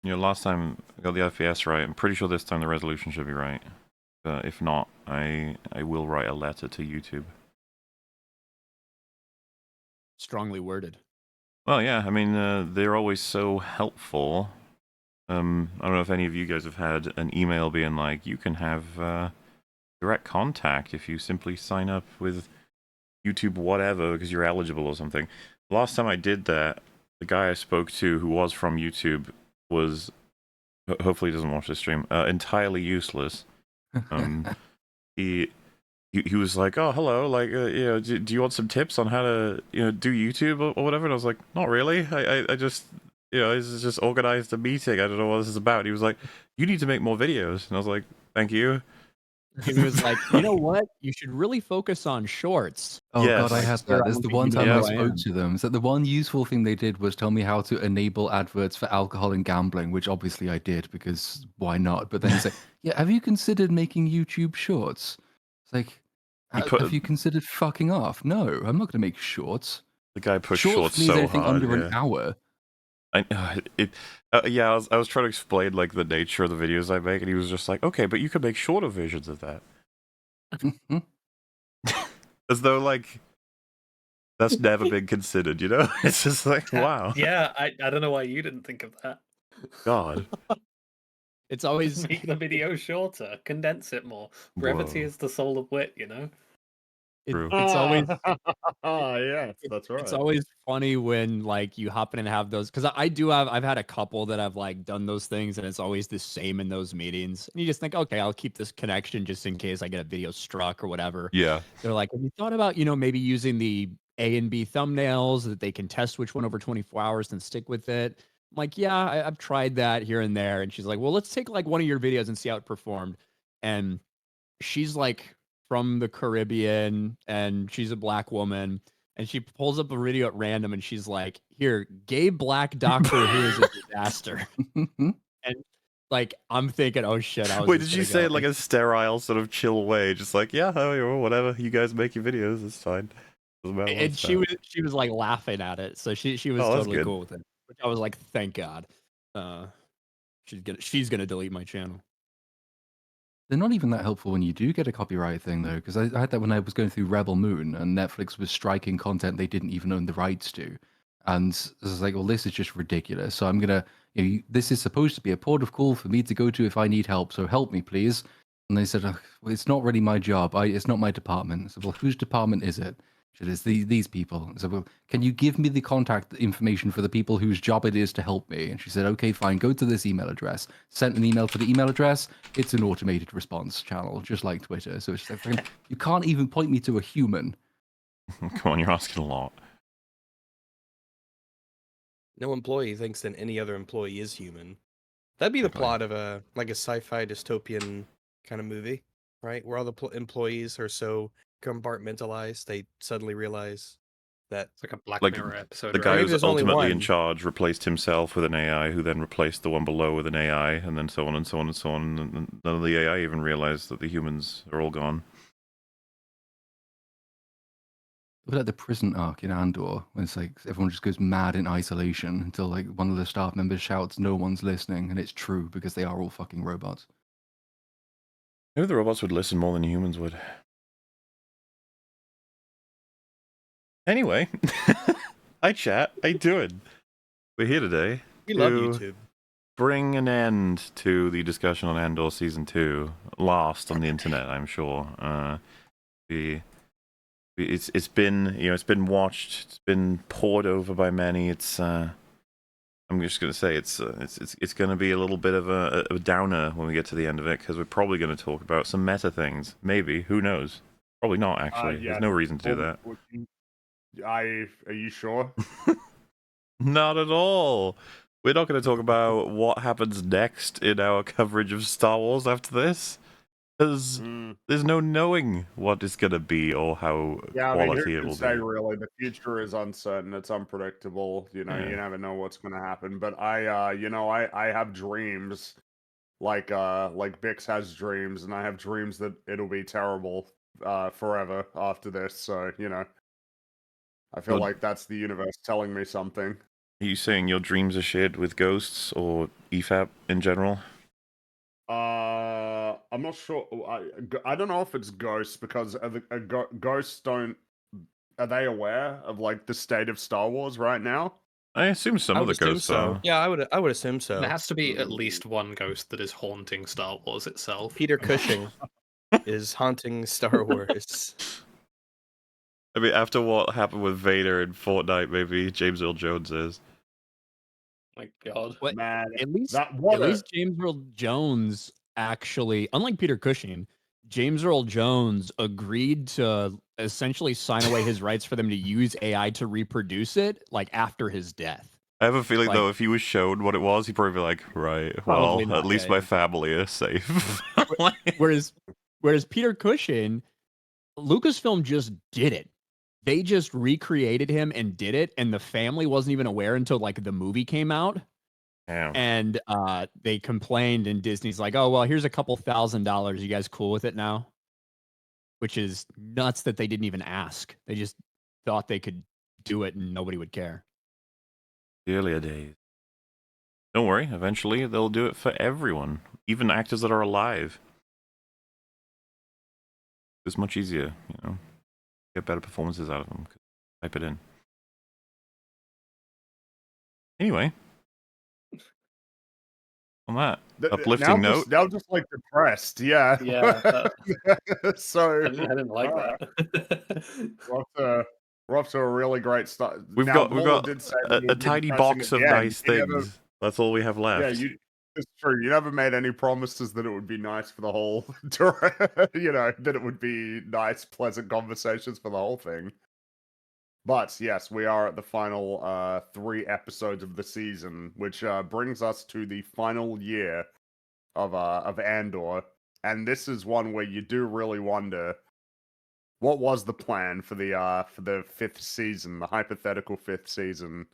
Last time I got the FPS right. I'm pretty sure this time the resolution should be right. If not, I will write a letter to YouTube. Strongly worded. Well, yeah, I mean, they're always so helpful. I don't know if any of you guys have had an email being like, you can have direct contact if you simply sign up with YouTube whatever because you're eligible or something. The last time I did that, the guy I spoke to who was from YouTube was, hopefully he doesn't watch this stream, entirely useless. He he was like, "Oh, hello, like, do you want some tips on how to, do YouTube or whatever?" And I was like, "Not really. I just, this is just organized a meeting. I don't know what this is about." And he was like, "You need to make more videos." And I was like, "Thank you." He was like, "You know what? You should really focus on shorts." Oh god, I Yes. had Sir, that. I There's don't the think one you know time I who I spoke am. to them. So the one useful thing they did was tell me how to enable adverts for alcohol and gambling, which obviously I did because why not? But then he said, "Yeah, have you considered making YouTube shorts?" It's like, He Have put you considered fucking off?" No, I'm not going to make shorts. the guy pushed Shorts shorts for me is so anything hard. under an Yeah. hour. Yeah. I was trying to explain like the nature of the videos I make, and he was just like, "Okay, but you could make shorter versions of that." Mhm. As though like that's never been considered, you know? It's just like, wow, Yeah, I don't know why you didn't think of that. God. It's Just always make the video shorter, condense it more. Brevity Whoa. is the soul of wit, you know? True. it's always Yes, that's it's right. always funny when like you happen and have those because I've had a couple that have like done those things and it's always the same in those meetings. And you just think, okay, I'll keep this connection just in case I get a video struck or whatever. Yeah. They're like, have you thought about, maybe using the A and B thumbnails that they can test which one over 24 hours and stick with it? I'm like, yeah, I've tried that here and there. And she's like, well, let's take like one of your videos and see how it performed. And she's like from the Caribbean and she's a black woman. And she pulls up a video at random and she's like, here, gay black Doctor Who is a disaster. And like, I'm thinking, oh shit, I was Wait, just did you gonna say go. it like a sterile sort of chill way? Just like, yeah, whatever. You guys make your videos. It's fine. Doesn't matter what And it's she about. was like laughing at it. So she was Oh, that's totally good. cool with it. Which I was like, thank God. Uh she's gonna delete my channel. They're not even that helpful when you do get a copyright thing, though, because I had that when I was going through Rebel Moon and Netflix was striking content they didn't even own the rights to. And I was like, well, this is just ridiculous. So I'm going to, this is supposed to be a port of call for me to go to if I need help. So help me, please. And they said, well, it's not really my job. It's not my department. I said, well, whose department is it? She said, it's these people. I said, well, can you give me the contact information for the people whose job it is to help me? And she said, okay, fine, go to this email address. Sent an email to the email address. It's an automated response channel, just like Twitter. So it's like, you can't even point me to a human. Come on, you're asking a lot. No employee thinks that any other employee is human. That'd be the Exactly. plot of a sci-fi dystopian kind of movie, right? Where all the employees are so compartmentalized, they suddenly realize that It's like a Black Like Mirror episode, the guy right? maybe who's there's only ultimately in one. charge replaced himself with an AI, who then replaced the one below with an AI, and then so on and so on and so on. And none of the AI even realized that the humans are all gone. Look at the prison arc in Andor, when it's like everyone just goes mad in isolation until like one of the staff members shouts, "No one's listening," and it's true because they are all fucking robots. Maybe the robots would listen more than humans would. Anyway, hi chat. How you doing? We're here today We love to YouTube. bring an end to the discussion on Andor season 2. Last on the internet, I'm sure. It's been it's been watched. It's been poured over by many. I'm just gonna say it's gonna be a little bit of a downer when we get to the end of it because we're probably gonna talk about some meta things. Maybe, who knows? Probably not actually. Yeah. There's no reason to do that. Are you sure? Not at all. We're not going to talk about what happens next in our coverage of Star Wars after this, because there's no knowing what it's going to be or how Yeah, I mean, who quality it can will say be. really? The future is uncertain. It's unpredictable. You Yeah. never know what's going to happen. But I have dreams, like Bix has dreams, and I have dreams that it'll be terrible, forever after this. So I feel Good. like that's the universe telling me something. Are you saying your dreams are shared with ghosts or EFAP in general? I'm not sure. I don't know if it's ghosts because ghosts don't. Are they aware of like the state of Star Wars right now? I assume some I of the would assume ghosts so. are. Yeah, I would assume so. There has to be at least one ghost that is haunting Star Wars itself. Peter Cushing is haunting Star Wars. I mean, after what happened with Vader in Fortnite, maybe James Earl Jones is. My God. What? Man, At least, that what at least James Earl Jones actually, unlike Peter Cushing, James Earl Jones agreed to essentially sign away his rights for them to use AI to reproduce it, like after his death. I have a feeling, Like- though, if he was shown what it was, he'd probably be like, right, Probably well, not, at least yeah, my yeah. family is safe. Whereas Peter Cushing, Lucasfilm just did it. They just recreated him and did it, and the family wasn't even aware until like the movie came out. Damn. And they complained, and Disney's like, "Oh well, here's a couple $1,000. You guys cool with it now?" Which is nuts that they didn't even ask. They just thought they could do it and nobody would care. The earlier days. Don't worry, eventually they'll do it for everyone, even actors that are alive. It's much easier, you know. Get better performances out of them. Type it in. Anyway. On that uplifting note. Now just like depressed, yeah. Yeah. So I didn't like that. we're off to a really great start. We've Now, got Muller did say that it a would be tiny depressing box at of the end. nice You never- things. That's all we have left. Yeah, it's true. You never made any promises that it would be nice for the whole, you know, that it would be nice, pleasant conversations for the whole thing. But yes, we are at the final 3 episodes of the season, which brings us to the final year of Andor, and this is one where you do really wonder what was the plan for the 5th season, the hypothetical 5th season.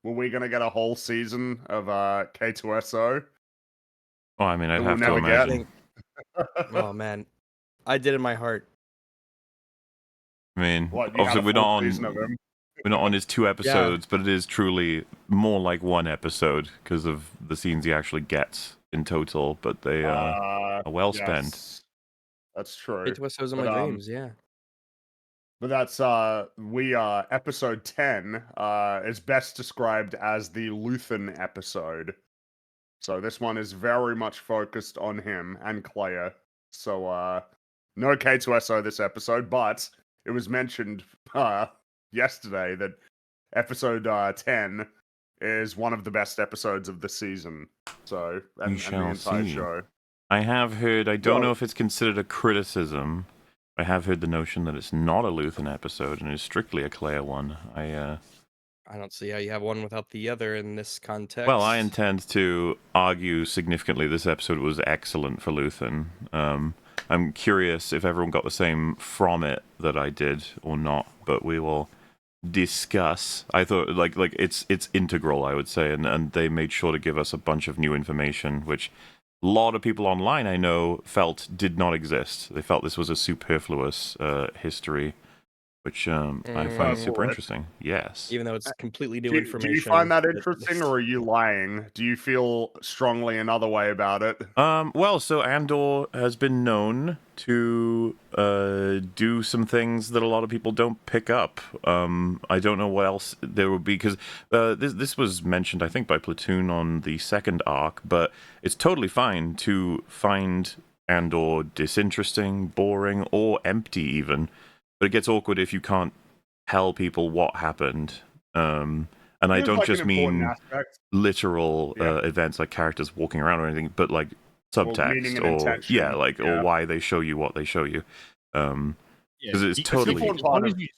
Were we gonna get a whole season of K2SO? Oh, I mean, I'd We'll have to never get- imagine. Oh man, I did in my heart. I mean, What, you had obviously a we're not full season of on. him? We're not on his 2 episodes, but it is truly more like 1 episode because of the scenes he actually gets in total. But they are well spent. Yes. That's true. It was in my But, dreams, yeah. But that's episode 10 is best described as the Luthen episode. So this one is very much focused on him and Clea. So no K2SO this episode, but it was mentioned yesterday that episode 10 is one of the best episodes of the season. So and the shall entire see. show. I have heard. I don't Well- know if it's considered a criticism. I have heard the notion that it's not a Luthen episode and is strictly a Clea one. I don't see how you have one without the other in this context. Well, I intend to argue significantly this episode was excellent for Luthen. I'm curious if everyone got the same from it that I did or not, but we will discuss. I thought like it's integral, I would say, and they made sure to give us a bunch of new information, which a lot of people online I know felt did not exist. They felt this was a superfluous history, which I find super Right. interesting. Yes. even though it's completely new Do information. you find that that interesting, this- or are you lying? Do you feel strongly another way about it? Well, so Andor has been known to do some things that a lot of people don't pick up. I don't know what else there would be, because this was mentioned, I think, by Platoon on the 2nd arc, but it's totally fine to find Andor disinteresting, boring, or empty even. But it gets awkward if you can't tell people what happened. And I Seems don't like just an important mean aspect. literal Yeah. events like characters walking around or anything, but like meaning subtext and or intention. yeah, like Yeah. or why they show you what they show you. Because it's You- totally important as long part as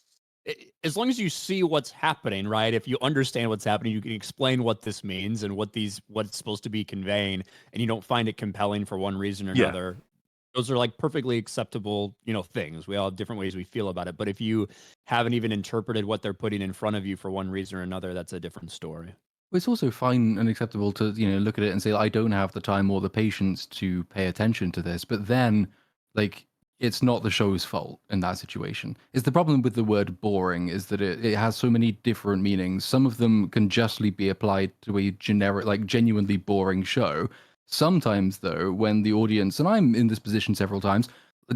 as long as you see what's happening, right? If you understand what's happening, you can explain what this means and what it's supposed to be conveying, and you don't find it compelling for one reason or Yeah. another. Those are like perfectly acceptable, things. We all have different ways we feel about it. But if you haven't even interpreted what they're putting in front of you for one reason or another, that's a different story. It's also fine and acceptable to, look at it and say, I don't have the time or the patience to pay attention to this. But then, like, it's not the show's fault in that situation. It's the problem with the word boring is that it has so many different meanings. Some of them can justly be applied to a generic, like genuinely boring show. Sometimes, though, when the audience, and I'm in this position several times,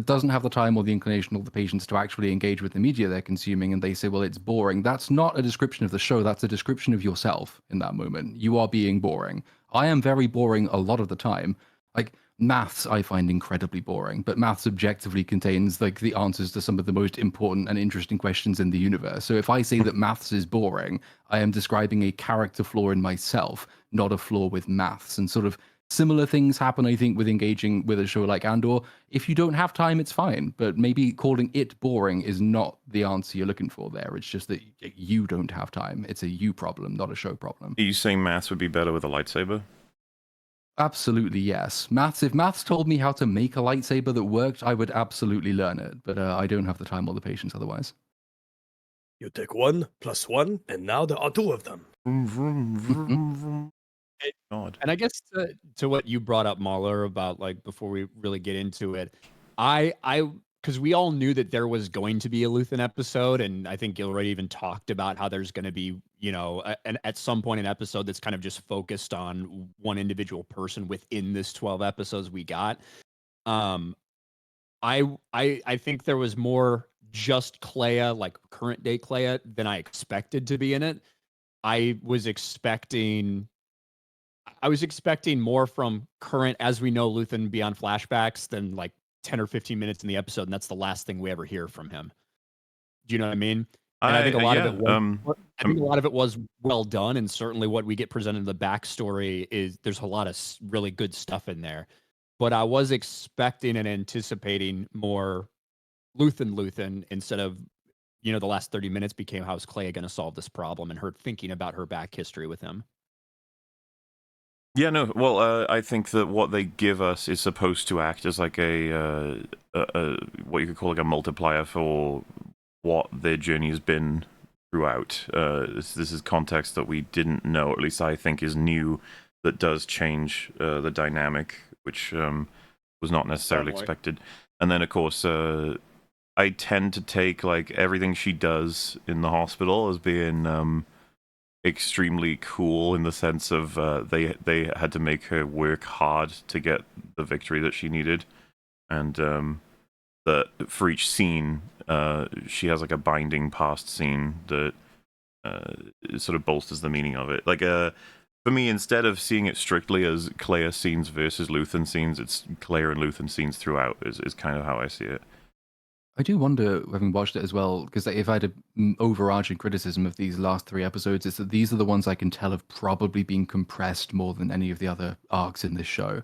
doesn't have the time or the inclination or the patience to actually engage with the media they're consuming, and they say, well, it's boring. That's not a description of the show. That's a description of yourself in that moment. You are being boring. I am very boring a lot of the time. Like, maths I find incredibly boring, but maths objectively contains like the answers to some of the most important and interesting questions in the universe. So if I say that maths is boring, I am describing a character flaw in myself, not a flaw with maths. And sort of similar things happen, I think, with engaging with a show like Andor. If you don't have time, it's fine, but maybe calling it boring is not the answer you're looking for there. It's just that you don't have time. It's a you problem, not a show problem. Are you saying maths would be better with a lightsaber? Absolutely, yes. If maths told me how to make a lightsaber that worked, I would absolutely learn it, but I don't have the time or the patience otherwise. You take 1 + 1, and now there are 2 of them. Vroom, vroom, vroom, vroom. God. And I guess to what you brought up, Mahler, about like before we really get into it, I because we all knew that there was going to be a Luthen episode, and I think Gilroy even talked about how there's going to be, you know, at some point an episode that's kind of just focused on one individual person within this 12 episodes we got. I think there was more just Clea, like current day Clea, than I expected to be in it. I was expecting more from current, as we know, Luthen beyond flashbacks than like 10 or 15 minutes in the episode, and that's the last thing we ever hear from him. Do you know what I mean? And I think a lot of it was, I think a lot of it was well done, and certainly what we get presented in the backstory is there's a lot of really good stuff in there. But I was expecting and anticipating more Luthen instead of, you know, the last 30 minutes became how's Clea going to solve this problem and her thinking about her back history with him. Yeah, no. Well, I think that what they give us is supposed to act as like a what you could call like a multiplier for what their journey has been throughout. This is context that we didn't know, or at least I think is new, that does change the dynamic, which was not necessarily expected. And then, of course, I tend to take like everything she does in the hospital as being extremely cool in the sense of they had to make her work hard to get the victory that she needed, and that for each scene she has like a binding past scene that sort of bolsters the meaning of it. Like for me, instead of seeing it strictly as Clea scenes versus Luthen scenes, it's Clea and Luthen scenes throughout is kind of how I see it. I do wonder, having watched it as well, because if I had an overarching criticism of these last 3 episodes, it's that these are the ones I can tell have probably been compressed more than any of the other arcs in this show.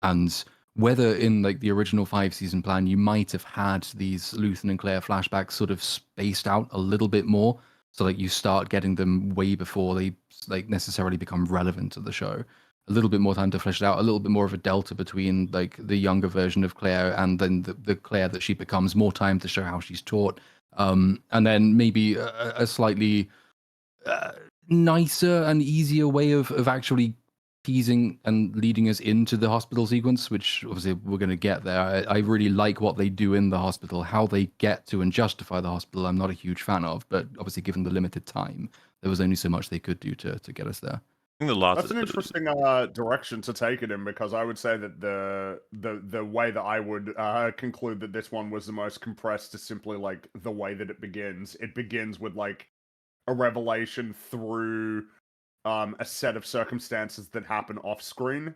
And whether in like the original 5-season plan, you might have had these Luthen and Clea flashbacks sort of spaced out a little bit more, so like you start getting them way before they like necessarily become relevant to the show. A little bit more time to flesh it out, a little bit more of a delta between like the younger version of Claire and then the Claire that she becomes, more time to show how she's taught, and then maybe a slightly nicer and easier way of actually teasing and leading us into the hospital sequence, which obviously we're going to get there. I really like what they do in the hospital. How they get to and justify the hospital, I'm not a huge fan of, but obviously given the limited time, there was only so much they could do to get us there. That's an interesting direction to take it in, because I would say that the way that I would conclude that this one was the most compressed is simply like the way that it begins. It begins with like a revelation through a set of circumstances that happen off screen.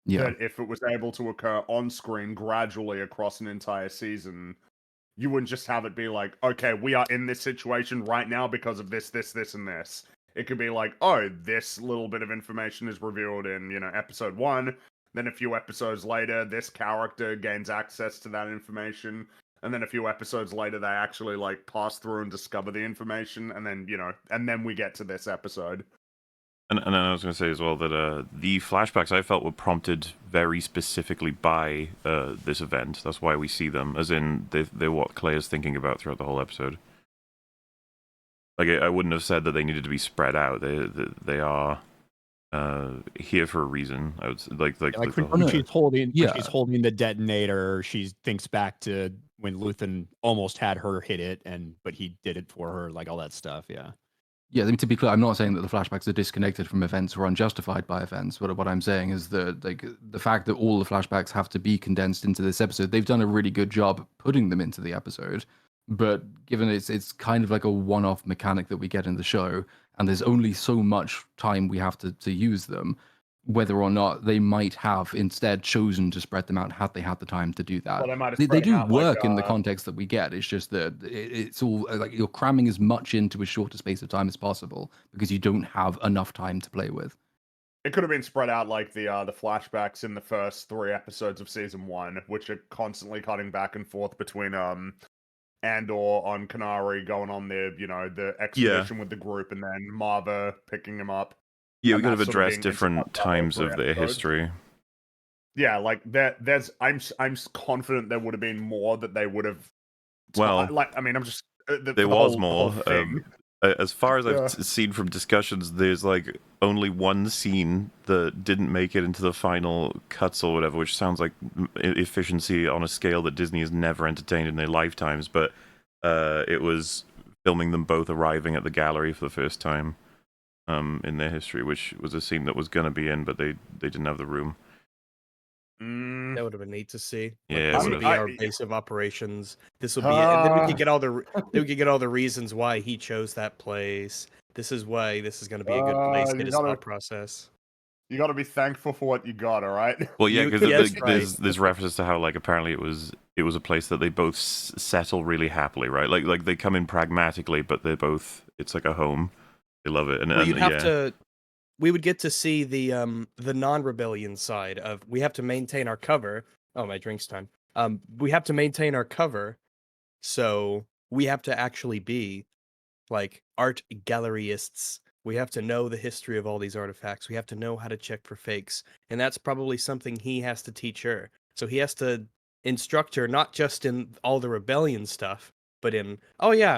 Yeah. That if it was able to occur on screen gradually across an entire season, you wouldn't just have it be like, okay, we are in this situation right now because of this, and this. It could be like, oh, this little bit of information is revealed in, you know, episode 1. Then a few episodes later, this character gains access to that information. And then a few episodes later, they actually like pass through and discover the information. And then, you know, and then we get to this episode. And I was going to say as well that the flashbacks I felt were prompted very specifically by this event. That's why we see them, as in they're what Clea's thinking about throughout the whole episode. Like, I wouldn't have said that they needed to be spread out. They are here for a reason. I would like when she's holding the detonator, she thinks back to when Luthen almost had her hit it, but he did it for her, like all that stuff. Yeah. Yeah, I mean, to be clear, I'm not saying that the flashbacks are disconnected from events or unjustified by events. What I'm saying is that like the fact that all the flashbacks have to be condensed into this episode, they've done a really good job putting them into the episode. But given it's kind of like a one-off mechanic that we get in the show, and there's only so much time we have to use them, whether or not they might have instead chosen to spread them out had they had the time to do that. Well, they might have They spread 'em do out like, work in the context that we get. It's just that it's all like you're cramming as much into a shorter space of time as possible because you don't have enough time to play with. It could have been spread out like the flashbacks in the first 3 episodes of season 1, which are constantly cutting back and forth between Andor on Canary going on the expedition with the group, and then Marva picking him up. Yeah, we And could have that's sort of addressed being different intercut by times those of 3 their episodes. history. Yeah, like I'm confident there would have been more that they would have. Well, I'm just there was more. whole thing. As far as Yeah. I've seen from discussions, there's like only one scene that didn't make it into the final cuts or whatever, which sounds like efficiency on a scale that Disney has never entertained in their lifetimes. But it was filming them both arriving at the gallery for the first time in their history, which was a scene that was going to be in, but they didn't have the room. That would have been neat to see. Like, Yeah, this it would would've. be our base of operations. This would be, and then we could get all the reasons why he chose that place. This is why this is going to be a good place. Get his thought process. You got to be thankful for what you got. All right. Well, yeah, because Yes, there's references to how like apparently it was a place that they both settle really happily, right? Like they come in pragmatically, but they're both, it's like a home. They love it, and Well, you'd have yeah. to. We would get to see the non-rebellion side of we have to maintain our cover. Oh, my drink's time. We have to maintain our cover, so we have to actually be like art galleryists. We have to know the history of all these artifacts. We have to know how to check for fakes, and that's probably something he has to teach her. So he has to instruct her not just in all the rebellion stuff, but in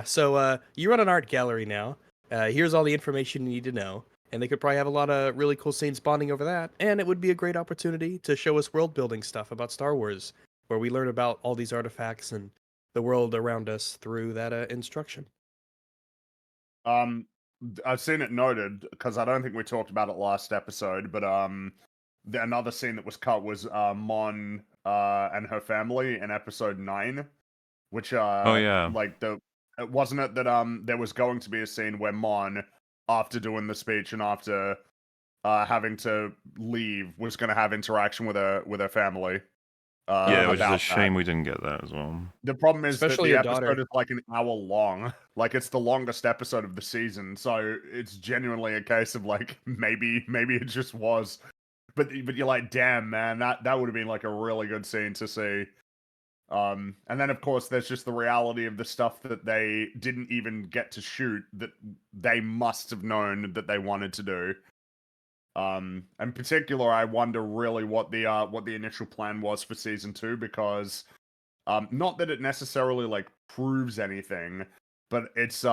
so you run an art gallery now. Here's all the information you need to know. And they could probably have a lot of really cool scenes bonding over that. And it would be a great opportunity to show us world building stuff about Star Wars, where we learn about all these artifacts and the world around us through that instruction. I've seen it noted because I don't think we talked about it last episode, but another scene that was cut was Mon and her family in episode 9, which Oh yeah, like wasn't it that there was going to be a scene where Mon, after doing the speech and after having to leave, was going to have interaction with her family. yeah, which is a about shame that. we didn't get that as well. The problem is Especially that your the episode daughter. is like an hour long. Like it's the longest episode of the season, so it's genuinely a case of like maybe it just was. But you're like, damn man, that would have been like a really good scene to see. And then of course there's just the reality of the stuff that they didn't even get to shoot that they must have known that they wanted to do. In particular, I wonder really what the initial plan was for season 2, because not that it necessarily like proves anything, but it's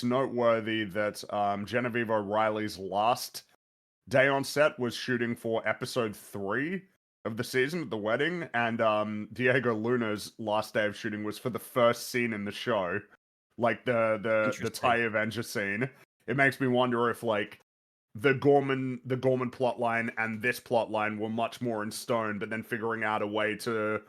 noteworthy that Genevieve O'Reilly's last day on set was shooting for episode 3 of the season at the wedding, and Diego Luna's last day of shooting was for the first scene in the show, like the TIE Avenger scene. It makes me wonder if like the Gorman plotline and this plotline were much more in stone, but then figuring out a way to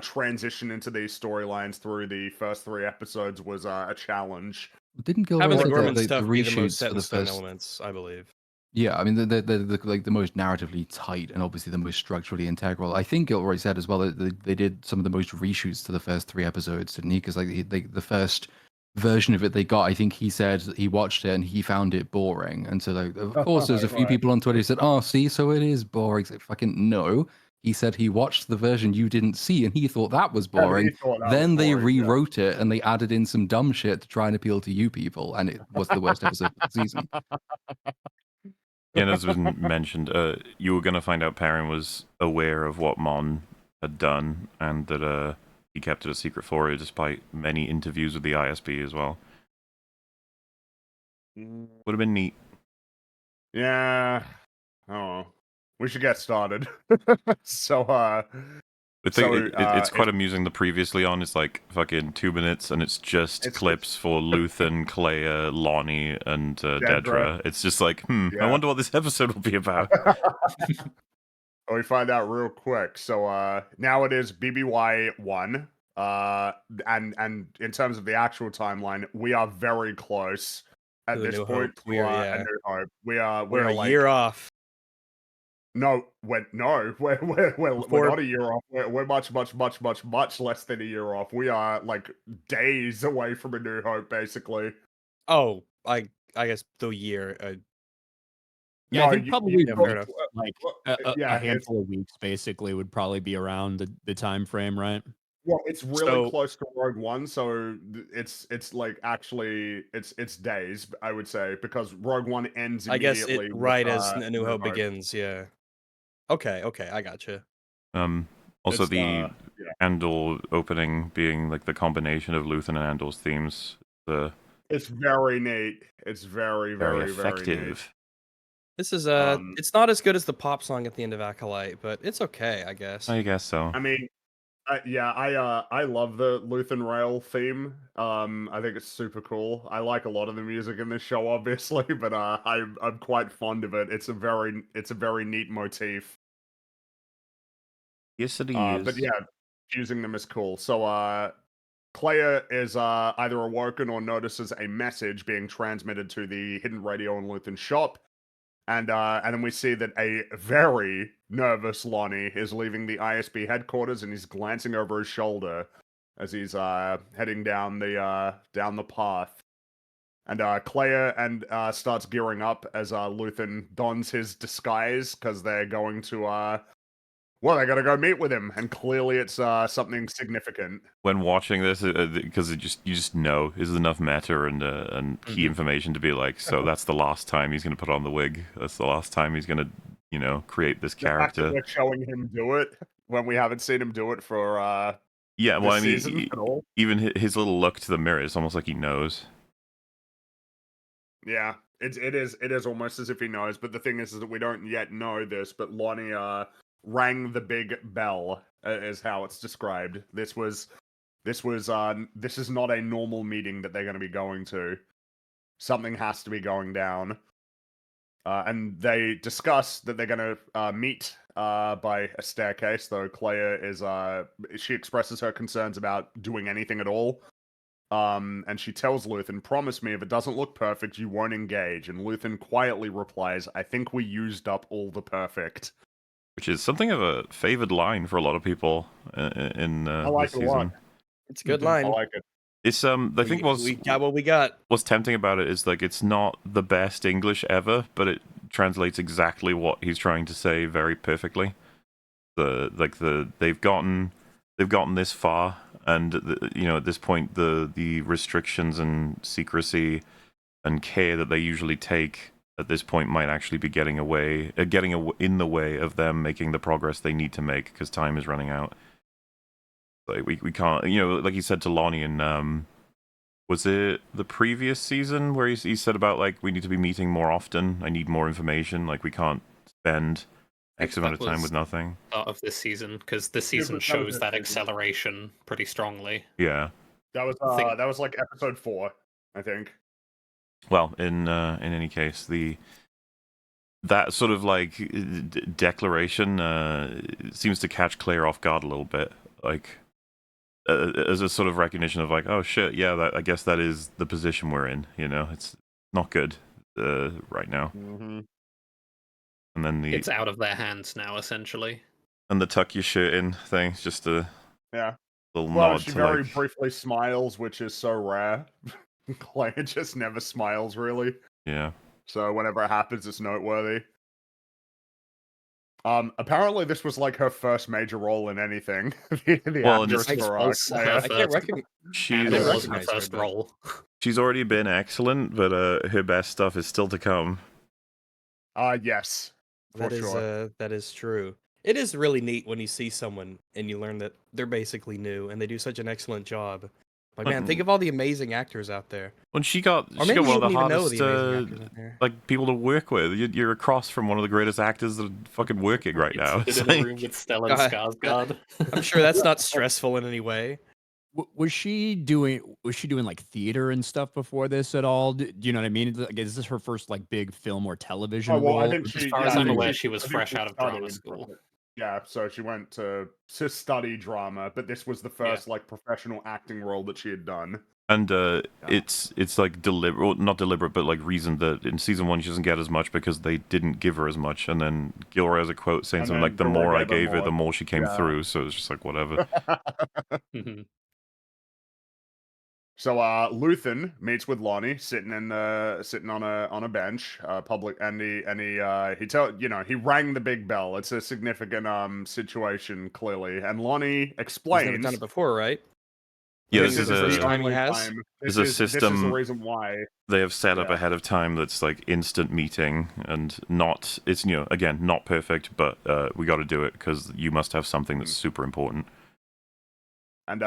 transition into these storylines through the first 3 episodes was a challenge. Didn't Gilroy Having the say Gorman that the stuff be the most reshoots set for in the stone first? elements, I believe. Yeah, I mean they're like the most narratively tight and obviously the most structurally integral. I think Gilroy said as well that they did some of the most reshoots to the first 3 episodes, didn't he? Because like the first version of it they got, I think he said he watched it and he found it boring. And so like, of course there's a few Right. people on Twitter who said, "Oh, see, so it is boring." It's like, fucking no. He said he watched the version you didn't see and he thought that was boring. Then they rewrote it and they added in some dumb shit to try and appeal to you people, and it was the worst episode of the season. Yeah, and as was mentioned, you were going to find out Perrin was aware of what Mon had done, and that he kept it a secret for her, despite many interviews with the ISB as well. Would have been neat. Yeah. Oh, we should get started. So, It's quite it's- amusing. The previously on is like fucking 2 minutes, and it's just It's- clips for Luthen, Clea, Lonnie, and Dedra. It's just like, I Yeah. wonder what this episode will be about. We find out real quick. So now it is BBY 1. And in terms of the actual timeline, we are very close at To the this New point Hope. We are, to yeah. A New Hope. We are We're a like, year off. No, we're Before- not a year off. We're much less than a year off. We are like days away from A New Hope, basically. Oh, I guess the year. Yeah, No, I think you- probably yeah, fair enough. like yeah, a handful of weeks basically would probably be around the time frame, right? Well, it's really So- close to Rogue One, so it's like actually it's days, I would say, because Rogue One ends I guess immediately. it with, right as A New Hope begins. Yeah. Okay, I gotcha. Also, It's, the yeah. Andor opening being like the combination of Luthen and Andor's themes, the It's very neat. It's very very very neat. effective. This is Um, it's not as good as the pop song at the end of Acolyte, but it's okay, I guess. I guess so. I mean, I love the Luthen Rail theme. I think it's super cool. I like a lot of the music in this show, obviously, but I'm quite fond of it. It's a very neat motif. Yes, it is. But yeah, using them is cool. So Clea is either awoken or notices a message being transmitted to the hidden radio in Luthen's shop. And then we see that a very nervous Lonnie is leaving the ISB headquarters, and he's glancing over his shoulder as he's heading down the path. And Clea starts gearing up as Luthen dons his disguise because they're going to they gotta go meet with him, and clearly it's something significant. When watching this, because you just know is enough meta and key information to be like, so that's the last time he's going to put on the wig. That's the last time he's going to create this The fact that character. we're showing him do it when we haven't seen him do it for Yeah, well, this I mean, season at all. even his little look to the mirror is almost like he knows. Yeah, it is almost as if he knows, but the thing is that we don't yet know this, but Lonnie rang the big bell, is how it's described. This is not a normal meeting that they're going to be going to. Something has to be going down. And they discuss that they're going to meet by a staircase, though Clea is she expresses her concerns about doing anything at all. And she tells Luthen, "Promise me if it doesn't look perfect, you won't engage." And Luthen quietly replies, "I think we used up all the perfect." Which is something of a favored line for a lot of people in I like this it a season. lot. It's a good I line. like it. It's I think we got what we got. what's tempting about it is like it's not the best English ever, but it translates exactly what he's trying to say very perfectly. They've gotten this far, and at this point the restrictions and secrecy and care that they usually take at this point might actually be getting in the way of them making the progress they need to make because time is running out. Like we can't, like he said to Lonnie in was it the previous season where he said about like we need to be meeting more often. I need more information. Like we can't spend X amount of time with nothing. Start of this season, because this season that was shows this that season. acceleration pretty strongly. Yeah. That was like episode 4, I think. Well, in any case, that sort of like declaration seems to catch Claire off guard a little bit, like as a sort of recognition of like, oh shit, yeah, I guess that is the position we're in. It's not good right now. Mm-hmm. And then It's out of their hands now, essentially. and the tuck your shirt in thing, it's just a little Well, nod she to very like, briefly smiles, which is so rare. Claire just never smiles, really. yeah. So whenever it happens, it's noteworthy. Apparently this was like her first major role in anything. the Well, and actress it's for false. Claire. I can't recognize. She's Andor was her recognize her, first but- role. she's already been excellent, but her best stuff is still to come. Yes, for That is sure. that is true. It is really neat when you see someone and you learn that they're basically new and they do such an excellent job. Like, man, think of all the amazing actors out there. When she got Or she maybe got you one of the wouldn't even know hardest the amazing actors out there. like people to work with. You're across from one of the greatest actors that are fucking working right now. Sit It's in a like, room with Stellan God, Skarsgård. I'm sure that's not stressful in any way. Was she doing like theater and stuff before this at all? Do you know what I mean? Like, is this her first like big film or television Oh well, I role? think Or she. just- As far Yeah, as I I'm think aware, she, she was I think fresh she out of drama studied, school. Yeah, so she went to study drama, but this was the first like professional acting role that she had done. and it's like deliberate, well, not deliberate, but like reasoned that in season 1 she doesn't get as much because they didn't give her as much. And then Gilroy has a quote saying And something then like, "The Gilroy more I gave her gave her, more." the more she came Yeah. through." So it's just like whatever. Mhm. So Luthen meets with Lonnie sitting on a bench, public, and he rang the big bell. It's a significant situation clearly, and Lonnie He's never explains. done it before, right? Yeah, This this is is the first a time he only has? time- This This is a is the system reason why. they have set up Yeah. ahead of time that's like instant meeting, and not, it's, again, not perfect, but we got to do it because you must have something that's super important. And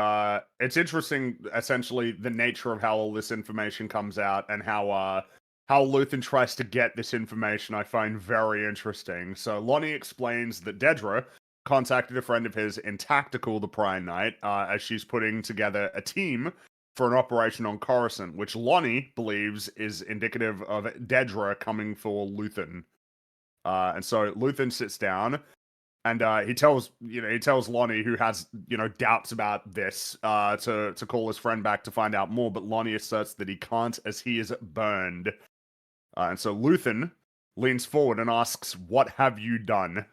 it's interesting, essentially, the nature of how all this information comes out and how Luthen tries to get this information. I find very interesting. So Lonnie explains that Dedra contacted a friend of his in Tactical the prior night, as she's putting together a team for an operation on Coruscant, which Lonnie believes is indicative of Dedra coming for Luthen. And so Luthen sits down. And he tells Lonnie, who has doubts about this, to call his friend back to find out more. But Lonnie asserts that he can't, as he is burned. And so Luthen leans forward and asks, "What have you done?"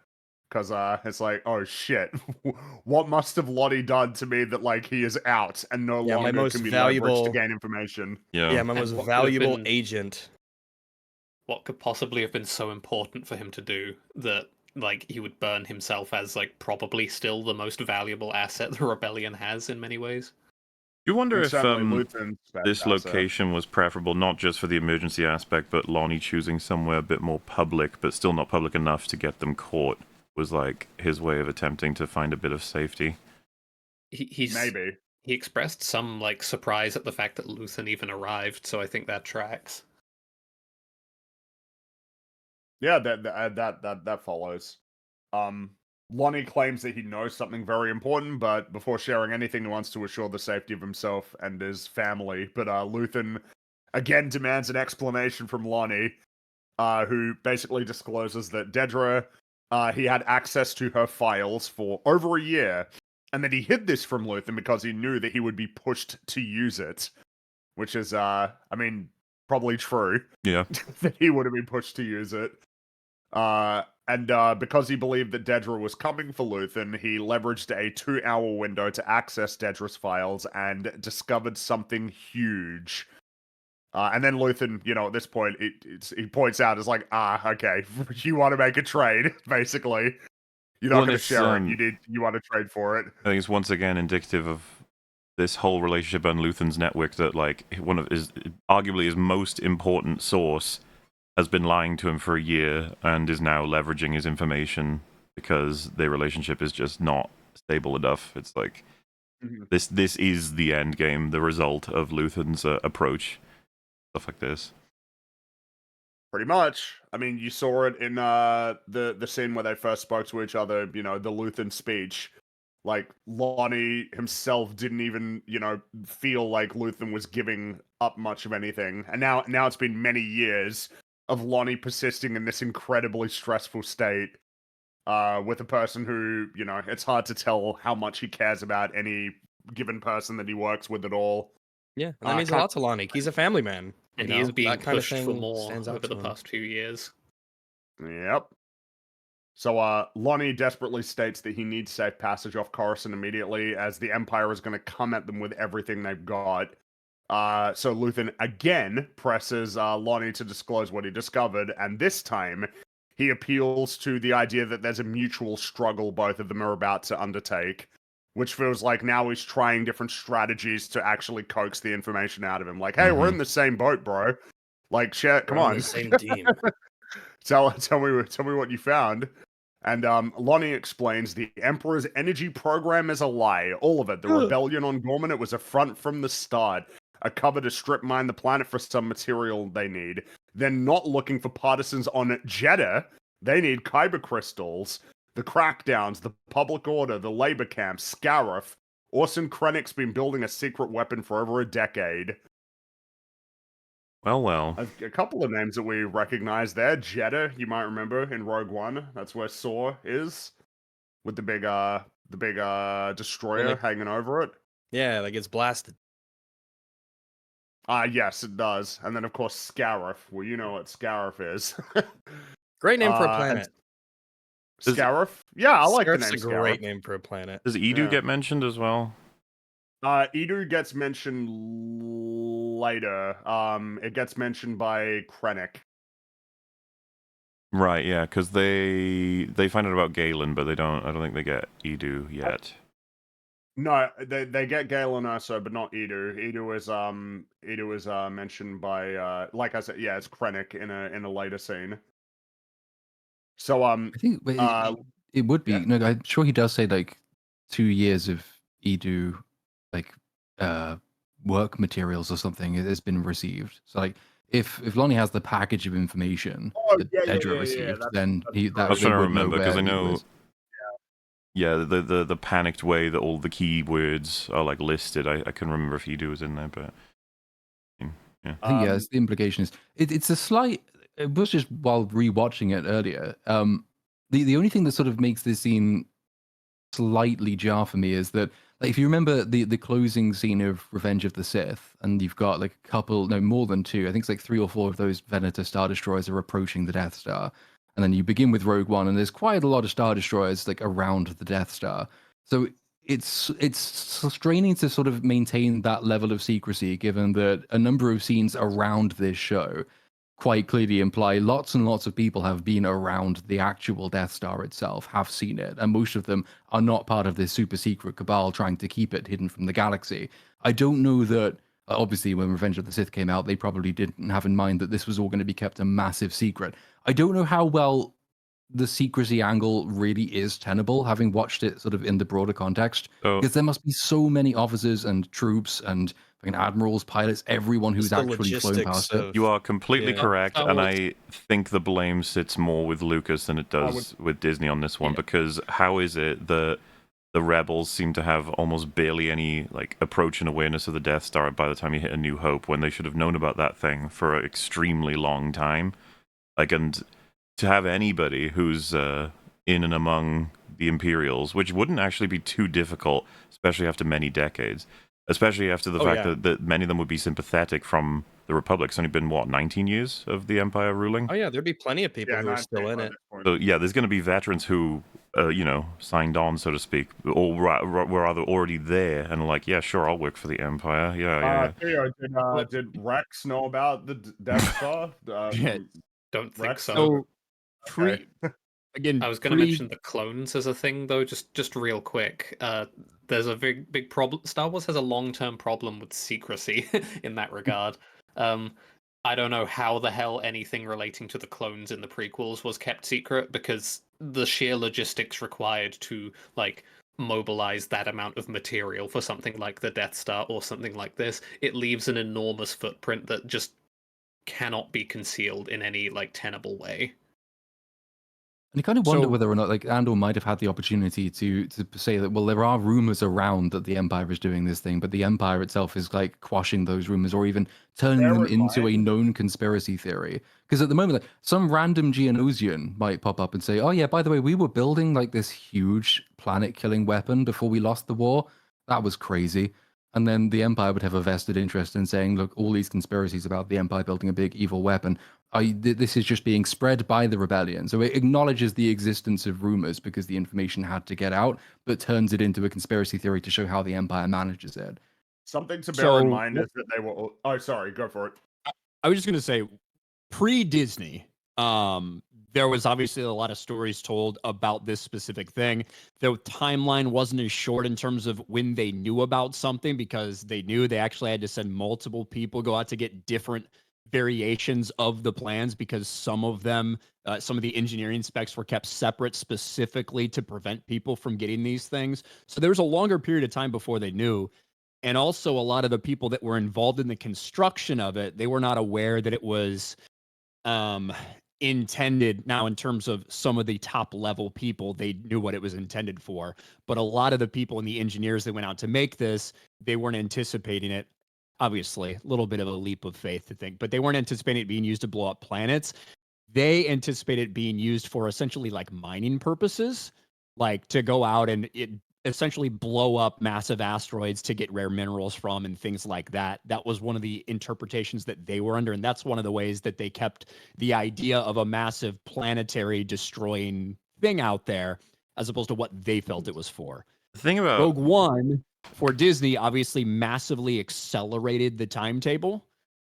Because it's like, oh shit, what must have Lonnie done to me that like he is out and no Yeah, my longer most can be leveraged valuable- to gain information? Yeah, my And most what could have valuable been- agent. What could possibly have been so important for him to do that, like, he would burn himself as, like, probably still the most valuable asset the rebellion has in many ways? You wonder And if certainly Luthen's best this asset. location was preferable, not just for the emergency aspect, but Lonnie choosing somewhere a bit more public, but still not public enough to get them caught, was like his way of attempting to find a bit of safety. He's Maybe. He expressed some, like, surprise at the fact that Luthen even arrived, so I think that tracks. Yeah, that follows. Lonnie claims that he knows something very important, but before sharing anything, he wants to assure the safety of himself and his family. But Luthen again demands an explanation from Lonnie, who basically discloses that Dedra, he had access to her files for over a year, and that he hid this from Luthen because he knew that he would be pushed to use it, which is, probably true. Yeah. That he would have been pushed to use it. And because he believed that Dedra was coming for Luthen, he leveraged a 2-hour window to access Dedra's files and discovered something huge. And then Luthen, at this point, he points out, is like, okay, you want to make a trade, basically. You're not Well, going to it's, share it. You want to trade for it. I think it's once again indicative of this whole relationship on Luthen's network, that like one of his, arguably his most important source, has been lying to him for a year and is now leveraging his information because their relationship is just not stable enough. It's like this is the end game, the result of Luthen's approach, stuff like this. Pretty much. I mean, you saw it in the scene where they first spoke to each other, the Luthen speech. Like, Lonnie himself didn't even, feel like Luthen was giving up much of anything. And now it's been many years of Lonnie persisting in this incredibly stressful state, with a person who, it's hard to tell how much he cares about any given person that he works with at all. Yeah, and that means a lot to Lonnie. He's a family man. And he is being that kind pushed of for thing more stands out over to the him. past few years. Yep. So Lonnie desperately states that he needs safe passage off Coruscant immediately, as the Empire is going to come at them with everything they've got. So Luthen again presses Lonnie to disclose what he discovered, and this time he appeals to the idea that there's a mutual struggle both of them are about to undertake, which feels like now he's trying different strategies to actually coax the information out of him. Like, hey, we're in the same boat, bro. Like, shit, come We're on. the same team. Tell me what you found. And Lonnie explains the Emperor's energy program is a lie. All of it. The rebellion on Gorman, it was a front from the start. A cover to strip mine the planet for some material they need. They're not looking for partisans on Jeddah. They need kyber crystals. The crackdowns, the public order, the labor camps, Scarif. Orson Krennic's been building a secret weapon for over a decade. Well. A couple of names that we recognize there. Jeddah, you might remember in Rogue One. That's where Saw is, with the big destroyer hanging over it. Yeah, that gets blasted. Yes, it does. And then of course Scarif. Well, you know what Scarif is. Great name for a planet. Scarif? Yeah, I like the name Scarif's a Scarif. great name for a planet. Does Edu get mentioned as well? Edu gets mentioned later. It gets mentioned by Krennic. Right, yeah, because they find out about Galen, but I don't think they get Edu yet. No, they get Galen also, but not Edu. Edu is mentioned by like I said, yeah, it's Krennic in a later scene. So I think it would be. yeah. No, I'm sure he does say like 2 years of Edu, like work materials or something has been received. So like if Lonnie has the package of information that Dedra received, then I was trying to remember because I know. is. Yeah, the panicked way that all the keywords are like listed. I can remember if Edu was in there, but yeah. I think the implication is it's a slight. It was just while rewatching it earlier. The only thing that sort of makes this scene slightly jar for me is that, like, if you remember the closing scene of Revenge of the Sith, and you've got like a couple, no, more than two. I think it's like 3 or 4 of those Venator Star Destroyers are approaching the Death Star, and then you begin with Rogue One, and there's quite a lot of Star Destroyers like around the Death Star. So it's straining to sort of maintain that level of secrecy, given that a number of scenes around this show quite clearly imply lots and lots of people have been around the actual Death Star itself, have seen it, and most of them are not part of this super secret cabal trying to keep it hidden from the galaxy. I don't know that, obviously when Revenge of the Sith came out, they probably didn't have in mind that this was all going to be kept a massive secret. I don't know how well the secrecy angle really is tenable, having watched it sort of in the broader context, because there must be so many officers and troops and admirals, pilots, everyone who's actually flown past it. You are completely correct, and I think the blame sits more with Lucas than it does with Disney on this one, because how is it that the Rebels seem to have almost barely any like approach and awareness of the Death Star by the time you hit A New Hope, when they should have known about that thing for an extremely long time? Like, and to have anybody who's in and among the Imperials, which wouldn't actually be too difficult, especially after many decades, especially after the fact that many of them would be sympathetic from the Republic. It's only been, 19 years of the Empire ruling? Oh yeah, there'd be plenty of people who are still in it. So yeah, there's going to be veterans who, signed on, so to speak, or were either already there and like, yeah, sure, I'll work for the Empire. Yeah. Theo, did Rex know about the Death Star? Don't think Rex? so. Again, I was going to mention the clones as a thing, though, just real quick. There's a big problem. Star Wars has a long-term problem with secrecy in that regard. I don't know how the hell anything relating to the clones in the prequels was kept secret, because the sheer logistics required to like mobilize that amount of material for something like the Death Star or something like this, it leaves an enormous footprint that just cannot be concealed in any like tenable way. And you kind of wonder whether or not like Andor might have had the opportunity to say that, well, there are rumors around that the Empire is doing this thing, but the Empire itself is like quashing those rumors or even turning them into a known conspiracy theory. Because at the moment, like, some random Geonosian might pop up and say, oh yeah, by the way, we were building like this huge planet-killing weapon before we lost the war. That was crazy. And then the Empire would have a vested interest in saying, look, all these conspiracies about the Empire building a big evil weapon, this is just being spread by the rebellion. So it acknowledges the existence of rumors because the information had to get out, but turns it into a conspiracy theory to show how the Empire manages it. Something to bear in mind is that they were... Oh, sorry, go for it. I was just going to say, pre-Disney, there was obviously a lot of stories told about this specific thing. The timeline wasn't as short in terms of when they knew about something, because they knew they actually had to send multiple people, go out to get different variations of the plans because some of them, some of the engineering specs were kept separate specifically to prevent people from getting these things. So there was a longer period of time before they knew. And also, a lot of the people that were involved in the construction of it, they were not aware that it was um intended. Now, in terms of some of the top level people, they knew what it was intended for, but a lot of the people and the engineers that went out to make this, they weren't anticipating it. Obviously, a little bit of a leap of faith to think, but they weren't anticipating it being used to blow up planets. They anticipate it being used for essentially like mining purposes, like to go out and it essentially blow up massive asteroids to get rare minerals from and things like that. That was one of the interpretations that they were under. And that's one of the ways that they kept the idea of a massive planetary destroying thing out there, as opposed to what they felt it was for. The thing about Rogue One for Disney obviously massively accelerated the timetable.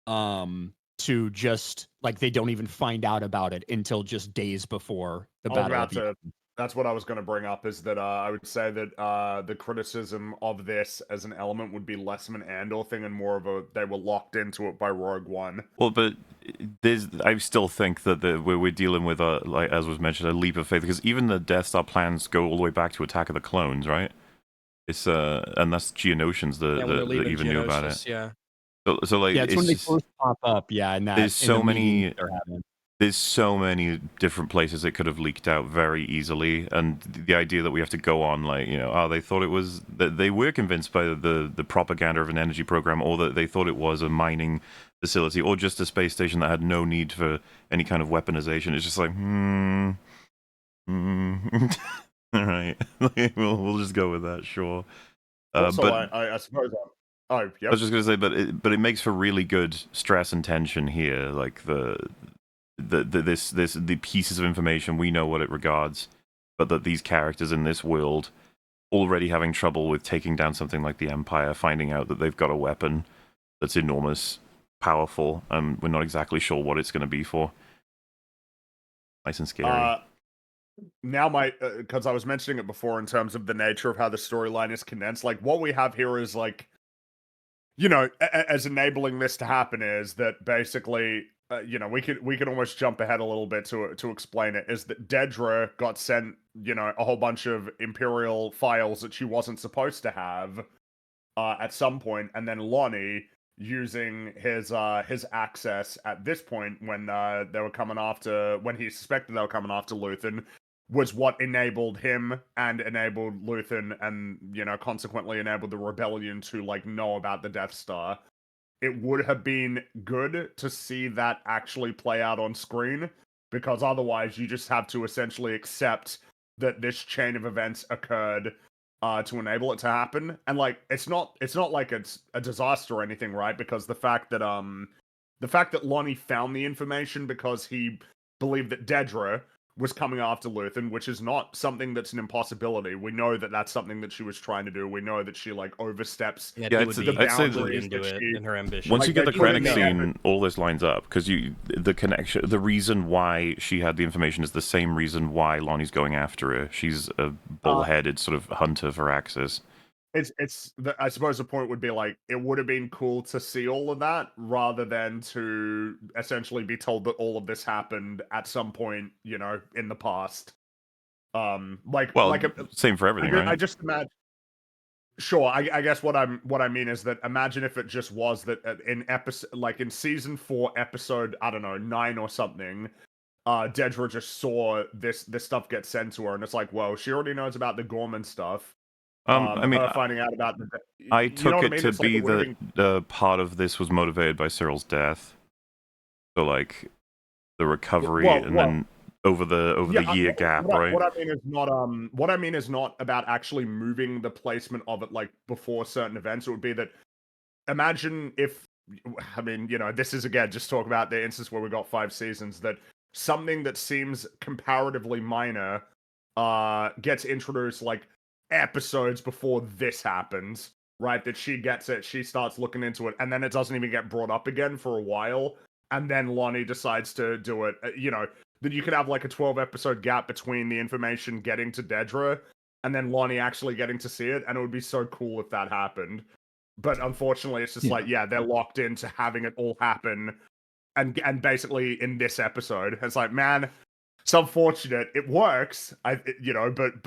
To just like they don't even find out about it until just days before the I was battle. about to. That's what I was going to bring up. Is that I would say that the criticism of this as an element would be less of an Andor thing and more of a they were locked into it by Rogue One. Well, but I still think that we're dealing with like as was mentioned, a leap of faith, because even the Death Star plans go all the way back to Attack of the Clones, right? It's and that's Geonosians that even knew about it. Yeah. So like Yeah, it's when they first pop up. Yeah, and that there's so many. they're having. There's so many different places it could have leaked out very easily, and the idea that we have to go on like, you know, they thought it was that they were convinced by the propaganda of an energy program, or that they thought it was a mining facility, or just a space station that had no need for any kind of weaponization. It's just like, all right, we'll just go with that, sure. Also, but I suppose. Oh, yep. I was just gonna say, but it makes for really good stress and tension here, like the pieces of information, we know what it regards, but that these characters in this world already having trouble with taking down something like the Empire, finding out that they've got a weapon that's enormous, powerful, and we're not exactly sure what it's going to be for. Nice and scary. Now because I was mentioning it before in terms of the nature of how the storyline is condensed, like what we have here is like, you know, as enabling this to happen is that basically, you know, we could almost jump ahead a little bit to explain it. Is that Dedra got sent, you know, a whole bunch of Imperial files that she wasn't supposed to have at some point, and then Lonnie using his access at this point when they were coming after, when he suspected they were coming after Luthen, was what enabled him and enabled Luthen and, you know, consequently enabled the rebellion to, like, know about the Death Star. It would have been good to see that actually play out on screen, because otherwise you just have to essentially accept that this chain of events occurred to enable it to happen. And, like, it's not like it's a disaster or anything, right? Because the fact that Lonnie found the information because he believed that Dedra was coming after Luthen, which is not something that's an impossibility. We know that that's something that she was trying to do. We know that she, like, oversteps Yeah, Yeah, I'd would say be that- I'd say boundary that- into it in her ambition. Once Like, you get they the put it Krennic in there. scene, all this lines up, because the connection, the reason why she had the information is the same reason why Lonnie's going after her. She's a bullheaded sort of hunter for Axis. I suppose the point would be, like, it would have been cool to see all of that rather than to essentially be told that all of this happened at some point, you know, in the past. Same for everything, right? I just imagine. Sure, I guess what I mean is that imagine if it just was that in episode, like in season 4, episode, I don't know, 9 or something, Dedra just saw this stuff get sent to her, and it's like, well, she already knows about the Gorman stuff. I mean, her finding out about I you know took what I it mean? to It's like be it would've that been- part of this was motivated by Cyril's death. So, like, the recovery, Well, and then over the year gap, right? What I mean is not about actually moving the placement of it, like, before certain events. It would be that, imagine if, I mean, you know, this is again just talk about the instance where we got 5 seasons, that something that seems comparatively minor gets introduced like episodes before this happens, right? That she gets it, she starts looking into it, and then it doesn't even get brought up again for a while, and then Lonnie decides to do it. You know, that you could have like a 12-episode gap between the information getting to Dedra and then Lonnie actually getting to see it, and it would be so cool if that happened. But unfortunately, it's just like, yeah, they're locked into having it all happen and basically in this episode, it's like, man, it's unfortunate. It works, but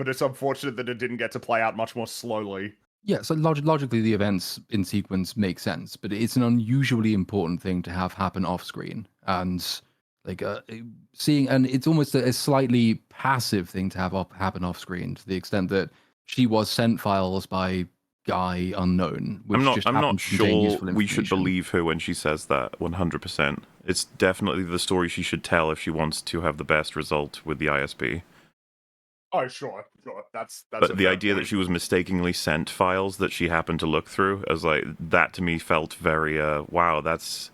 it's unfortunate that it didn't get to play out much more slowly. Yeah, so logically, the events in sequence make sense, but it's an unusually important thing to have happen off screen, and seeing, and it's almost a slightly passive thing to have happen off screen, to the extent that she was sent files by Guy Unknown, which just I'm happened not to contain sure useful we should information. believe her when she says that 100%. It's definitely the story she should tell if she wants to have the best result with the ISP. Oh, sure. That's But a the fair idea that point. she was mistakenly sent files that she happened to look through, as like that to me felt very wow. That's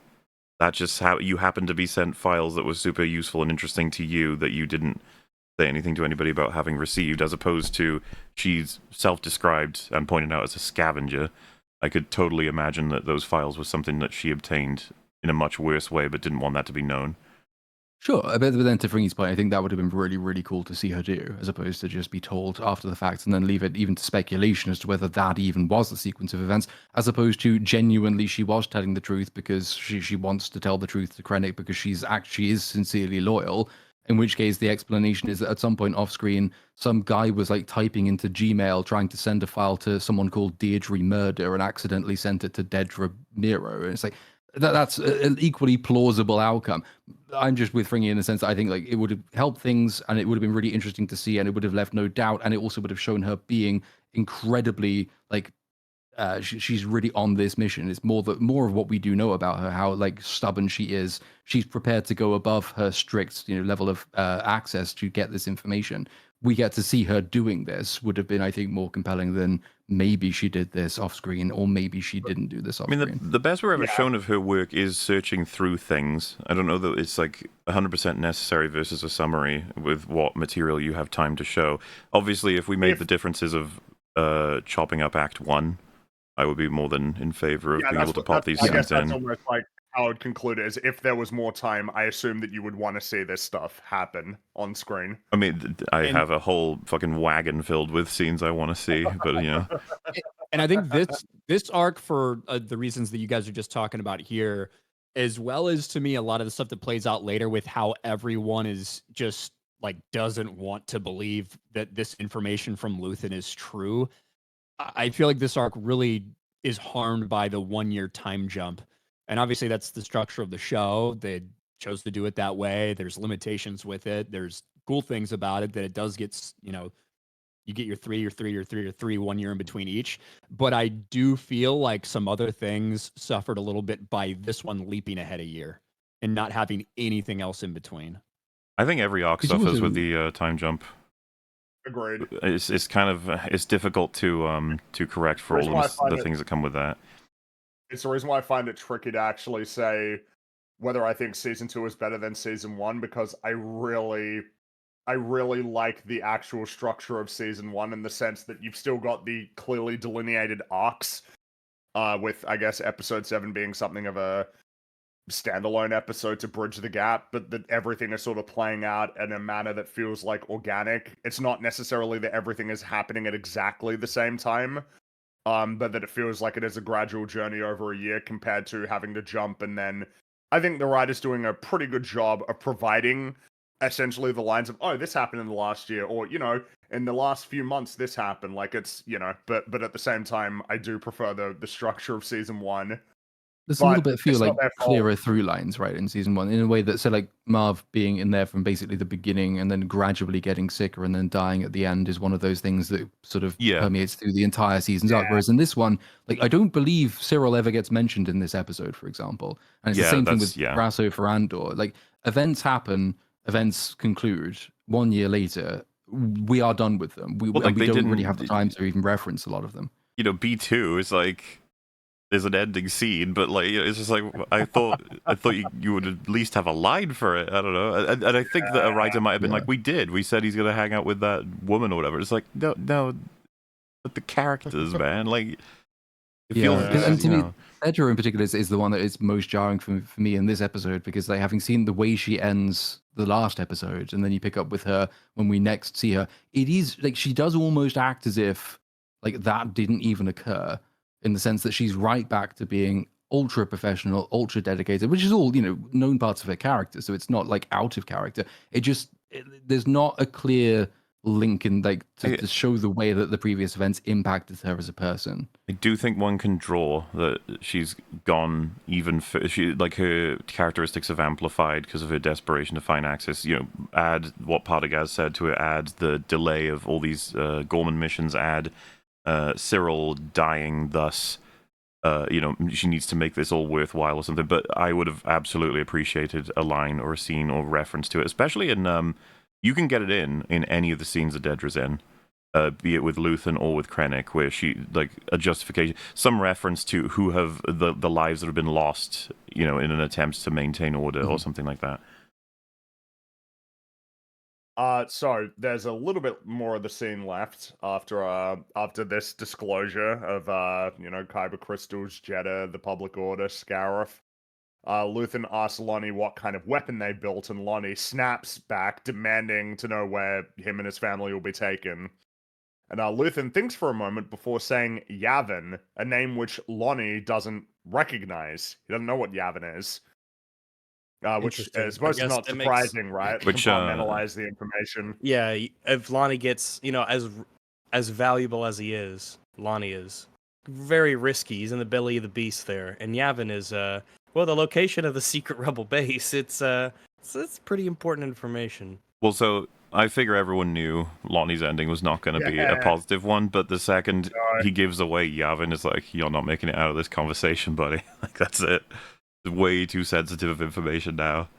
just how you happened to be sent files that was super useful and interesting to you that you didn't say anything to anybody about having received, as opposed to she's self-described and pointed out as a scavenger. I could totally imagine that those files was something that she obtained in a much worse way, but didn't want that to be known. Sure, but then to Fringy's point, I think that would have been really, really cool to see her do, as opposed to just be told after the fact and then leave it even to speculation as to whether that even was the sequence of events, as opposed to genuinely she was telling the truth because she wants to tell the truth to Krennic because she is sincerely loyal. In which case, the explanation is that at some point off screen, some guy was like typing into Gmail trying to send a file to someone called Dedra Murder and accidentally sent it to Dedra Nero. And it's like, that's an equally plausible outcome. I'm just with Fringy in the sense that I think like it would have helped things and it would have been really interesting to see and it would have left no doubt and it also would have shown her being incredibly like she's really on this mission. It's more of what we do know about her, how like stubborn she is. She's prepared to go above her strict level of access to get this information. We get to see her doing this would have been, I think, more compelling than maybe she did this off screen or maybe she didn't do this off I mean, screen. the best we're ever shown of her work is searching through things. I don't know that it's like 100% necessary versus a summary with what material you have time to show. Obviously, if we made the differences of chopping up Act 1, I would be more than in favor of being able to pop these I guess things that's in. almost like how I would conclude it is if there was more time, I assume that you would want to see this stuff happen on screen. I mean, I have a whole fucking wagon filled with scenes I want to see, but And I think this arc, for the reasons that you guys are just talking about here, as well as to me a lot of the stuff that plays out later with how everyone is just like doesn't want to believe that this information from Luthen is true. I feel like this arc really is harmed by the 1 year time jump. And obviously that's the structure of the show. They chose to do it that way. There's limitations with it. There's cool things about it that it does get, you get your 1 year in between each. But I do feel like some other things suffered a little bit by this one leaping ahead a year and not having anything else in between. I think every arc suffers with the time jump. Agreed. It's kind of it's difficult to correct for all of the things that come with that. It's the reason why I find it tricky to actually say whether I think season 2 is better than season 1 because I really like the actual structure of season 1 in the sense that you've still got the clearly delineated arcs, with I guess episode 7 being something of a standalone episode to bridge the gap, but that everything is sort of playing out in a manner that feels like organic. It's not necessarily that everything is happening at exactly the same time, but that it feels like it is a gradual journey over a year compared to having to jump. And then I think the writer's doing a pretty good job of providing essentially the lines of, oh, this happened in the last year, or, in the last few months, this happened. Like it's, but at the same time, I do prefer the structure of season 1. There's a little bit feel like clearer through lines, right, in season 1, in a way that, so like Marv being in there from basically the beginning and then gradually getting sicker and then dying at the end is one of those things that sort of permeates through the entire season's arc. Whereas in this one, like I don't believe Cyril ever gets mentioned in this episode, for example. And it's the same thing with Grasso for Andor. Like events happen, events conclude. 1 year later, we are done with them. We don't really have the time to even reference a lot of them. B2 is like, there's an ending scene, but like it's just like I thought you would at least have a line for it. I don't know, and I think that a writer might have been like, we said he's gonna hang out with that woman or whatever. It's like no, but the characters, man, like it feels. And to me, Dedra in particular is the one that is most jarring for me in this episode because like having seen the way she ends the last episode, and then you pick up with her when we next see her, it is like she does almost act as if like that didn't even occur. In the sense that she's right back to being ultra professional, ultra dedicated, which is all, you know, known parts of her character. So it's not like out of character. There's not a clear link in like to show the way that the previous events impacted her as a person. I do think one can draw that she's gone even she like her characteristics have amplified because of her desperation to find access. You know, add what Partagaz said to it, add the delay of all these Gorman missions, add Cyril dying, thus you know, she needs to make this all worthwhile or something. But I would have absolutely appreciated a line or a scene or reference to it, especially in you can get it in any of the scenes that Dedra's in. Be it with Luthen or with Krennic, where she, like, a justification, some reference to who have the lives that have been lost, you know, in an attempt to maintain order or something like that. So there's a little bit more of the scene left after this disclosure of you know, Kyber crystals, Jeddah, the Public Order, Scarif. Luthen asks Lonnie what kind of weapon they built, and Lonnie snaps back, demanding to know where him and his family will be taken. And Luthen thinks for a moment before saying Yavin, a name which Lonnie doesn't recognize. He doesn't know what Yavin is. Which Interesting. is supposed I to guess not that surprising, right? Which, Compartmentalize the information. Yeah, if Lonnie gets, you know, as valuable as he is, Lonnie is very risky. He's in the belly of the beast there, and Yavin is well, the location of the secret rebel base. It's pretty important information. Well, so I figure everyone knew Lonnie's ending was not going to be a positive one, but the second he gives away Yavin, it's like, you're not making it out of this conversation, buddy. Like, that's it. It's way too sensitive of information now.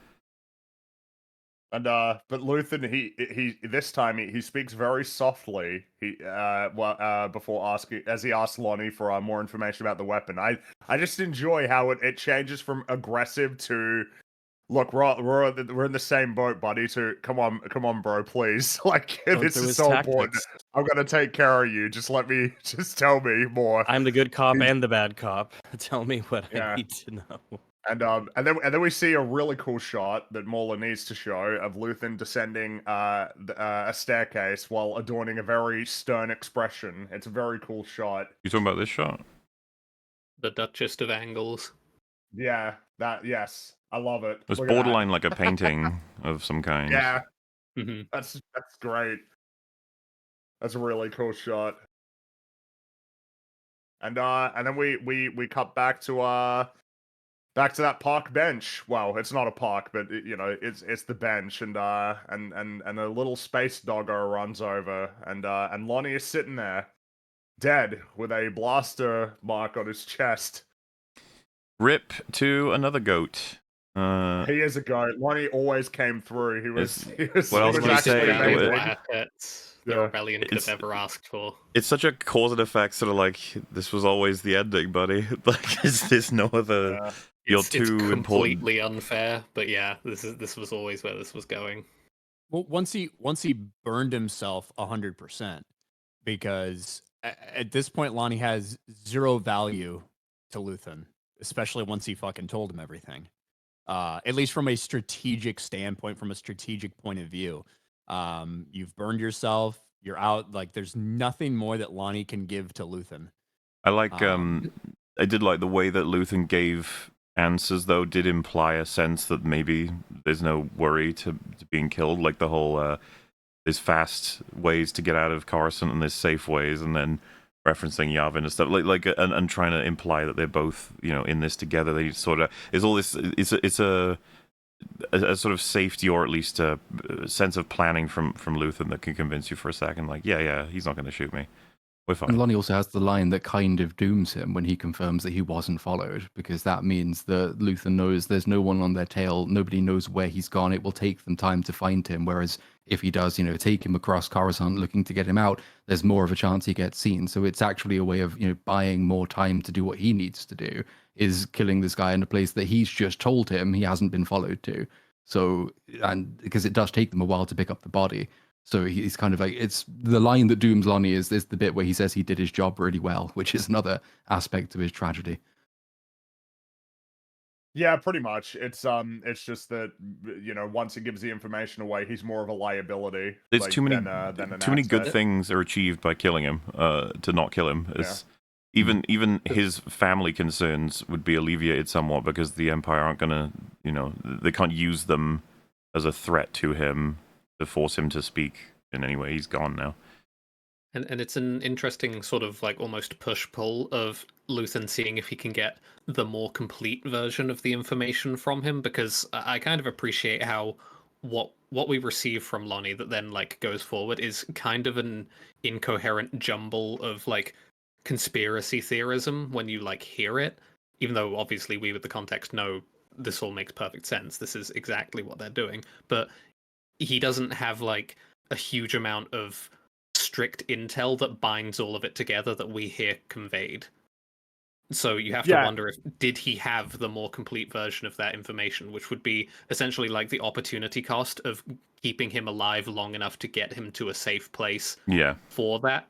And but Luthen, he this time he speaks very softly. Before asking, as he asks Lonnie for more information about the weapon. I just enjoy how it changes from aggressive to, look, we're in the same boat, buddy. To come on, bro, please. Like, this is so important. I'm gonna take care of you. Just tell me more. I'm the good cop and the bad cop. Tell me what I need to know. And then we see a really cool shot that Mauler needs to show of Luthen descending a staircase while adorning a very stern expression. It's a very cool shot. You talking about this shot? The Duchess of Angles. Yeah, yes, I love it. It's borderline like a painting of some kind. Yeah, Mm-hmm. that's great. That's a really cool shot. And then we cut back to that park bench. Well, it's not a park, but you know, it's the bench, and a little space doggo runs over, and Lonnie is sitting there, dead, with a blaster mark on his chest. Rip to another goat. He is a goat. Lonnie always came through. He was what I was gonna say, the rebellion could ever asked for. It's such a cause and effect, sort of like, this was always the ending, buddy. Like, is this no other? Yeah. You're It's too completely important. unfair, but yeah, this was always where this was going. Well, once he burned himself 100%, because at this point Lonnie has zero value to Luthen, especially once he fucking told him everything. At least from a strategic standpoint, from a strategic point of view, you've burned yourself. You're out. Like, there's nothing more that Lonnie can give to Luthen. I like I did like the way that Luthen gave answers, though, did imply a sense that maybe there's no worry to being killed. Like the whole there's fast ways to get out of Coruscant and there's safe ways, and then referencing Yavin and stuff and trying to imply that they're both, you know, in this together. They sort of is all this. It's a sort of safety, or at least a sense of planning from Luthen that can convince you for a second, like, yeah, he's not going to shoot me. We're fine. And Lonnie also has the line that kind of dooms him when he confirms that he wasn't followed, because that means that Luthen knows there's no one on their tail, nobody knows where he's gone. It will take them time to find him, whereas if he does, you know, take him across Coruscant looking to get him out, there's more of a chance he gets seen. So it's actually a way of, you know, buying more time to do what he needs to do, is killing this guy in a place that he's just told him he hasn't been followed to. So, and because it does take them a while to pick up the body. So he's kind of like, it's the line that dooms Lonnie is the bit where he says he did his job really well, which is another aspect of his tragedy. Yeah, pretty much. It's just that, you know, once he gives the information away, he's more of a liability. There's like, too many than an too many good asset. things are achieved by killing him. To not kill him is even his family concerns would be alleviated somewhat because the Empire aren't gonna, they can't use them as a threat to him to force him to speak in any way. He's gone now. And it's an interesting sort of like almost push-pull of Luthen seeing if he can get the more complete version of the information from him, because I kind of appreciate how what we receive from Lonnie that then like goes forward is kind of an incoherent jumble of like conspiracy theorism when you like hear it, even though obviously we with the context know this all makes perfect sense. This is exactly what they're doing, but he doesn't have like a huge amount of strict intel that binds all of it together that we hear conveyed. So you have to wonder if did he have the more complete version of that information, which would be essentially like the opportunity cost of keeping him alive long enough to get him to a safe place for that.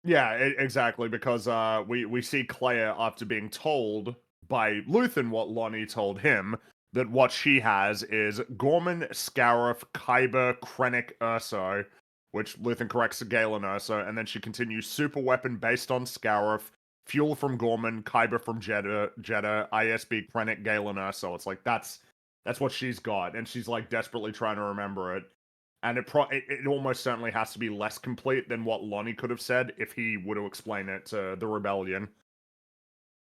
Yeah, exactly, because we see Claire after being told by Luthen what Lonnie told him, that what she has is Gorman, Scarif, Kyber, Krennic, Urso, which Luthen corrects to Galen Urso, and then she continues super weapon based on Scarif, fuel from Gorman, Kyber from Jeddah, ISB, Krennic, Galen Urso. It's like that's what she's got, and she's like desperately trying to remember it. And it almost certainly has to be less complete than what Lonnie could have said if he were to explain it to the rebellion.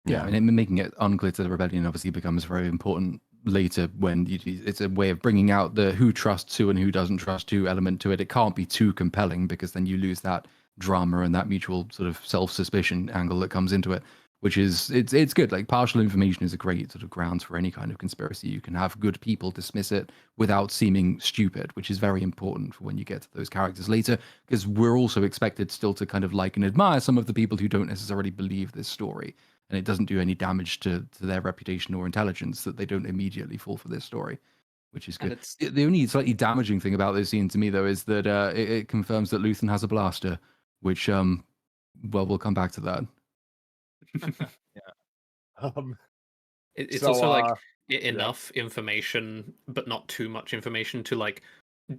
Yeah, I mean, making it unclear to the rebellion obviously becomes very important later when it's a way of bringing out the who trusts who and who doesn't trust who element to it. It can't be too compelling because then you lose that drama and that mutual sort of self-suspicion angle that comes into it, which is it's good. Like partial information is a great sort of grounds for any kind of conspiracy. You can have good people dismiss it without seeming stupid, which is very important for when you get to those characters later, because we're also expected still to kind of like and admire some of the people who don't necessarily believe this story. And it doesn't do any damage to their reputation or intelligence that they don't immediately fall for this story, which is good. The only slightly damaging thing about this scene to me, though, is that it confirms that Luthen has a blaster, which, well, we'll come back to that. It's also like enough information, but not too much information to like,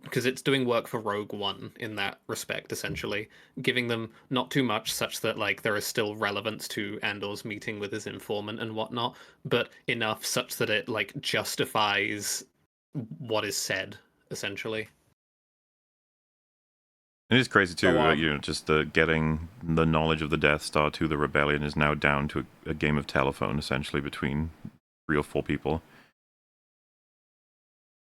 because it's doing work for Rogue One in that respect, essentially giving them not too much such that like there is still relevance to Andor's meeting with his informant and whatnot, but enough such that it like justifies what is said, essentially. It is crazy too, just getting the knowledge of the Death Star to the rebellion is now down to a game of telephone, essentially, between 3 or 4 people.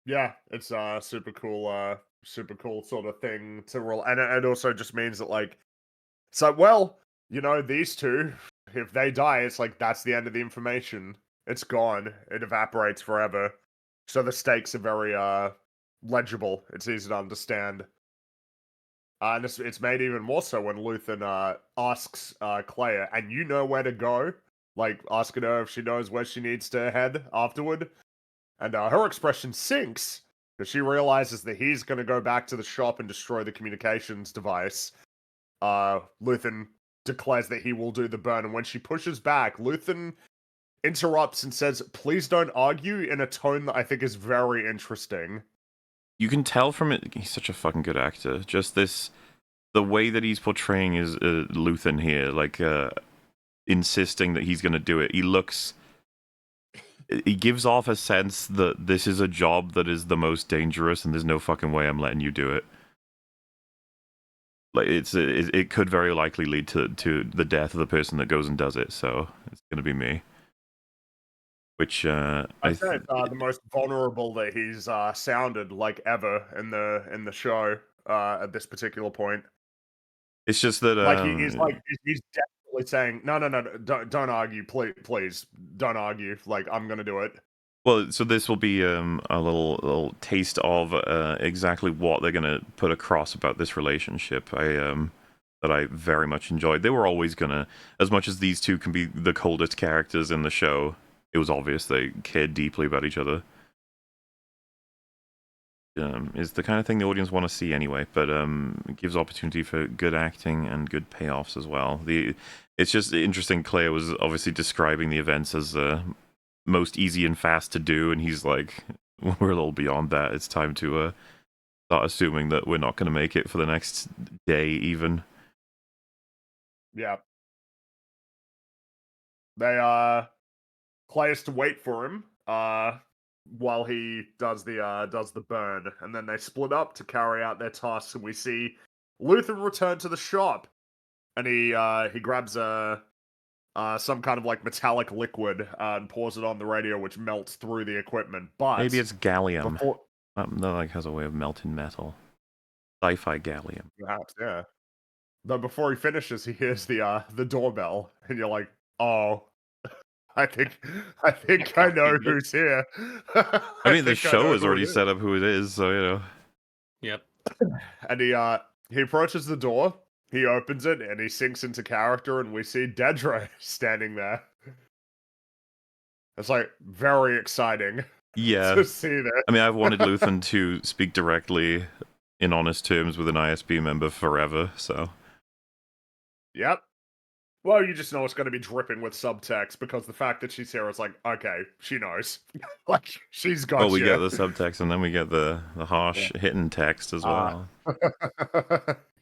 Yeah, it's super cool sort of thing to roll, and it also just means that like, so well, these two, if they die, it's like that's the end of the information. It's gone. It evaporates forever. So the stakes are very legible. It's easy to understand. And it's made even more so when Luthen asks Claire, and you know where to go? Like, asking her if she knows where she needs to head afterward. And her expression sinks, because she realizes that he's going to go back to the shop and destroy the communications device. Luthen declares that he will do the burn, and when she pushes back, Luthen interrupts and says, "Please don't argue," in a tone that I think is very interesting. You can tell from it, he's such a fucking good actor. Just the way that he's portraying his Luthen here, like insisting that he's going to do it. He gives off a sense that this is a job that is the most dangerous, and there's no fucking way I'm letting you do it. Like it could very likely lead to the death of the person that goes and does it. So it's going to be me. Which I say it's the most vulnerable that he's sounded like ever in the show at this particular point. It's just that like he's definitely saying no, don't argue, please don't argue. Like, I'm gonna do it. Well, so this will be a little taste of exactly what they're gonna put across about this relationship. That I very much enjoyed. They were always gonna, as much as these two can be the coldest characters in the show, it was obvious they cared deeply about each other. Is the kind of thing the audience want to see anyway, but it gives opportunity for good acting and good payoffs as well. It's just interesting. Claire was obviously describing the events as most easy and fast to do, and he's like, we're a little beyond that. It's time to start assuming that we're not going to make it for the next day even. Yeah, They Clay has to wait for him while he does the burn, and then they split up to carry out their tasks. And we see Luthen return to the shop, and he grabs some kind of like metallic liquid and pours it on the radio, which melts through the equipment. But Maybe it's gallium. before, That like has a way of melting metal. Sci-fi gallium. perhaps, yeah. Though before he finishes, he hears the doorbell, and you're like, "Oh, I think I know who's here." I mean, the think I know show has who already it is. set up who it is, so you know. Yep. And he approaches the door, he opens it, and he sinks into character, and we see Dedra standing there. It's like very exciting Yeah. to see that. I mean, I've wanted Luthen to speak directly in honest terms with an ISB member forever, so. Yep. Well, you just know it's going to be dripping with subtext because the fact that she's here is like, okay, she knows. Like, she's got Well, we you. get the subtext and then we get the harsh hidden text as well.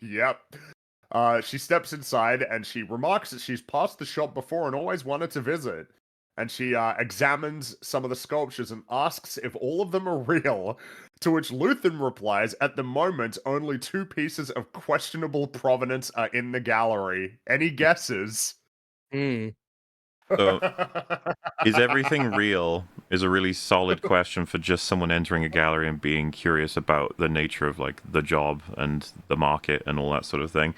Yep. She steps inside and she remarks that she's passed the shop before and always wanted to visit. And she examines some of the sculptures and asks if all of them are real. To which Luthen replies, at the moment, only 2 pieces of questionable provenance are in the gallery. Any guesses? Hmm. So, is everything real? Is a really solid question for just someone entering a gallery and being curious about the nature of like the job and the market and all that sort of thing.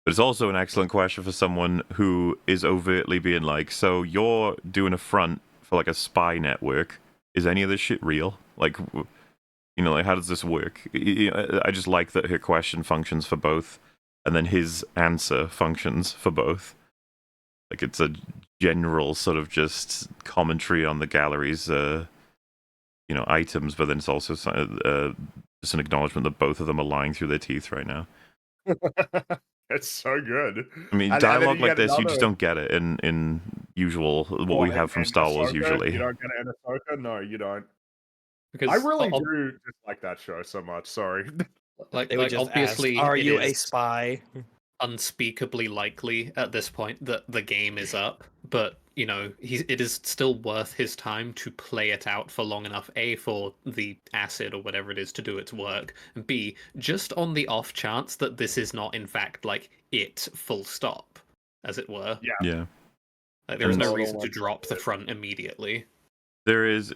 But it's also an excellent question for someone who is overtly being like, so you're doing a front for like a spy network. Is any of this shit real? Like, you know, like how does this work? I just like that her question functions for both, and then his answer functions for both. Like it's a general sort of just commentary on the gallery's, items, but then it's also just an acknowledgement that both of them are lying through their teeth right now. It's so good. I mean, And then dialogue you like get this, you just another- don't get it in usual what we What, have from in Star Wars Ahsoka? usually. You don't get it in Ahsoka? No, you don't. Because I really do just like that show so much. Sorry. like They would just obviously, ask, "Are it you a is spy?" unspeakably likely at this point that the game is up, but you know, it is still worth his time to play it out for long enough, A, for the acid or whatever it is to do its work, and B, just on the off chance that this is not in fact like it full stop, as it were. Yeah. Like, there is no And- reason to drop the front immediately. There is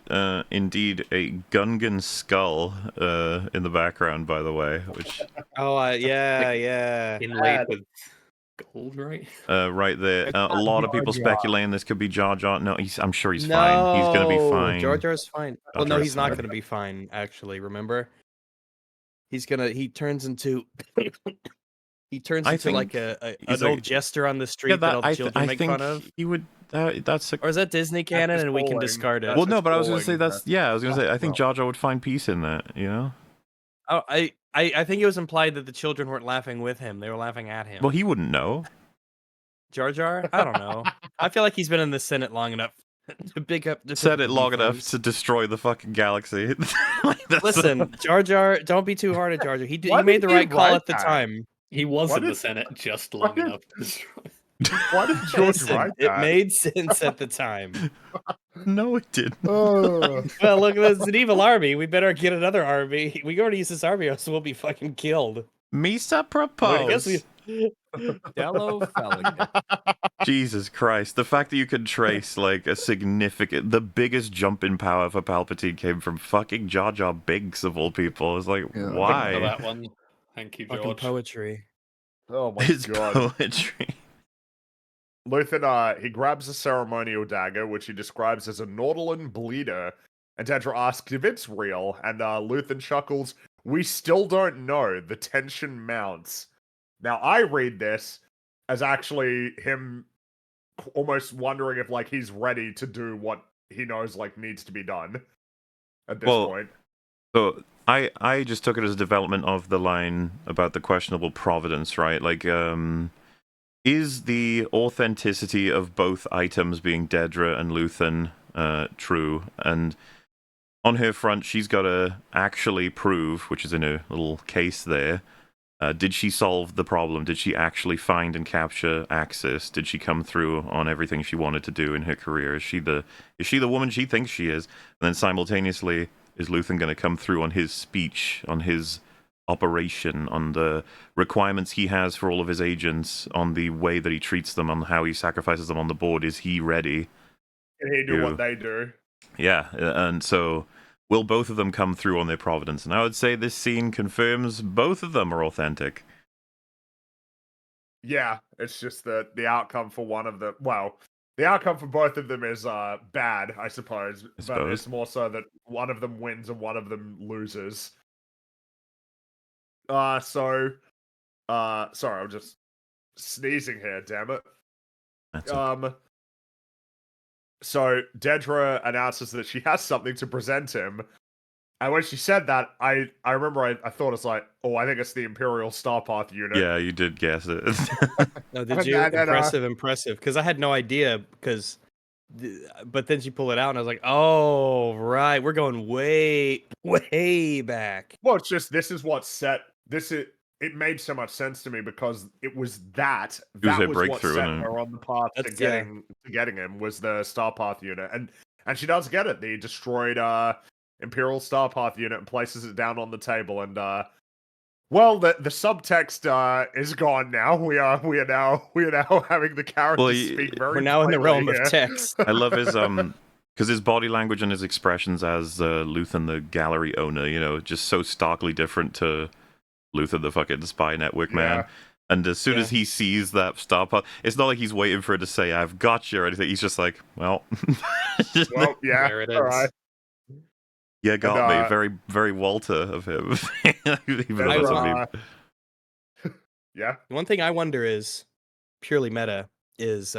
indeed a Gungan skull in the background, by the way, which Oh, yeah, Like, yeah. Inlaid with gold, right? right there. A lot of people Jar Jar. speculating this could be Jar Jar. No, I'm sure he's fine. He's gonna be fine. Jar Jar's fine. Jar Well, no, Jar's he's not fine. going to be fine. Actually, remember, he turns into he turns I into like think an he's old like- jester on the street that all the children I make think fun of. he would. That's a Or is that Disney canon just and we can falling. discard it? That's well, no, just but I was gonna say falling, I was gonna say I think well. Jar Jar would find peace in that. You know. Oh, I think it was implied that the children weren't laughing with him; they were laughing at him. Well, he wouldn't know. Jar Jar? I don't know. I feel like he's been in the Senate long enough to pick up. To Said pick it up long enough defense. to destroy the fucking galaxy. Like, that's- Listen, Jar Jar, don't be too hard at Jar Jar. He Why made the did he right call write at the that? time. He was What in the is- Senate just what long is- enough to destroy. Why did George Listen, write it that? made sense at the time. no, it didn't. Oh. Well, look, there's an evil army. We better get another army. We already use this army, or so we'll be fucking killed. Misa I guess propose. Dello Felligan. Jesus Christ. The fact that you could trace like the biggest jump in power for Palpatine came from fucking Jar Jar Binks of all people. It's like, Yeah. For why? that one. Thank you, Fucking George. poetry. Oh my His god. poetry. Luthen, he grabs a ceremonial dagger, which he describes as a Nautilin bleeder, and Dedra asks if it's real, and Luthen chuckles, "We still don't know. The tension mounts." Now, I read this as actually him almost wondering if, like, he's ready to do what he knows, like, needs to be done at this Well, point. So I just took it as a development of the line about the questionable providence, right? Like, is the authenticity of both items being Dedra and Luthen true? And on her front, she's got to actually prove, which is in her little case there, Did she solve the problem? Did she actually find and capture Axis? Did she come through on everything she wanted to do in her career? Is she the woman she thinks she is? And then simultaneously, is Luthen going to come through on his speech, on his operation, on the requirements he has for all of his agents, on the way that he treats them, on how he sacrifices them on the board? Is he ready? Can he do what they do? Yeah, and so will both of them come through on their providence? And I would say this scene confirms both of them are authentic. Yeah, it's just that the outcome for one of them, well, the outcome for both of them is bad, I suppose. But it's more so that one of them wins and one of them loses. Sorry, I'm just sneezing here, damn it. That's okay. So Dedra announces that she has something to present him. And when she said that, I remember I thought it's like, oh, I think it's the Imperial Starpath unit. Yeah, you did guess it. No, did you? Impressive. Because I had no idea. But then she pulled it out, and I was like, oh, right. We're going way, way back. Well, it's just, this is what set, it made so much sense to me because it was that was what set her on the path to getting him, was the Starpath unit. And she does get it. The destroyed Imperial Starpath unit and places it down on the table. And well, the subtext is gone now. We are now having the characters speak very. We're now in the realm of text. I love his because his body language and his expressions as Luthen, the gallery owner, you know, just so starkly different to Luthen, the fucking spy network man. And as soon as he sees that Starpath, it's not like he's waiting for it to say "I've got you" or anything. He's just like, well, well, yeah, there it is. All right. Yeah, got me. Very, very Walter of him. Yeah. One thing I wonder is, purely meta, is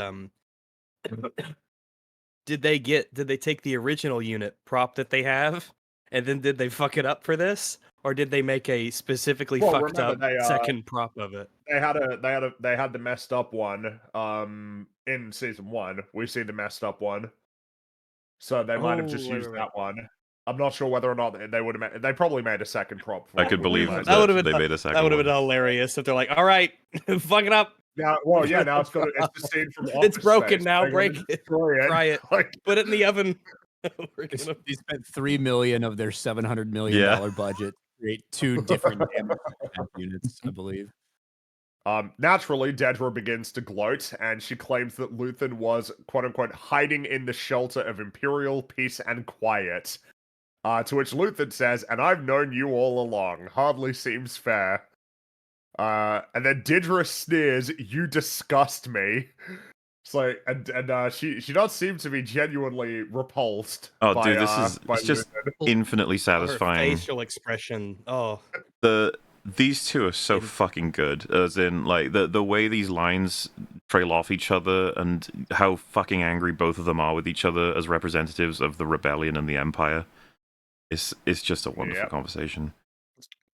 did they take the original unit prop that they have, and then did they fuck it up for this, or did they make a specifically fucked up second prop of it? They had the messed up one in season 1. We see the messed up one, so they might have just used that one. I'm not sure whether or not they would have. They probably made a second prop. I could believe that they made a second. That would have been hilarious if they're like, "All right, fuck it up." Now, well, yeah, now it's the scene from Office It's broken Space. now. Break it. Try it. Put it in the oven. They spent $3 million of their $700 million budget to create 2 different units, I believe. Naturally, Dedra begins to gloat, and she claims that Luthen was, quote-unquote, hiding in the shelter of Imperial peace and quiet. To which Luthen says, and I've known you all along. Hardly seems fair. And then Dedra sneers, you disgust me. It's like, and she does seem to be genuinely repulsed. Oh, dude, it's just infinitely satisfying. Her facial expression. Oh. These two are so fucking good. As in, like, the way these lines trail off each other and how fucking angry both of them are with each other as representatives of the rebellion and the Empire. It's just a wonderful conversation.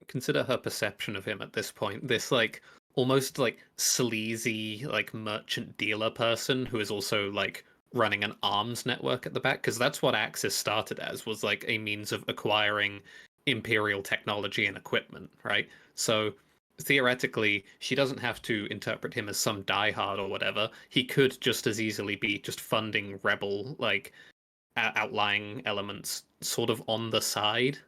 Consider her perception of him at this point. This, like, almost, like, sleazy, like, merchant dealer person who is also, like, running an arms network at the back. Because that's what Axis started as, was, like, a means of acquiring Imperial technology and equipment, right? So theoretically, she doesn't have to interpret him as some diehard or whatever. He could just as easily be just funding rebel, like, outlying elements sort of on the side.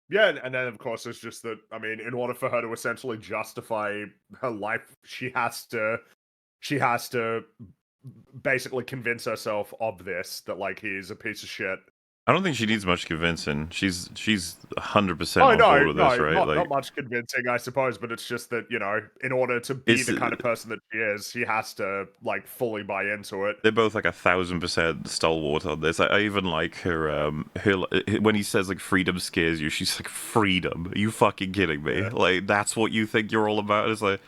Yeah, and then of course it's just that, I mean, in order for her to essentially justify her life, she has to basically convince herself of this, that, like, he's a piece of shit. I don't think she needs much convincing. She's 100% on board with this, right? Not much convincing, I suppose, but it's just that, you know, in order to be the kind of person that she is, she has to, like, fully buy into it. They're both like 1,000% stalwart on this. I even like her when he says, like, freedom scares you, she's like, freedom? Are you fucking kidding me? Yeah. Like, that's what you think you're all about? It's like,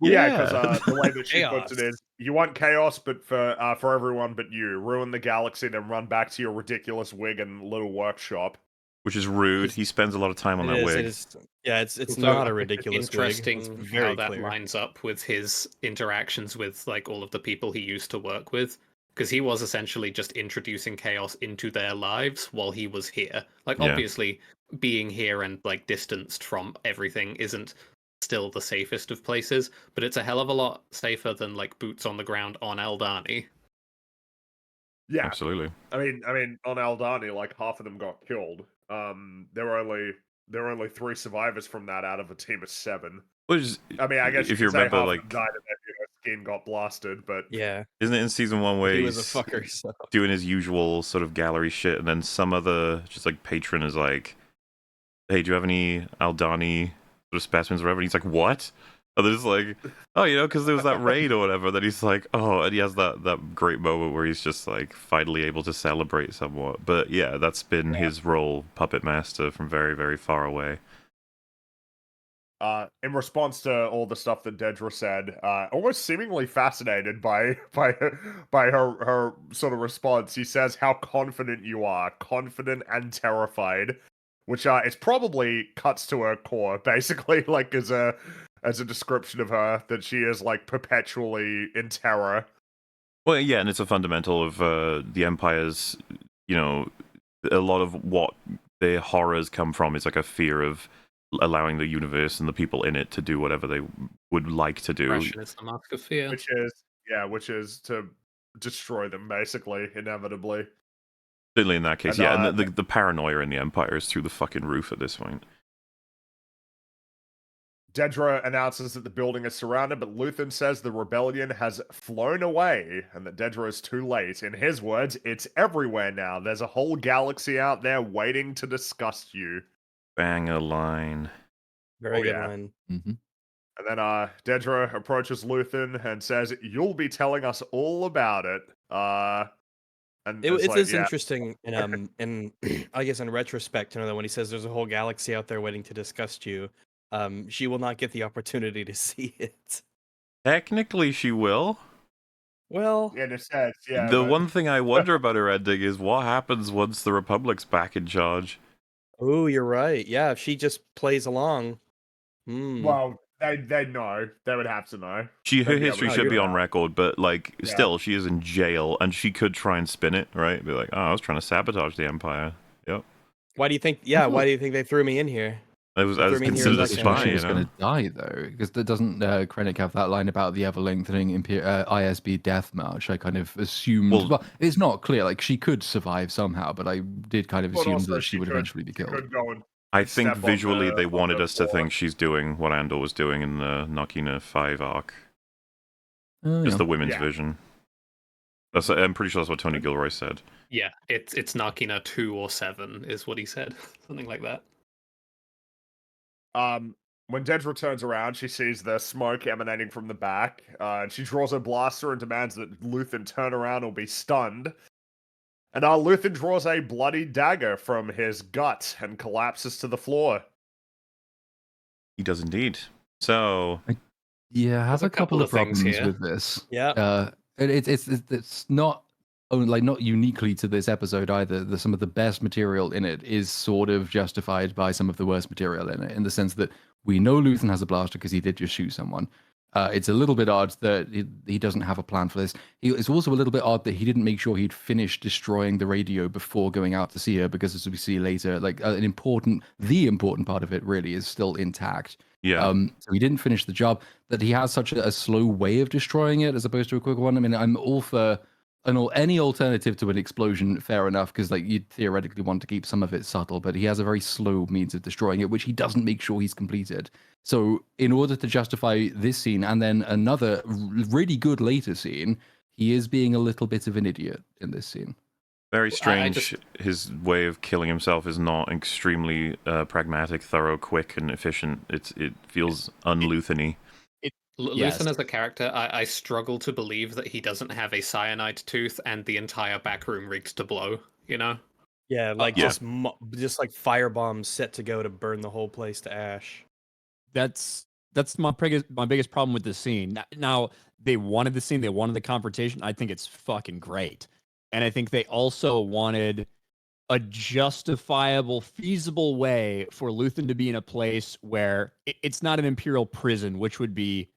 yeah, because the way that she puts it is, you want chaos, but for everyone but you. Ruin the galaxy, then run back to your ridiculous wig and little workshop. Which is rude. He spends a lot of time on that wig. It's not a ridiculous interesting wig. Interesting how that lines up with his interactions with, like, all of the people he used to work with. Because he was essentially just introducing chaos into their lives while he was here. Like, obviously, being here and like distanced from everything isn't still the safest of places, but it's a hell of a lot safer than like boots on the ground on Eldani. Yeah, Absolutely. I mean, on Aldani, like half of them got killed. There were only 3 survivors from that out of a team of 7. Which is, I mean, I guess if you you could say remember, half of like, them died and their skin got blasted, but Yeah, isn't it in season 1 where he was a he's fucker. So doing his usual sort of gallery shit, and then some other just like patron is like, "Hey, do you have any Aldani sort of specimens or whatever?" And he's like, "What?" And they're just like, "Oh, because there was that raid or whatever." Then he's like, "Oh," and he has that great moment where he's just like finally able to celebrate somewhat. But yeah, that's been his role, puppet master, from very, very far away. in response to all the stuff that Dedra said, almost seemingly fascinated by her sort of response, he says how confident you are, confident and terrified, which it's probably cuts to her core, basically, like as a description of her, that she is like perpetually in terror. Well, yeah, and it's a fundamental of the Empire's, a lot of what their horrors come from is like a fear of allowing the universe and the people in it to do whatever they would like to do. Oppression is the mask of fear. Which is to destroy them, basically, inevitably. Certainly in that case, And, yeah, and the paranoia in the Empire is through the fucking roof at this point. Dedra announces that the building is surrounded, but Luthen says the rebellion has flown away and that Dedra is too late. In his words, it's everywhere now. There's a whole galaxy out there waiting to disgust you. Bang a line. very good yeah. line. Mm-hmm. And then Dedra approaches Luthen and says, "You'll be telling us all about it." And It's like, yeah. interesting in I guess in retrospect to know that when he says there's a whole galaxy out there waiting to disgust you, she will not get the opportunity to see it. Technically, she will. Well, In a sense, yeah. The but- one thing I wonder about her ending is what happens once the Republic's back in charge. oh, you're right. Yeah, if she just plays along. Well, they know. They would have to know. Her They'd be able history to should be figure on it out. record, but like, Yeah. still, she is in jail, and she could try and spin it, right? Be like, "Oh, I was trying to sabotage the Empire." Yep, Why do you think? Yeah, why do you think they threw me in here? I was Threw me in here considered a as She like spy, was going to die though, because doesn't Krennic have that line about the ever-lengthening ISB death march? I kind of assumed. Well, it's not clear. Like she could survive somehow, but I did kind of But assume also that she would eventually be killed. Could go and I think step on visually the- they on wanted the us to floor. think she's doing what Andor was doing in the Narkina 5 arc. Oh, Just yeah. the women's Yeah. vision. I'm pretty sure that's what Tony Gilroy said. Yeah, it's Narkina 2 or 7 is what he said. Something like that. When Dedra turns around, she sees the smoke emanating from the back, and she draws her blaster and demands that Luthen turn around or be stunned. And Luthen draws a bloody dagger from his gut and collapses to the floor. He does indeed. So, Yeah, I have There's a couple of things problems here. with this. Yeah. It's not only like not uniquely to this episode either. Some of the best material in it is sort of justified by some of the worst material in it, in the sense that we know Luthen has a blaster because he did just shoot someone. It's a little bit odd that he doesn't have a plan for this. It's also a little bit odd that he didn't make sure he'd finished destroying the radio before going out to see her, because as we see later, like the important part of it really is still intact. yeah. So he didn't finish the job. That he has such a slow way of destroying it as opposed to a quick one. I mean, I'm all for any alternative to an explosion, fair enough, because like you theoretically want to keep some of it subtle, but he has a very slow means of destroying it, which he doesn't make sure he's completed. So in order to justify this scene and then another really good later scene, he is being a little bit of an idiot in this scene. Very I strange. just- His way of killing himself is not extremely pragmatic, thorough, quick, and efficient. It feels un-Lutheny. Yes. Luthen as a character, I struggle to believe that he doesn't have a cyanide tooth and the entire back room rigged to blow, you know? Yeah, like Yeah. just like firebombs set to go to burn the whole place to ash. That's my biggest problem with this scene. Now they wanted the scene, they wanted the confrontation. I think it's fucking great, and I think they also wanted a justifiable, feasible way for Luthen to be in a place where it's not an Imperial prison, which would be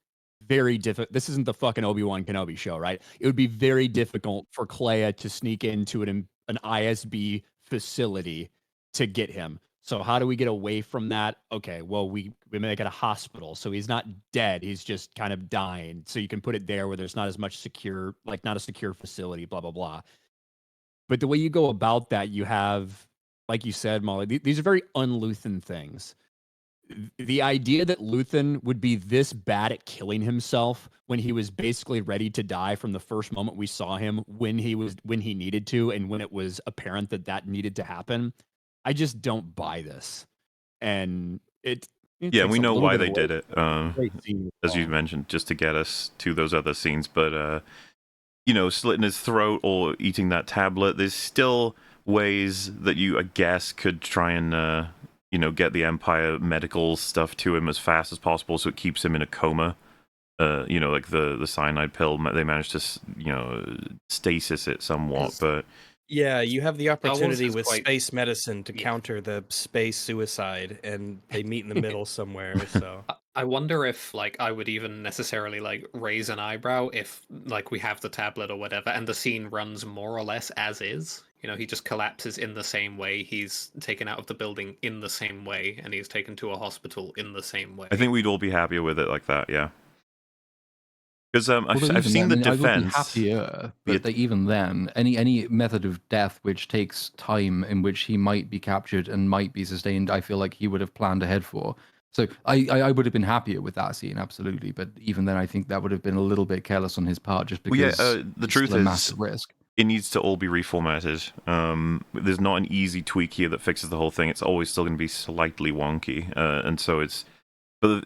very difficult. This isn't the fucking Obi-Wan Kenobi show, right? It would be very difficult for Clea to sneak into an ISB facility to get him. So how do we get away from that? Okay, well, we make it a hospital. So he's not dead. He's just kind of dying. So you can put it there where there's not as much secure, like not a secure facility, blah, blah, blah. But the way you go about that, you have, like you said, Molly, these are very un-Luthen things. The idea that Luthen would be this bad at killing himself when he was basically ready to die from the first moment we saw him, when he needed to, and when it was apparent that needed to happen, I just don't buy this. And it Yeah, takes we a know little why bit they away did it, from the great scene we as you saw. mentioned, just to get us to those other scenes. But slitting his throat or eating that tablet, there's still ways that you, I guess, could try and get the Empire medical stuff to him as fast as possible, so it keeps him in a coma. Like the cyanide pill, they managed to stasis it somewhat, but Yeah, you have the Wars opportunity is with quite- space medicine to Yeah. counter the space suicide, and they meet in the middle somewhere. So I wonder if I would even necessarily raise an eyebrow if we have the tablet or whatever and the scene runs more or less as is. He just collapses in the same way, he's taken out of the building in the same way, and he's taken to a hospital in the same way. I think we'd all be happier with it like that, yeah. Because Although I've even seen then, the I would be defense. happier, Yeah. but even then, any method of death which takes time, in which he might be captured and might be sustained, I feel like he would have planned ahead for. So I would have been happier with that scene, absolutely. But even then, I think that would have been a little bit careless on his part, just Well, because yeah, the it's truth still a is, massive risk. it needs to all be reformatted. There's not an easy tweak here that fixes the whole thing. It's always still going to be slightly wonky, and so it's. But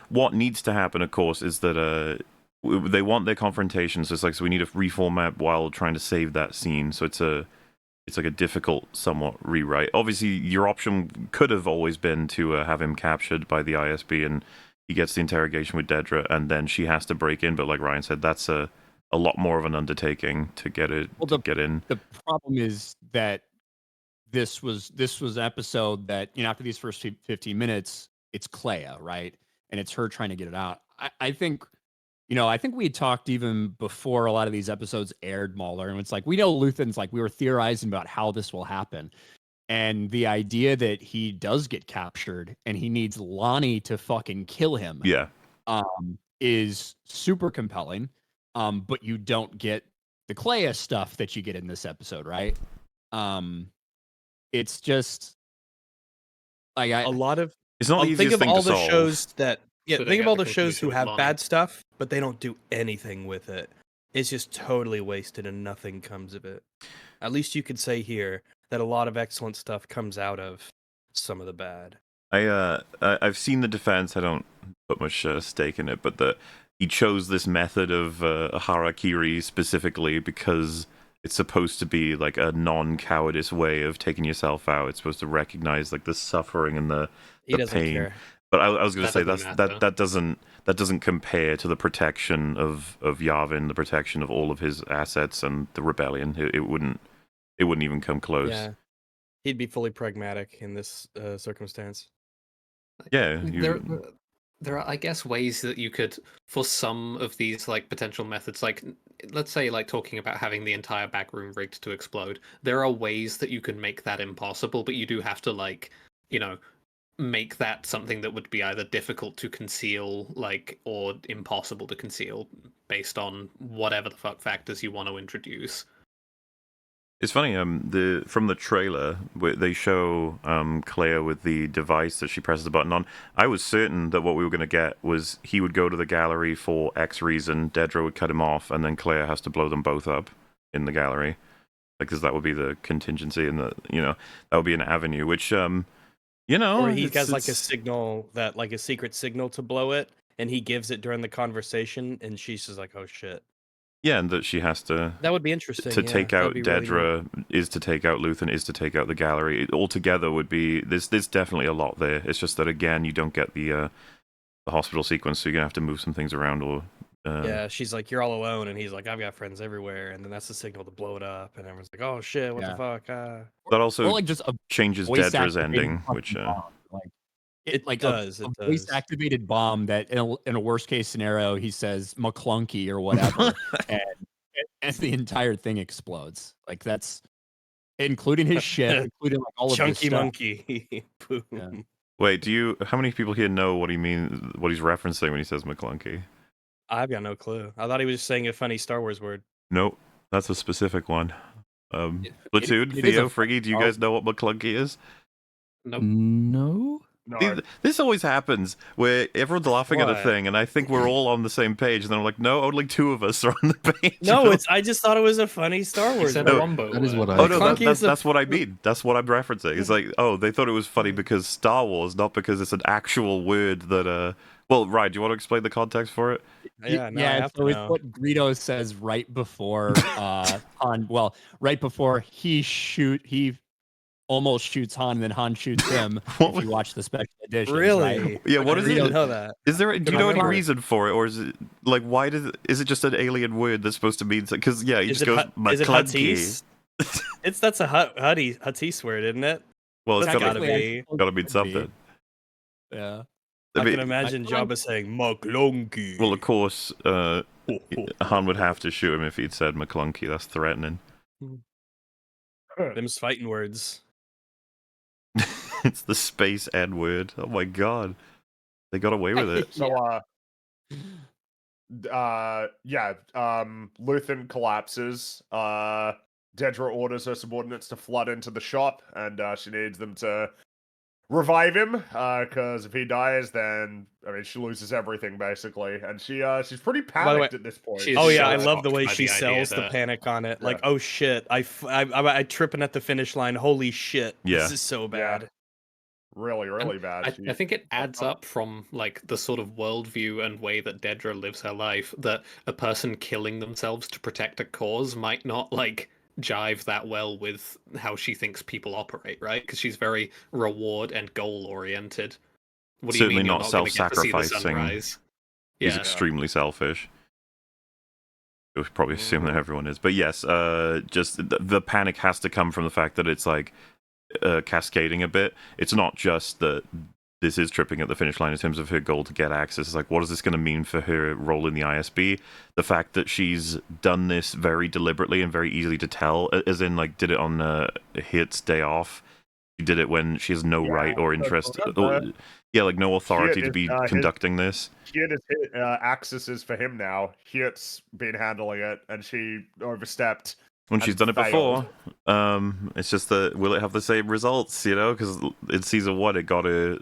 what needs to happen, of course, is that they want their confrontations. So we need to reformat while trying to save that scene. So it's like a difficult, somewhat rewrite. Obviously, your option could have always been to have him captured by the ISB, and he gets the interrogation with Dedra, and then she has to break in. But like Ryan said, that's a lot more of an undertaking to get it get in. The problem is that this was an episode that, after these first 15 minutes, it's Clea, right? And it's her trying to get it out. I think we had talked even before a lot of these episodes aired, Mauler, and it's like, we know Luthen's we were theorizing about how this will happen. And the idea that he does get captured and he needs Lonnie to fucking kill him, Yeah. is super compelling. But you don't get the Clea stuff that you get in this episode, right? It's just a lot of It's not the think easiest of thing all to the solve. shows that Sitting think of at all the the shows conclusion who with have Lonnie. bad stuff, but they don't do anything with it. It's just totally wasted and nothing comes of it. At least you could say here that a lot of excellent stuff comes out of some of the bad. I've seen the defense. I don't put much stake in it, but he chose this method of harakiri specifically because it's supposed to be like a non-cowardice way of taking yourself out. It's supposed to recognize the suffering and the He doesn't pain. care. But I was going to say That doesn't that doesn't compare to the protection of Yavin, the protection of all of his assets, and the rebellion. It wouldn't even come close. Yeah, he'd be fully pragmatic in this circumstance. Yeah, There are, I guess, ways that you could, for some of these potential methods, let's say talking about having the entire back room rigged to explode. There are ways that you can make that impossible, but you do have to make that something that would be either difficult to conceal, or impossible to conceal, based on whatever the fuck factors you want to introduce. It's funny. From the trailer, they show Clea with the device that she presses the button on. I was certain that what we were going to get was he would go to the gallery for X reason, Dedra would cut him off, and then Clea has to blow them both up in the gallery, because that would be the contingency, and that would be an avenue. Which or he has a it's- signal that a secret signal to blow it, and he gives it during the conversation, and she's just like, "Oh shit." Yeah, and that she has to. That would be interesting. To yeah, take that'd out be really Dedra neat. is to take out Luthen, is to take out the gallery. It altogether would be there's definitely a lot there. It's just that again you don't get the hospital sequence, so you're gonna have to move some things around. Or Yeah, she's like, "You're all alone," and he's like, "I've got friends everywhere," and then that's the signal to blow it up, and everyone's like, "Oh shit, what the Yeah. fuck?" that also or just a changes voice Dedra's activated ending, fucking which bomb. It does, it a voice does. activated bomb that in a worst case scenario he says McClunky or whatever, and the entire thing explodes. That's including his ship, including like all of this Chunky stuff. monkey. Boom. Yeah. Wait, how many people here know what he means, what he's referencing when he says McClunky? I've got no clue. I thought he was just saying a funny Star Wars word. Nope, that's a specific one. Platoon, it is a Theo, Friggy, do you guys know what McClunky is? Nope. No. No, See, this always happens where everyone's laughing at a What? thing, and I think we're all on the same page. And then I'm like, no, only two of us are on the page. No, I just thought it was a funny Star He Wars said word. a Rumbo. That is what I. Oh no, McClunky is a- that's what I mean. That's what I'm referencing. It's like, oh, they thought it was funny because Star Wars, not because it's an actual word that. Well, Ryan, do you want to explain the context for it? Yeah, no, I have so to it's know. what Greedo says right before Han. Well, right before he almost shoots Han, and then Han shoots him. What If was- you watch the special edition, Really? Yeah, what I is didn't it? know that. Is there? Do you I know any remember it. reason for it, or is it like why is it just an alien word that's supposed to mean? Because yeah, he Is just it goes is it McClunky. Huttese? That's a Huttese word, isn't it? Well, it's That's gotta, gotta be. gotta mean something. Yeah. I I mean, can imagine Jabba saying McClunky. well, of course, Han would have to shoot him if he'd said McClunky. That's threatening. Them's fighting words. It's the space N word. Oh my god, they got away with it. So, Luthen collapses. Dedra orders her subordinates to flood into the shop, and she needs them to revive him. Because if he dies, then I mean she loses everything basically, and she's pretty the way, panicked at this point. she's Oh yeah, I so love the way shocked by she the idea sells the that- panic on it. Like, Yeah. oh shit, I tripping at the finish line. Holy shit, Yeah. this is so bad. really, really bad. I think it adds up from like the sort of worldview and way that Dedra lives her life that a person killing themselves to protect a cause might not like jive that well with how she thinks people operate, right? Because she's very reward and goal oriented. What do Certainly you mean you're not not going to get to see the self-sacrificing. sunrise? He's Yeah. extremely selfish. We would probably assume that everyone is, but yes, just the panic has to come from the fact that it's like cascading a bit. It's not just that this is tripping at the finish line in terms of her goal to get access. It's like, what is this going to mean for her role in the ISB? The fact that she's done this very deliberately and very easily to tell, as in, like, did it on Hit's day off. She did it when she has no right or interest. Like no authority to be conducting this. Hit is accesses for him now. Hit's been handling it, and she overstepped. When she's and done it failed. before, it's just that will it have the same results? You know, because in season 1 it got her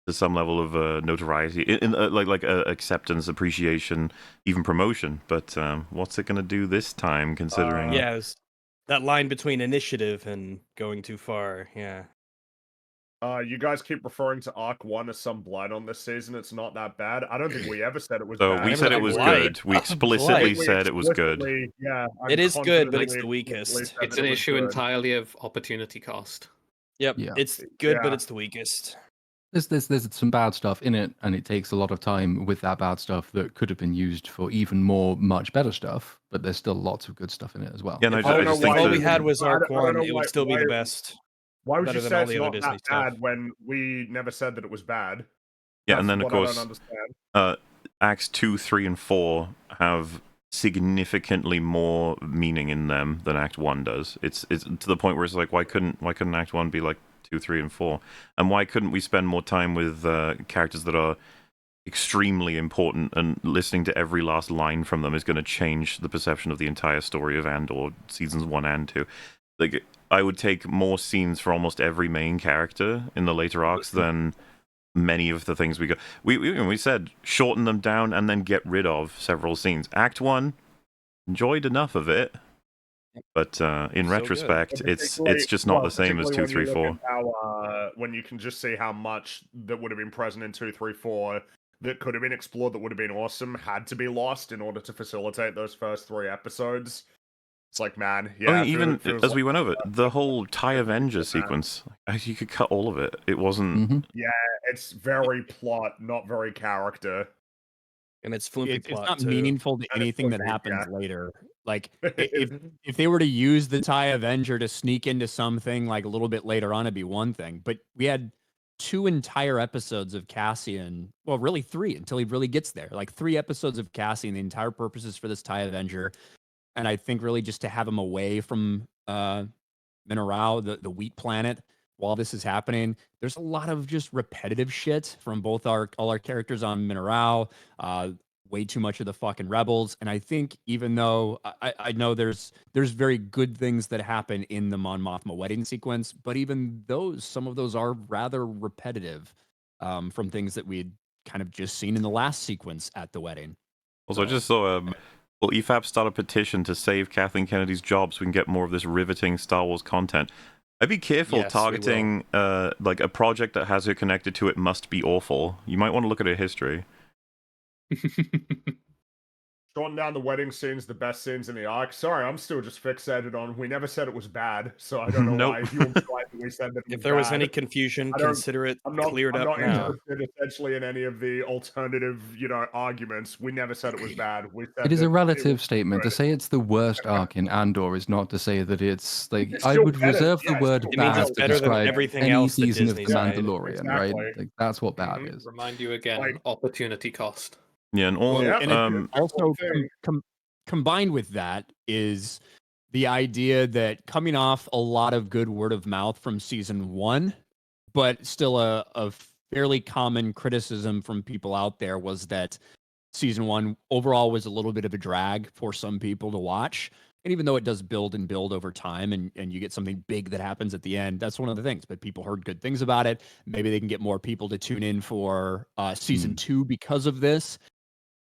to some level of notoriety, like acceptance, appreciation, even promotion. But what's it going to do this time? Considering, Yeah, it's that line between initiative and going too far. Yeah. You guys keep referring to Arc 1 as some blight on this season. It's not that bad. I don't think we ever said it was so bad. we said it was Blight. good. We explicitly Blight. said it was good. Yeah, It is good, but it's the unconfidently weakest. said It's that an it was issue good. entirely of opportunity cost. Yep. Yeah. It's good, but Yeah. it's the weakest. There's some bad stuff in it, and it takes a lot of time with that bad stuff that could have been used for even more, much better stuff. But there's still lots of good stuff in it as well. Yeah, no, If I don't know just if think all why we that had was I Arc don't know 1, it why- would still be the why- best. Why would better you than say all it's the other not Disney that stuff. bad when we never said that it was bad? yeah, That's and then of what I don't course, understand. Acts 2, 3, and 4 have significantly more meaning in them than Act 1 does. It's to the point where it's like, why couldn't Act 1 be like 2, 3, and 4? And why couldn't we spend more time with characters that are extremely important, and listening to every last line from them is going to change the perception of the entire story of Andor seasons 1 and 2. Like, I would take more scenes for almost every main character in the later arcs than many of the things we got. We said shorten them down and then get rid of several scenes. Act 1, enjoyed enough of it, but in So retrospect, good. it's just not the same as 2, 3, 4. When you can just see how much that would have been present in 2, 3, 4 that could have been explored, that would have been awesome, had to be lost in order to facilitate those first 3 episodes. It's like, man, yeah. I mean, even feels as like- we went over, the whole TIE Avenger sequence, you could cut all of it. It wasn't. Hmm. it's very plot, not very character. And it's flumpy It's plot not too. meaningful to it's anything that flippy, happens yeah. later. Like if they were to use the TIE Avenger to sneak into something like a little bit later on, it'd be one thing. But we had 2 entire episodes of Cassian. Well, really 3 until he really gets there. Like 3 episodes of Cassian. The entire purpose is for this TIE Avenger. And I think really just to have him away from Mineral, the wheat planet, while this is happening. There's a lot of just repetitive shit from all our characters on Mineral, way too much of the fucking rebels. And I think even though I know there's very good things that happen in the Mon Mothma wedding sequence, but even some of those are rather repetitive from things that we'd kind of just seen in the last sequence at the wedding. Also, I just saw will EFAP start a petition to save Kathleen Kennedy's job so we can get more of this riveting Star Wars content? I'd be careful Yes, we targeting like a project that has her connected to it must be awful. You might want to look at her history. Shorten down the wedding scenes, the best scenes in the arc. Sorry, I'm still just fixated on. We never said it was bad, so I don't know Nope. why you're right that we said that. If there was any confusion, consider it cleared up I'm now. not interested essentially in any of the alternative, arguments. We never said it was bad. We said It is that a relative was statement. To good. say it's the worst arc in Andor is not to say that it's like It's I still would better. reserve the Yeah, it's word still It means bad it's to better than describe everything any else that season of The Disney's made. Mandalorian, right? Like that's what bad is. Remind you again, Like- opportunity cost. Yeah, and all Yeah, And also thing. combined with that is the idea that coming off a lot of good word of mouth from season 1, but still a fairly common criticism from people out there was that season 1 overall was a little bit of a drag for some people to watch. And even though it does build and build over time and you get something big that happens at the end, that's one of the things. But people heard good things about it. Maybe they can get more people to tune in for season 2 because of this.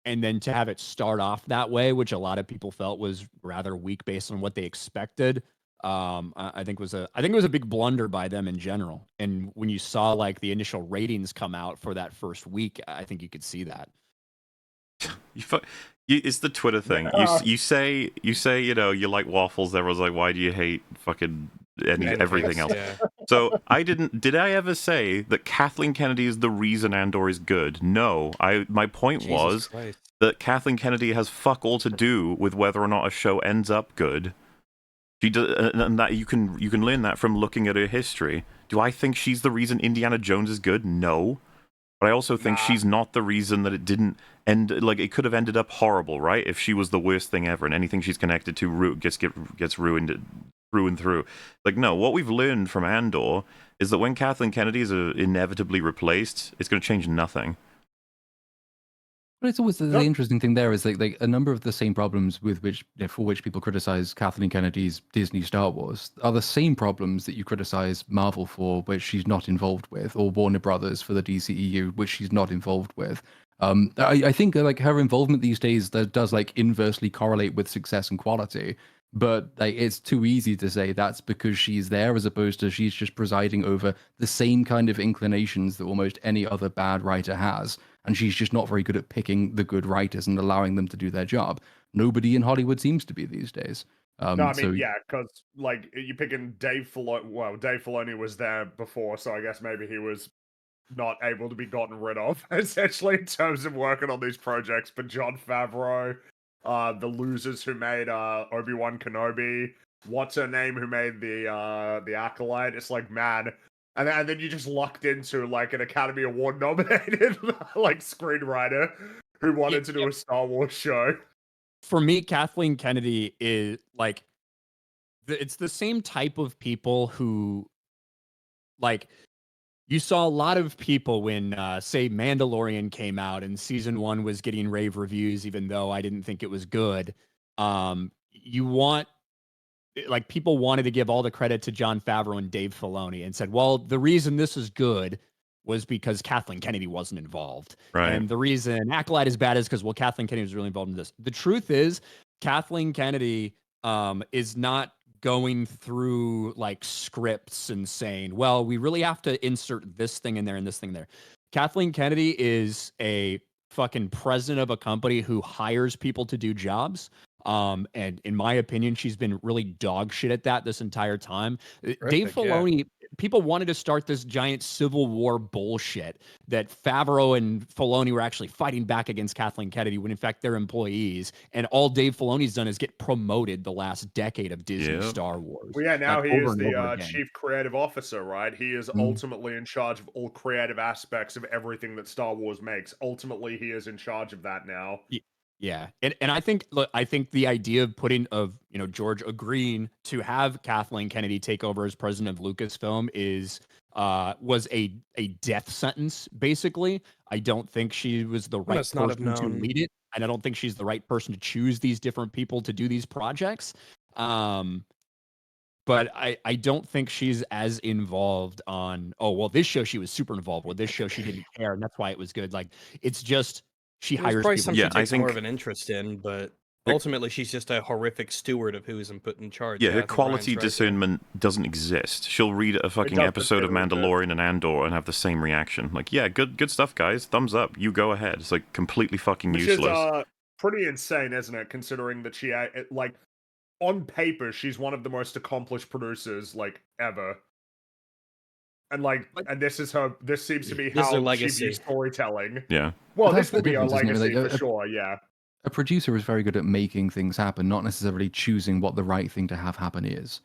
And then to have it start off that way, which a lot of people felt was rather weak based on what they expected, I think was a big blunder by them in general. And when you saw like the initial ratings come out for that first week, I think you could see that. It's the Twitter thing. You say you like waffles. Everyone's like, why do you hate fucking everything else? Yeah. So did I ever say that Kathleen Kennedy is the reason Andor is good? No. My point Jesus was Christ. that Kathleen Kennedy has fuck all to do with whether or not a show ends up good. She does, and that you can learn that from looking at her history. Do I think she's the reason Indiana Jones is good? No. But I also think she's not the reason that it didn't end. Like, it could have ended up horrible, right? If she was the worst thing ever, and anything she's connected to gets ruined through and through. Like, no, what we've learned from Andor is that when Kathleen Kennedy is inevitably replaced, it's going to change nothing. But it's always the interesting thing there is like a number of the same problems for which people criticize Kathleen Kennedy's Disney Star Wars are the same problems that you criticize Marvel for, which she's not involved with, or Warner Brothers for the DCEU, which she's not involved with. I think like her involvement these days does like inversely correlate with success and quality, but like it's too easy to say that's because she's there as opposed to she's just presiding over the same kind of inclinations that almost any other bad writer has. And she's just not very good at picking the good writers and allowing them to do their job. Nobody in Hollywood seems to be these days. No, I mean, yeah, because like you're picking Dave Filoni. Well, Dave Filoni was there before, so I guess maybe he was not able to be gotten rid of, essentially, in terms of working on these projects. But Jon Favreau, the losers who made Obi-Wan Kenobi, what's her name who made the Acolyte? It's like, man. And then you just lucked into like an Academy Award nominated like screenwriter who wanted to do a Star Wars show. For me, Kathleen Kennedy is like it's the same type of people who like you saw a lot of people when say Mandalorian came out and season 1 was getting rave reviews, even though I didn't think it was good. People wanted to give all the credit to Jon Favreau and Dave Filoni and said, well, the reason this is good was because Kathleen Kennedy wasn't involved. Right. And the reason Acolyte is bad is because, well, Kathleen Kennedy was really involved in this. The truth is, Kathleen Kennedy is not going through like scripts and saying, well, we really have to insert this thing in there and this thing there. Kathleen Kennedy is a fucking president of a company who hires people to do jobs. And in my opinion, she's been really dog shit at that this entire time. Dave Filoni, people wanted to start this giant civil war bullshit that Favreau and Filoni were actually fighting back against Kathleen Kennedy when in fact they're employees. And all Dave Filoni's done is get promoted the last decade of Disney Star Wars. Well, yeah, now like, he is over and over the again. chief creative officer, right? He is ultimately in charge of all creative aspects of everything that Star Wars makes. Ultimately, he is in charge of that now. Yeah, and I think look, I think the idea of George agreeing to have Kathleen Kennedy take over as president of Lucasfilm was a death sentence. Basically, I don't think she was the I right must not have person to known. lead it, and I don't think she's the right person to choose these different people to do these projects. But I don't think she's as involved on, oh, well, this show she was super involved with. This show she didn't care, and that's why it was good. Like, it's just she It was hires probably people. something Yeah, she I takes more think of an interest in, but the- ultimately she's just a horrific steward of who's put in charge. yeah, Yeah, her I think Ryan's quality right there. discernment doesn't exist. She'll read a fucking doesn't episode of really exist. Mandalorian and Andor and have the same reaction. Like, yeah, good stuff, guys. Thumbs up. You go ahead. It's like completely fucking Which useless. is pretty insane, isn't it? Considering that she like on paper she's one of the most accomplished producers like ever, and like, and this seems to be This is her how she legacy. views storytelling. Yeah. Well, But that's this will the be her difference, isn't it? legacy Like, for sure. Yeah. a producer is very good at making things happen, not necessarily choosing what the right thing to have happen is.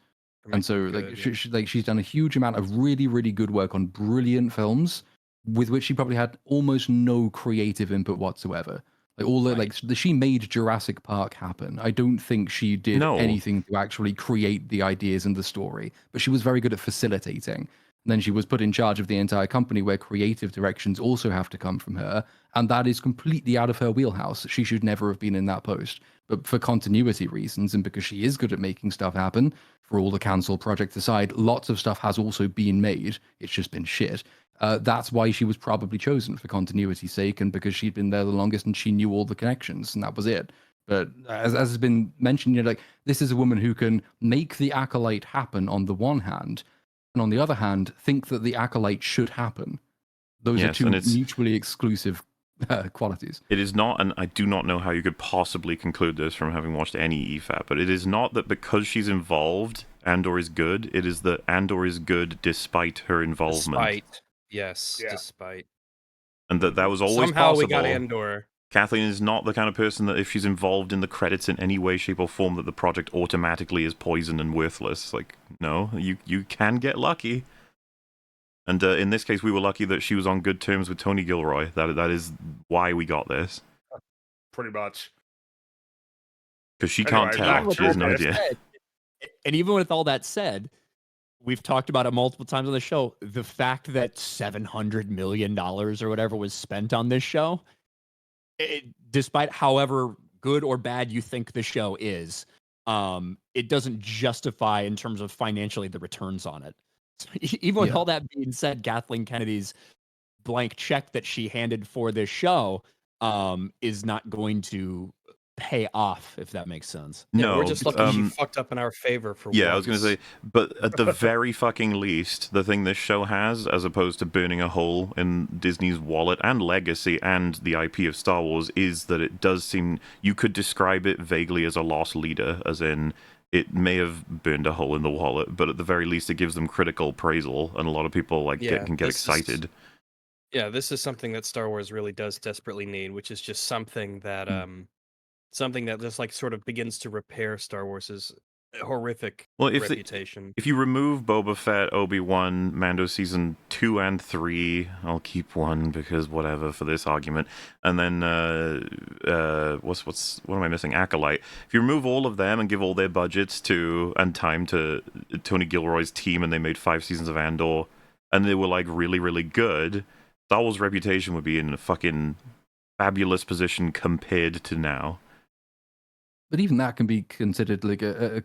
And so, like, she's done a huge amount of really, really good work on brilliant films, with which she probably had almost no creative input whatsoever. Like she made Jurassic Park happen. I don't think she did No. anything to actually create the ideas and the story, but she was very good at facilitating. And then she was put in charge of the entire company, where creative directions also have to come from her, and that is completely out of her wheelhouse. She should never have been in that post. But for continuity reasons, and because she is good at making stuff happen, for all the cancelled projects aside, lots of stuff has also been made. It's just been shit. That's why she was probably chosen, for continuity's sake, and because she'd been there the longest and she knew all the connections, and that was it. But as has been mentioned, like, this is a woman who can make the Acolyte happen on the one hand, and on the other hand, think that the Acolyte should happen. Those are Yes, two and it's- mutually exclusive qualities. It is not, and I do not know how you could possibly conclude this from having watched any EFAP, but it is not that because she's involved, Andor is good. It is that Andor is good despite her involvement. Despite. Yes, Yeah. despite. And that was always Somehow possible. we got Andor. Kathleen is not the kind of person that if she's involved in the credits in any way, shape, or form, that the project automatically is poison and worthless. Like, no, you can get lucky. And in this case, we were lucky that she was on good terms with Tony Gilroy. That is why we got this. Pretty much. Because she Anyway, can't back tell. to She has no this. idea. And even with all that said, we've talked about it multiple times on the show. The fact that $700 million or whatever was spent on this show, despite however good or bad you think the show is, it doesn't justify in terms of financially the returns on it. So even with all that being said, Kathleen Kennedy's blank check that she handed for this show is not going to pay off, if that makes sense. No, Yeah, we're just lucky she fucked up in our favor for once. Yeah, I was going to say, but at the very fucking least, the thing this show has, as opposed to burning a hole in Disney's wallet and legacy and the IP of Star Wars, is that it does seem, you could describe it vaguely as a lost leader, as in, it may have burned a hole in the wallet, but at the very least, it gives them critical appraisal, and a lot of people can get excited. Yeah, this is something that Star Wars really does desperately need, which is just something that just like sort of begins to repair Star Wars's horrific reputation. If you remove Boba Fett, Obi-Wan, Mando season 2 and 3, I'll keep 1 because whatever for this argument, and then what am I missing? Acolyte. If you remove all of them and give all their budgets and time to Tony Gilroy's team, and they made 5 seasons of Andor, and they were like really, really good, Star Wars' reputation would be in a fucking fabulous position compared to now. But even that can be considered like a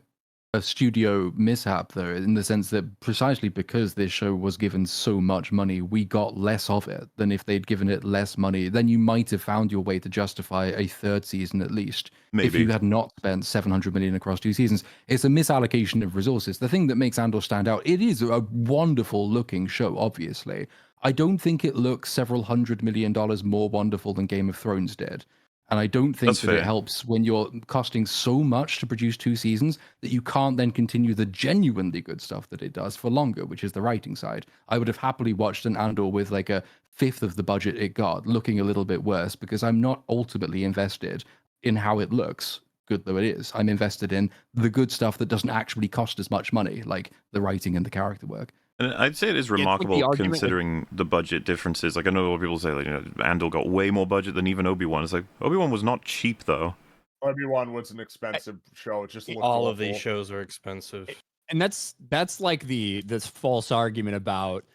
studio mishap, though, in the sense that precisely because this show was given so much money, we got less of it than if they'd given it less money. Then you might have found your way to justify a third season at least. Maybe. If you had not spent $700 million across 2 seasons. It's a misallocation of resources. The thing that makes Andor stand out, it is a wonderful looking show, obviously. I don't think it looks several $100 million more wonderful than Game of Thrones did. And I don't think That's that fair. it helps when you're costing so much to produce 2 seasons that you can't then continue the genuinely good stuff that it does for longer, which is the writing side. I would have happily watched an Andor with like a fifth of the budget it got, looking a little bit worse, because I'm not ultimately invested in how it looks, good though it is. I'm invested in the good stuff that doesn't actually cost as much money, like the writing and the character work. And I'd say it is like the remarkable argument with- considering the budget differences. Like I know a lot of people say, like, Andor got way more budget than even Obi-Wan. It's like Obi-Wan was not cheap though. Obi-Wan was an expensive show. It just looked All awful. of these shows are expensive. and that's like this false argument about,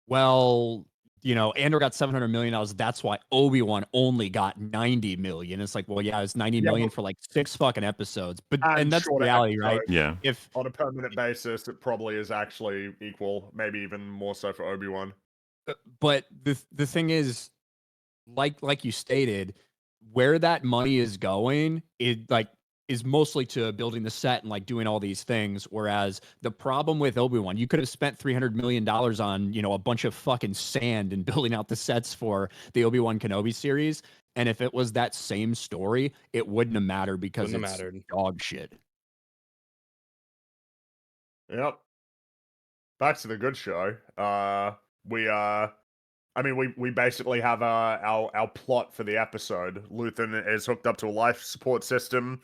well, Andor got $700 million. That's why Obi-Wan only got 90 million. It's like, well, yeah, it's 90 million for like 6 fucking episodes. But and that's the shorter reality, right? episodes. Yeah. If On a permanent basis, it probably is actually equal, maybe even more so for Obi-Wan. but the thing is, like you stated, where that money is going, it like is mostly to building the set and like doing all these things. Whereas the problem with Obi-Wan, you could have spent $300 million on, a bunch of fucking sand and building out the sets for the Obi-Wan Kenobi series. And if it was that same story, it wouldn't have mattered because Wouldn't have it's mattered. dog shit. Yep. Back to the good show. We basically have our plot for the episode. Luthen is hooked up to a life support system.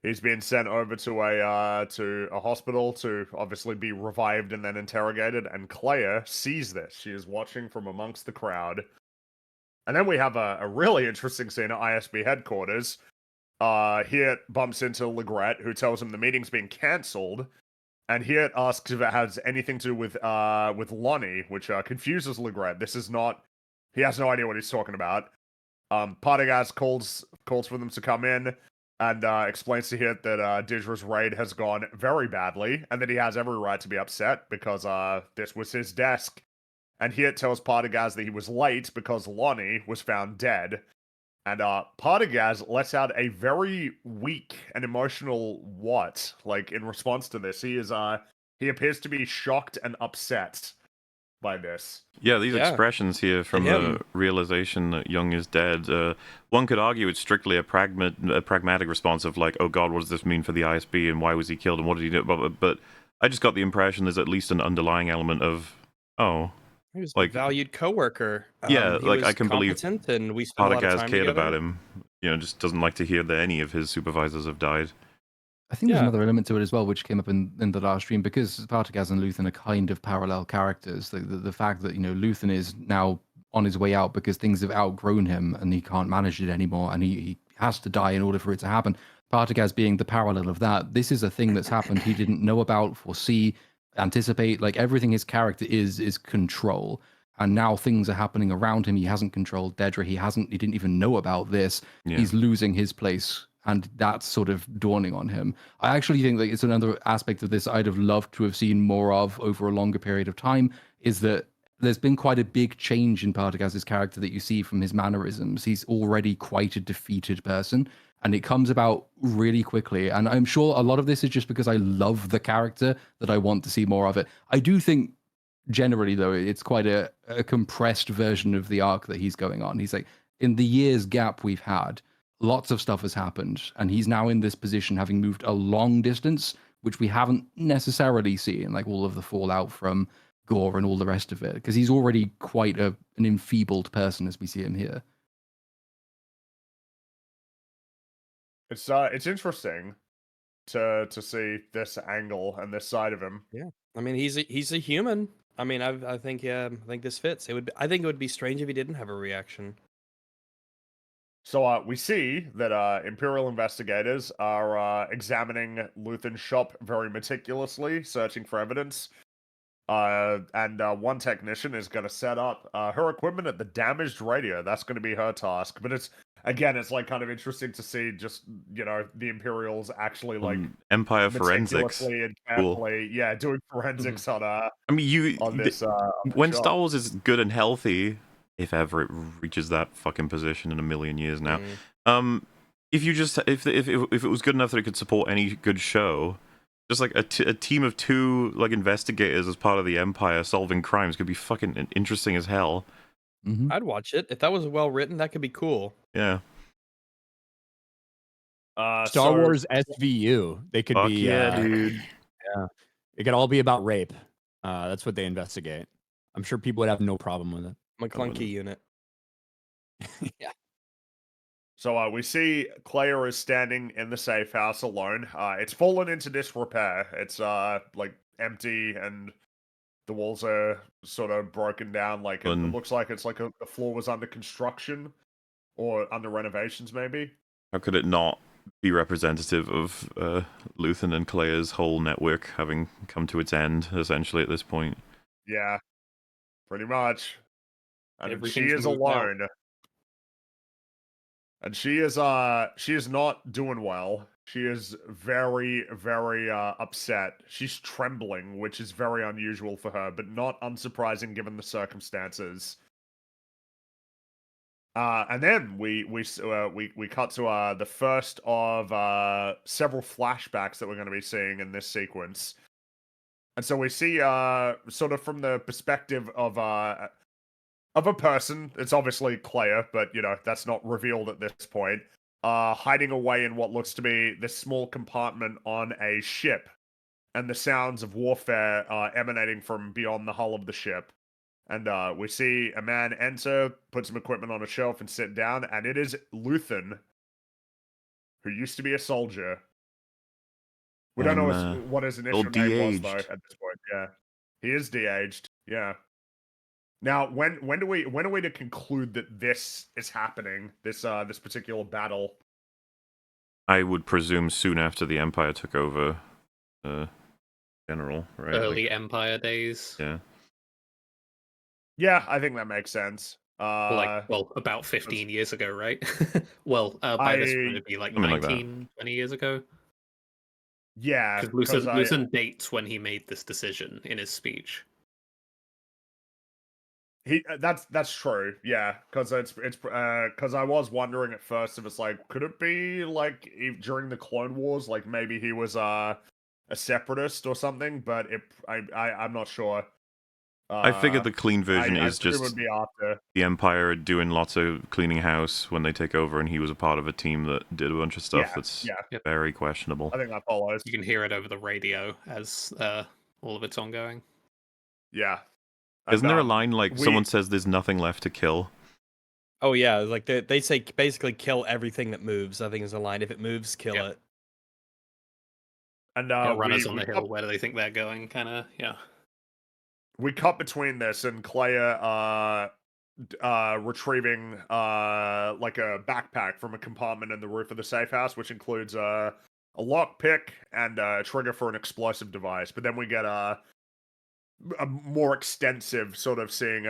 He's been sent over to a hospital to obviously be revived and then interrogated. And Claire sees this. She is watching from amongst the crowd. And then we have a really interesting scene at ISB headquarters. Here bumps into Legret, who tells him the meeting's been cancelled. And here it asks if it has anything to do with Lonnie, which confuses Legret. This is not. He has no idea what he's talking about. Partagaz calls for them to come in and explains to Hit that Dedra's raid has gone very badly, and that he has every right to be upset because this was his desk. And Hit tells Partagaz that he was late because Lonnie was found dead. And Partagaz lets out a very weak and emotional what? Like, in response to this, he appears to be shocked and upset by this. Yeah, these Yeah. expressions here from him. the realization that Young is dead. One could argue it's strictly a pragmatic response of like, oh God, what does this mean for the ISB and why was he killed and what did he do? But I just got the impression there's at least an underlying element of, oh, He was like- a valued coworker. Yeah, he like, was I can believe competent and we spent a lot of Partagaz time cared together. about him. Just doesn't like to hear that any of his supervisors have died. I think there's Yeah. another element to it as well, which came up in the last stream, because Partagaz and Luthen are kind of parallel characters. The fact that, Luthen is now on his way out because things have outgrown him and he can't manage it anymore and he has to die in order for it to happen. Partagaz being the parallel of that. This is a thing that's happened he didn't know about, foresee, anticipate. Like, everything his character is control. And now things are happening around him. He hasn't controlled Dedra. He didn't even know about this. Yeah. He's losing his place. And that's sort of dawning on him. I actually think that it's another aspect of this I'd have loved to have seen more of over a longer period of time, is that there's been quite a big change in Partagaz's character that you see from his mannerisms. He's already quite a defeated person, and it comes about really quickly. And I'm sure a lot of this is just because I love the character that I want to see more of it. I do think generally, though, it's quite a compressed version of the arc that he's going on. He's like, in the years gap we've had, lots of stuff has happened, and he's now in this position having moved a long distance, which we haven't necessarily seen, like all of the fallout from Gore and all the rest of it, because he's already quite an enfeebled person as we see him here. It's interesting to see this angle and this side of him. I mean, he's a human. I mean, I think this fits. I think it would be strange if he didn't have a reaction. So we see that Imperial investigators are examining Luthen's shop very meticulously, searching for evidence. And one technician is going to set up her equipment at the damaged radio. That's going to be her task. But it's like kind of interesting to see just, the Imperials actually like Empire forensics. meticulously and Cool. carefully, doing forensics on I mean, on this. when shop. Star Wars is good and healthy, if ever it reaches that fucking position in a million years now, if it was good enough that it could support any good show, just like a team of two like investigators as part of the Empire solving crimes could be fucking interesting as hell. Mm-hmm. I'd watch it if that was well written. That could be cool. Yeah. Star Wars SVU. They could Fuck be. yeah, dude. Yeah, it could all be about rape. That's what they investigate. I'm sure people would have no problem with it. McClunky unit. Yeah. So we see Claire is standing in the safe house alone. It's fallen into disrepair. It's like empty and The walls are sort of broken down. Like it And- looks like it's like the floor was under construction or under renovations, maybe. How could it not be representative of Luthen and Clea's whole network having come to its end, essentially, at this point? Yeah, pretty much. And she Everything's is moved out. alone. And she is not doing well. She is very, very upset. She's trembling, which is very unusual for her, but not unsurprising given the circumstances. And then we cut to the first of several flashbacks that we're going to be seeing in this sequence. And so we see sort of from the perspective of a person. It's obviously Clea, but you know that's not revealed at this point. Hiding away in what looks to be this small compartment on a ship, and the sounds of warfare emanating from beyond the hull of the ship. And we see a man enter, put some equipment on a shelf, and sit down. And it is Luthen, who used to be a soldier. We don't know what his initial name was though de-aged. at this point. Yeah, he is de-aged. Yeah. Now, when are we to conclude that this is happening? This particular battle. I would presume soon after the Empire took over, general, right? Early Empire days. Yeah. Yeah, I think that makes sense. About 15 years ago, right? By this point, it'd be like Something like that. 19, 20 years ago. Yeah, Because Luthen dates when he made this decision in his speech. That's true. Yeah, because it's because I was wondering at first if it's like, could it be like during the Clone Wars, like maybe he was a separatist or something, but I'm not sure. I figured the clean version is it would just be after. the Empire doing lots of cleaning house when they take over, and he was a part of a team that did a bunch of stuff that's very questionable. I think that follows. You can hear it over the radio as all of it's ongoing. Yeah. Isn't there a line like someone says there's nothing left to kill? Oh yeah, like they say basically kill everything that moves. I think is a line. If it moves, kill it. And runners on the hill. Where do they think they're going? Kind of, yeah. We cut between this and Clea retrieving like a backpack from a compartment in the roof of the safe house, which includes a lockpick and a trigger for an explosive device. But then we get a more extensive sort of seeing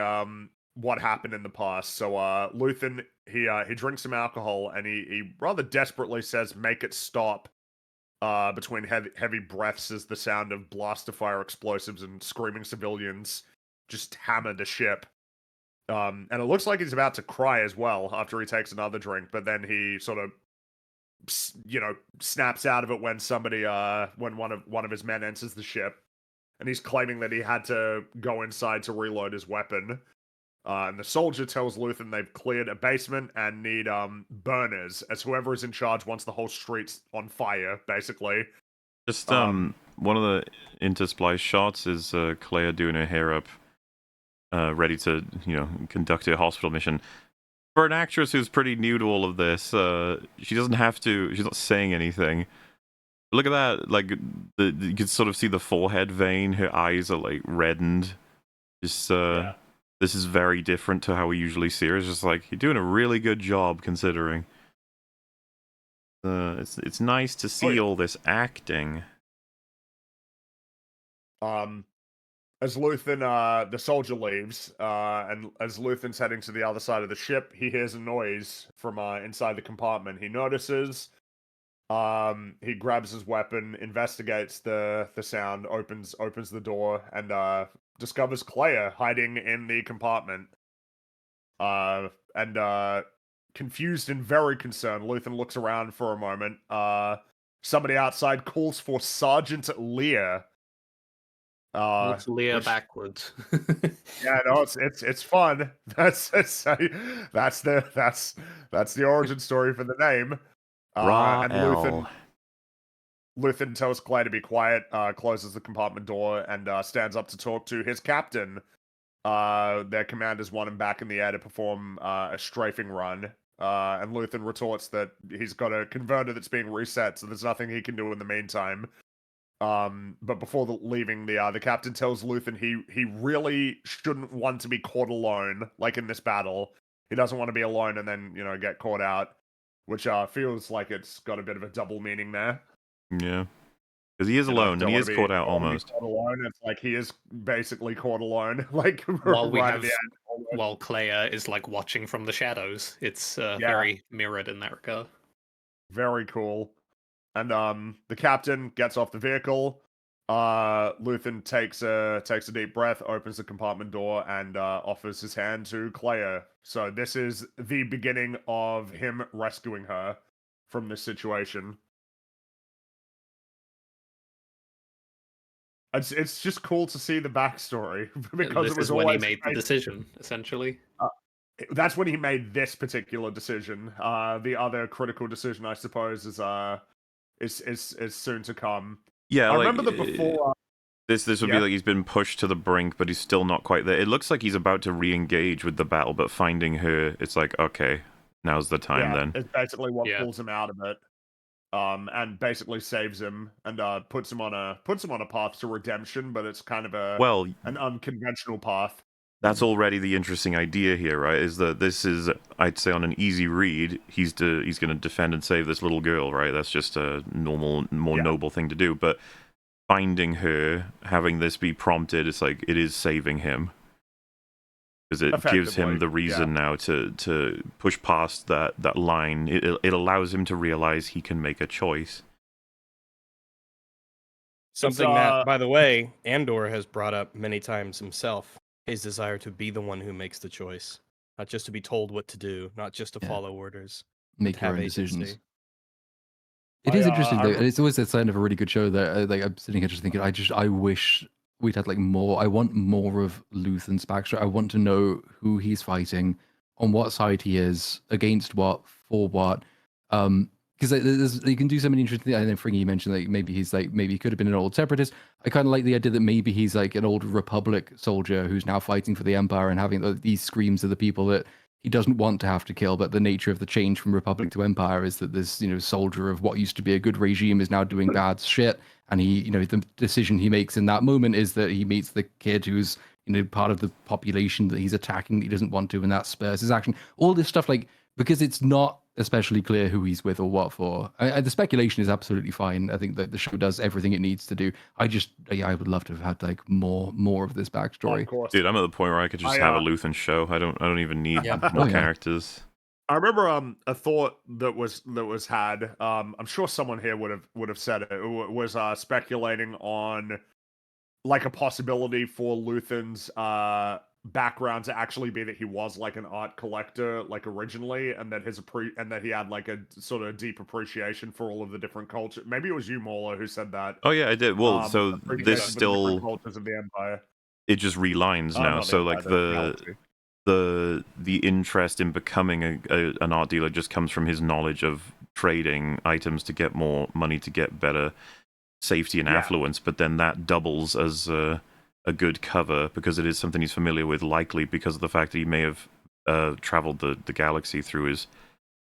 what happened in the past. So Luthen he drinks some alcohol and he rather desperately says, "Make it stop." Between heavy breaths as the sound of blaster fire explosives and screaming civilians just hammer the ship. And it looks like he's about to cry as well after he takes another drink, but then he sort of, snaps out of it when when one of his men enters the ship, and he's claiming that he had to go inside to reload his weapon. And the soldier tells Luthen they've cleared a basement and need burners, as whoever is in charge wants the whole streets on fire, basically. Just one of the intersplice shots is Clea doing her hair up, ready to conduct a hospital mission. For an actress who's pretty new to all of this, she doesn't have to. She's not saying anything. Look at that! Like you can sort of see the forehead vein. Her eyes are like reddened. Just This is very different to how we usually see her. It's just like, you're doing a really good job considering. It's nice to see all this acting. As Luthen, the soldier leaves, and as Luthen's heading to the other side of the ship, he hears a noise from inside the compartment. He notices. He grabs his weapon, investigates the sound, opens the door, and discovers Clea hiding in the compartment. And confused and very concerned, Luthen looks around for a moment. Somebody outside calls for Sergeant Lear. What's Lear backwards? Yeah, no, it's fun. That's the origin story for the name. And Luthen tells Clea to be quiet, closes the compartment door, and stands up to talk to his captain. Their commanders want him back in the air to perform a strafing run. And Luthen retorts that he's got a converter that's being reset, so there's nothing he can do in the meantime. But before leaving, the captain tells Luthen he really shouldn't want to be caught alone, like in this battle. He doesn't want to be alone and then get caught out, which feels like it's got a bit of a double meaning there. Yeah. Because he is alone, and he is caught out almost. Caught alone. It's like he is basically caught alone, like While we right have, at the end. Almost. while Clea is like watching from the shadows. It's very mirrored in that regard. Very cool. And the captain gets off the vehicle. Luthen takes a deep breath, opens the compartment door, and offers his hand to Clea. So this is the beginning of him rescuing her from this situation. It's just cool to see the backstory because This it was is when he always made the decision, essentially. That's when he made this particular decision. The other critical decision, I suppose, is soon to come. Yeah, I like, remember that before. This would be like he's been pushed to the brink, but he's still not quite there. It looks like he's about to re-engage with the battle, but finding her, it's like, okay, now's the time then. It's basically what pulls him out of it. And basically saves him and puts him on a path to redemption, but it's kind of an unconventional path. That's already the interesting idea here, right? Is that this is, I'd say, on an easy read, he's going to defend and save this little girl, right? That's just a normal, more noble thing to do. But finding her, having this be prompted, it's like it is saving him. Because it gives him the reason now to push past that line. It allows him to realize he can make a choice. Something that, by the way, Andor has brought up many times himself. His desire to be the one who makes the choice. Not just to be told what to do, not just to follow orders. Make your own decisions. It is interesting though, and it's always a sign of a really good show that like I'm sitting here just thinking, I wish we'd had like more. I want more of Luthen's backstory. I want to know who he's fighting, on what side he is, against what, for what. Because you can do so many interesting things. I know Fringy, you mentioned like maybe he could have been an old separatist. I kind of like the idea that maybe he's like an old Republic soldier who's now fighting for the Empire and having these screams of the people that he doesn't want to have to kill, but the nature of the change from Republic to Empire is that this, soldier of what used to be a good regime is now doing bad shit. And he, the decision he makes in that moment is that he meets the kid who's, part of the population that he's attacking that he doesn't want to, and that spurs his action. All this stuff, like, because it's not especially clear who he's with or what for. The speculation is absolutely fine. I think that the show does everything it needs to do. I would love to have had like more of this backstory. Dude, I'm at the point where I could just have a Luthen show. I don't even need more characters. I remember a thought that was had. I'm sure someone here would have said it. It was speculating on like a possibility for Luthen's background to actually be that he was like an art collector like originally, and that he had like a sort of deep appreciation for all of the different cultures. Maybe it was you, Mauler, who said that. Oh yeah, I did. Well, so this still cultures of the Empire. It just relines now. So like the interest in becoming an art dealer just comes from his knowledge of trading items to get more money, to get better safety and affluence, but then that doubles as a good cover because it is something he's familiar with, likely because of the fact that he may have traveled the galaxy through his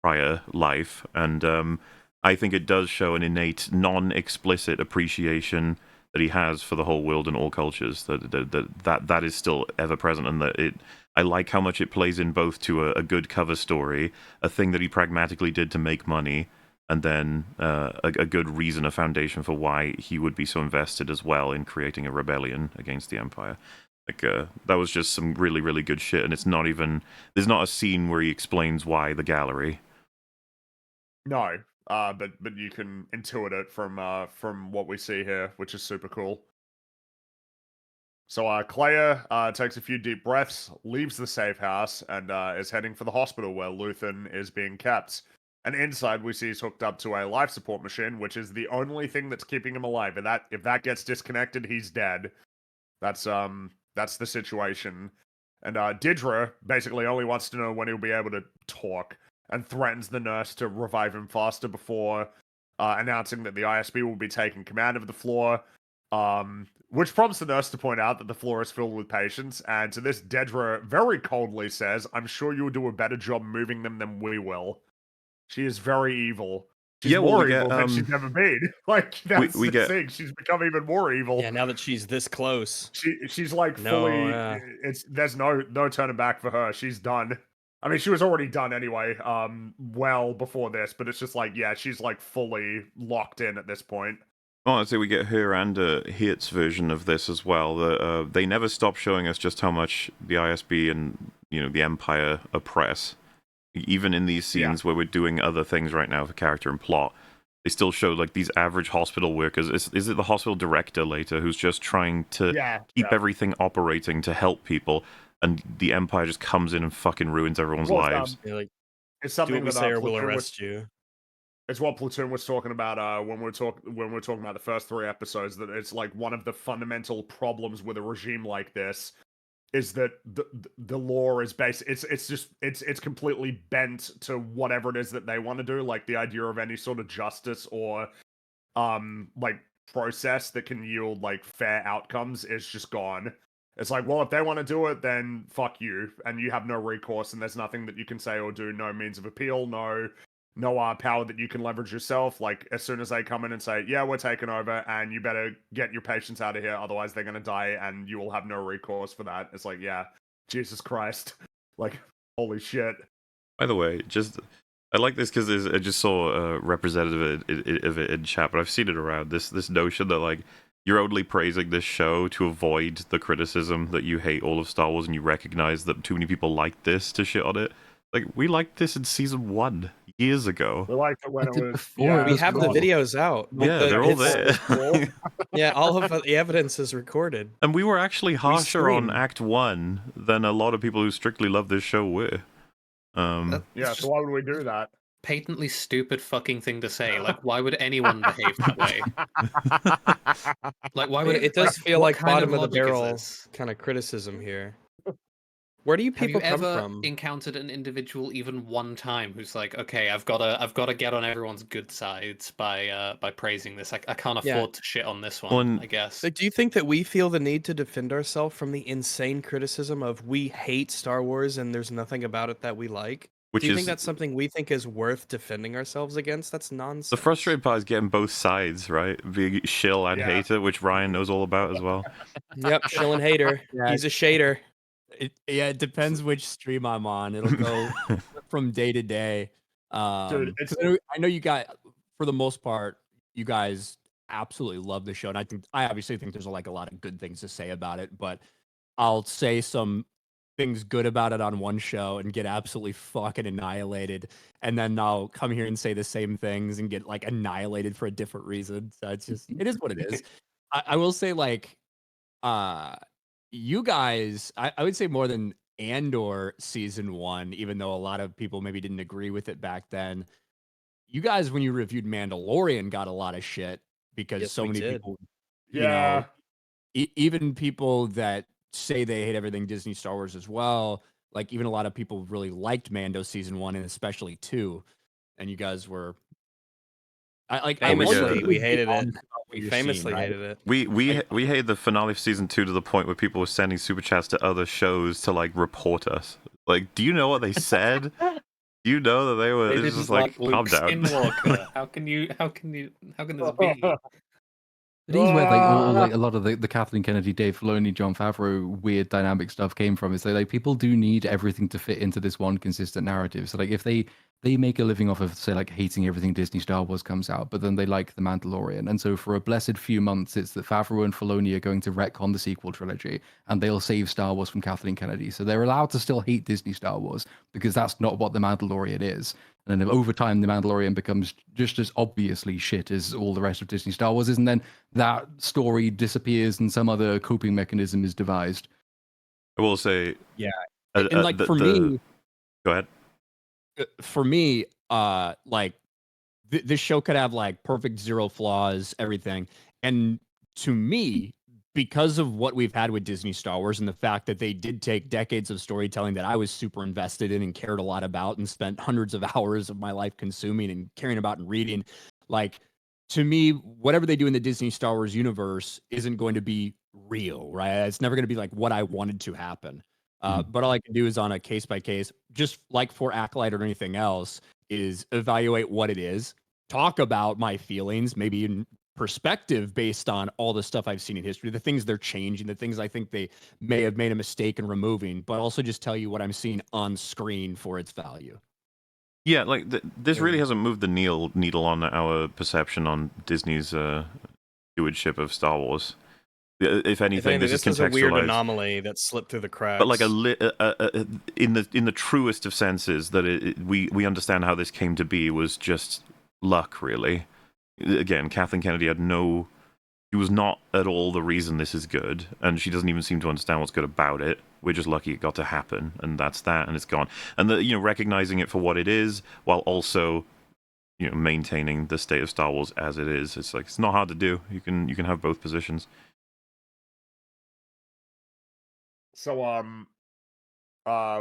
prior life. And I think it does show an innate, non-explicit appreciation that he has for the whole world and all cultures, that is still ever present, and that I like how much it plays in both to a good cover story, a thing that he pragmatically did to make money, and then a good reason, a foundation for why he would be so invested as well in creating a rebellion against the Empire. Like that was just some really, really good shit, and it's not even, there's not a scene where he explains why the gallery. No, but you can intuit it from what we see here, which is super cool. So Clea takes a few deep breaths, leaves the safe house, and is heading for the hospital where Luthen is being kept. And inside, we see he's hooked up to a life support machine, which is the only thing that's keeping him alive. And if that gets disconnected, he's dead. That's the situation. And Dedra basically only wants to know when he'll be able to talk, and threatens the nurse to revive him faster before announcing that the ISB will be taking command of the floor. Which prompts the nurse to point out that the floor is filled with patients, and to this, Dedra very coldly says, "I'm sure you'll do a better job moving them than we will." She is very evil. She's Yeah, well, more we evil get, than she's ever been. Like that's we the get thing. She's become even more evil. Yeah, now that she's this close. She's like No, fully. yeah. It's there's no turning back for her. She's done. I mean, she was already done anyway. Well before this, but it's just like yeah, she's like fully locked in at this point. well, I'd say we get her and Hit's version of this as well. They never stop showing us just how much the ISB and the Empire oppress. Even in these Yeah. scenes where we're doing other things right now for character and plot, they still show like these average hospital workers. Is it the hospital director later who's just trying to keep everything operating to help people, and the Empire just comes in and fucking ruins everyone's Well, lives? You're like, It's do something what we that say or we'll Platoon was. arrest you. It's what Platoon was talking about when we were talking about the first 3 episodes. That it's like one of the fundamental problems with a regime like this is that the law is based. It's completely bent to whatever it is that they want to do. Like the idea of any sort of justice or like process that can yield like fair outcomes is just gone. It's like, well, if they want to do it, then fuck you, and you have no recourse, and there's nothing that you can say or do, no means of appeal, no power that you can leverage yourself. Like as soon as they come in and say, yeah, we're taking over and you better get your patients out of here, otherwise they're going to die and you will have no recourse for that. It's like, yeah, Jesus Christ. Like, holy shit. By the way, I like this because I just saw a representative of it in chat, but I've seen it around, this notion that like you're only praising this show to avoid the criticism that you hate all of Star Wars and you recognize that too many people like this to shit on it. Like, we liked this in season 1 years ago. We liked it when it was before yeah, it We was have the cool. videos out. Yeah, they're all there. Yeah, all of the evidence is recorded. And we were actually harsher on streamed. Act 1 than a lot of people who strictly love this show were. It's yeah, just so why would we do that? patently stupid fucking thing to say. Like, why would anyone behave that way? Like, why would It does feel what like kind bottom of the logic is barrel this? kind of criticism here. Where do you Have you people come ever from? encountered an individual even one time who's like, okay, I've got to get on everyone's good sides by praising this. I can't Yeah. afford to shit on this one. Well, and- I guess. Like, do you think that we feel the need to defend ourselves from the insane criticism of we hate Star Wars and there's nothing about it that we like? Which Do you is think that's something we think is worth defending ourselves against? That's nonsense. the frustrating part is getting both sides, right? Being shill and Yeah. hater, which Ryan knows all about as well. Yep, shill and hater. Yeah. He's a shader. It depends which stream I'm on. It'll go from day to day. Dude, it's 'Cause I know you guys, for the most part, you guys absolutely love the show, and I obviously think there's like a lot of good things to say about it. But I'll say some things good about it on one show and get absolutely fucking annihilated, and then I'll come here and say the same things and get like annihilated for a different reason. So it is what it is. I will say like you guys, I would say more than Andor season 1, even though a lot of people maybe didn't agree with it back then. You guys, when you reviewed Mandalorian, got a lot of shit because Yes, so we many did. people, yeah. even people that say they hate everything Disney Star Wars as well, like even a lot of people really liked Mando season 1 and especially 2, and you guys were Famously, we hated it. We We famously hated it. We hated the finale of season 2 to the point where people were sending super chats to other shows to like report us. Like, do you know what they said? Do you know that they were? They It's didn't just like, Luke calm down. Skywalker. How can this be? It is where like all like a lot of the Kathleen Kennedy, Dave Filoni, Jon Favreau weird dynamic stuff came from. Is like people do need everything to fit into this one consistent narrative. So like if they make a living off of say like hating everything Disney Star Wars comes out, but then they like The Mandalorian, and so for a blessed few months it's that Favreau and Filoni are going to retcon the sequel trilogy and they'll save Star Wars from Kathleen Kennedy. So they're allowed to still hate Disney Star Wars because that's not what The Mandalorian is. And then over time, The Mandalorian becomes just as obviously shit as all the rest of Disney Star Wars is, and then that story disappears and some other coping mechanism is devised. I will say, Yeah. And like for me, go ahead. For me, like this show could have like perfect zero flaws, everything. And to me, because of what we've had with Disney Star Wars and the fact that they did take decades of storytelling that I was super invested in and cared a lot about and spent hundreds of hours of my life consuming and caring about and reading, like to me, whatever they do in the Disney Star Wars universe isn't going to be real, right? It's never going to be like what I wanted to happen. But all I can do is on a case by case, just like for Acolyte or anything else, is evaluate what it is, talk about my feelings, maybe in perspective based on all the stuff I've seen in history, the things they're changing, the things I think they may have made a mistake in removing, but also just tell you what I'm seeing on screen for its value. Yeah, like this really hasn't moved the needle on our perception on Disney's stewardship of Star Wars. If anything, this is is a weird contextualized. anomaly that slipped through the cracks. But like in the truest of senses, that we understand how this came to be was just luck, really. Again, Kathleen Kennedy she was not at all the reason this is good, and she doesn't even seem to understand what's good about it. We're just lucky it got to happen, and that's that, and it's gone. And recognizing it for what it is, while also maintaining the state of Star Wars as it is. It's like, it's not hard to do. You can have both positions. So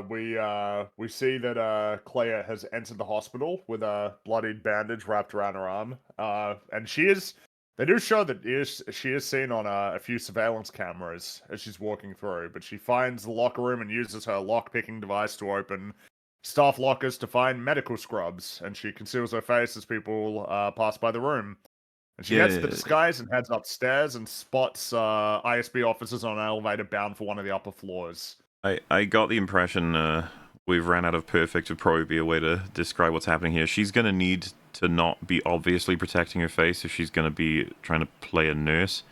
we see that Clea has entered the hospital with a bloodied bandage wrapped around her arm. And they do show that she is seen on a few surveillance cameras as she's walking through, but she finds the locker room and uses her lock-picking device to open staff lockers to find medical scrubs, and she conceals her face as people pass by the room. And she gets the disguise and heads upstairs and spots ISB officers on an elevator bound for one of the upper floors. I got the impression we've ran out of perfect would probably be a way to describe what's happening here. She's going to need to not be obviously protecting her face if she's going to be trying to play a nurse.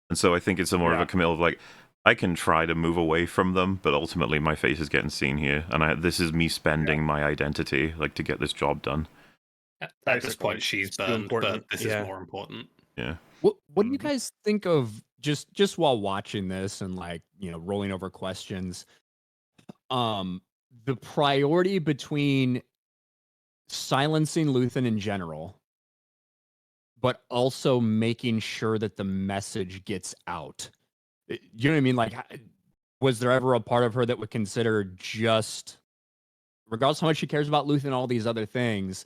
And so I think it's more of a committal of like, I can try to move away from them, but ultimately my face is getting seen here. And this is me spending my identity like to get this job done. At this point, she's burned, but this is more important. Yeah. What do you guys think of just while watching this and rolling over questions? The priority between silencing Luthen in general, but also making sure that the message gets out. You know what I mean? Like, was there ever a part of her that would consider just, regardless how much she cares about Luthen and all these other things,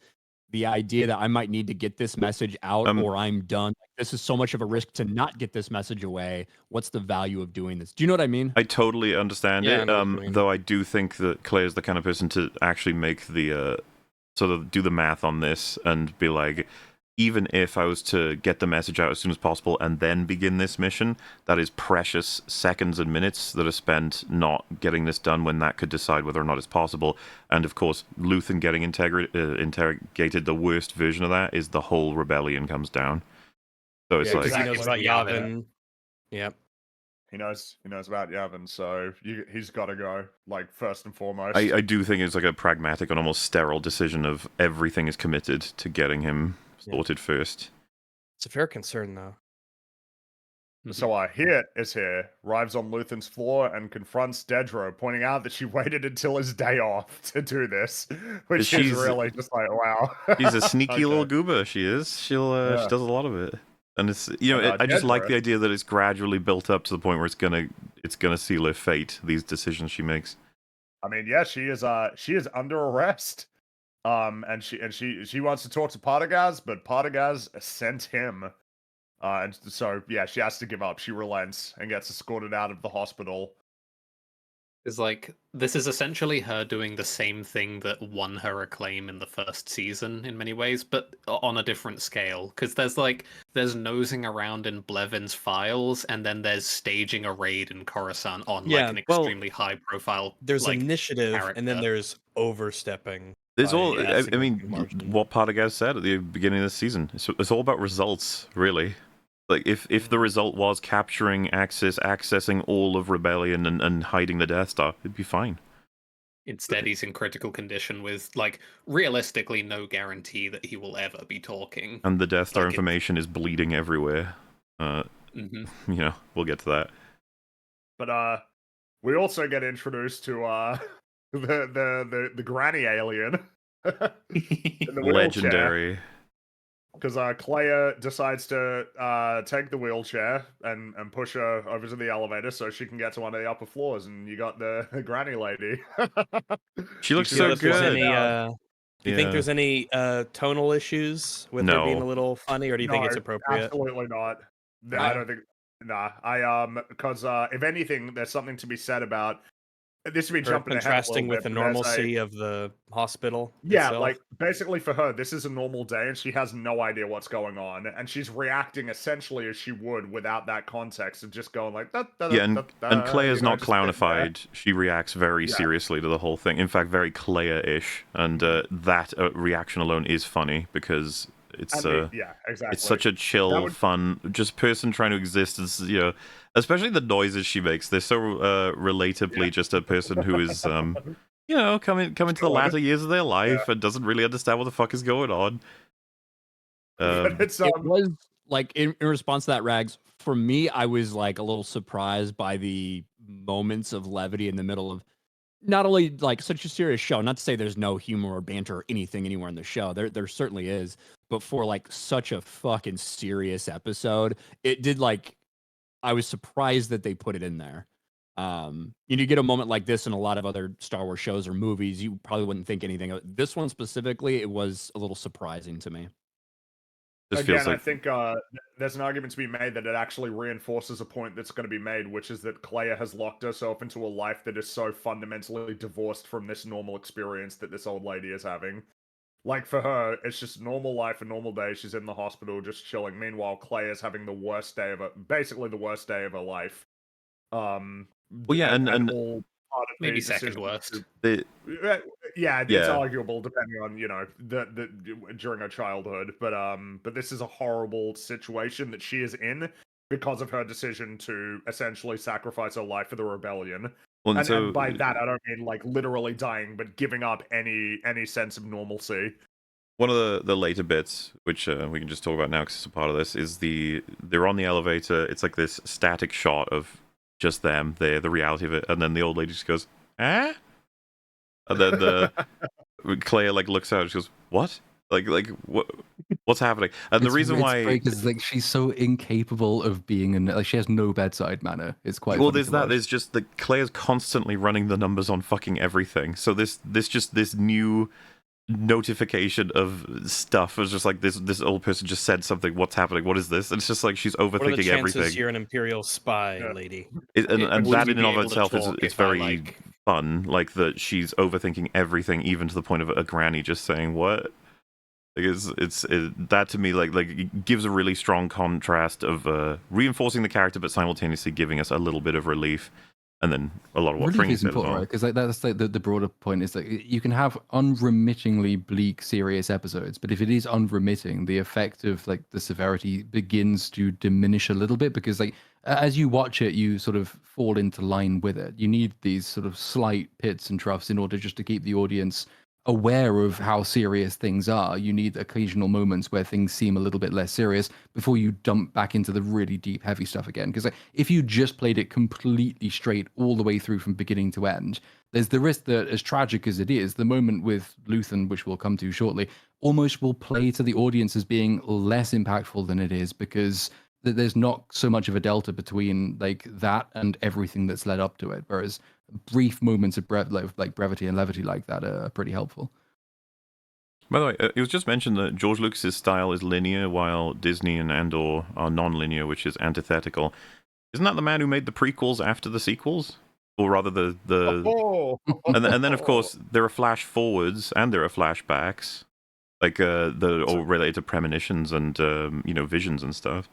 the idea that I might need to get this message out or I'm done. This is so much of a risk to not get this message away. What's the value of doing this? Do you know what I mean? I totally understand it. Though I do think that Claire is the kind of person to actually make the sort of do the math on this and be like, even if I was to get the message out as soon as possible and then begin this mission, that is precious seconds and minutes that are spent not getting this done when that could decide whether or not it's possible. And of course, Luthen getting interrogated, the worst version of that is the whole rebellion comes down. So it's like... he knows about Yavin. Yep. He knows about Yavin, so he's got to go, like, first and foremost. I do think it's like a pragmatic and almost sterile decision of everything is committed to getting him sorted first. It's a fair concern, though. So Hit is here, arrives on Luthen's floor and confronts Dedra, pointing out that she waited until his day off to do this, which is really just like, wow. She's a sneaky little goober, she is. She does a lot of it. And it's I just like the idea that it's gradually built up to the point where it's gonna seal her fate, these decisions she makes. I mean, yeah, she is under arrest. And she wants to talk to Partagaz, but Partagaz sent him. And so, yeah, she has to give up. She relents and gets escorted out of the hospital. It's like, this is essentially her doing the same thing that won her acclaim in the first season in many ways, but on a different scale. Because there's nosing around in Blevin's files, and then there's staging a raid in Coruscant on an extremely high profile. There's initiative, character. And then there's overstepping. There's I mean, what Partagaz said at the beginning of the season. It's all about results, really. Like, if the result was capturing accessing all of Rebellion and hiding the Death Star, it'd be fine. Instead, he's in critical condition with, like, realistically no guarantee that he will ever be talking. And the Death Star information is bleeding everywhere. We'll get to that. But we also get introduced to the granny alien. Legendary. Because Clea decides to take the wheelchair and push her over to the elevator so she can get to one of the upper floors, and you got the granny lady. She looks so good. Do you think there's any tonal issues with her being a little funny, or do you think it's appropriate? Absolutely not. I don't think. Nah, because if anything, there's something to be said about this would be Her jumping ahead a little contrasting with bit, the but there's normalcy of the hospital yeah, itself. like basically for her, this is a normal day, and she has no idea what's going on, and she's reacting essentially as she would without that context of just going like, da, da, Yeah, da, and da, Clea's not just sitting there. clownified. She reacts very Yeah. seriously to the whole thing. In fact, very Clea-ish, and that reaction alone is funny because it's Yeah, exactly. it's such a chill, would- fun, just person trying to exist. It's, you know, especially the noises she makes. They're so relatably just a person who is, you know, coming to the Sure. latter years of their life and doesn't really understand what the fuck is going on. But it's It was like in response to that, Rags. For me, I was like a little surprised by the moments of levity in the middle of not only like such a serious show. Not to say there's no humor or banter or anything anywhere in the show. There certainly is. But for like such a fucking serious episode, it did like I was surprised that they put it in there. You get a moment like this in a lot of other Star Wars shows or movies, you probably wouldn't think anything of it. This one specifically, it was a little surprising to me. Just Again, feels like I think there's an argument to be made that it actually reinforces a point that's going to be made, which is that Clea has locked herself into a life that is so fundamentally divorced from this normal experience that this old lady is having. Like, for her, it's just normal life, a normal day. She's in the hospital, just chilling. Meanwhile, Clea is having the worst day of basically the worst day of her life. Well, yeah, and all part of Maybe the second decision worst. the yeah, it's Yeah. arguable depending on the during her childhood, but this is a horrible situation that she is in because of her decision to essentially sacrifice her life for the rebellion. well, And by that I don't mean like literally dying, but giving up any sense of normalcy. one of the later bits, which we can just talk about now because it's a part of this, is they're on the elevator. It's like this static shot of just them, the reality of it, and then the old lady just goes, "Eh?" And then Clea like looks out and she goes, "What? Like what's happening?" And the reason why is like she's so incapable of being like she has no bedside manner. It's quite well, funny there's to that. watch. There's just the Clea's constantly running the numbers on fucking everything. So this new notification of stuff is just like this old person just said something. What's happening? What is this? And it's just like she's What are the overthinking chances everything. you're an Imperial spy, Yeah. lady? And Would that you in be and of able to itself is talk it's if I, very like- fun. Like that she's overthinking everything, even to the point of a granny just saying what. Like that to me like it gives a really strong contrast of reinforcing the character, but simultaneously giving us a little bit of relief, and then a lot of what Relief Fringy is said as important, well. right? Because like, that's like the broader point is that you can have unremittingly bleak, serious episodes, but if it is unremitting, the effect of like the severity begins to diminish a little bit because like as you watch it, you sort of fall into line with it. You need these sort of slight pits and troughs in order just to keep the audience aware of how serious things are. You need occasional moments where things seem a little bit less serious before you dump back into the really deep, heavy stuff again. Because like, if you just played it completely straight all the way through from beginning to end, there's the risk that, as tragic as it is, the moment with Luthen, which we'll come to shortly, almost will play to the audience as being less impactful than it is because there's not so much of a delta between like that and everything that's led up to it. Whereas brief moments of like brevity and levity like that are pretty helpful. By the way, it was just mentioned that George Lucas's style is linear, while Disney and Andor are non-linear, which is antithetical. Isn't that the man who made the prequels after the sequels, or rather the Oh. and then of course there are flash forwards and there are flashbacks, like the all related to premonitions and visions and stuff.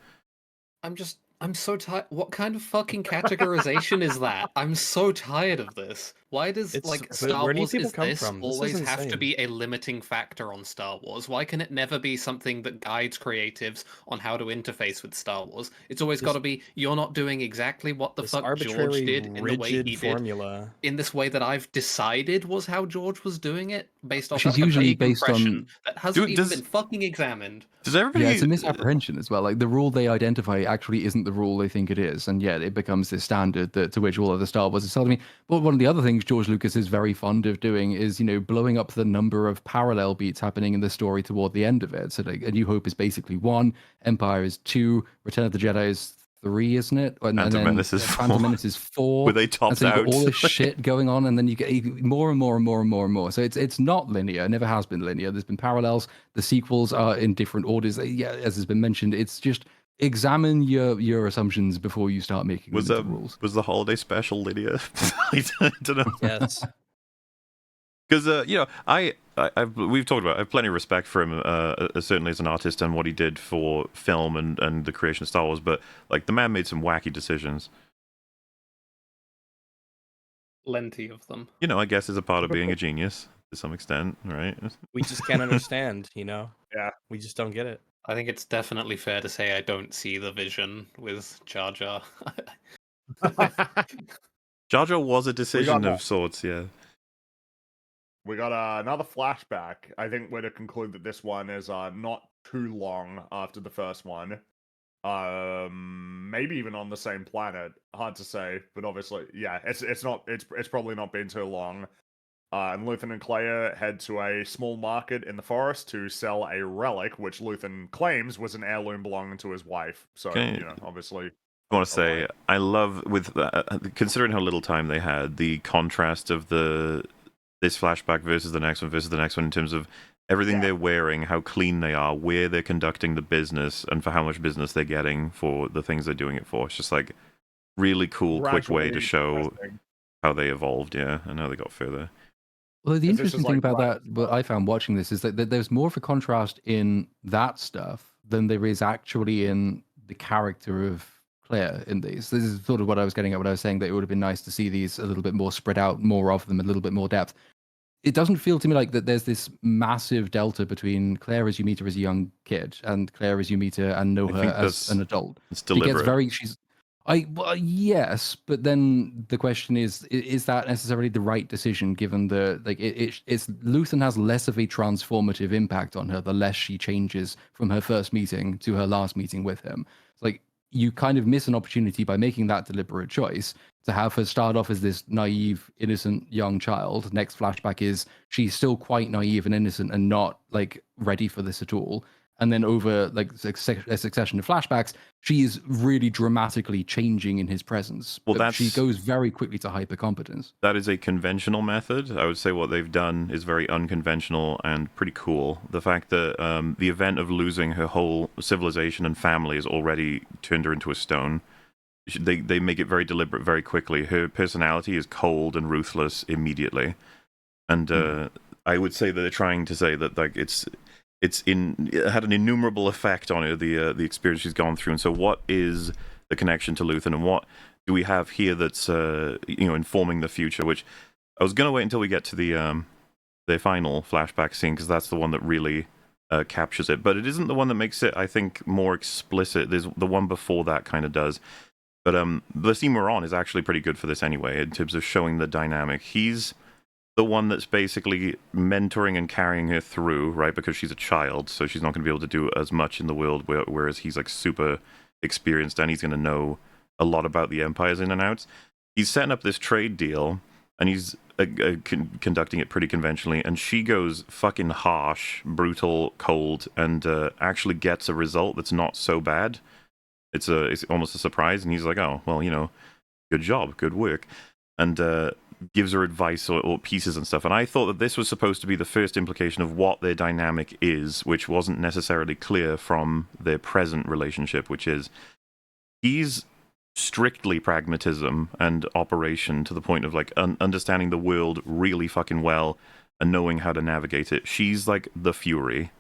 I'm so tired. What kind of fucking categorization is that? I'm so tired of this. Why does It's- like but Star where do you Wars people is come this from? This is always have to insane. be a limiting factor on Star Wars? Why can it never be something that guides creatives on how to interface with Star Wars? It's always got to be you're not doing exactly what the This fuck George arbitrary, did in the way rigid he did. formula. In this way that I've decided was how George was doing it, based off Which is like, a usually vague based on- impression that hasn't Dude, even does- been fucking examined. Does everybody? Yeah, it's a misapprehension as well. Like the rule they identify actually isn't the rule they think it is, and yet it becomes this standard to which all of the Star Wars is held. I mean, but one of the other things George Lucas is very fond of doing is blowing up the number of parallel beats happening in the story toward the end of it. So like, A New Hope is basically 1, Empire is 2, Return of the Jedi is 3, isn't it? And Phantom Menace is 4. Phantom Menace is 4. Where they And topped so you've got out. all this shit going on, and then you get more and more and more and more and more. So it's not linear. It never has been linear. There's been parallels. The sequels are in different orders. Yeah, as has been mentioned, it's just examine your assumptions before you start making Was them into rules. was the holiday special, Lydia? I don't know. Yes. Because we've talked about. I have plenty of respect for him, certainly as an artist and what he did for film and the creation of Star Wars. But like, the man made some wacky decisions. Plenty of them. You know, I guess is a part of being a genius to some extent, right? We just can't understand, you know? Yeah. We just don't get it. I think it's definitely fair to say I don't see the vision with Jar Jar. Jar Jar was a decision that. of sorts, yeah. We got another flashback. I think we're to conclude that this one is not too long after the first one. Maybe even on the same planet. Hard to say, but obviously, yeah, it's probably not been too long. And Luthen and Clea head to a small market in the forest to sell a relic, which Luthen claims was an heirloom belonging to his wife. So, Okay. you know, obviously. I want to say, I love, considering how little time they had, the contrast of this flashback versus the next one in terms of everything they're wearing, how clean they are, where they're conducting the business, and for how much business they're getting for the things they're doing it for. It's just like really cool, quick way to show how they evolved, yeah, and how they got further. Well, the Is this interesting just thing like about that, what I found watching this, is that there's more of a contrast in that stuff than there is actually in the character of Claire in these. This is sort of what I was getting at when I was saying that it would have been nice to see these a little bit more spread out, more of them, a little bit more depth. It doesn't feel to me like that there's this massive delta between Claire as you meet her as a young kid and Claire as you meet her and know her as an adult. It's She gets deliberate. well, yes, but then the question is that necessarily the right decision given it's Luthen has less of a transformative impact on her the less she changes from her first meeting to her last meeting with him. It's like you kind of miss an opportunity by making that deliberate choice to have her start off as this naive, innocent young child. Next flashback is she's still quite naive and innocent and not like ready for this at all. And then over like a succession of flashbacks, she is really dramatically changing in his presence. Well, she goes very quickly to hypercompetence. That is a conventional method. I would say what they've done is very unconventional and pretty cool. The fact that the event of losing her whole civilization and family has already turned her into a stone. They make it very deliberate very quickly. Her personality is cold and ruthless immediately. And I would say that they're trying to say that like it had an innumerable effect on her, the experience she's gone through. And so what is the connection to Luthen, and what do we have here that's informing the future? Which I was going to wait until we get to the final flashback scene, because that's the one that really captures it. But it isn't the one that makes it, I think, more explicit. There's the one before that kind of does. But the scene we're on is actually pretty good for this anyway, in terms of showing the dynamic. He's the one that's basically mentoring and carrying her through, right? Because she's a child, so she's not going to be able to do as much in the world, whereas he's like super experienced and he's going to know a lot about the Empire's in and outs. He's setting up this trade deal, and he's conducting it pretty conventionally, and she goes fucking harsh, brutal, cold, and actually gets a result that's not so bad. It's almost a surprise, and he's like, oh, well, good job, good work. And gives her advice or pieces and stuff. And I thought that this was supposed to be the first implication of what their dynamic is, which wasn't necessarily clear from their present relationship, which is he's strictly pragmatism and operation to the point of like understanding the world really fucking well and knowing how to navigate it. She's like the fury,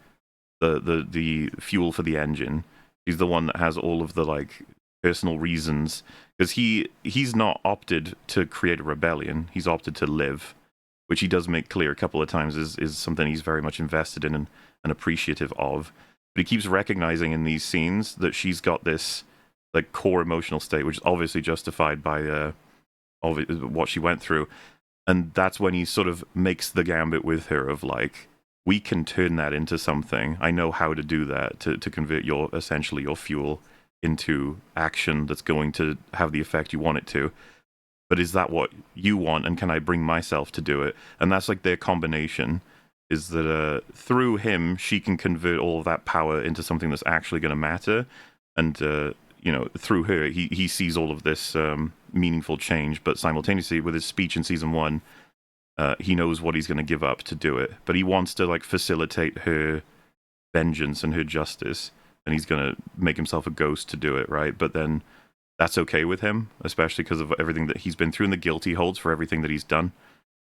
the fuel for the engine. He's the one that has all of the like personal reasons, because he's not opted to create a rebellion. He's opted to live, which he does make clear a couple of times is something he's very much invested in and appreciative of. But he keeps recognizing in these scenes that she's got this like core emotional state, which is obviously justified by what she went through. And that's when he sort of makes the gambit with her of like, we can turn that into something. I know how to do that, to convert essentially your fuel into action that's going to have the effect you want it to. But is that what you want, and can I bring myself to do it? And that's like their combination, is that through him, she can convert all of that power into something that's actually going to matter. And, through her, he sees all of this meaningful change, but simultaneously with his speech in season 1, he knows what he's going to give up to do it. But he wants to like facilitate her vengeance and her justice. and he's gonna make himself a ghost to do it, right? But then that's okay with him, especially because of everything that he's been through and the guilt he holds for everything that he's done,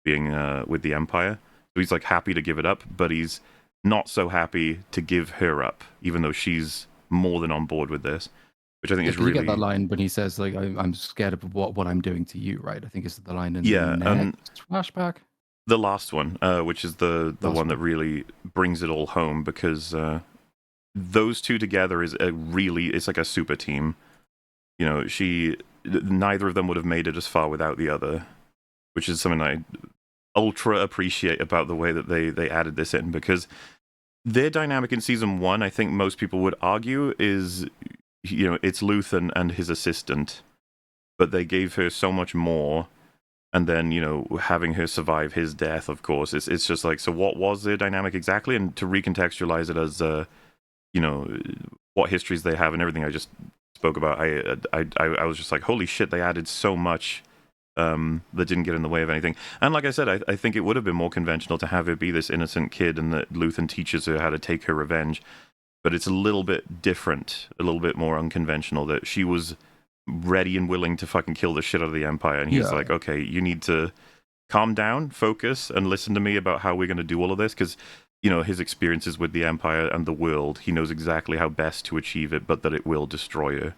being with the Empire. So he's like happy to give it up, but he's not so happy to give her up, even though she's more than on board with this, which I think is 'cause you really get that line when he says like, I'm scared of what I'm doing to you, right? I think is the line in Yeah, the next flashback. the last one, which is the Last one that one. really brings it all home, because those two together is it's like a super team. You know, neither of them would have made it as far without the other, which is something I ultra appreciate about the way that they added this in, because their dynamic in season 1, I think most people would argue, is, you know, it's Luthen and his assistant, but they gave her so much more. And then, you know, having her survive his death, of course, it's just like, so what was their dynamic exactly? And to recontextualize it as, you know, what histories they have and everything I just spoke about, I was just like, holy shit, they added so much that didn't get in the way of anything. And like I said, I think it would have been more conventional to have her be this innocent kid and that Luthen teaches her how to take her revenge. But it's a little bit different, a little bit more unconventional, that she was ready and willing to fucking kill the shit out of the Empire, and he's Yeah. like, okay, you need to calm down, focus, and listen to me about how we're going to do all of this, because, you know, his experiences with the Empire and the world, he knows exactly how best to achieve it, but that it will destroy her.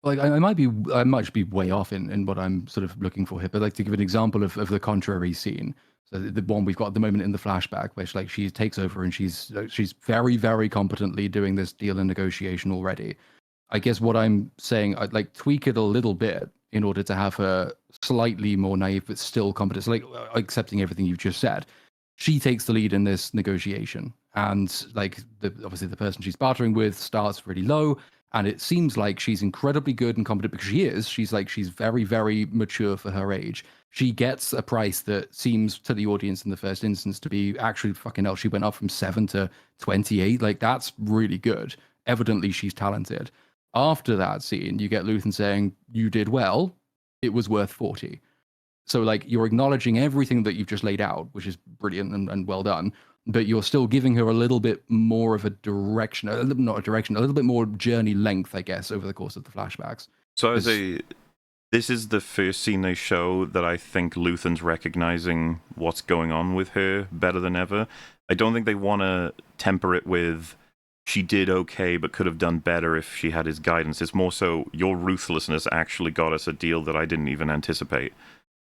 Like I might be way off in what I'm sort of looking for here, but like to give an example of the contrary scene. So the one we've got at the moment in the flashback, which like she takes over and she's very, very competently doing this deal and negotiation already. I guess what I'm saying, I'd like tweak it a little bit in order to have her slightly more naive but still competent. So, like accepting everything you've just said, she takes the lead in this negotiation, and like obviously the person she's bartering with starts really low, and it seems like she's incredibly good and competent because she is. She's very, very mature for her age. She gets a price that seems to the audience in the first instance to be actually fucking hell. She went up from 7 to 28. Like that's really good. Evidently, she's talented. After that scene, you get Luthen saying, "You did well. It was worth 40." So, like, you're acknowledging everything that you've just laid out, which is brilliant and well done, but you're still giving her a little bit more of a direction, not a direction, a little bit more journey length, I guess, over the course of the flashbacks. So I would say this is the first scene they show that I think Luthen's recognizing what's going on with her better than ever. I don't think they want to temper it with she did okay but could have done better if she had his guidance. It's more so your ruthlessness actually got us a deal that I didn't even anticipate.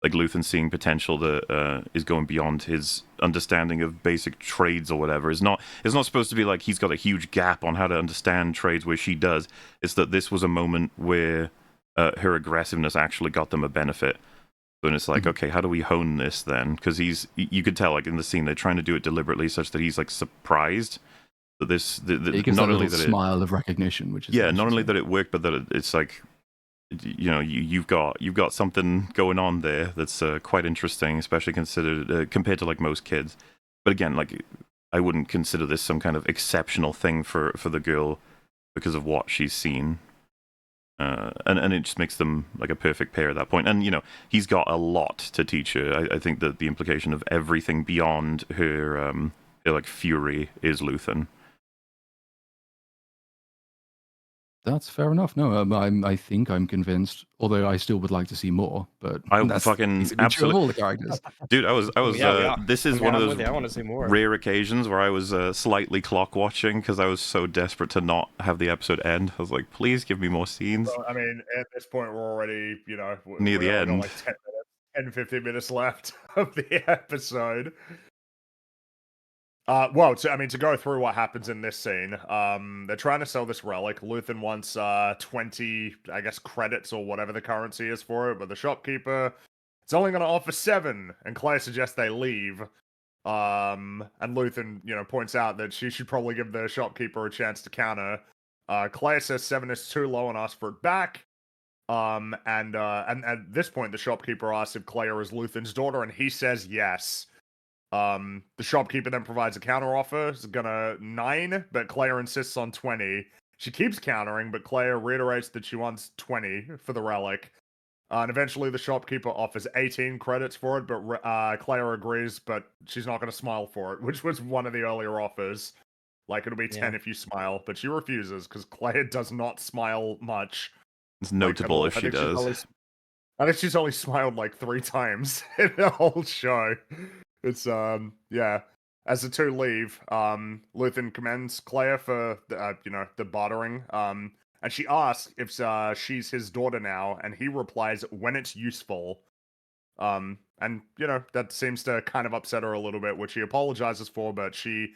Like Luthen seeing potential that is going beyond his understanding of basic trades or whatever. It's not supposed to be like he's got a huge gap on how to understand trades where she does. It's that this was a moment where her aggressiveness actually got them a benefit. And it's like, okay, how do we hone this then? Because you could tell, like in the scene, they're trying to do it deliberately, such that he's like surprised that this. It gives not that only little that smile of recognition, which is yeah, not only that it worked, but that it's like, you know, you've got something going on there that's quite interesting, especially compared to like most kids. But again, like I wouldn't consider this some kind of exceptional thing for the girl because of what she's seen. And it just makes them like a perfect pair at that point. And, you know, he's got a lot to teach her. I think that the implication of everything beyond her like fury is Luthen. That's fair enough. No, I think I'm convinced. Although I still would like to see more. But I that's fucking basically true of all the characters. Dude, I was. This is one of those I want to see more. rare occasions where I was slightly clock watching because I was so desperate to not have the episode end. I was like, please give me more scenes. Well, I mean, at this point, we're already, you know, Near we the only got end. like 15 minutes left of the episode. Well, to go through what happens in this scene, they're trying to sell this relic. Luthen wants 20, I guess, credits or whatever the currency is for it, but the shopkeeper is only going to offer 7, and Claire suggests they leave. And Luthen, you know, points out that she should probably give the shopkeeper a chance to counter. Claire says 7 is too low and asks for it back. And at this point, the shopkeeper asks if Claire is Luthen's daughter, and he says yes. The shopkeeper then provides a counter offer. It's gonna 9, but Claire insists on 20. She keeps countering, but Claire reiterates that she wants 20 for the relic. And eventually the shopkeeper offers 18 credits for it, but Claire agrees, but she's not going to smile for it, which was one of the earlier offers. Like, it'll be 10 Yeah. if you smile, but she refuses because Claire does not smile much. It's Like, notable at all. if she does. I think she's only smiled like 3 times in the whole show. It's yeah. As the two leave, Luthen commends Claire for the, the bartering. And she asks if she's his daughter now, and he replies when it's useful. And that seems to kind of upset her a little bit, which she apologizes for, but she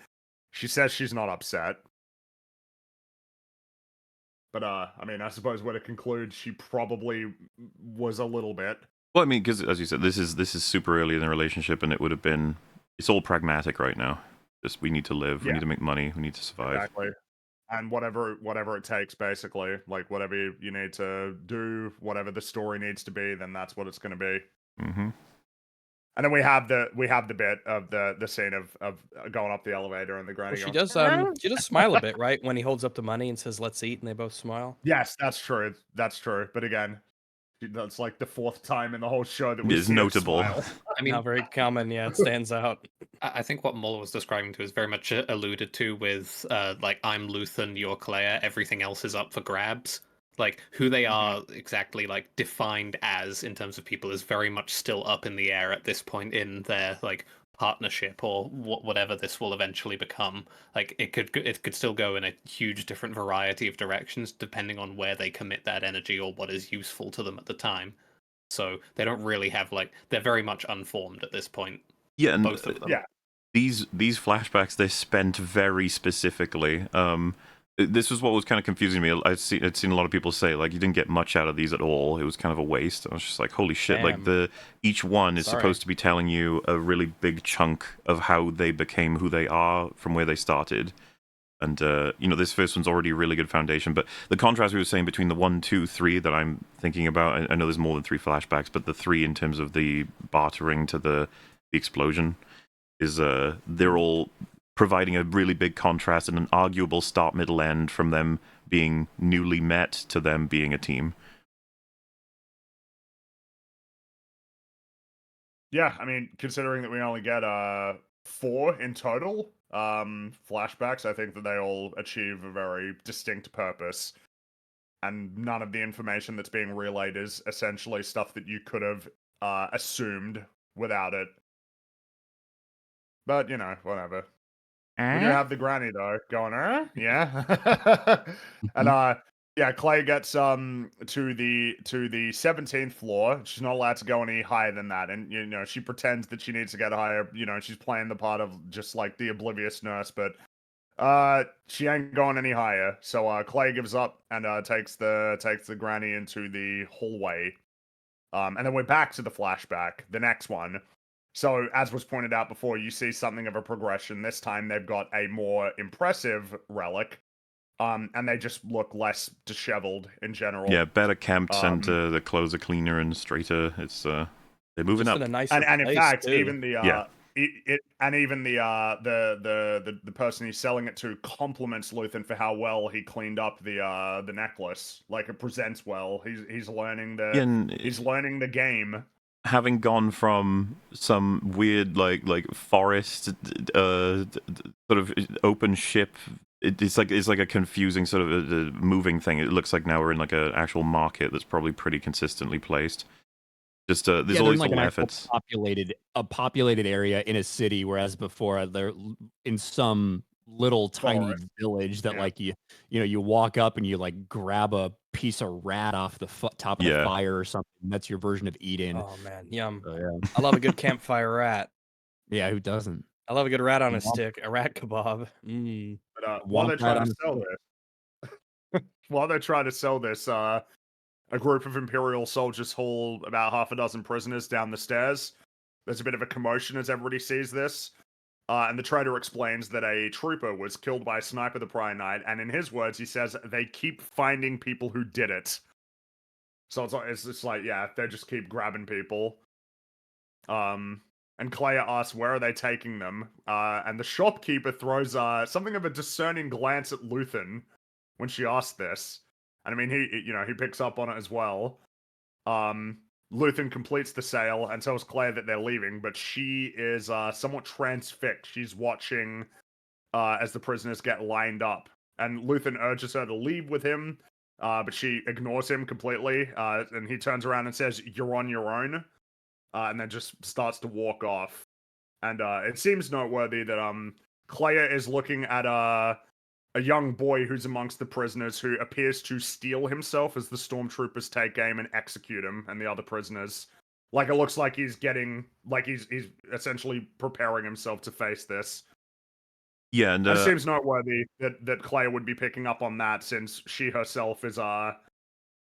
says she's not upset. But I mean, I suppose where to conclude, she probably was a little bit. Well, I mean, because as you said, this is super early in the relationship, and it would have been. It's all pragmatic right now. Just we need to live, we Yeah. need to make money, we need to survive. Exactly. And whatever it takes, basically, like whatever you need to do, whatever the story needs to be, then that's what it's going to be. Mm-hmm. And then we have the bit of the scene of going up the elevator and the granny. Well, going, she does smile a bit, right? When he holds up the money and says, "Let's eat," and they both smile. Yes, that's true. That's true. But again, that's like the 4th time in the whole show that we It's see her notable. smile. I mean, Not very common. Yeah, it stands out. I think what Muller was describing to is very much alluded to with like I'm Luthen, you're Claire, everything else is up for grabs. Like who they are exactly like defined as in terms of people is very much still up in the air at this point in their like partnership or whatever this will eventually become. Like it could still go in a huge different variety of directions depending on where they commit that energy or what is useful to them at the time. So they don't really have like they're very much unformed at this point. Yeah, and Both of them. Yeah. these flashbacks they're spent very specifically. This was what was kind of confusing me. I'd seen a lot of people say like you didn't get much out of these at all. It was kind of a waste. I was just like, holy shit! Damn. Like each one is Sorry. supposed to be telling you a really big chunk of how they became who they are from where they started. And this first one's already a really good foundation. But the contrast we were saying between the 1, 2, 3 that I'm thinking about, I know there's more than 3 flashbacks, but the 3 in terms of the bartering to the explosion is they're all providing a really big contrast and an arguable start, middle, end from them being newly met to them being a team. Yeah, I mean, considering that we only get 4 in total flashbacks, I think that they all achieve a very distinct purpose. And none of the information that's being relayed is essentially stuff that you could have assumed without it. But, whatever. We do have the granny, though, going, yeah. And, yeah, Clay gets to the 17th floor. She's not allowed to go any higher than that. And, she pretends that she needs to get higher. She's playing the part of just, like, the oblivious nurse. But she ain't going any higher. So, Clay gives up and takes the granny into the hallway. And then we're back to the flashback, the next one. So, as was pointed out before, you see something of a progression. This time, they've got a more impressive relic, and they just look less disheveled in general. Yeah, better kept, and the clothes are cleaner and straighter. It's they're moving Just up. in a nicer And in place, fact, too. even the Yeah. the person he's selling it to compliments Luthen for how well he cleaned up the necklace. Like it presents well. He's learning Yeah, and he's learning the game. having gone from some weird like forest sort of open ship, it's like a confusing sort of a moving thing. It looks like now we're in like an actual market that's probably pretty consistently placed. Just there's Yeah, all they're in these like an little actual efforts. populated area in a city, whereas before they're in some little tiny Forest. village that Yeah. like you walk up and you like grab a piece of rat off the top of the Yeah. fire or something. That's your version of Eden. Oh man, yum! So, yeah. I love a good campfire rat. Yeah, who doesn't? I love a good rat on a Womp. stick, a rat kebab. Mm. But while they're Womp rat trying on to a sell this, a group of Imperial soldiers haul about half a dozen prisoners down the stairs. There's a bit of a commotion as everybody sees this. And the trader explains that a trooper was killed by a sniper the prior night, and in his words, he says they keep finding people who did it. So it's just like, yeah, they just keep grabbing people. And Claire asks, where are they taking them? And the shopkeeper throws something of a discerning glance at Luthen when she asks this. And I mean, he picks up on it as well. Luthen completes the sale and tells Claire that they're leaving, but she is somewhat transfixed. She's watching as the prisoners get lined up. And Luthen urges her to leave with him, but she ignores him completely. And he turns around and says, "You're on your own," and then just starts to walk off. And it seems noteworthy that Clea is looking at a young boy who's amongst the prisoners who appears to steel himself as the stormtroopers take aim and execute him and the other prisoners. Like, it looks like he's getting, like, he's essentially preparing himself to face this. Yeah, and It seems noteworthy that Clea would be picking up on that, since she herself is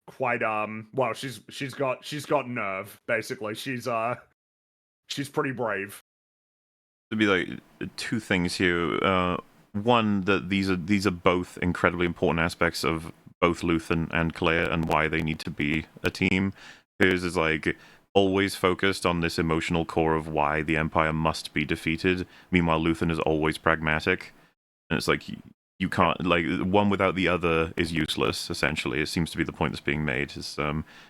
quite well, she's got nerve, basically. She's pretty brave. to be like two things here. One, that these are both incredibly important aspects of both Luthen and Clea and why they need to be a team. Hers is like always focused on this emotional core of why the Empire must be defeated. Meanwhile, Luthen is always pragmatic, and it's like you can't, like, one without the other is useless. Essentially, it seems to be the point that's being made. Is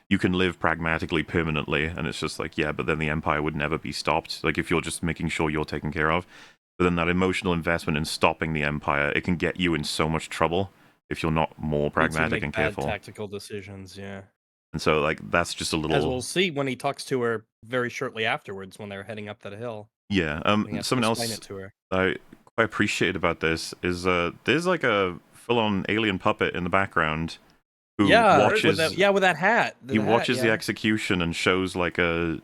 you can live pragmatically permanently, and it's just like, yeah, but then the Empire would never be stopped. Like, if you're just making sure you're taken care of. But then that emotional investment in stopping the Empire, it can get you in so much trouble if you're not more pragmatic and careful. Tactical decisions, yeah. And so, like, that's just a little. As we'll see when he talks to her very shortly afterwards, when they're heading up that hill. Yeah. He has to Something explain else it to her. I quite appreciate about this is there's like a full-on alien puppet in the background who watches. With that hat. He watches the execution and shows like a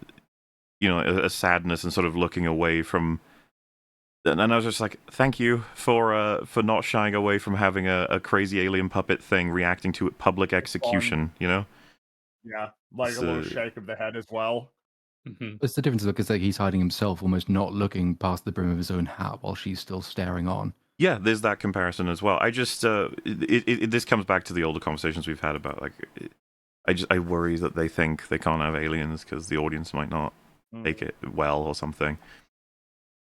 sadness and sort of looking away from. And I was just like, thank you for not shying away from having a crazy alien puppet thing reacting to public execution, you know? Yeah, like a little shake of the head as well. It's the difference, look, is that he's hiding himself, almost not looking past the brim of his own hat while she's still staring on. Yeah, there's that comparison as well. I just, this comes back to the older conversations we've had about, like, I worry that they think they can't have aliens because the audience might not take it well or something.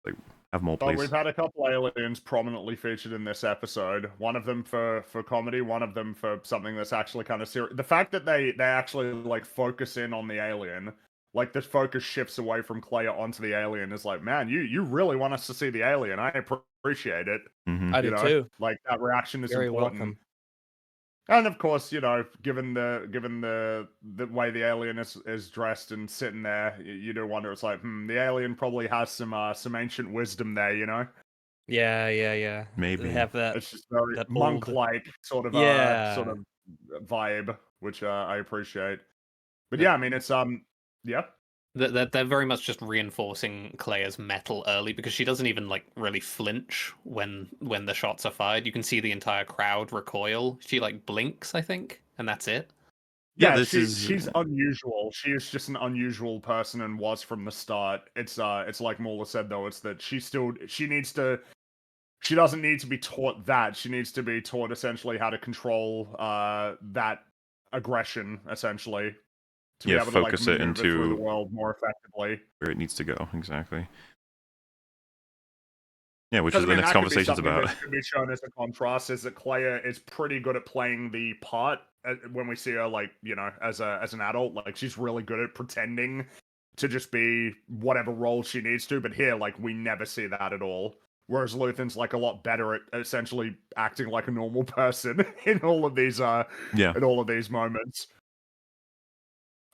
Like, have more, please. But we've had a couple aliens prominently featured in this episode. One of them for comedy, one of them for something that's actually kind of serious. The fact that they actually like focus in on the alien, like the focus shifts away from Clea onto the alien, is like, man, you really want us to see the alien. I appreciate it. Mm-hmm. I do too. Like, that reaction is very important. welcome. And of course, given the way the alien is dressed and sitting there, you do wonder. It's like, the alien probably has some ancient wisdom there, you know? Yeah. Maybe. They have that. It's just very that monk-like sort of vibe, which I appreciate. But yeah, I mean, it's yeah. They're very much just reinforcing Clea's metal early, because she doesn't even like really flinch when the shots are fired. You can see the entire crowd recoil. She like blinks, I think, and that's it. Yeah, she's unusual. She is just an unusual person and was from the start. It's like Mola said though, it's that she doesn't need to be taught that. She needs to be taught essentially how to control that aggression, essentially. To be able focus to, it into through the world more effectively. Where it needs to go, exactly. Yeah, which is the next conversation's about. That could be shown as a contrast, is that Clea is pretty good at playing the part when we see her, like, as an adult. Like, she's really good at pretending to just be whatever role she needs to. But here, like, we never see that at all. Whereas Luthen's like a lot better at essentially acting like a normal person in all of these in all of these moments.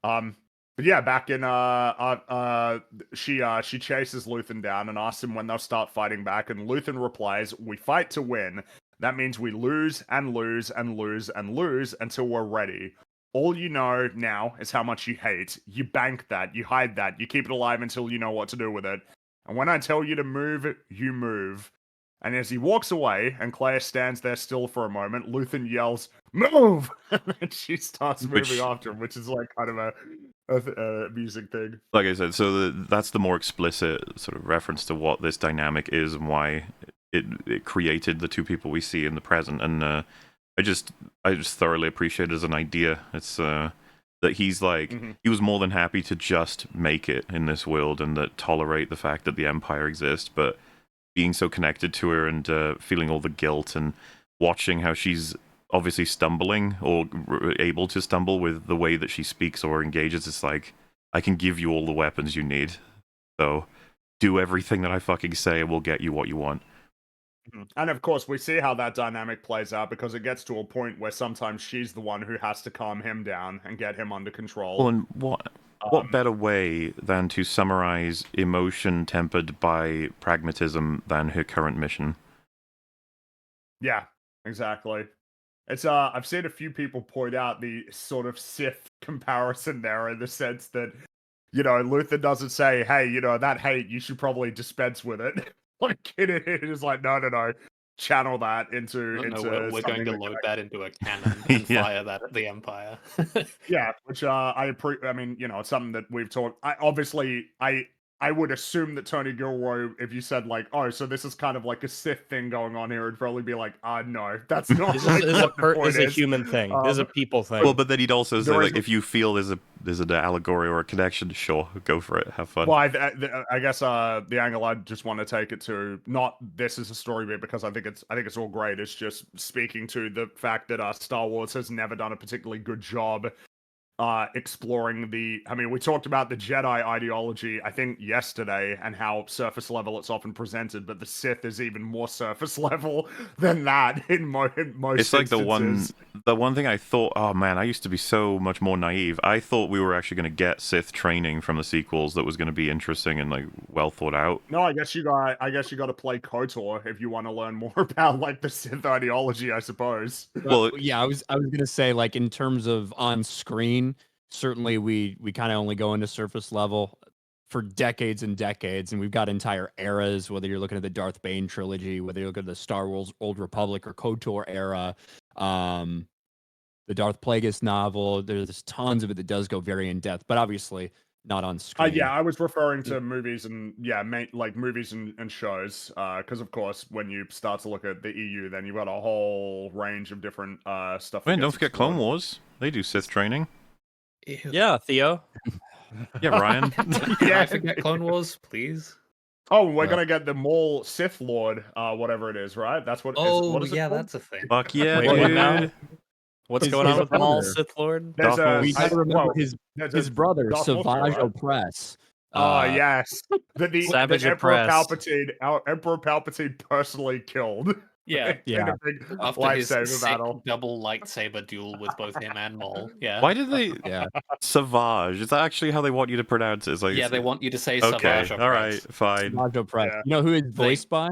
But yeah, back in she chases Luthen down and asks him when they'll start fighting back, and Luthen replies, "We fight to win. That means we lose and lose and lose and lose until we're ready. All you know now is how much you hate. You bank that, you hide that, you keep it alive until you know what to do with it. And when I tell you to move, you move." And as he walks away and Clea stands there still for a moment, Luthen yells, "Move!" And then she starts moving after him, which is like kind of a amusing thing. Like I said, so that's the more explicit sort of reference to what this dynamic is and why it created the two people we see in the present. And I just thoroughly appreciate it as an idea. It's that he's like, he was more than happy to just make it in this world and that tolerate the fact that the Empire exists, but being so connected to her and feeling all the guilt and watching how she's obviously stumbling or able to stumble with the way that she speaks or engages. It's like, I can give you all the weapons you need. So do everything that I fucking say and we'll get you what you want. And of course, we see how that dynamic plays out because it gets to a point where sometimes she's the one who has to calm him down and get him under control. Well, and what better way than to summarize emotion tempered by pragmatism than her current mission? Yeah, exactly. It's I've seen a few people point out the sort of Sith comparison there in the sense that, Luthen doesn't say, hey, that hate, you should probably dispense with it. Like it is like, no. Channel that into No, we're something going to that load that into a cannon and Yeah. fire that at the Empire. Yeah, which I mean, it's something that we've talked. I would assume that Tony Gilroy, if you said like, oh, so this is kind of like a Sith thing going on here, would probably be like, no, that's not. This like is what the point a human thing. This is a people thing. Well, but then he'd also say, There like, is- if you feel there's an allegory or a connection, sure, go for it, have fun. Well, I guess the angle I just want to take it to, not this is a story bit because I think it's all great. It's just speaking to the fact that Star Wars has never done a particularly good job exploring we talked about the Jedi ideology, I think, yesterday, and how surface level it's often presented, but the Sith is even more surface level than that in most It's like instances. the one thing I thought, oh man, I used to be so much more naive. I thought we were actually going to get Sith training from the sequels that was going to be interesting and like well thought out. No, I guess you got to play KOTOR if you want to learn more about like the Sith ideology, I suppose. Well, Yeah, I was gonna say, like, in terms of on screen, certainly we kind of only go into surface level for decades and decades, and we've got entire eras. Whether you're looking at the Darth Bane trilogy, whether you look at the Star Wars Old Republic or KOTOR era, the Darth Plagueis novel, there's tons of it that does go very in depth, but obviously not on screen. Yeah, I was referring to movies and movies and shows, because of course when you start to look at the EU, then you've got a whole range of different stuff. man, that don't gets forget Clone explored. Wars. They do Sith training. Ew. Yeah, Theo. Yeah, Ryan. Can I forget Clone Wars, please? Oh, we're gonna get the Maul Sith Lord, whatever it is, right? That's what. Oh, what is it yeah, called? that's a thing. Fuck yeah, Wait, what now? dude. What's His- going his on with the Maul brother. Sith Lord? There's Darth Maul. We gotta remember his there's a brother, Darth Maul show, Savage right? Opress. Oh yes, the Savage Emperor oppressed. Palpatine, our Emperor Palpatine personally killed. Yeah, in Yeah. a big after his lightsaber sick battle. double lightsaber duel with both him and Maul. Yeah. Why did they Yeah. Savage? Is that actually how they want you to pronounce it? It's like Yeah, they want you to say okay, Savage all right, Opress. fine. Savage Opress. Yeah. You know who he's voiced by?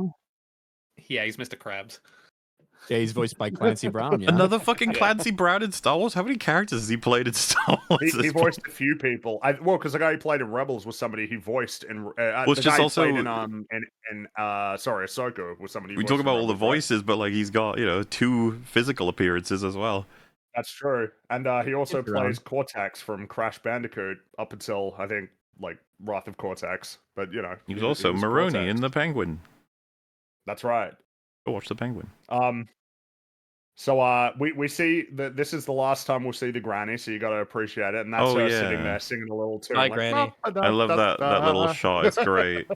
Yeah, he's Mr. Krabs. Yeah, he's voiced by Clancy Brown. Yeah. Another fucking Yeah. Clancy Brown in Star Wars? How many characters has he played in Star Wars? He at this voiced point? a few people. Because the guy who played in Rebels was somebody he voiced in. it's the just guy also- who played Ahsoka was somebody. He We voiced talk in about all the Rebels, right? voices, but like he's got 2 physical appearances as well. That's true, and he also It's around. plays Cortex from Crash Bandicoot up until I think like Wrath of Cortex. But He was also Maroney Cortex. in The Penguin. That's right. Go watch The Penguin. So we see that this is the last time we'll see the granny, so you got to appreciate it, and that's Oh, her yeah. sitting there singing a little tune. Hi, like, Granny. I love that little shot. It's great.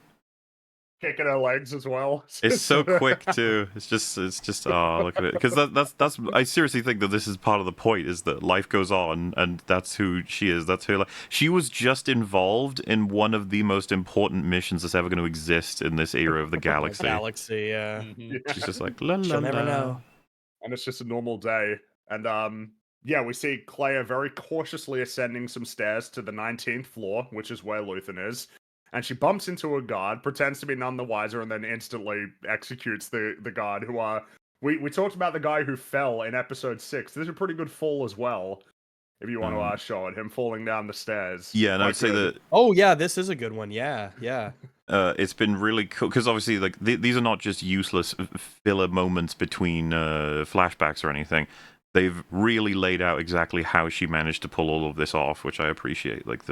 Kicking her legs as well. It's so quick too. It's just oh, look at it. Because that's I seriously think that this is part of the point, is that life goes on, and that's who she is. That's her life. She was just involved in one of the most important missions that's ever going to exist in this era of the galaxy. Galaxy, yeah. Mhm. She's just like la la She'll never la. know. And it's just a normal day. And yeah, we see Clea very cautiously ascending some stairs to the 19th floor, which is where Luthen is. And she bumps into a guard, pretends to be none the wiser, and then instantly executes the guard who we talked about the guy who fell in episode 6. This is a pretty good fall as well. If you want to show it, him falling down the stairs. Yeah, and I Quite would say good. that Oh yeah, this is a good one. Yeah. it's been really cool because obviously, like these are not just useless filler moments between flashbacks or anything. They've really laid out exactly how she managed to pull all of this off, which I appreciate. Like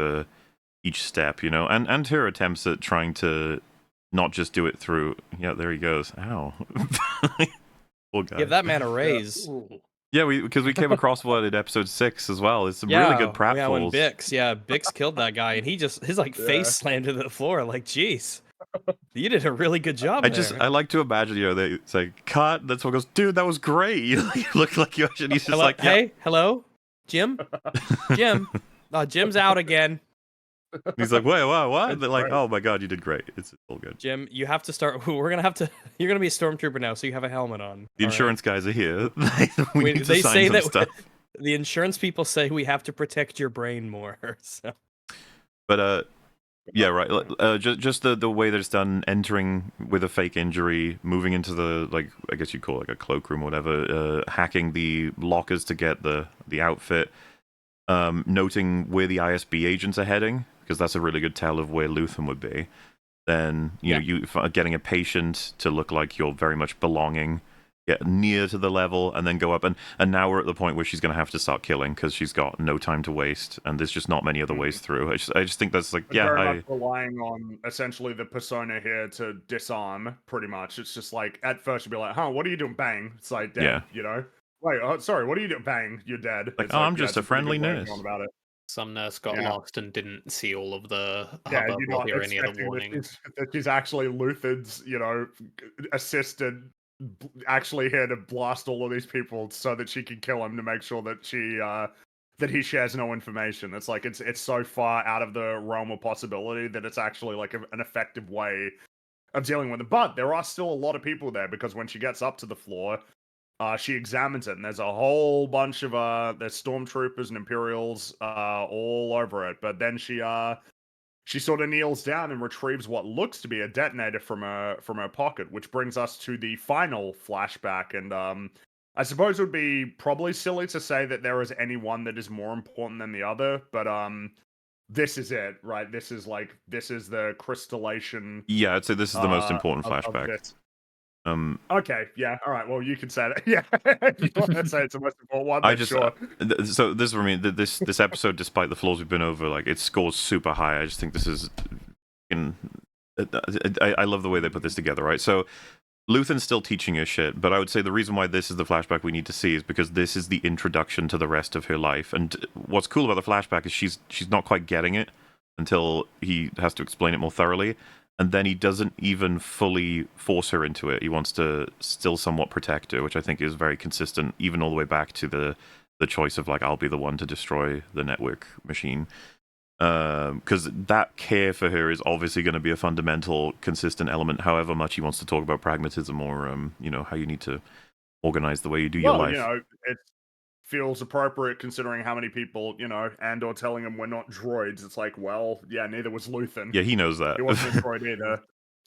each step, and her attempts at trying to not just do it through. Yeah, there he goes. Ow. Poor guy. Give that man a raise. Ooh. Yeah, because we came across one in episode 6 as well. It's some really good pratfalls. when Bix killed that guy, and he just his face slammed to the floor. Like, jeez, you did a really good job. I like to imagine, they say cut. That's what goes, dude. That was great. You look like you actually. He's just hello, like, yeah. hey, hello, Jim, Jim's out again. He's like, wait, what? It's They're like, great. oh my god, you did great. It's all good. Jim, you have to start. We're gonna have to. You're gonna be a stormtrooper now, so you have a helmet on. The all right? insurance guys are here. we need to They sign say some that stuff. the insurance people say we have to protect your brain more. So. But yeah, right. Just the way that it's done, entering with a fake injury, moving into the, like, I guess you'd call it like a cloakroom or whatever, hacking the lockers to get the outfit, noting where the ISB agents are heading, because that's a really good tell of where Luthen would be. Then you getting a patient to look like you're very much belonging, get near to the level, and then go up. And now we're at the point where she's going to have to start killing because she's got no time to waste, and there's just not many other ways through. I just think that's like, But very much relying on essentially the persona here to disarm. Pretty much, it's just like at first you'd be like, "Huh, what are you doing?" Bang, it's like dead. Yeah. You know. Wait, sorry, what are you doing? Bang, you're dead. Like, It's oh, I'm yeah, just it's a pretty good friendly way of nurse. going about it. Some nurse got Yeah. lost and didn't see all of the Yeah, hubbub you're or not hear any of the expecting warnings. that she's actually Luthen's, assistant, actually here to blast all of these people so that she can kill him to make sure that that he shares no information. It's like it's so far out of the realm of possibility that it's actually like an effective way of dealing with it. But there are still a lot of people there because when she gets up to the floor, she examines it, and there's a whole bunch of there's stormtroopers and Imperials all over it. But then she sort of kneels down and retrieves what looks to be a detonator from her pocket, which brings us to the final flashback. And I suppose it would be probably silly to say that there is any one that is more important than the other, but this is it, right? This is the crystallation. Yeah, I'd say this is the most important of flashback. this. Okay, yeah, all right. Well, you can say that. Yeah, if you want to say it's the most important one, then sure. So this is for me. This episode, despite the flaws we've been over, like it scores super high. I just think this is, I love the way they put this together. Right, so Luthen's still teaching her shit, but I would say the reason why this is the flashback we need to see is because this is the introduction to the rest of her life. And what's cool about the flashback is she's not quite getting it until he has to explain it more thoroughly. And then he doesn't even fully force her into it. He wants to still somewhat protect her, which I think is very consistent, even all the way back to the choice of like, I'll be the one to destroy the network machine. Because that care for her is obviously going to be a fundamental, consistent element, however much he wants to talk about pragmatism or, how you need to organize the way you do your life. It feels appropriate considering how many people, Andor telling him we're not droids. It's like, well, yeah, neither was Luthen. Yeah, he knows that. He wasn't a droid either.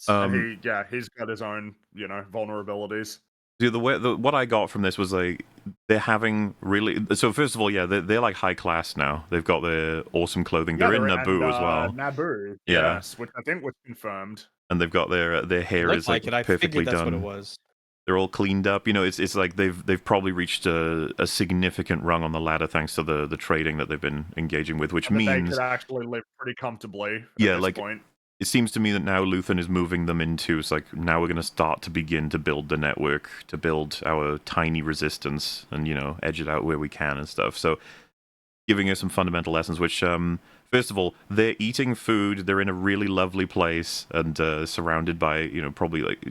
And he's got his own, vulnerabilities. See, what I got from this was like they're having really. So first of all, yeah, they're like high class now. They've got their awesome clothing. They're in Naboo as well. Naboo, yeah. Yes, which I think was confirmed. And they've got their hair is like perfectly that's done. What it was. They're all cleaned up. It's like they've probably reached a significant rung on the ladder thanks to the trading that they've been engaging with, which means they could actually live pretty comfortably. Yeah, at this like point. It seems to me that now Luthen is moving them into, it's like, now we're going to start to begin to build the network, to build our tiny resistance and, edge it out where we can and stuff. So giving us some fundamental lessons, which, first of all, they're eating food, they're in a really lovely place and surrounded by, probably like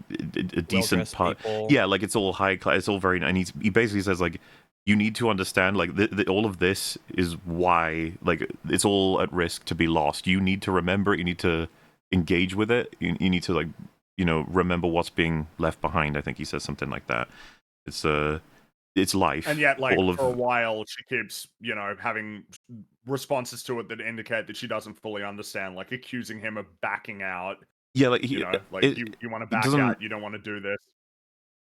a decent part. Yeah, like it's all high class, it's all very, and he basically says like, you need to understand, like, all of this is why, like, it's all at risk to be lost. You need to remember it, you need to engage with it, you need to, like, remember what's being left behind. I think he says something like that. It's life. And yet, like, for a while, she keeps, having responses to it that indicate that she doesn't fully understand, like accusing him of backing out. Yeah, like, you want to back out, you don't want to do this.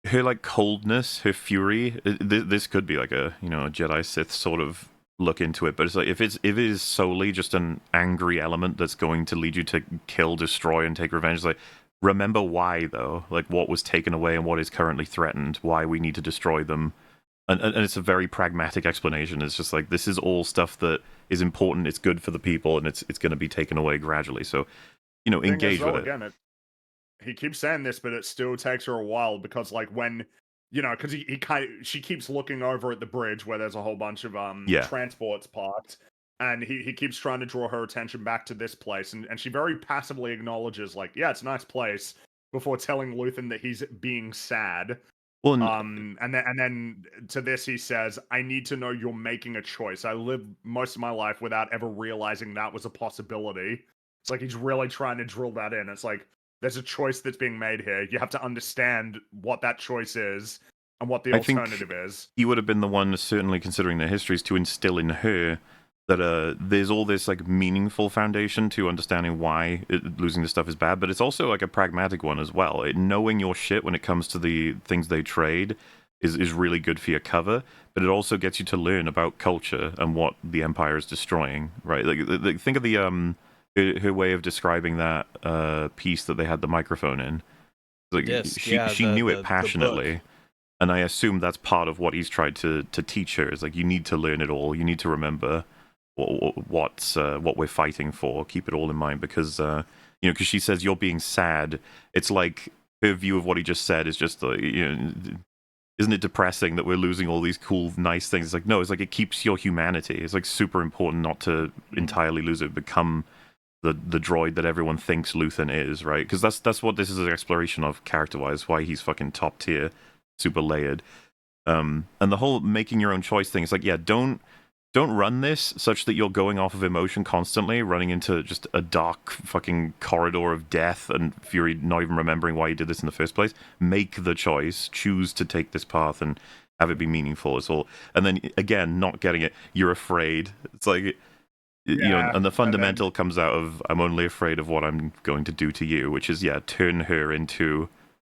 Her, like, coldness, her fury, this could be like a, a Jedi Sith sort of look into it, but it's like, if it is solely just an angry element that's going to lead you to kill, destroy, and take revenge, like, remember why, though, like, what was taken away and what is currently threatened, why we need to destroy them, and it's a very pragmatic explanation. It's just like, this is all stuff that is important, it's good for the people, and it's going to be taken away gradually, so, engage with it. Again, he keeps saying this, but it still takes her a while because, like, when, because she keeps looking over at the bridge where there's a whole bunch of transports parked, and he keeps trying to draw her attention back to this place, and she very passively acknowledges, like, yeah, it's a nice place, before telling Luthen that he's being sad. Well, and then to this he says, "I need to know you're making a choice. I lived most of my life without ever realizing that was a possibility." It's like he's really trying to drill that in. It's like there's a choice that's being made here. You have to understand what that choice is and what the I think alternative is. he would have been the one, certainly considering their histories, to instill in her that there's all this like meaningful foundation to understanding why losing this stuff is bad, but it's also like a pragmatic one as well. Knowing your shit when it comes to the things they trade is really good for your cover, but it also gets you to learn about culture and what the Empire is destroying, right? Like think of the her way of describing that piece that they had the microphone in. Like Disc, she knew it passionately. book. And I assume that's part of what he's tried to teach her. Is like, you need to learn it all. You need to remember what we're fighting for. Keep it all in mind, because because she says you're being sad. It's like her view of what he just said is just isn't it depressing that we're losing all these cool, nice things? It's like, no, it's like it keeps your humanity. It's like super important not to entirely lose it, become the droid that everyone thinks Luthen is, right? Because that's what this is an exploration of character-wise. Why he's fucking top tier, super layered. And the whole making your own choice thing is like, yeah, don't run this such that you're going off of emotion constantly, running into just a dark fucking corridor of death and fury, not even remembering why you did this in the first place. Make the choice, choose to take this path, and have it be meaningful. It's all, and then again, not getting it, you're afraid. It's like, and the fundamental comes out of, I'm only afraid of what I'm going to do to you, which is, turn her into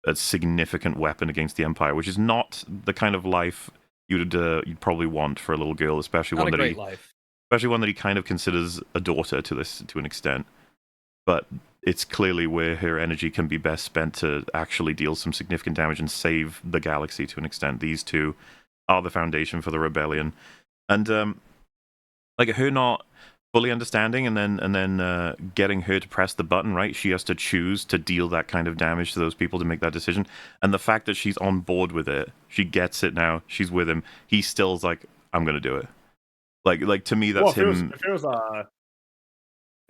a significant weapon against the Empire, which is not the kind of life you'd probably want for a little girl, especially Not one a that great life. especially one that he kind of considers a daughter to an extent. But it's clearly where her energy can be best spent to actually deal some significant damage and save the galaxy to an extent. These two are the foundation for the rebellion, and like her not fully understanding and then getting her to press the button, right? She has to choose to deal that kind of damage to those people to make that decision. And the fact that she's on board with it, she gets it now, she's with him, he still's like, I'm gonna do it. Like to me, that's him. It feels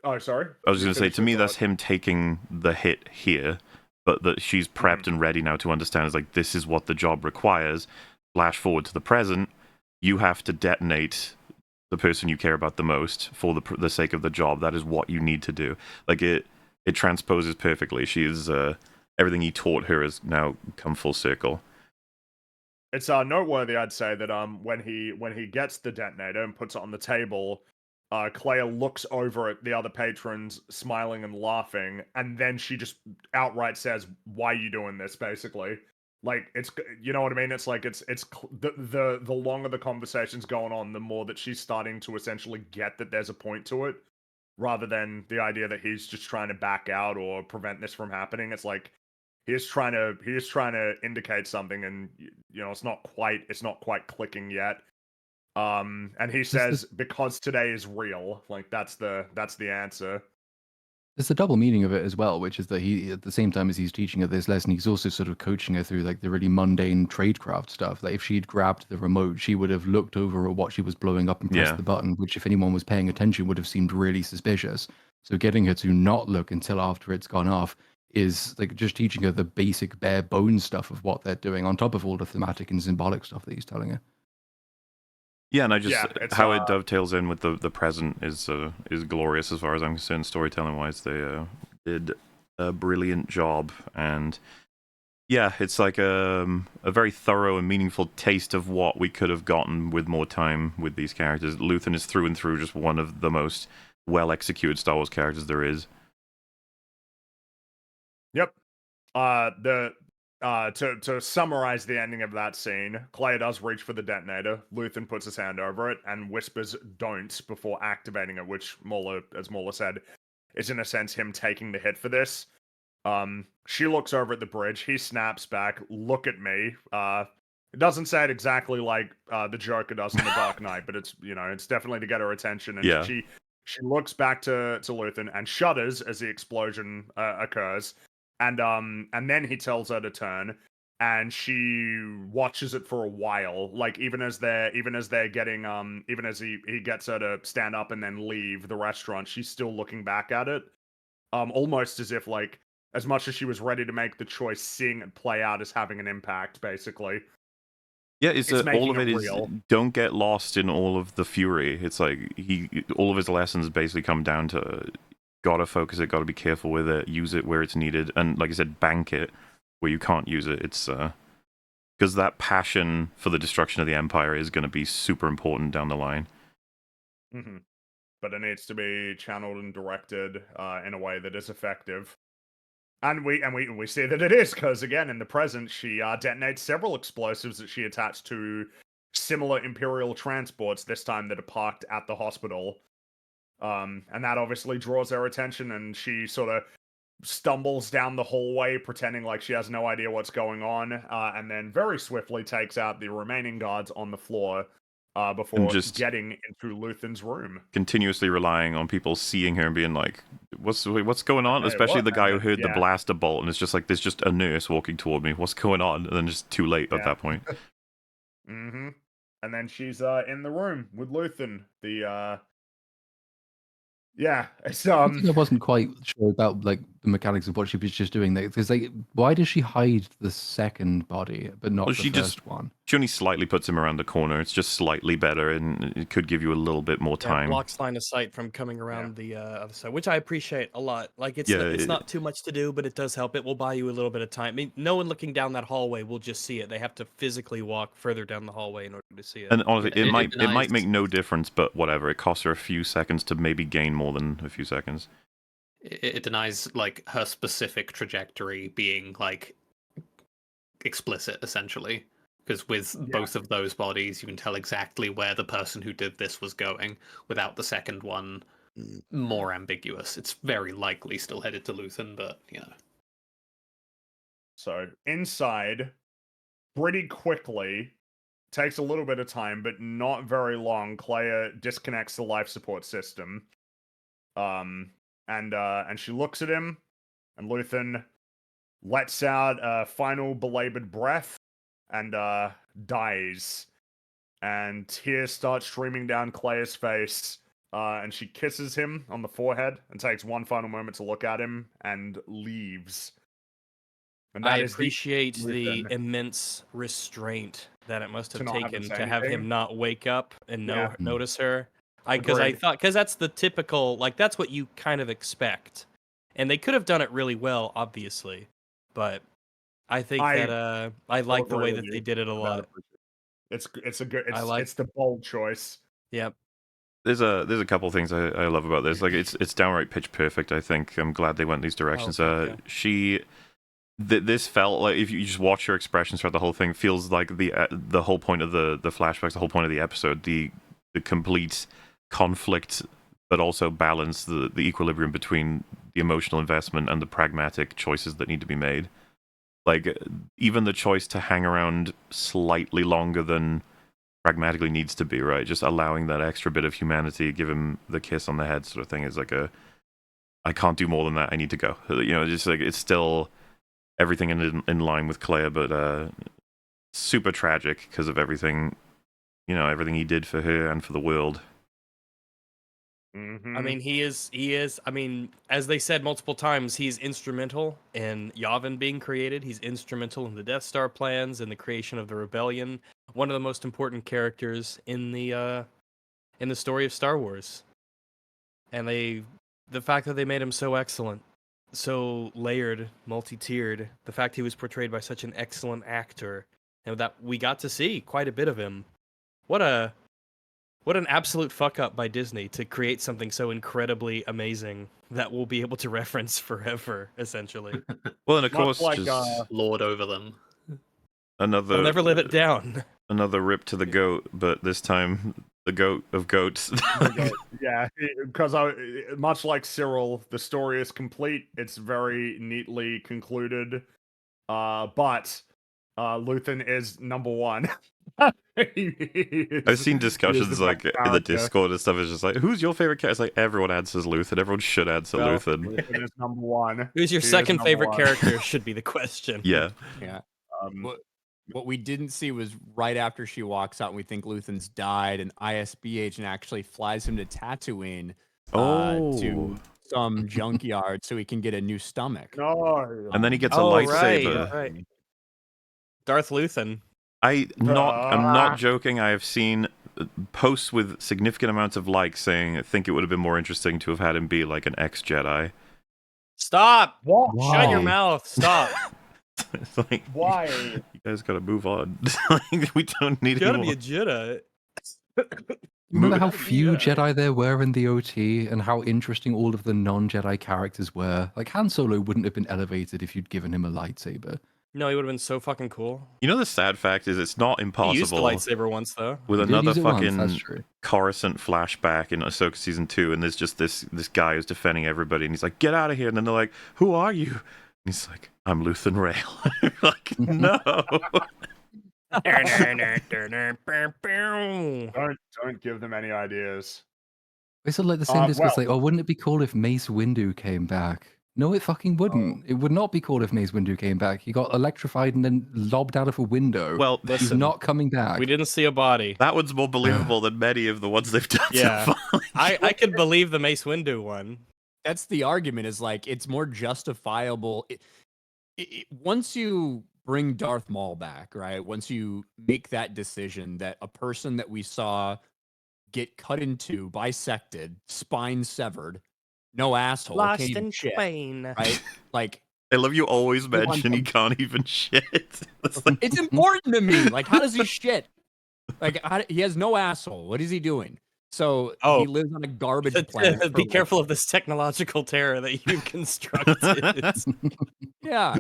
Oh, sorry. I was going to say, to me, that's him taking the hit here, but that she's prepped and ready now to understand. Is like, this is what the job requires. Flash forward to the present, you have to detonate the person you care about the most for the sake of the job. That is what you need to do. Like it transposes perfectly. She is everything he taught her has now come full circle. It's noteworthy, I'd say, that when he gets the detonator and puts it on the table, Clea looks over at the other patrons, smiling and laughing, and then she just outright says, "Why are you doing this?" Basically, like it's, you know what I mean? It's like the longer the conversation's going on, the more that she's starting to essentially get that there's a point to it, rather than the idea that he's just trying to back out or prevent this from happening. It's like he is trying to indicate something, and it's not quite clicking yet. And he says, because today is real. Like that's the answer. There's a double meaning of it as well, which is that he, at the same time as he's teaching her this lesson, he's also sort of coaching her through like the really mundane tradecraft stuff. Like if she'd grabbed the remote, she would have looked over at what she was blowing up and pressed the button, which if anyone was paying attention would have seemed really suspicious. So getting her to not look until after it's gone off is like just teaching her the basic bare bones stuff of what they're doing on top of all the thematic and symbolic stuff that he's telling her. Yeah, and how it dovetails in with the present is glorious as far as I'm concerned, storytelling wise. They did a brilliant job, and yeah, it's like a very thorough and meaningful taste of what we could have gotten with more time with these characters. Luthen is through and through just one of the most well executed Star Wars characters there is. Yep. To summarize the ending of that scene, Clea does reach for the detonator. Luthen puts his hand over it and whispers "don't" before activating it, which as Mola said, is in a sense him taking the hit for this. She looks over at the bridge. He snaps back, "Look at me." It doesn't say it exactly like the Joker does in The Dark Knight, but it's it's definitely to get her attention. And she looks back to Luthen and shudders as the explosion occurs. And then he tells her to turn, and she watches it for a while. Like even as they're getting even as he gets her to stand up and then leave the restaurant, she's still looking back at it. Almost as if like as much as she was ready to make the choice, seeing it play out as having an impact, basically. Yeah, It's all making of it it is real. don't get lost in all of the fury. It's like all of his lessons basically come down to gotta focus it, gotta be careful with it, use it where it's needed, and like I said, bank it where you can't use it. It's because that passion for the destruction of the Empire is going to be super important down the line. Mm-hmm. But it needs to be channeled and directed in a way that is effective. And we see that it is, because again, in the present, she detonates several explosives that she attached to similar Imperial transports, this time that are parked at the hospital. And that obviously draws her attention, and she sort of stumbles down the hallway, pretending like she has no idea what's going on, and then very swiftly takes out the remaining guards on the floor before just getting into Luthen's room. Continuously relying on people seeing her and being like, what's going on? Hey, Especially what? the guy who And then- heard the yeah. blaster bolt, and it's just like, there's just a nurse walking toward me. What's going on? And then just too late at Yeah. that point. Mm-hmm. And then she's in the room with Luthen. It's I think I wasn't quite sure about like the mechanics of what she was just doing there. Because like, why does she hide the second body but not Well, the she first just- one? She only slightly puts him around the corner. It's just slightly better, and it could give you a little bit more Yeah, time. blocks line of sight from coming around the other side, which I appreciate a lot. Like it's Yeah, it's not too much to do, but it does help. It will buy you a little bit of time. I mean, no one looking down that hallway will just see it. They have to physically walk further down the hallway in order to see it. And honestly, Yeah, it it might denies- make no difference, but whatever. It costs her a few seconds to maybe gain more than a few seconds. It denies like her specific trajectory being like explicit, essentially. Because with both of those bodies, you can tell exactly where the person who did this was going. Without the second one, more ambiguous. It's very likely still headed to Luthen, but you know. So inside, pretty quickly, takes a little bit of time, but not very long. Clea disconnects the life support system, and she looks at him, and Luthen lets out a final belabored breath and dies. And tears start streaming down Clea's face, and she kisses him on the forehead and takes one final moment to look at him and leaves. And I that is appreciate the Luthen. immense restraint that it must To have not have him taken say to have him anything? not wake up and Yeah. notice her. Because that's the typical, like that's what you kind of expect, and they could have done it really well, obviously, but I think I that I like the agree way with that you they did it a about lot. it. It's a good. I like- It's the bold choice. Yep. There's a couple things I love about this. Like it's downright pitch perfect. I think I'm glad they went these directions. fuck yeah. This felt like, if you just watch her expressions throughout the whole thing, feels like the whole point of the flashbacks, the whole point of the episode, the complete conflict, but also balance, the equilibrium between the emotional investment and the pragmatic choices that need to be made. Like even the choice to hang around slightly longer than pragmatically needs to be, right? Just allowing that extra bit of humanity, give him the kiss on the head sort of thing, is like I can't do more than that. I need to go. You know, just like it's still everything in line with Clea, but super tragic because of everything, you know, everything he did for her and for the world. Mm-hmm. I mean, he is. I mean, as they said multiple times, he's instrumental in Yavin being created. He's instrumental in the Death Star plans and the creation of the rebellion. One of the most important characters in the story of Star Wars. And the fact that they made him so excellent, so layered, multi-tiered, the fact he was portrayed by such an excellent actor, and that we got to see quite a bit of him. What an absolute fuck up by Disney to create something so incredibly amazing that we'll be able to reference forever, essentially. Well, and of Much course, like, just Lord over them. another They'll never live it down. another rip to the goat, but this time the goat of goats. Yeah, because much like Cyril, the story is complete. It's very neatly concluded. But Luthen is number one. I've seen discussions like in the Discord and stuff. It's just like, who's your favorite character? It's like everyone answers Luthen. Everyone should answer Luthen. Luthen is number one. Who's your He is second number favorite one. character should be the question. Yeah. Yeah. Um, What we didn't see was right after she walks out and we think Luthen's died, an ISB agent actually flies him to Tatooine Oh. some junkyard so he can get a new stomach. No. And then he gets a Oh, right, lightsaber. right. Darth Luthen. I'm not joking. I have seen posts with significant amounts of likes saying, I think it would have been more interesting to have had him be like an ex-Jedi. Stop! What? Shut your Why? mouth. Stop. It's like, Why? you guys gotta move on. Like, we don't need You gotta any be a Jedi. Remember how Yeah. few Jedi there were in the OT and how interesting all of the non-Jedi characters were? Like, Han Solo wouldn't have been elevated if you'd given him a lightsaber. No, he would have been so fucking cool. You know, the sad fact is it's not He impossible used the lightsaber once, though. with He did another use it once, fucking that's true. Coruscant flashback in Ahsoka season 2, and there's just this guy who's defending everybody, and he's like, "Get out of here!" And then they're like, "Who are you?" And he's like, "I'm Luthen Rail." Like, no. Don't give them any ideas. It's like the same discourse, well- like, oh, wouldn't it be cool if Mace Windu came back? No, it fucking wouldn't. It would not be cool if Mace Windu came back. He got electrified and then lobbed out of a window. Well, He's listen, not coming back. We didn't see a body. that one's more believable than many of the ones they've done Yeah. so far. I could believe the Mace Windu one. That's the argument. Is like it's more justifiable. Once you bring Darth Maul back, right? Once you make that decision that a person that we saw get cut in two, bisected, spine severed, no asshole, can't even shit, right? Like I love you always want mention he them- can't even shit. It's like, it's important to me. Like, how does he shit? Like, he has no asshole. What is he doing? So Oh. he lives on a garbage planet. Be for, careful of this technological terror that you've constructed. Yeah.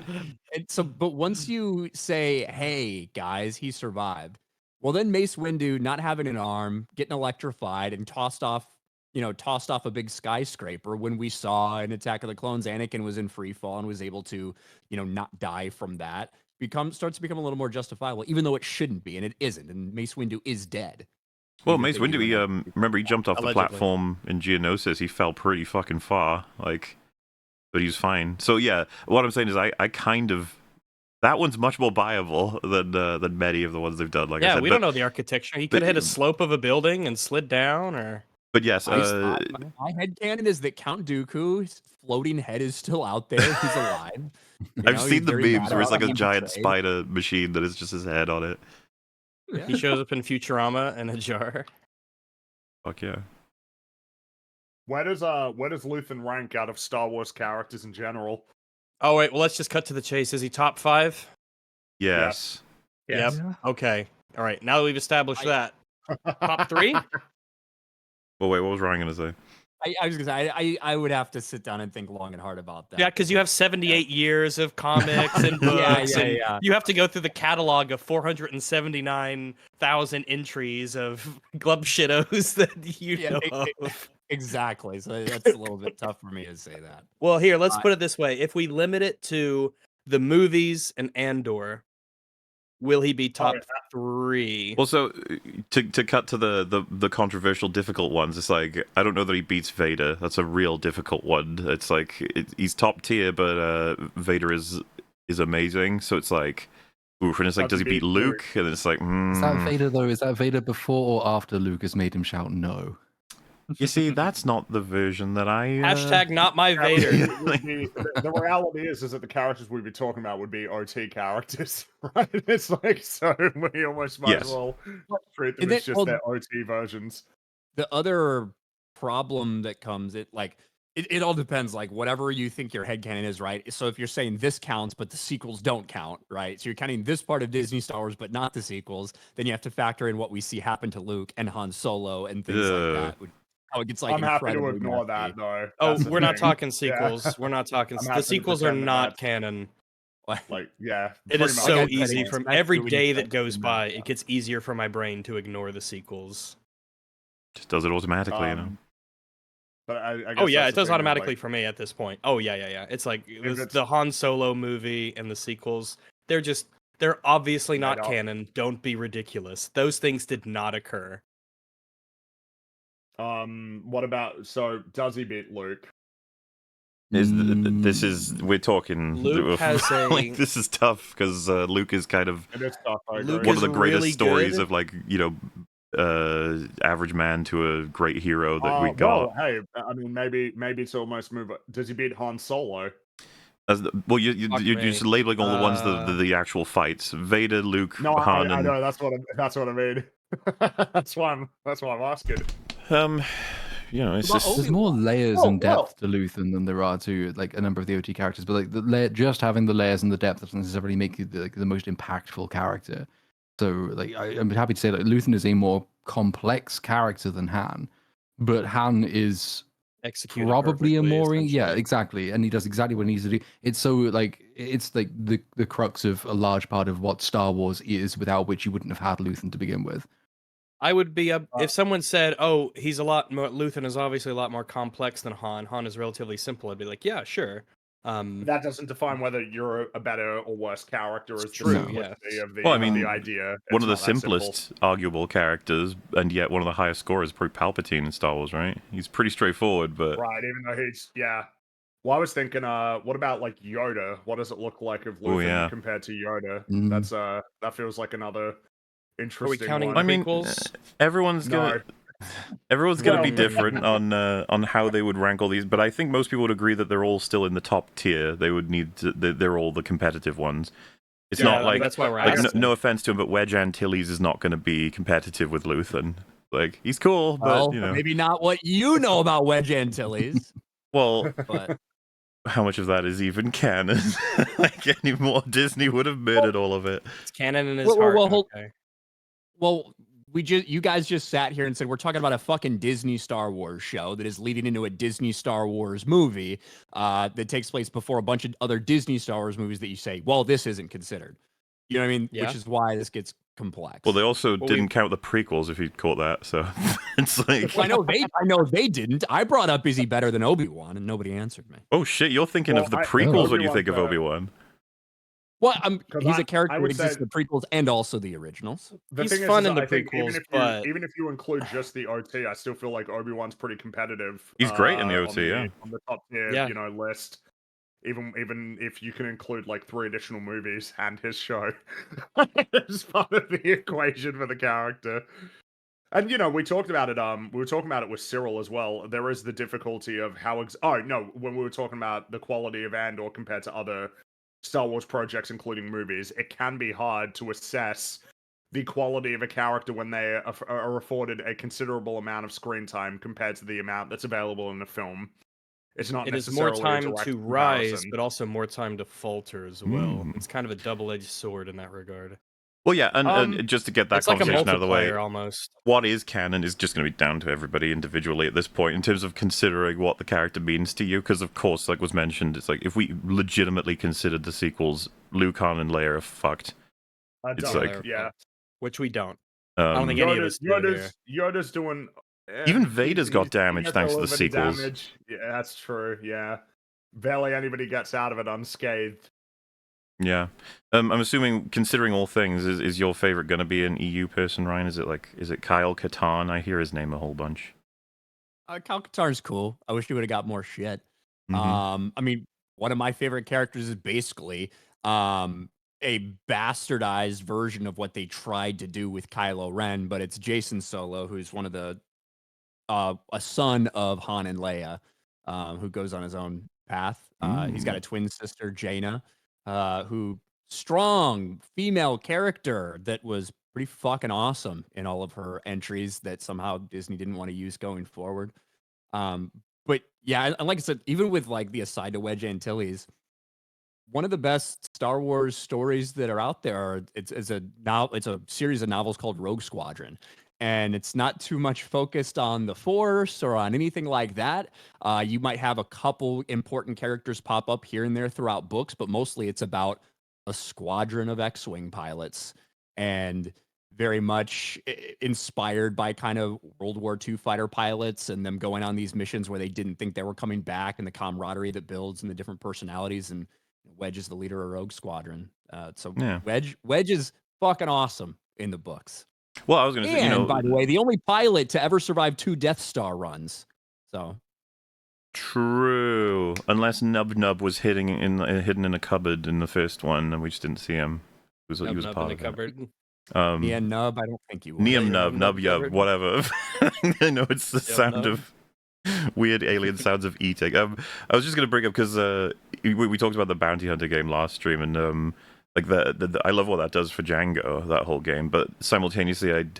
And so, but once you say, "Hey guys, he survived," well, then Mace Windu not having an arm, getting electrified, and tossed off a big skyscraper. When we saw in Attack of the Clones, Anakin was in free fall and was able to, not die from that. Starts to become a little more justifiable, even though it shouldn't be, and it isn't. And Mace Windu is dead. well, Even Mace if they Windu, give he, him remember he jumped off the Allegedly. platform in Geonosis. He fell pretty fucking far, like, but he's fine. So yeah, what I'm saying is, I kind of that one's much more viable than many of the ones they've done. Like I Yeah, said, we but, don't know the architecture. He could have hit a slope of a building and slid down, or but yes, My headcanon is that Count Dooku's floating head is still out there. He's alive. You I've know, seen he's the very memes mad where it's about like a being giant betrayed. spider machine that is just his head on it. Yeah. he shows up in Futurama in a jar. Fuck yeah. Where does Luthen rank out of Star Wars characters in general? Oh wait, well let's just cut to the chase. Is he top 5? Yes. Yes. Yep. Okay. All right. Now that we've established that, top 3. Well, wait, what was Ryan gonna say? I was gonna say I would have to sit down and think long and hard about that. Yeah, because you have 78 years of comics and books, and yeah. you have to go through the catalog of 479,000 entries of glub shittos that you Yeah, know it- of. Exactly. So that's a little bit tough for me to say that. Well, here, let's put it this way: if we limit it to the movies and Andor, will he be top 3? Well, so to cut to the controversial, difficult ones, it's like I don't know that he beats Vader. That's a real difficult one. It's like he's top tier, but Vader is amazing. So it's like, oof, and it's like, Hard does to he beat beat Luke? And it's like, Is that Vader, though? Is that Vader before or after Lucas made him shout no? you see, that's not the version that I. Hashtag not my It Vader. would be- the reality is that the characters we'd be talking about would be OT characters, right? It's like, so we almost might as Yes. well treat them And as then- just well, their OT versions. The other problem that comes, it all depends, like whatever you think your headcanon is, right? So if you're saying this counts, but the sequels don't count, right? So you're counting this part of Disney Star Wars, but not the sequels, then you have to factor in what we see happen to Luke and Han Solo and things Ugh. like that. How it gets like I'm happy to incredibly ignore messy. that, though. Oh, That's the we're not thing. talking Yeah. sequels. We're not talking. I'm The happy to sequels are pretend that not that's- canon. Like, yeah. It pretty is much. so Like I said, easy. it's From especially every when you day start that goes thinking by, about it gets easier for my brain to ignore the sequels. just does it automatically, you know. But I guess Oh yeah, that's it the does thing, automatically like, for me at this point. Oh yeah. It's like it's- the Han Solo movie and the sequels. They're obviously Yeah, not no. canon. Don't be ridiculous. Those things did not occur. What about, so does he beat Luke? We're talking. Luke has like, a- this is tough because Luke is kind of It is tough, I Luke agree. one of the is greatest really stories good. of, like, average man to a great hero that we Well, got. hey, I mean, maybe it's almost move. Does he beat Han Solo? Well, Fuck you're me. just labeling all the ones the actual fights: Vader, Luke, No, Han, I and know that's what I mean. that's why I'm asking. it's What about just There's more layers Oh, and well. depth to Luthen than there are to like a number of the OT characters. But like just having the layers and the depth doesn't necessarily make you the most impactful character. So like I'm happy to say that Luthen is a more complex character than Han, but Han is Executed probably a perfectly, more essentially. exactly, and he does exactly what he needs to do. It's so like it's like the crux of a large part of what Star Wars is, without which you wouldn't have had Luthen to begin with. I would be if someone said, "Oh, he's a lot more." Luthen is obviously a lot more complex than Han. Han is relatively simple. I'd be like, "Yeah, sure." That doesn't define whether you're a better or worse character. It's the true, simplicity of the Well, I mean, the idea. one It's of the not that simple. simplest arguable characters, and yet one of the highest scorers, probably Palpatine in Star Wars, right? He's pretty straightforward, but Right, even though he's Well, I was thinking, what about like Yoda? What does it look like of Luthen yeah. compared to Yoda? Mm. That's that feels like another interesting counting one. I mean, prequels? everyone's No. gonna be Well, different on how they would rank all these, but I think most people would agree that they're all still in the top tier. They would need to, they're all the competitive ones. It's Yeah, not I mean, like that's why we're like asking. no offense to him, but Wedge Antilles is not going to be competitive with Luthen. Like he's cool, Well, but you know, maybe not what you know about Wedge Antilles, well, but how much of that is even canon? Like anymore, Disney would have murdered all of it. It's canon in his Well, heart. hold- okay. well, you guys just sat here and said we're talking about a fucking Disney Star Wars show that is leading into a Disney Star Wars movie that takes place before a bunch of other Disney Star Wars movies that you say, well, this isn't considered. You know what I mean? Yeah. Which is why this gets complex. Well, they also Well, didn't count the prequels, if you caught that. So it's like, Well, I know they didn't. I brought up is he better than Obi-Wan, and nobody answered me. oh shit, you're thinking Well, of the I- prequels when you Obi-Wan's think of a- Obi-Wan. Well, 'Cause he's I a character would that exists say- in the prequels and also the originals. The He's thing fun is in the I think prequels, but even if you include just the OT, I still feel like Obi-Wan's pretty competitive. He's great in the on OT, yeah. on the top tier, Yeah. list. Even if you can include like 3 additional movies and his show as part of the equation for the character. And we talked about it. We were talking about it with Cyril as well. There is the difficulty of how. When we were talking about the quality of Andor compared to other Star Wars projects, including movies, it can be hard to assess the quality of a character when they are afforded a considerable amount of screen time compared to the amount that's available in the film. It's not it is more necessarily a time direct to rise, comparison. but also more time to falter as well. Mm. It's kind of a double-edged sword in that regard. Well, yeah, and just to get that It's like a conversation out of the way, multiplier almost. what is canon is just going to be down to everybody individually at this point in terms of considering what the character means to you. Because, of course, like was mentioned, it's like if we legitimately considered the sequels, Luke, Han, and Leia are fucked. It's Don't, like- yeah. Which we don't. I don't think any of us do here. Yoda's doing. Even Vader's got damage he gets thanks a to the little bit of sequels. damage. Yeah, that's true. Yeah, barely anybody gets out of it unscathed. Yeah. I'm assuming, considering all things, is your favorite going to be an EU person, Ryan? Is it Kyle Katarn? I hear his name a whole bunch. Kyle Katarn's cool. I wish he would have got more shit. Mhm. I mean, one of my favorite characters is basically a bastardized version of what they tried to do with Kylo Ren, but it's Jason Solo, who's one of the a son of Han and Leia, who goes on his own path. He's got a twin sister, Jaina, who strong female character that was pretty fucking awesome in all of her entries that somehow Disney didn't want to use going forward. But yeah, and like I said, even with like the aside to Wedge Antilles, one of the best Star Wars stories that are out there are it's a series of novels called Rogue Squadron. And it's not too much focused on the Force or on anything like that. You might have a couple important characters pop up here and there throughout books, but mostly it's about a squadron of X-Wing pilots and very much inspired by kind of World War II fighter pilots and them going on these missions where they didn't think they were coming back and the camaraderie that builds and the different personalities. And Wedge is the leader of Rogue Squadron. So Yeah. Wedge is fucking awesome in the books. Well, I was going to say, And by the way, the only pilot to ever survive 2 Death Star runs. So true. Unless Nub Nub was hidden in a cupboard in the first one, and we just didn't see him. He was Nub part in the of it. cupboard. Yeah, Nub, I don't think you would. Neum your Nub, Nub Nub Yub, favorite? whatever. I know it's the sound Nub. of weird alien sounds of eating. I was just gonna bring up because we talked about the bounty hunter game last stream, and like I love what that does for Django, that whole game. But simultaneously,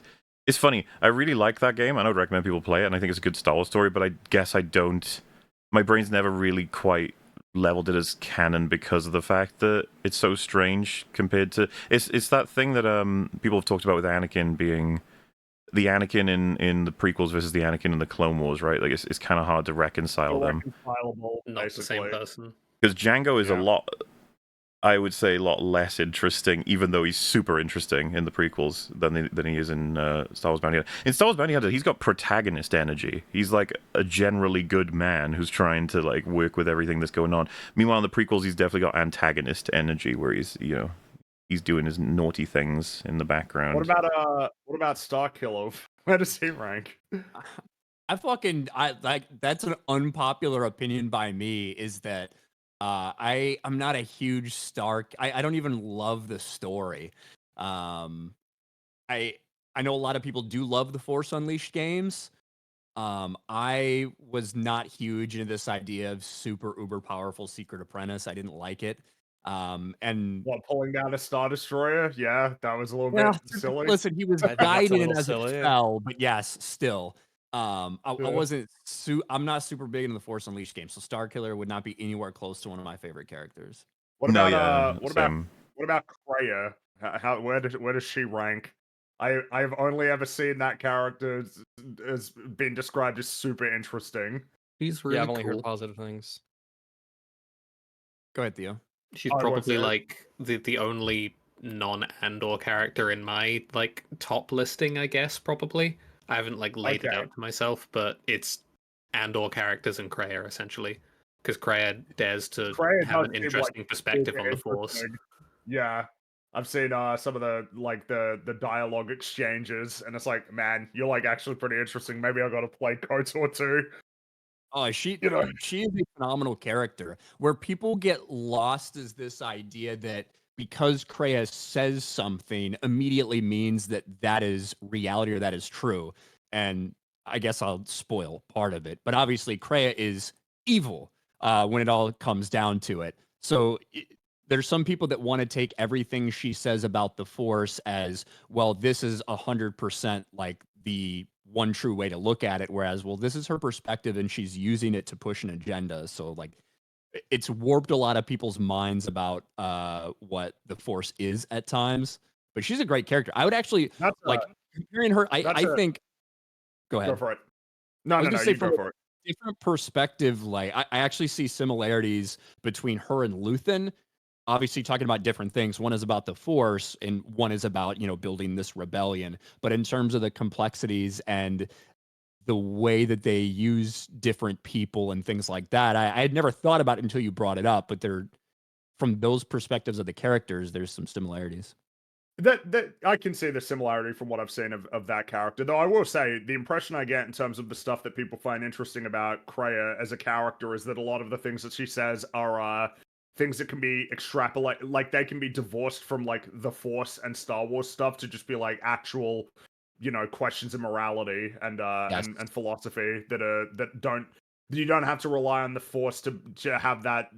it's funny. I really like that game, and I would recommend people play it. And I think it's a good Star Wars story. But I guess I don't. My brain's never really quite leveled it as canon because of the fact that it's so strange compared to it's that thing that people have talked about with Anakin being the Anakin in the prequels versus the Anakin in the Clone Wars, right? Like it's kind of hard to reconcile them Irreconcilable, Not the same basically. person. because Django is a Yeah. lot, I would say, a lot less interesting, even though he's super interesting in the prequels than he is in Star Wars Bounty Hunter. In Star Wars Bounty Hunter, he's got protagonist energy. He's like a generally good man who's trying to like work with everything that's going on. Meanwhile, in the prequels, he's definitely got antagonist energy, where he's he's doing his naughty things in the background. What about Starkiller? Where does he rank? I like that's an unpopular opinion by me is that I'm not a huge I don't even love the story. I I know a lot of people do love the Force Unleashed games. I was not huge into this idea of super uber powerful secret apprentice. I didn't like it. And What, pulling down a Star Destroyer? Yeah, that was a little yeah, bit silly. listen, he was I think that's a guiding it little as it silly. fell, but yes, still. I Yeah. wasn't I'm not super big into the Force Unleashed game, so Starkiller would not be anywhere close to one of my favorite characters. What No, about yeah, what same. about Kreia? Where does she rank? I've only ever seen that character as being described as super interesting. She's Yeah, really I've only heard cool. positive things. Go ahead, Theo. She's I won't say probably it. like the only non-Andor character in my like top listing, I guess. Probably. I haven't like laid it Okay. out to myself, but it's Andor characters and Kreia essentially, because Kreia dares to Kreia have does an seem interesting perspective super on the Force. interesting. Yeah. I've seen some of the dialogue exchanges, and it's like, man, you're like actually pretty interesting. Maybe I gotta play KOTOR too. Oh, she is a phenomenal character. Where people get lost is this idea that because Kreia says something immediately means that that is reality or that is true. And I guess I'll spoil part of it, but obviously Kreia is evil when it all comes down to it. So there's some people that want to take everything she says about the Force as, well, this is 100% like the one true way to look at it, whereas, well, this is her perspective and she's using it to push an agenda. So like it's warped a lot of people's minds about what the Force is at times. But she's a great character. I would actually That's like comparing her. I think go ahead. go for it. No, I was no, gonna no, say you from go for it. a different perspective, like I actually see similarities between her and Luthen. Obviously, talking about different things. One is about the Force, and one is about building this rebellion. But in terms of the complexities and the way that they use different people and things like that, I had never thought about it until you brought it up. But there, from those perspectives of the characters, there's some similarities. That I can see the similarity from what I've seen of that character. Though I will say the impression I get in terms of the stuff that people find interesting about Kreia as a character is that a lot of the things that she says are things that can be extrapolated, like they can be divorced from like the Force and Star Wars stuff to just be like actual, questions of morality and Yes. and philosophy that you don't have to rely on the Force to have that.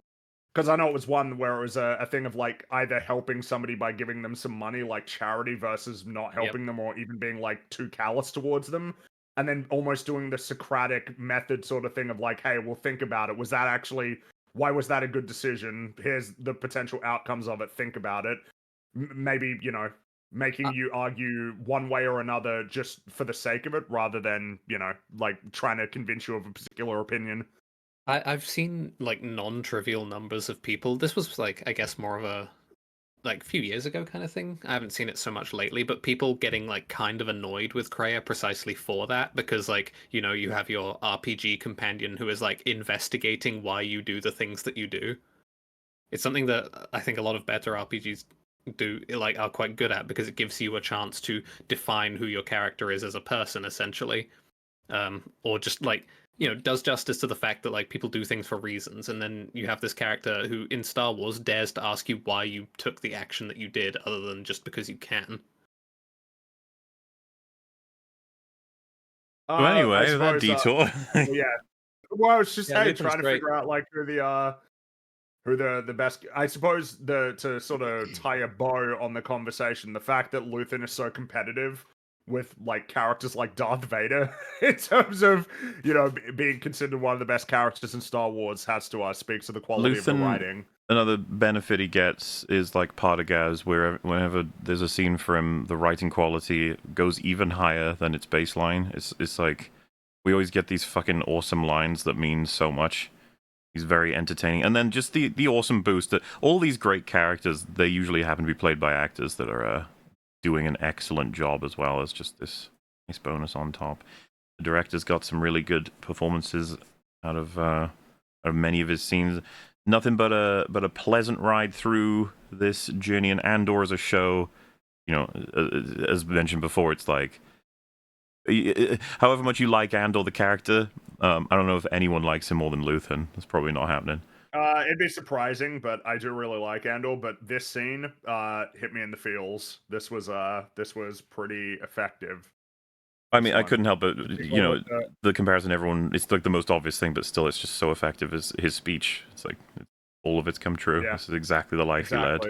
Because I know it was one where it was a thing of like either helping somebody by giving them some money, like charity, versus not helping them or even being like too callous towards them. And then almost doing the Socratic method sort of thing of like, hey, well, think about it. Why was that a good decision? Here's the potential outcomes of it. Think about it. Maybe, making you argue one way or another just for the sake of it rather than, like trying to convince you of a particular opinion. I've seen like non-trivial numbers of people. This was like, I guess, more of a like few years ago kind of thing. I haven't seen it so much lately, but people getting like kind of annoyed with Kreia precisely for that, because like, you have your RPG companion who is like investigating why you do the things that you do. It's something that I think a lot of better RPGs do like are quite good at, because it gives you a chance to define who your character is as a person, essentially. Or just like does justice to the fact that like people do things for reasons, and then you have this character who in Star Wars dares to ask you why you took the action that you did, other than just because you can. Well, I anyway, that suppose, detour. yeah. Well, it's just Yeah, hey, Luthen's trying to great. figure out like who the best. I suppose to sort of tie a bow on the conversation, the fact that Luthen is so competitive with like characters like Darth Vader in terms of being considered one of the best characters in Star Wars has to speaks to the quality of the Luthen, writing. another benefit he gets is like Partagaz, where whenever there's a scene for him, the writing quality goes even higher than its baseline. It's like we always get these fucking awesome lines that mean so much. He's very entertaining, and then just the awesome boost that all these great characters, they usually happen to be played by actors that are doing an excellent job as well as just this nice bonus on top. The director's got some really good performances out of many of his scenes. Nothing but a pleasant ride through this journey, and Andor as a show, as mentioned before, it's like however much you like Andor the character, I don't know if anyone likes him more than Luthen. That's probably not happening. It'd be surprising, but I do really like Andor. But this scene hit me in the feels. This was pretty effective. I mean, I couldn't help but the comparison. Everyone, it's like the most obvious thing, but still, it's just so effective. As his speech, it's like all of it's come true. Yeah. This is exactly the life he led.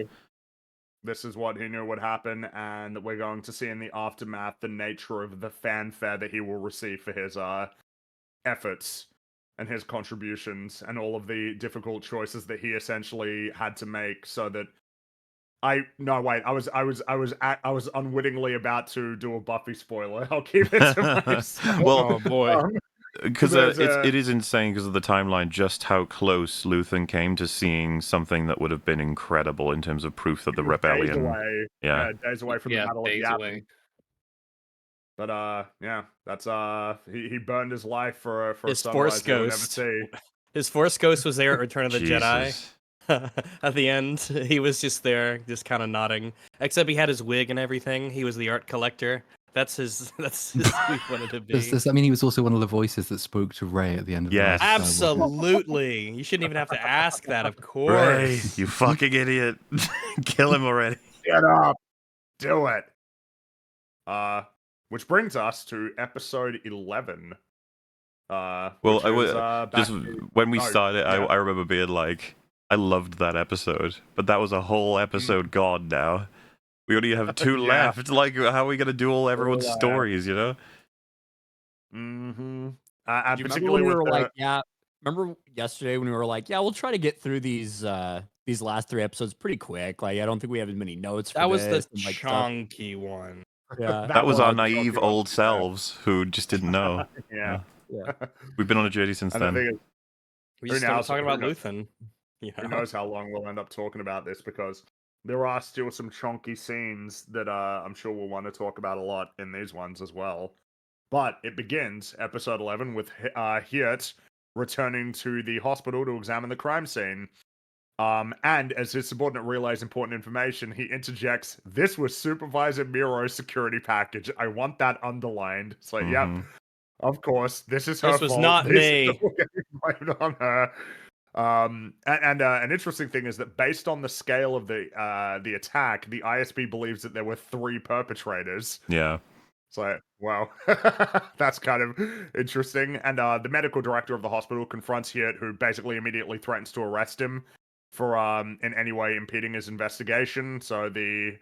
This is what he knew would happen, and we're going to see in the aftermath the nature of the fanfare that he will receive for his efforts and his contributions, and all of the difficult choices that he essentially had to make, so that I was unwittingly about to do a Buffy spoiler. I'll keep it to myself. Well, Oh boy. because it is insane because of the timeline, just how close Luthen came to seeing something that would have been incredible in terms of proof that the rebellion. Days away from the Battle of Yavin. But yeah, that's he burned his life for His a Force sunrise he'll never ghost. see. His Force Ghost was there at Return of the Jedi. Jesus. At the end, he was just there, just kind of nodding. Except he had his wig and everything. He was the art collector. That's his. That's who he wanted to be. I mean, he was also one of the voices that spoke to Rey at the end of Yes. the last Star Wars. Absolutely. You shouldn't even have to ask that. Of course. Ray, you fucking idiot! Kill him already. Get up, do it. Which brings us to episode 11. Well, when we started, yeah. I remember being like, I loved that episode, but that was a whole episode gone now. We only have 2 Yeah. left. Like, how are we gonna do all everyone's stories? You know? Mm-hmm. Do you remember when we were like, yeah? Remember yesterday when we were like, yeah, we'll try to get through these last 3 episodes pretty quick. Like, I don't think we have as many notes. For That was the this and, like, stuff. chunky one. Yeah, That was our was naive shocking. old selves who just didn't know. Yeah. We've been on a journey since And the then. thing is, We Who just started knows- talking who about knows? Luthen. Yeah. who knows how long we'll end up talking about this, because there are still some chunky scenes that I'm sure we'll want to talk about a lot in these ones as well. But it begins, episode 11, with Hirt returning to the hospital to examine the crime scene. And as his subordinate relays important information, he interjects, "This was Supervisor Miro's security package. I want that underlined." It's like, yep, of course, this is her This was fault. not This me. is all getting blamed on her. And an interesting thing is that based on the scale of the attack, the ISB believes that there were 3 perpetrators. Yeah. It's like, wow, that's kind of interesting. And the medical director of the hospital confronts Hirt, who basically immediately threatens to arrest him for in any way impeding his investigation. So the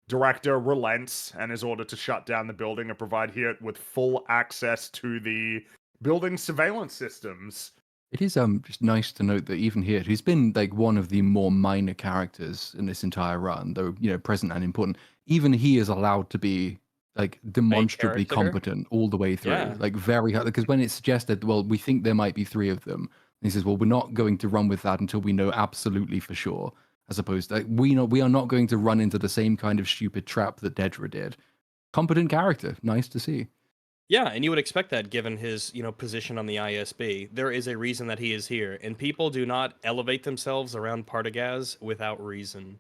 director relents and is ordered to shut down the building and provide Hirt with full access to the building's surveillance systems. It is just nice to note that even here, who's been like one of the more minor characters in this entire run, though present and important, even he is allowed to be like demonstrably character? competent all the way through. Yeah. Like very hard, because when it's suggested, well, we think there might be 3 of them, and he says, well, we're not going to run with that until we know absolutely for sure. As opposed to we are not going to run into the same kind of stupid trap that Dedra did. Competent character, nice to see. Yeah, and you would expect that given his, position on the ISB. There is a reason that he is here, and people do not elevate themselves around Partagaz without reason.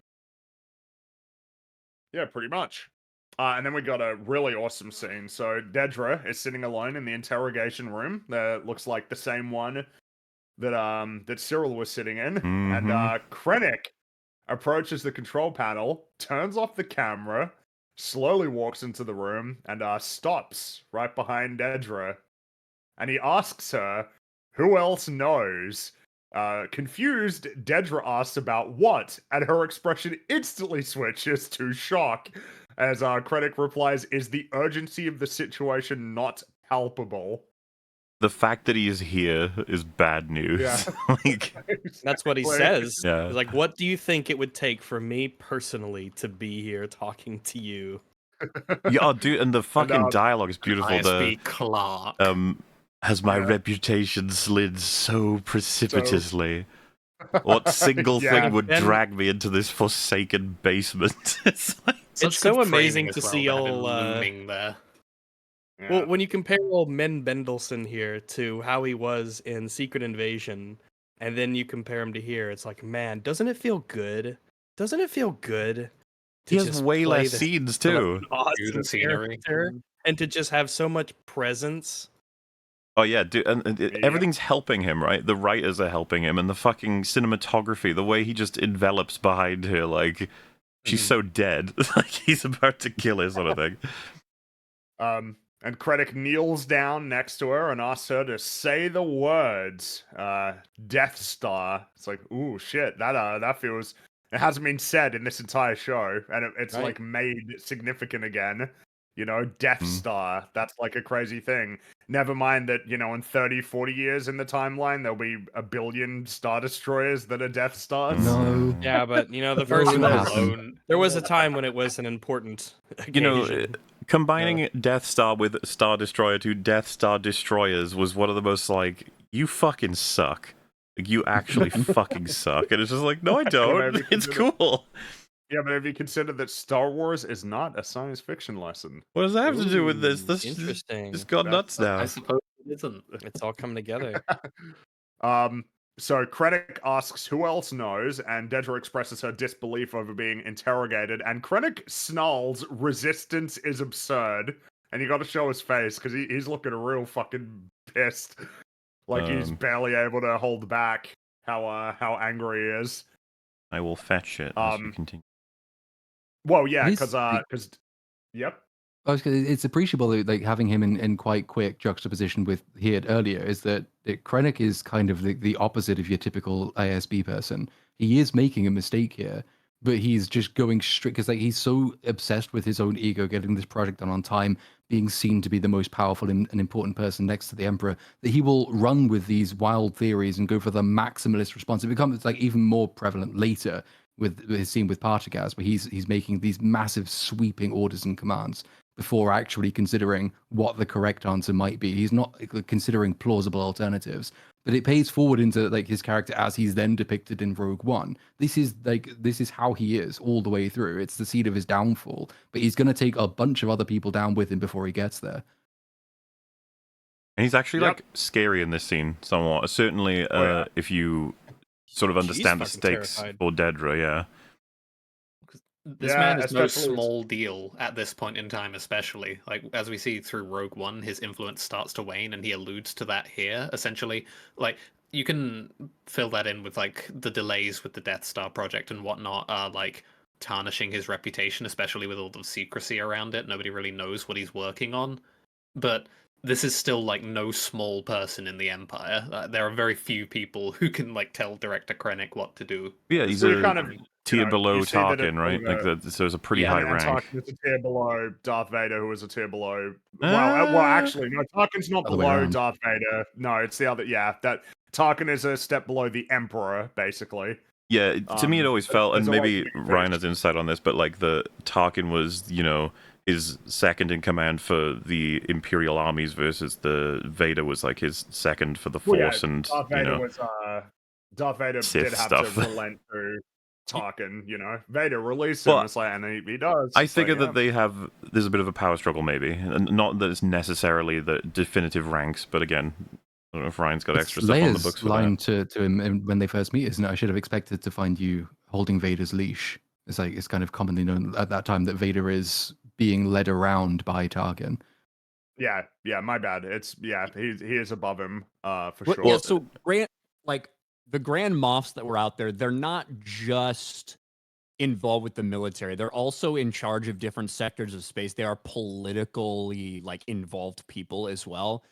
Yeah, pretty much. And then we got a really awesome scene. So Dedra is sitting alone in the interrogation room. That looks like the same one that Cyril was sitting in. And Krennic approaches the control panel, turns off the camera, slowly walks into the room and stops right behind Dedra. And he asks her, who else knows? Confused, Dedra asks about what, and her expression instantly switches to shock as Krennic replies, is the urgency of the situation not palpable? The fact that he is here is bad news. Yeah. Like, That's what he Exactly. says. Yeah. He's like, what do you think it would take for me personally to be here talking to you? yeah, oh, dude, and the fucking dialogue is beautiful. ISB Clark. Has my Yeah. reputation slid so precipitously? What single Yeah. thing would And- drag me into this forsaken basement? It's like, Such It's so good amazing framing to as well, see to have him all, looming there. Yeah. Well, when you compare old Men Bendelson here to how he was in Secret Invasion, and then you compare him to here, it's like, man, doesn't it feel good? Doesn't it feel good? he has just way play less this scenes such too. an awesome the scenery. character, and to just have so much presence. Oh yeah, dude, and Yeah. everything's helping him, right? The writers are helping him, and the fucking cinematography, the way he just envelops behind her, like she's so dead, like he's about to kill her, sort of thing. And Krennic kneels down next to her and asks her to say the words Death Star. It's like, ooh, shit, that feels... It hasn't been said in this entire show, and it's Right. like made significant again. You know, Death Star, that's like a crazy thing. Never mind that, you know, in 30, 40 years in the timeline, there'll be 1 billion Star Destroyers that are Death Stars. No. Yeah, but you know, the No, first it one won't was, happen. there was a time when it was an important occasion. You know, combining Death Star with Star Destroyer to Death Star Destroyers was one of the most, like, you fucking suck. Like, you actually fucking suck. And it's just like, no, I don't. maybe It's consider- cool. Yeah, but have you considered that Star Wars is not a science fiction lesson? What does that have to do with this? Ooh, This interesting. just got nuts now. I suppose it isn't. It's all coming together. So Krennic asks who else knows, and Dedra expresses her disbelief over being interrogated, and Krennic snarls, resistance is absurd. And you gotta show his face, because he's looking real fucking pissed. Like he's barely able to hold back how angry he is. I will fetch it as you continue. Well, yeah, He's- because yep. It's appreciable that, like, having him in quite quick juxtaposition with he had earlier is that Krennic is kind of the opposite of your typical ASB person. He is making a mistake here, but he's just going straight because, like, he's so obsessed with his own ego, getting this project done on time, being seen to be the most powerful and important person next to the Emperor, that he will run with these wild theories and go for the maximalist response. It becomes like even more prevalent later with his scene with Partagaz, where he's making these massive sweeping orders and commands before actually considering what the correct answer might be. He's not considering plausible alternatives, but it pays forward into, like, his character as he's then depicted in Rogue One. This is how he is all the way through. It's the seed of his downfall, but he's going to take a bunch of other people down with him before he gets there. And he's actually like scary in this scene somewhat. Certainly, if you sort of understand the fucking stakes terrified. for Dedra, yeah. This Yeah, man is no especially- small deal at this point in time, especially. Like, as we see through Rogue One, his influence starts to wane, and he alludes to that here, essentially. Like, you can fill that in with, like, the delays with the Death Star project and whatnot are, like, tarnishing his reputation, especially with all the secrecy around it. Nobody really knows what he's working on. But this is still, like, no small person in the Empire. There are very few people who can, like, tell Director Krennic what to do. Yeah, he's So you a kind of, tier below you see that Tarkin, it's right? sort Like of that, so it's a pretty Yeah, high and rank. Tarkin is a tier below Darth Vader, who is a tier below. Well, actually, no, Tarkin's not Other way below around. Darth Vader. No, it's the other. Yeah, that Tarkin is a step below the Emperor, basically. Yeah, to me it always felt, and there's a maybe lot of Ryan has insight on this, but like the Tarkin was, you know, his second in command for the Imperial armies versus the Vader was like his second for the Well, yeah, Force, and Darth you Vader know, was Darth Vader Sith did have stuff. to relent to Tarkin. You know, Vader released him. Well, It's like, and he does. I It's like, figure yeah. that they have there's a bit of a power struggle, maybe, and not that it's necessarily the definitive ranks, but again, I don't know if Ryan's got extra stuff on the Leia's books for line that. to him when they first meet, isn't it? I should have expected to find you holding Vader's leash. It's like it's kind of commonly known at that time that Vader is being led around by Tarkin. Yeah, my bad. It's he is above him, for Well, sure. yeah, so the Grand Moffs that were out there, they're not just involved with the military. They're also in charge of different sectors of space. They are politically like involved people as well.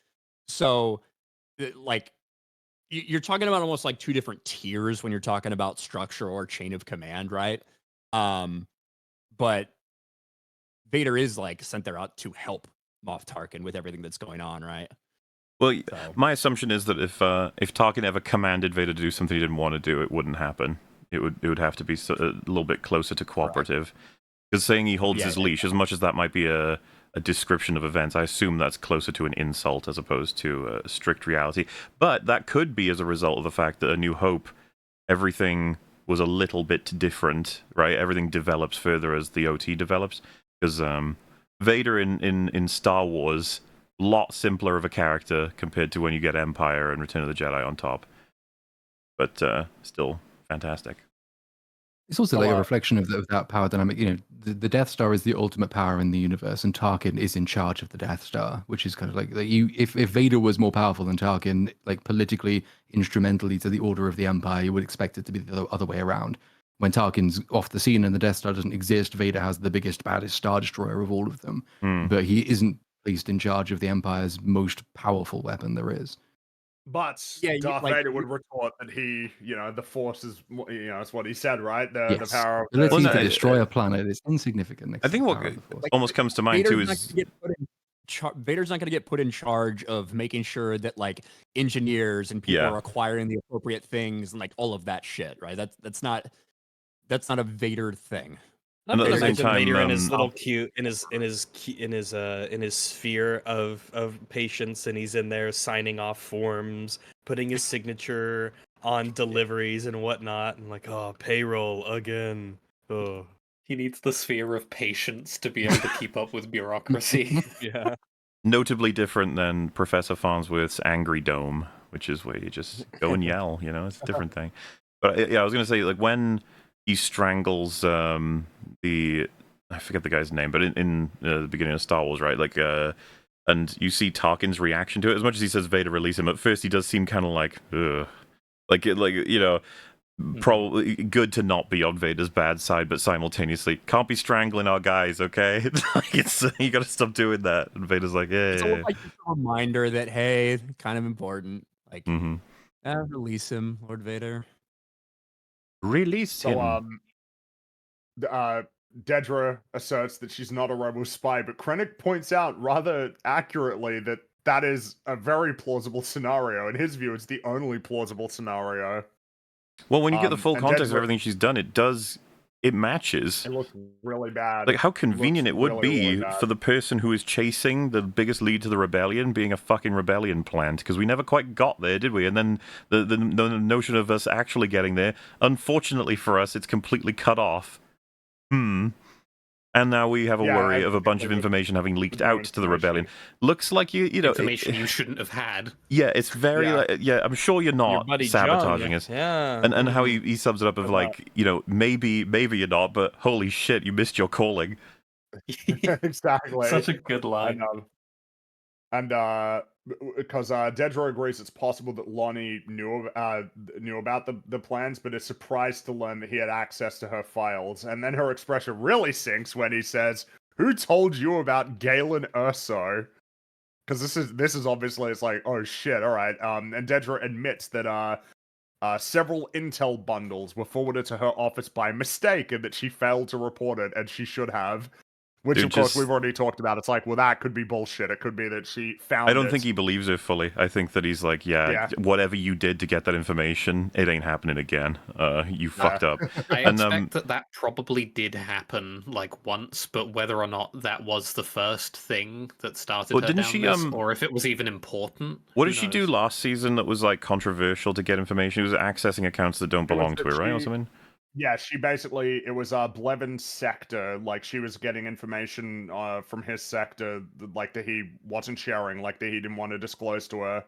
So like you're talking about almost like two different tiers when you're talking about structure or chain of command, right? But Vader is like sent there out to help Moff Tarkin with everything that's going on, right? Well, So my assumption is that if Tarkin ever commanded Vader to do something he didn't want to do, it wouldn't happen. It would have to be a little bit closer to cooperative. Because saying he holds his leash, as much as that might be a description of events, I assume that's closer to an insult as opposed to a strict reality. But that could be as a result of the fact that A New Hope, everything was a little bit different, right? Everything develops further as the OT develops. Because Vader in Star Wars, lot simpler of a character compared to when you get Empire and Return of the Jedi on top. But still fantastic. It's also like a reflection of that power dynamic. You know, the Death Star is the ultimate power in the universe, and Tarkin is in charge of the Death Star, which is kind of like you. If Vader was more powerful than Tarkin, like politically, instrumentally to the order of the Empire, you would expect it to be the other way around. When Tarkin's off the scene and the Death Star doesn't exist, Vader has the biggest, baddest Star Destroyer of all of them, but he isn't placed in charge of the Empire's most powerful weapon there is. But Darth Vader would retort that the Force is, it's what he said, right? The power of the ability to destroy a planet is insignificant. I think what almost comes to mind too is Vader's not going to get put in charge of making sure that like engineers and people are acquiring the appropriate things and like all of that shit, right? That's not a Vader thing. I can imagine Vader in his little cute in his sphere of patience, and he's in there signing off forms, putting his signature on deliveries and whatnot, and like, oh, payroll again. Oh, he needs the sphere of patience to be able to keep up with bureaucracy. Yeah. Notably different than Professor Farnsworth's Angry Dome, which is where you just go and yell. It's a different thing. But yeah, I was going to say, like, when he strangles I forget the guy's name, but in the beginning of Star Wars, right? Like, and you see Tarkin's reaction to it. As much as he says Vader release him, at first he does seem kind of like, ugh. Probably good to not be on Vader's bad side, but simultaneously can't be strangling our guys, okay? You got to stop doing that. And Vader's like, yeah. It's like a reminder that hey, kind of important. Like, release him, Lord Vader. Release him. Dedra asserts that she's not a rebel spy, but Krennic points out rather accurately that is a very plausible scenario. In his view, it's the only plausible scenario. Well, when you get the full context of everything she's done, it matches. It looks really bad. Like, how convenient it would be for the person who is chasing the biggest lead to the rebellion being a fucking rebellion plant, because we never quite got there, did we? And then the notion of us actually getting there, unfortunately for us, it's completely cut off. And now we have a worry of a bunch of information having leaked out to the rebellion. Looks like you know information you shouldn't have had. Yeah, it's very I'm sure you're not sabotaging us. Yeah. And how he sums it up of like, maybe you're not, but holy shit, you missed your calling. Exactly. Such a good line. And because Dedra agrees it's possible that Lonnie knew about the plans, but is surprised to learn that he had access to her files. And then her expression really sinks when he says, "Who told you about Galen Erso?" Because this is obviously, it's like, oh shit, all right. And Dedra admits that several intel bundles were forwarded to her office by mistake, and that she failed to report it, and she should have. Which, of course, we've already talked about. It's like, well, that could be bullshit. It could be that she found it. I don't think he believes her fully. I think that he's like, whatever you did to get that information, it ain't happening again. You fucked up. I expect that probably did happen, like, once, but whether or not that was the first thing that started her down this, or if it was even important. What did she do last season that was, like, controversial to get information? She was accessing accounts that don't belong to her, right, or something? Yeah, she basically, it was Blevin's sector, like she was getting information from his sector, like that he wasn't sharing, like that he didn't want to disclose to her.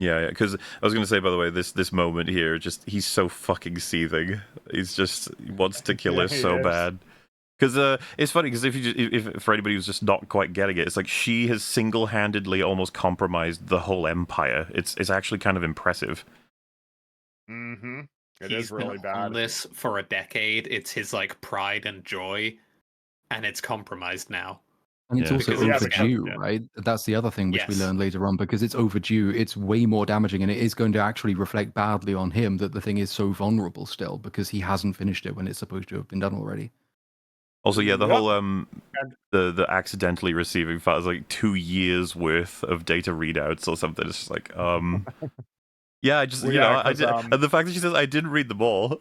Yeah, because I was going to say, by the way, this moment here, just, he's so fucking seething. He wants to kill her so bad. Because it's funny, because if for anybody who's just not quite getting it, it's like she has single-handedly almost compromised the whole empire. It's actually kind of impressive. Mm-hmm. It he's is really been on bad. this for a decade. It's his like pride and joy, and it's compromised now. And it's Yeah. also Because he has a overdue, yeah. right? That's the other thing which we Yes. learn later on, because it's overdue. It's way more damaging, and it is going to actually reflect badly on him that the thing is so vulnerable still, because he hasn't finished it when it's supposed to have been done already. Also, yeah, the Yep. whole And- the accidentally receiving files like 2 years worth of data readouts or something. It's just like yeah, I just Well, you yeah, know, I 'cause, did, and the fact that she says I didn't read them all,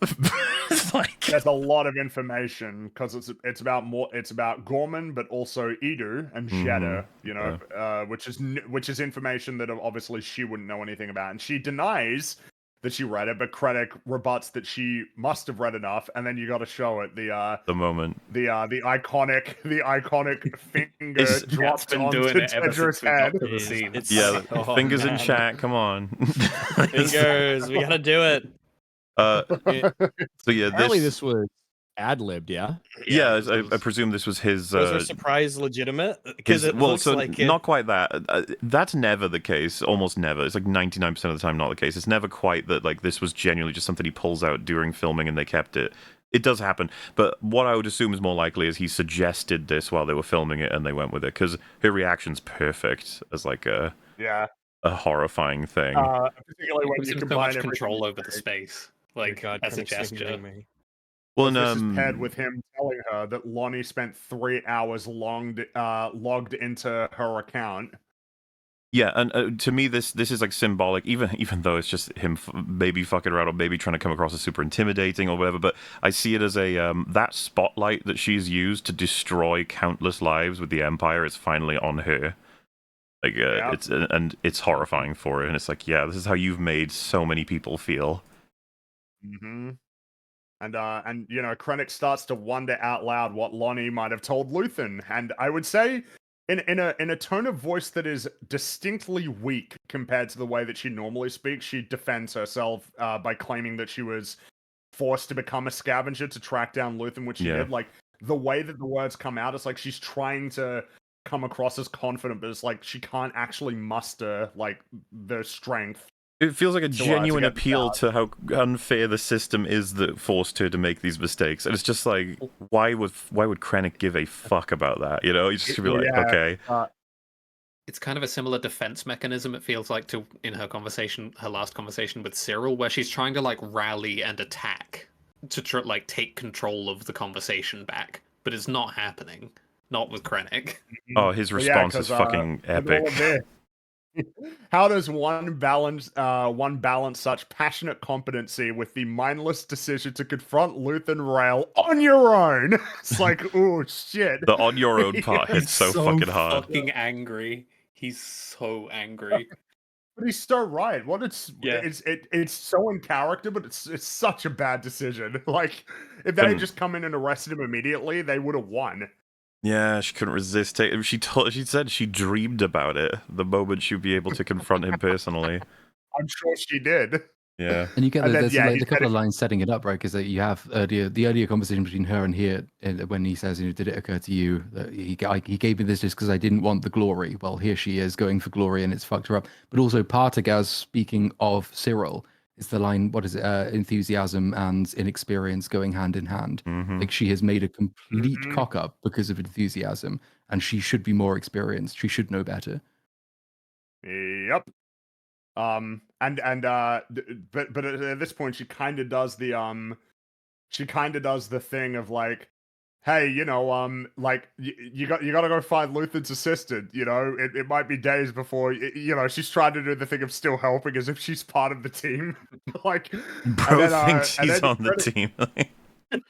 it's like There's a lot of information because it's about Gorman, but also Edu and Jeddah, you know, which is information that obviously she wouldn't know anything about, and she denies that she read it, but Krennic rebuts that she must have read enough, and then you got to show it the moment. the iconic finger It's- Cat's dropped been onto doing it ever Dedra's since we head. got to the Jeez, scene. it's- Yeah, Oh, fingers in man. chat. Come on. Fingers, we gotta do it. So yeah, Apparently, this this was ad libbed. Yeah. yeah, this I was- presume this was his. Was her surprise legitimate? Because it looks so like it. not quite that. That's never the case. Almost never. It's like 99% of the time not the case. It's never quite that. Like this was genuinely just something he pulls out during filming and they kept it. It does happen, but what I would assume is more likely is he suggested this while they were filming it and they went with it because her reaction's perfect as like a horrifying thing. Particularly It when gives you him so combine much everything control you over the say. space, Oh like God, as a Krennic's fucking gesture. doing me. Well, This is paired with him telling her that Lonnie spent 3 hours logged into her account. yeah, and to me, this is like symbolic, even though it's just him maybe fucking around or maybe trying to come across as super intimidating or whatever. But I see it as a that spotlight that she's used to destroy countless lives with the Empire is finally on her. Like it's horrifying for her, and it's like, yeah, this is how you've made so many people feel. Mm-hmm. And you know, Krennic starts to wonder out loud what Lonnie might have told Luthen, and I would say, in a tone of voice that is distinctly weak compared to the way that she normally speaks, she defends herself by claiming that she was forced to become a scavenger to track down Luthen, which she Yeah. did. Like the way that the words come out, it's like she's trying to come across as confident, but it's like she can't actually muster like the strength. It feels like a To genuine get the appeal power. to how unfair the system is that forced her to make these mistakes, and it's just like, why would Krennic give a fuck about that? You know, he's just gonna be like, Yeah. okay, It's kind of a similar defense mechanism. It feels like to in her last conversation with Cyril, where she's trying to like rally and attack to like take control of the conversation back, but it's not happening. Not with Krennic. oh, his But yeah, response is 'cause, fucking with all epic. of this, how does one balance such passionate competency with the mindless decision to confront Luthen Rail on your own? It's like, oh shit. The on your own part hits so fucking hard. Fucking angry. He's so angry. But he's so right. Yeah. It's so in character, but it's such a bad decision. Like if they had Couldn't- just come in and arrested him immediately, they would have won. Yeah, she couldn't resist it. She said she dreamed about it the moment she'd be able to confront him personally. I'm sure she did. Yeah. And you get And then, there's yeah, like he a couple said of lines setting it up, right? Because you have the earlier conversation between her and here when he says, you know, did it occur to you that he gave me this just because I didn't want the glory? Well, here she is going for glory and it's fucked her up. But also Partagaz, speaking of Cyril, it's the line, what is it? Enthusiasm and inexperience going hand in hand. Mhm. Like she has made a complete Mhm. cock up because of enthusiasm, and she should be more experienced. She should know better. Yep. But at this point, she kind of does the thing of like, hey, you know, like you got to go find Luthen's assistant. You know, it might be days before. You know, she's trying to do the thing of still helping as if she's part of the team. Like, Bro thinks he's on the team.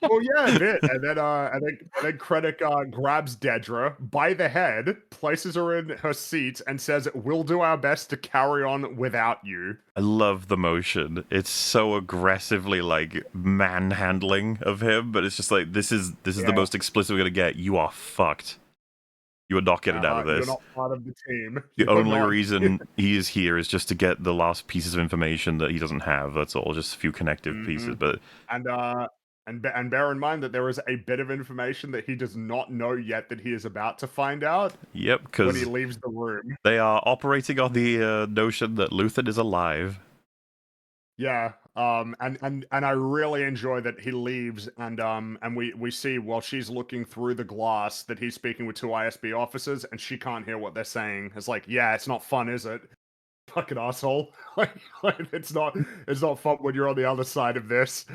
well, yeah, a bit, and then Krennic grabs Dedra by the head, places her in her seat, and says, "We'll do our best to carry on without you." I love the motion. It's so aggressively like manhandling of him, but it's just like this is the most explicit we're gonna get. You are fucked. You are not getting out of You're this. not part of the team. The You're only not- reason he is here is just to get the last pieces of information that he doesn't have. That's all, just a few connective pieces. But And bear in mind that there is a bit of information that he does not know yet that he is about to find out yep, when because he leaves the room. they are operating on the notion that Luthen is alive. Yeah, and I really enjoy that he leaves, and we see while she's looking through the glass that he's speaking with two ISB officers, and she can't hear what they're saying. It's like, yeah, it's not fun, is it? Fucking asshole! Like, it's not fun when you're on the other side of this.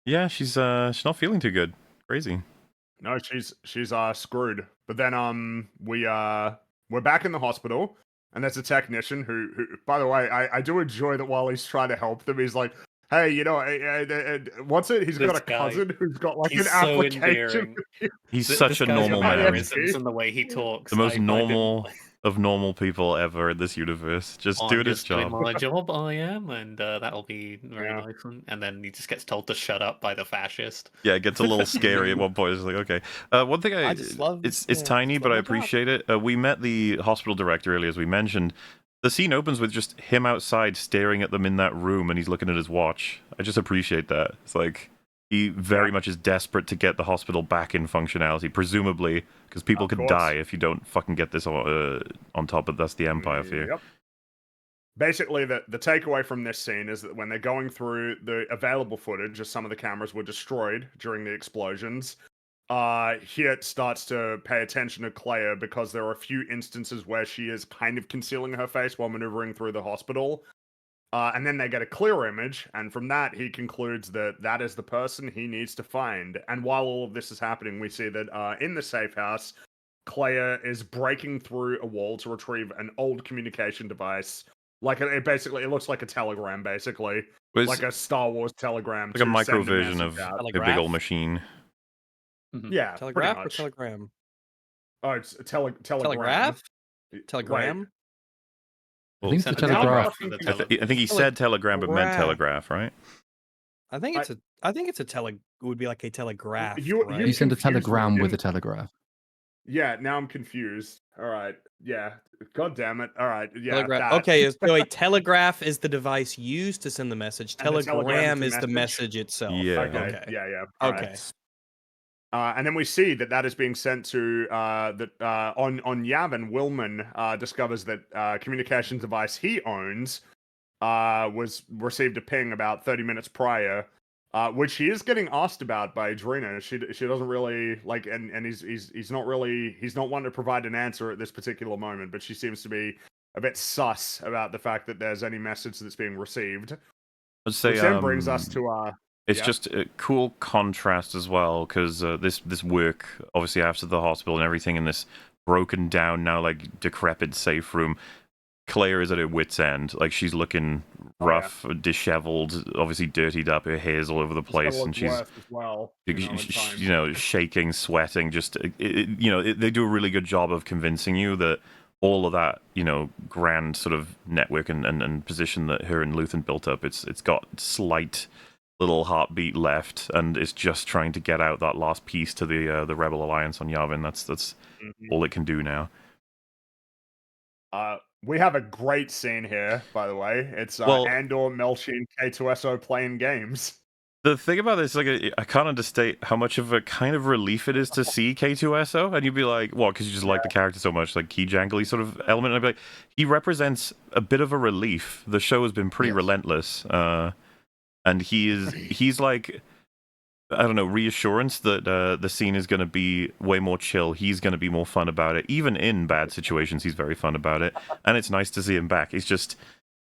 Yeah, she's not feeling too good. Crazy. No, she's screwed. But then we're back in the hospital, and there's a technician who by the way, I do enjoy that while he's trying to help them, he's like, hey, you know, what's it? He's got This a guy, cousin who's got like he's an so application. endearing. He's This such a guy's normal man. mannerisms and the way he talks. The most I find him, normal of normal people ever in this universe. Just I'm doing his just doing job. my job, I am, and that'll be very Yeah. nice. And then he just gets told to shut up by the fascist. Yeah, it gets a little scary at one point. It's like, okay. One thing I just love it's yeah, tiny, just but love I my job. appreciate it. We met the hospital director earlier, as we mentioned. The scene opens with just him outside staring at them in that room, and he's looking at his watch. I just appreciate that. It's like he very much is desperate to get the hospital back in functionality, presumably because people Of could course. die if you don't fucking get this on top. But that's the Empire for you. Yep. Basically, the takeaway from this scene is that when they're going through the available footage, as some of the cameras were destroyed during the explosions, Hirt starts to pay attention to Clea because there are a few instances where she is kind of concealing her face while maneuvering through the hospital. And then they get a clear image, and from that, he concludes that that is the person he needs to find. And while all of this is happening, we see that in the safe house, Clea is breaking through a wall to retrieve an old communication device. Like it looks like a telegram, basically, It's like a Star Wars telegram, like a to micro send version message of out. a big Telegraph? old machine. Yeah, Telegraph pretty or much. telegram? Oh, it's a telegram. Telegraph? Wait, Telegram? I think it's Send the a telegraph. for the I think he said telegram, but meant telegraph, right? I think it's a would be like a telegraph. you right? You send a confused me, telegram with a didn't- telegraph. Yeah, now I'm confused. All right. Yeah. God damn it. All right. Yeah. Telegraph. that. Okay, so a telegraph is the device used to send the message. And the telegram Telegram is is the the message? message itself. Yeah. Okay. Okay. Yeah. All Okay. right. And then we see that is being sent to on Yavin. Willman discovers that communication device he owns was received a ping about 30 minutes prior, which he is getting asked about by Adrena. She doesn't really like, and he's not wanting to provide an answer at this particular moment, but she seems to be a bit sus about the fact that there's any message that's being received. Let's say Which then brings us to it's yeah. just a cool contrast as well, because this work, obviously after the hospital and everything, in this broken down, now like decrepit safe room, Claire is at her wit's end. Like, she's looking rough, disheveled, obviously dirtied up, her hair's all over the place, and she's worse as well, shaking, sweating. Just they do a really good job of convincing you that all of that, grand sort of network and position that her and Luthen built up, it's got slight little heartbeat left, and it's just trying to get out that last piece to the Rebel Alliance on Yavin. That's all it can do now. We have a great scene here, by the way. It's Andor, Melchi, and K2SO playing games. The thing about this, like, I can't understate how much of a kind of relief it is to see K2SO, and you'd be like, what, because you just like the character so much, like key jangly sort of element, and I'd be like, he represents a bit of a relief. The show has been pretty relentless, and he's like, I don't know, reassurance that the scene is going to be way more chill. He's going to be more fun about it. Even in bad situations, he's very fun about it, and it's nice to see him back. He's just...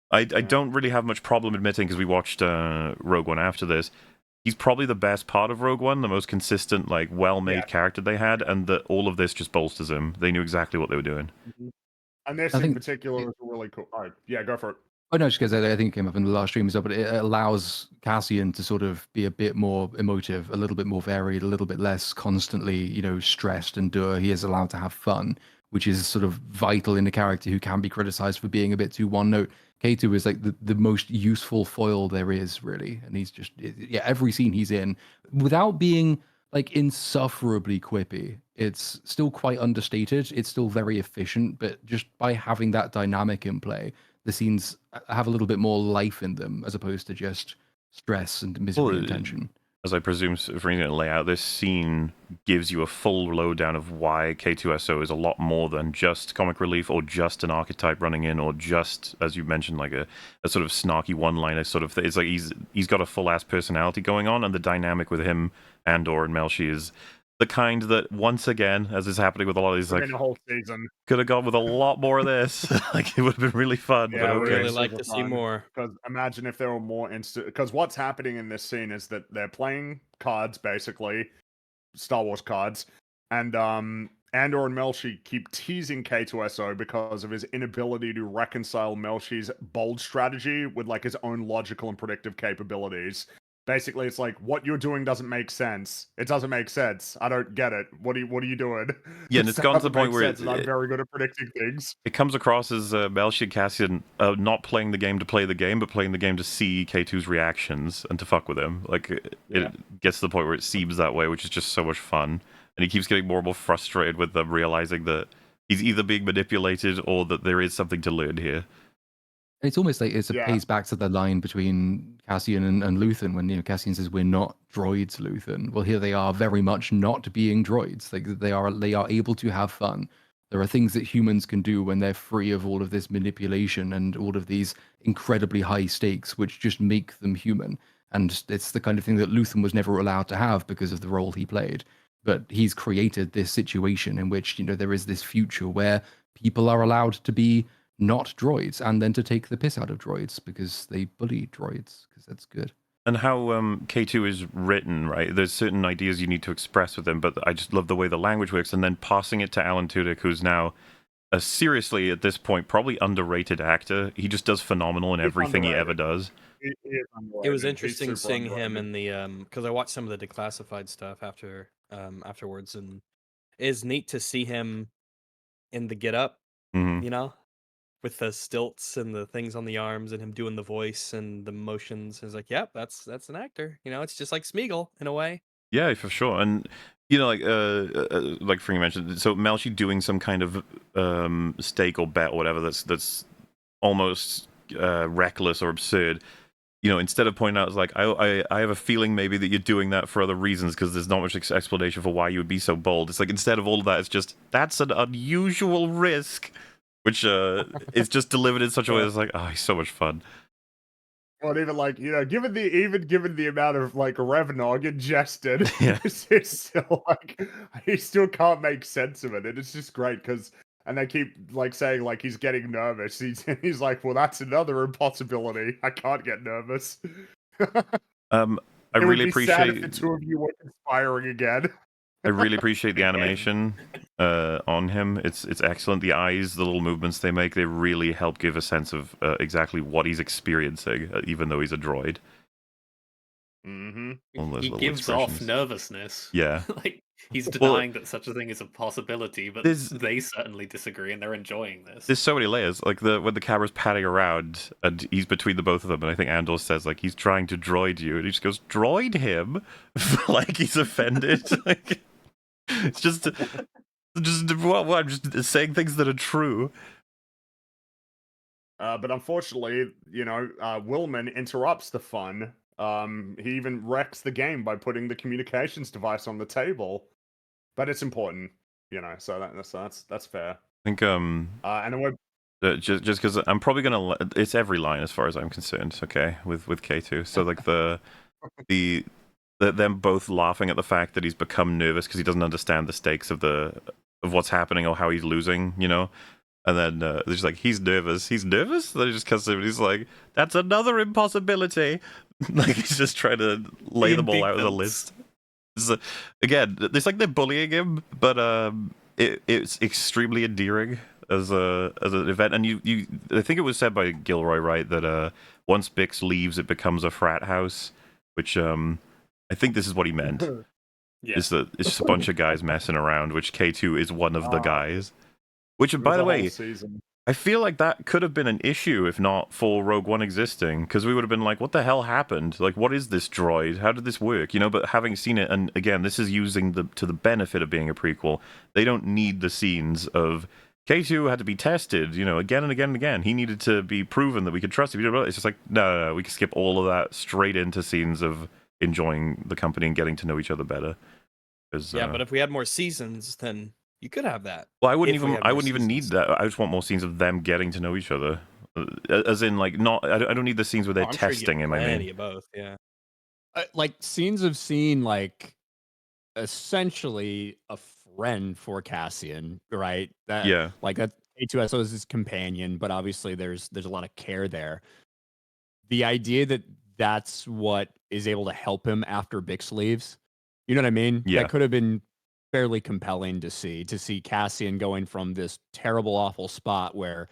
I don't really have much problem admitting, because we watched Rogue One after this, he's probably the best part of Rogue One, the most consistent, like, well-made character they had, and that all of this just bolsters him. They knew exactly what they were doing. And this in particular is really cool. All right, yeah, go for it. Oh, no, just because I think it came up in the last stream as well, but it allows Cassian to sort of be a bit more emotive, a little bit more varied, a little bit less constantly, stressed and dour. He is allowed to have fun, which is sort of vital in a character who can be criticized for being a bit too one-note. K2 is like the most useful foil there is, really. And he's just, every scene he's in, without being like insufferably quippy, it's still quite understated. It's still very efficient, but just by having that dynamic in play, the scenes have a little bit more life in them, as opposed to just stress and misery and tension. as I presume, for anything to lay out, this scene gives you a full lowdown of why K2SO is a lot more than just comic relief or just an archetype running in or just, as you mentioned, like a sort of snarky one-liner sort of thing. It's like he's got a full-ass personality going on, and the dynamic with him, Andor, and Melshi is the kind that, once again, as is happening with a lot of these, like, In a whole season. could have gone with a lot more of this. Like, it would have been really fun, Yeah, but I would okay. really like to see more. Because imagine if there were more because what's happening in this scene is that they're playing cards, basically, Star Wars cards, and Andor and Melshi keep teasing K2SO because of his inability to reconcile Melshi's bold strategy with like his own logical and predictive capabilities. Basically, it's like, what you're doing doesn't make sense. It doesn't make sense. I don't get it. What are you doing? Yeah, and it's gone to the point where and I'm very good at predicting things. it comes across as Melshi and Cassian not playing the game to play the game, but playing the game to see K2's reactions and to fuck with him. Like, it gets to the point where it seems that way, which is just so much fun. And he keeps getting more and more frustrated with them realizing that he's either being manipulated or that there is something to learn here. It's almost like it pays back to the line between Cassian and Luthen when, you know, Cassian says we're not droids, Luthen. Well, here they are very much not being droids. Like they are able to have fun. There are things that humans can do when they're free of all of this manipulation and all of these incredibly high stakes, which just make them human. And it's the kind of thing that Luthen was never allowed to have because of the role he played. But he's created this situation in which, you know, there is this future where people are allowed to be not droids and then to take the piss out of droids because they bully droids because that's good. And how K2 is written, right? There's certain ideas you need to express with him, but I just love the way the language works, and then passing it to Alan Tudyk, who's now a seriously, at this point, probably underrated actor. He just does phenomenal in everything he ever does. It was interesting seeing him in the because I watched some of the declassified stuff afterwards, and it is neat to see him in the get up, you know, with the stilts and the things on the arms and him doing the voice and the motions. It's like, yep, that's an actor. You know, it's just like Smeagol in a way. Yeah, for sure. And you know, like Fringy mentioned, so Melshi doing some kind of stake or bet or whatever that's almost reckless or absurd. You know, instead of pointing out, it's like, I have a feeling maybe that you're doing that for other reasons because there's not much explanation for why you would be so bold. It's like, instead of all of that, it's just, that's an unusual risk, which is just delivered in such a way that's like, oh, he's so much fun. Well, even like, you know, given the amount of like Revnog ingested, it's still like he still can't make sense of it, and it's just great because, and they keep like saying like he's getting nervous. He's like, well, that's another impossibility. I can't get nervous. I really appreciate sad if the two of you were conspiring again. I really appreciate the animation on him. It's excellent. The eyes, the little movements they make, they really help give a sense of exactly what he's experiencing, even though he's a droid. He gives off nervousness. Yeah. Like, he's denying that such a thing is a possibility, but they certainly disagree and they're enjoying this. There's so many layers. Like when the camera's panning around and he's between the both of them, and I think Andor says like he's trying to droid you, and he just goes, "Droid him," like he's offended. Like, it's just what I'm just saying things that are true. But unfortunately, you know, Willman interrupts the fun. He even wrecks the game by putting the communications device on the table. But it's important, you know, so that's fair. I think and then just because I'm probably gonna, it's every line as far as I'm concerned. Okay, with K2. So like them both laughing at the fact that he's become nervous because he doesn't understand the stakes of what's happening or how he's losing, you know. And then they're just like, he's nervous. He's nervous? Then he just comes in and he's like, that's another impossibility. Like, he's just trying to lay them all out on the list. Again, it's like they're bullying him, but it's extremely endearing as an event. And I think it was said by Gilroy, right, that once Bix leaves, it becomes a frat house, which I think this is what he meant. Yeah. It's just a bunch of guys messing around, which K2 is one of the guys. Which, by the way, I feel like that could have been an issue if not for Rogue One existing, because we would have been like, what the hell happened? Like, what is this droid? How did this work? You know, but having seen it, and again, this is using to the benefit of being a prequel, they don't need the scenes of K2 had to be tested, you know, again and again and again. He needed to be proven that we could trust him. It's just like, no, we can skip all of that straight into scenes of enjoying the company and getting to know each other better. Yeah, but if we had more seasons, then you could have that. Well, I wouldn't if we even had I more wouldn't even need seasons. that. I just want more scenes of them getting to know each other, as in like not. I don't need the scenes where they're Oh, I'm sure you testing get him. I plenty mean, of both. Yeah. Like scenes of seeing like essentially a friend for Cassian, right? That yeah, like that K2SO is his companion, but obviously there's a lot of care there. The idea that that's what is able to help him after Bix leaves, you know what I mean? Yeah. That could have been fairly compelling to see Cassian going from this terrible, awful spot where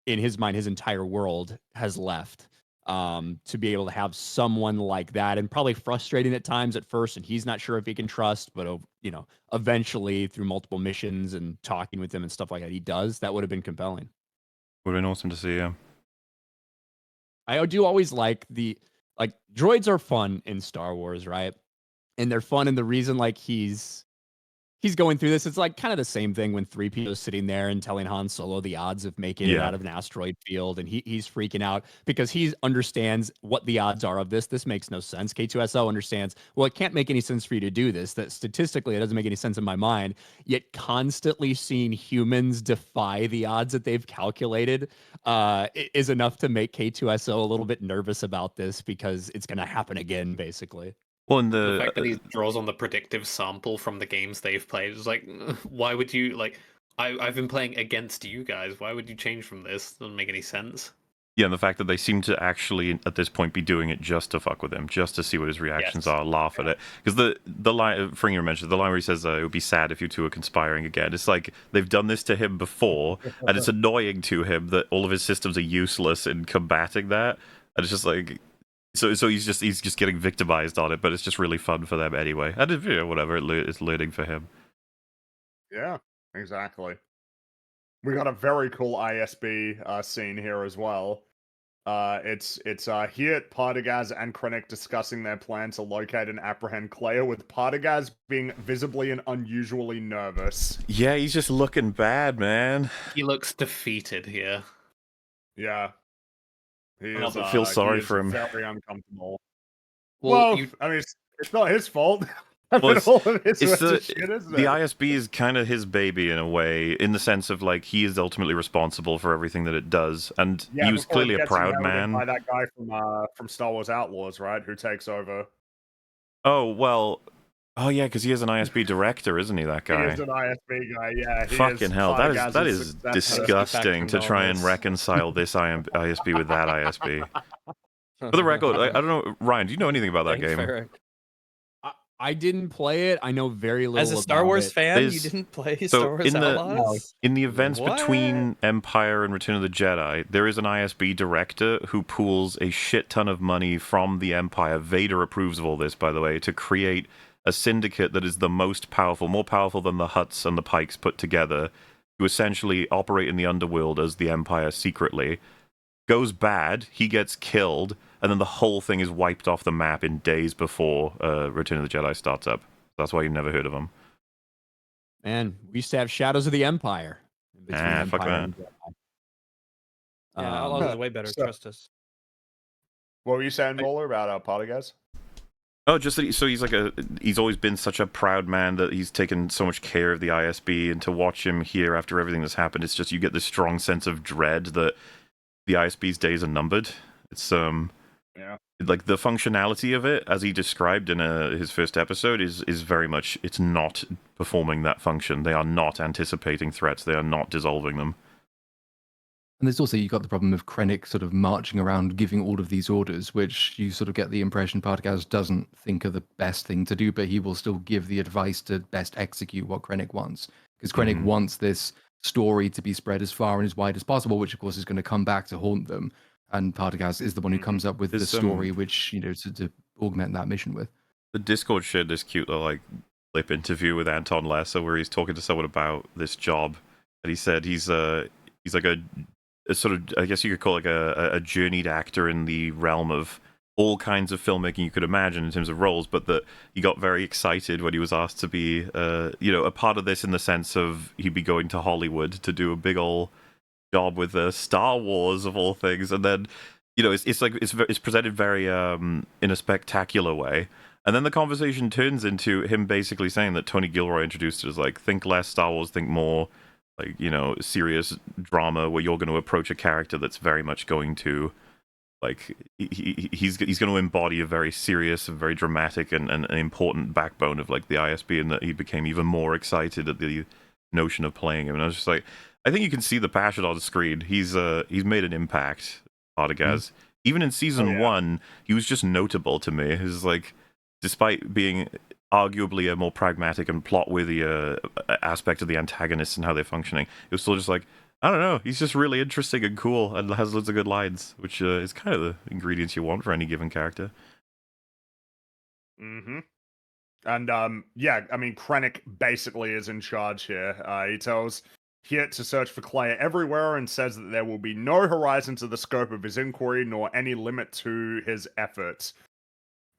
in his mind his entire world has left, to be able to have someone like that, and probably frustrating at times at first, and he's not sure if he can trust, but eventually through multiple missions and talking with him and stuff like that, he does. That would have been compelling. would have been awesome to see. Yeah. I do always like droids are fun in Star Wars, right? And they're fun, and the reason like he's going through this, it's like kind of the same thing when 3PO is sitting there and telling Han Solo the odds of making it Yeah. out of an asteroid field, and he's freaking out because he understands what the odds are of this. This makes no sense. K2SO understands, well, it can't make any sense for you to do this. That statistically, it doesn't make any sense in my mind. Yet constantly seeing humans defy the odds that they've calculated is enough to make K2SO a little bit nervous about this because it's going to happen again, basically. Well, in The fact that he draws on the predictive sample from the games they've played is like, why would you like? I've been playing against you guys. Why would you change from this? Doesn't make any sense. yeah, and the fact that they seem to actually at this point be doing it just to fuck with him, just to see what his reactions Yes. are, laugh at it. Because the line Fringer mentioned, the line where he says it would be sad if you two were conspiring again. It's like they've done this to him before, and it's annoying to him that all of his systems are useless in combating that. And it's just like. So he's just getting victimized on it, but it's just really fun for them anyway. And whatever, it's learning for him. Yeah, exactly. We got a very cool ISB scene here as well. It's here Partagaz and Krennic discussing their plan to locate and apprehend Clea, with Partagaz being visibly and unusually nervous. Yeah, he's just looking bad, man. He looks defeated here. Yeah. He Oh, is, but feel sorry he is for him. very uncomfortable. Well, Well, I mean, it's not his fault. Well, all of his it's the shit, isn't the it? ISB is kind of his baby in a way, in the sense of like he is ultimately responsible for everything that it does, and Yeah, he was before it clearly a gets proud inherited man. by that guy from Star Wars Outlaws, right? Who takes over? Oh well, oh yeah, because he is an ISB director, isn't he? That He guy. is an ISB guy. Yeah, he Fucking is hell, that Partagaz's is successor. disgusting to try and this. reconcile this ISB with that ISB. For the record, I don't know, Ryan, do you know anything about that Thanks, game? Ferric. I didn't play it. I know very little As a Star about Wars it. fan, you There's- didn't play so Star Wars in the- Outlaws? In the events What? between Empire and Return of the Jedi, there is an ISB director who pools a shit ton of money from the Empire. Vader approves of all this, by the way, to create a syndicate that is the most powerful, more powerful than the Hutts and the Pikes put together, to essentially operate in the underworld as the Empire secretly. Goes bad, he gets killed, and then the whole thing is wiped off the map in days before Return of the Jedi starts up. That's why you've never heard of him. Man, we used to have Shadows of the Empire in between Fuck Empire that. and Jedi. Yeah, Outlaws is way better. so- Trust us. What were you saying, Moeller, about Partagaz? Oh, just that he's always been such a proud man that he's taken so much care of the ISB, and to watch him here after everything that's happened, it's just you get this strong sense of dread that the ISB's days are numbered. It's Yeah. like the functionality of it, as he described in his first episode, is very much, it's not performing that function. They are not anticipating threats. They are not dissolving them. And there's also, you got the problem of Krennic sort of marching around giving all of these orders, which you sort of get the impression Partagaz doesn't think are the best thing to do, but he will still give the advice to best execute what Krennic wants. Because Krennic wants this story to be spread as far and as wide as possible, which of course is going to come back to haunt them. And Partagaz is the one who comes up with the There's story, which, to augment that mission with. The Discord shared this cute little like clip interview with Anton Lesser where he's talking to someone about this job, and he said he's like a sort of, I guess you could call it like a journeyed actor in the realm of all kinds of filmmaking you could imagine in terms of roles, but that he got very excited when he was asked to be a part of this, in the sense of he'd be going to Hollywood to do a big ol' job with Star Wars of all things, and then you know, it's like it's presented very in a spectacular way, and then the conversation turns into him basically saying that Tony Gilroy introduced it as like, think less Star Wars, think more like, you know, serious drama where you're going to approach a character that's very much going to like he's going to embody a very serious and very dramatic and an important backbone of like the ISB, and that he became even more excited at the notion of playing him. And I was just like, I think you can see the passion on the screen. He's made an impact, Partagaz. Even in season 1, he was just notable to me. He's like, despite being arguably a more pragmatic and plot-worthy aspect of the antagonists and how they're functioning, it was still just like, I don't know, he's just really interesting and cool and has loads of good lines, which is kind of the ingredients you want for any given character. Mm-hmm. And yeah, I mean, Krennic basically is in charge here. He tells Hit to search for Clay everywhere and says that there will be no horizon to the scope of his inquiry nor any limit to his efforts.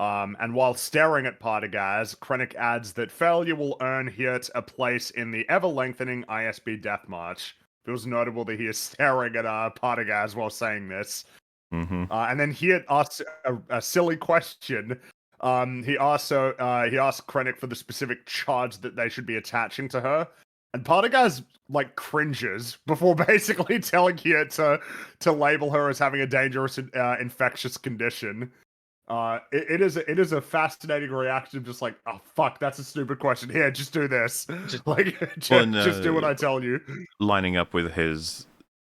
And while staring at Partagaz, Krennic adds that failure will earn Hit a place in the ever-lengthening ISB Death March. It was notable that he is staring at Partagaz while saying this. Mm-hmm. And then Hit asks a silly question. He asks Krennic for the specific charge that they should be attaching to her, and Partagaz like cringes before basically telling Hit to label her as having a dangerous infectious condition. It is a fascinating reaction, just like, oh fuck, that's a stupid question. Here, just do this. Just do what I tell you. Lining up with his,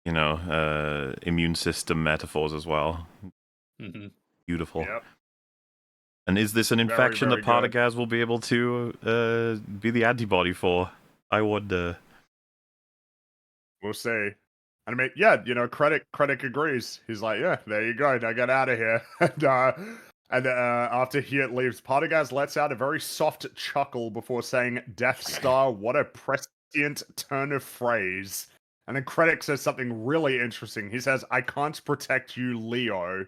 you know, immune system metaphors as well. Mm-hmm. Beautiful. Yep. And is this an infection that Partagaz will be able to be the antibody for? I wonder. We'll see. And I mean, yeah, you know, Krennic agrees. He's like, yeah, there you go. Now get out of here. And after Hit leaves, Partagaz lets out a very soft chuckle before saying, Death Star, what a prescient turn of phrase. And then Krennic says something really interesting. He says, I can't protect you, Leo.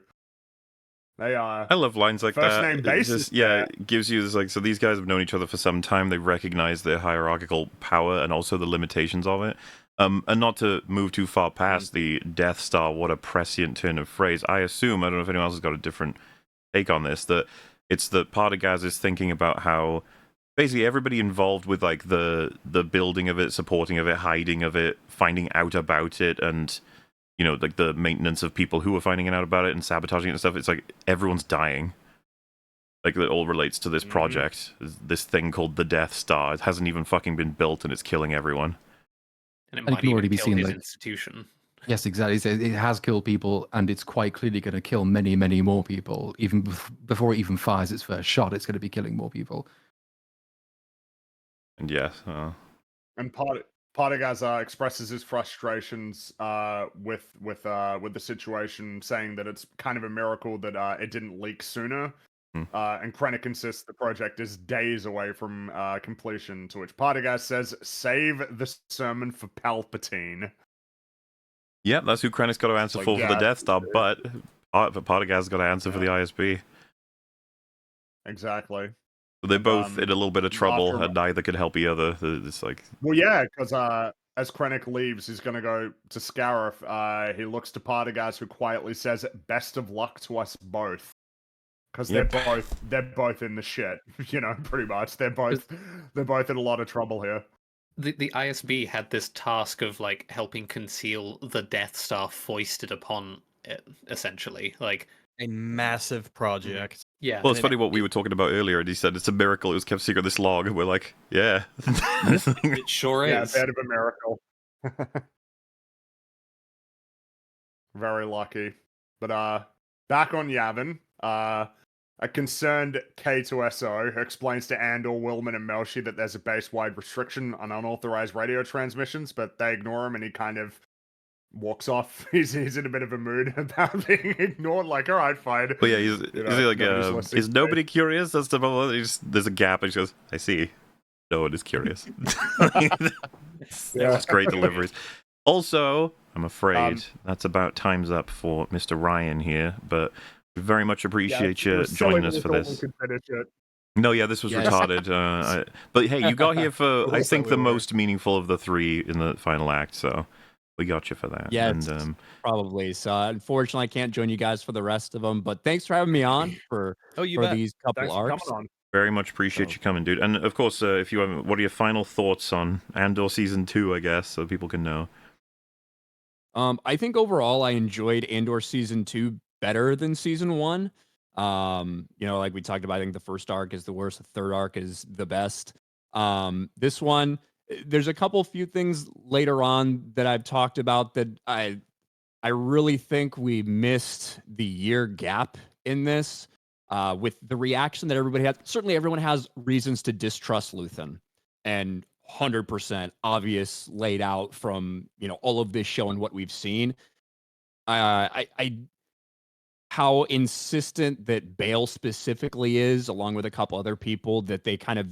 They are. I love lines like first that. name basis. It gives you this like, so these guys have known each other for some time. They recognize their hierarchical power and also the limitations of it. And not to move too far past the Death Star, what a prescient turn of phrase. I assume, I don't know if anyone else has got a different take on this, that it's that Partagaz is thinking about how basically everybody involved with like the building of it, supporting of it, hiding of it, finding out about it, and you know, like the maintenance of people who are finding out about it and sabotaging it and stuff. It's like everyone's dying. Like it all relates to this project, this thing called the Death Star. It hasn't even fucking been built, and it's killing everyone. And it might even kill his institution. Yes, exactly. It has killed people, and it's quite clearly going to kill many, many more people. Even before it even fires its first shot, it's going to be killing more people. And yes, and Partagaz expresses his frustrations with the situation, saying that it's kind of a miracle that it didn't leak sooner. And Krennic insists the project is days away from completion, to which Partagaz says, save the sermon for Palpatine. Yeah, that's who Krennic's got to answer for the Death Star, but Partagaz's got to answer for the ISB. Exactly. So they're both in a little bit of trouble, and neither can help the other. It's like, well, yeah, because as Krennic leaves, he's going to go to Scarif. He looks to Partagaz, who quietly says, "Best of luck to us both," because they're both in the shit. You know, pretty much. They're both in a lot of trouble here. The ISB had this task of like helping conceal the Death Star foisted upon it, essentially, like a massive project. Yeah. Well, it's funny what we were talking about earlier, and he said it's a miracle it was kept secret this long, and we're like, yeah. It sure is. Yeah, a bit of a miracle. Very lucky. But back on Yavin, a concerned K2SO explains to Andor, Willman, and Melshi that there's a base-wide restriction on unauthorized radio transmissions, but they ignore him, and he kind of walks off. He's in a bit of a mood about being ignored. Like, all right, fine. But yeah, is nobody curious as to there's a gap, and she goes, I see. No one is curious. That's great deliveries. Also, I'm afraid that's about time's up for Mr. Ryan here, but we very much appreciate you joining us for this. No, yeah, this was retarded. But hey, you got here for, I think, the most meaningful of the three in the final act, so we got you for that. Yes, And probably. So unfortunately, I can't join you guys for the rest of them. But thanks for having me on for Oh, you bet. these couple Thanks for coming arcs. on. very much appreciate So- you coming, dude. And of course, if you have, what are your final thoughts on Andor season 2? I guess so people can know. I think overall I enjoyed Andor season 2 better than season 1. Like we talked about, I think the first arc is the worst, the third arc is the best. This one, there's a few things later on that I've talked about that I really think we missed the year gap in this. With the reaction that everybody had. Certainly everyone has reasons to distrust Luthen, and 100% obvious laid out from all of this show and what we've seen. How insistent that Bale specifically is, along with a couple other people, that they kind of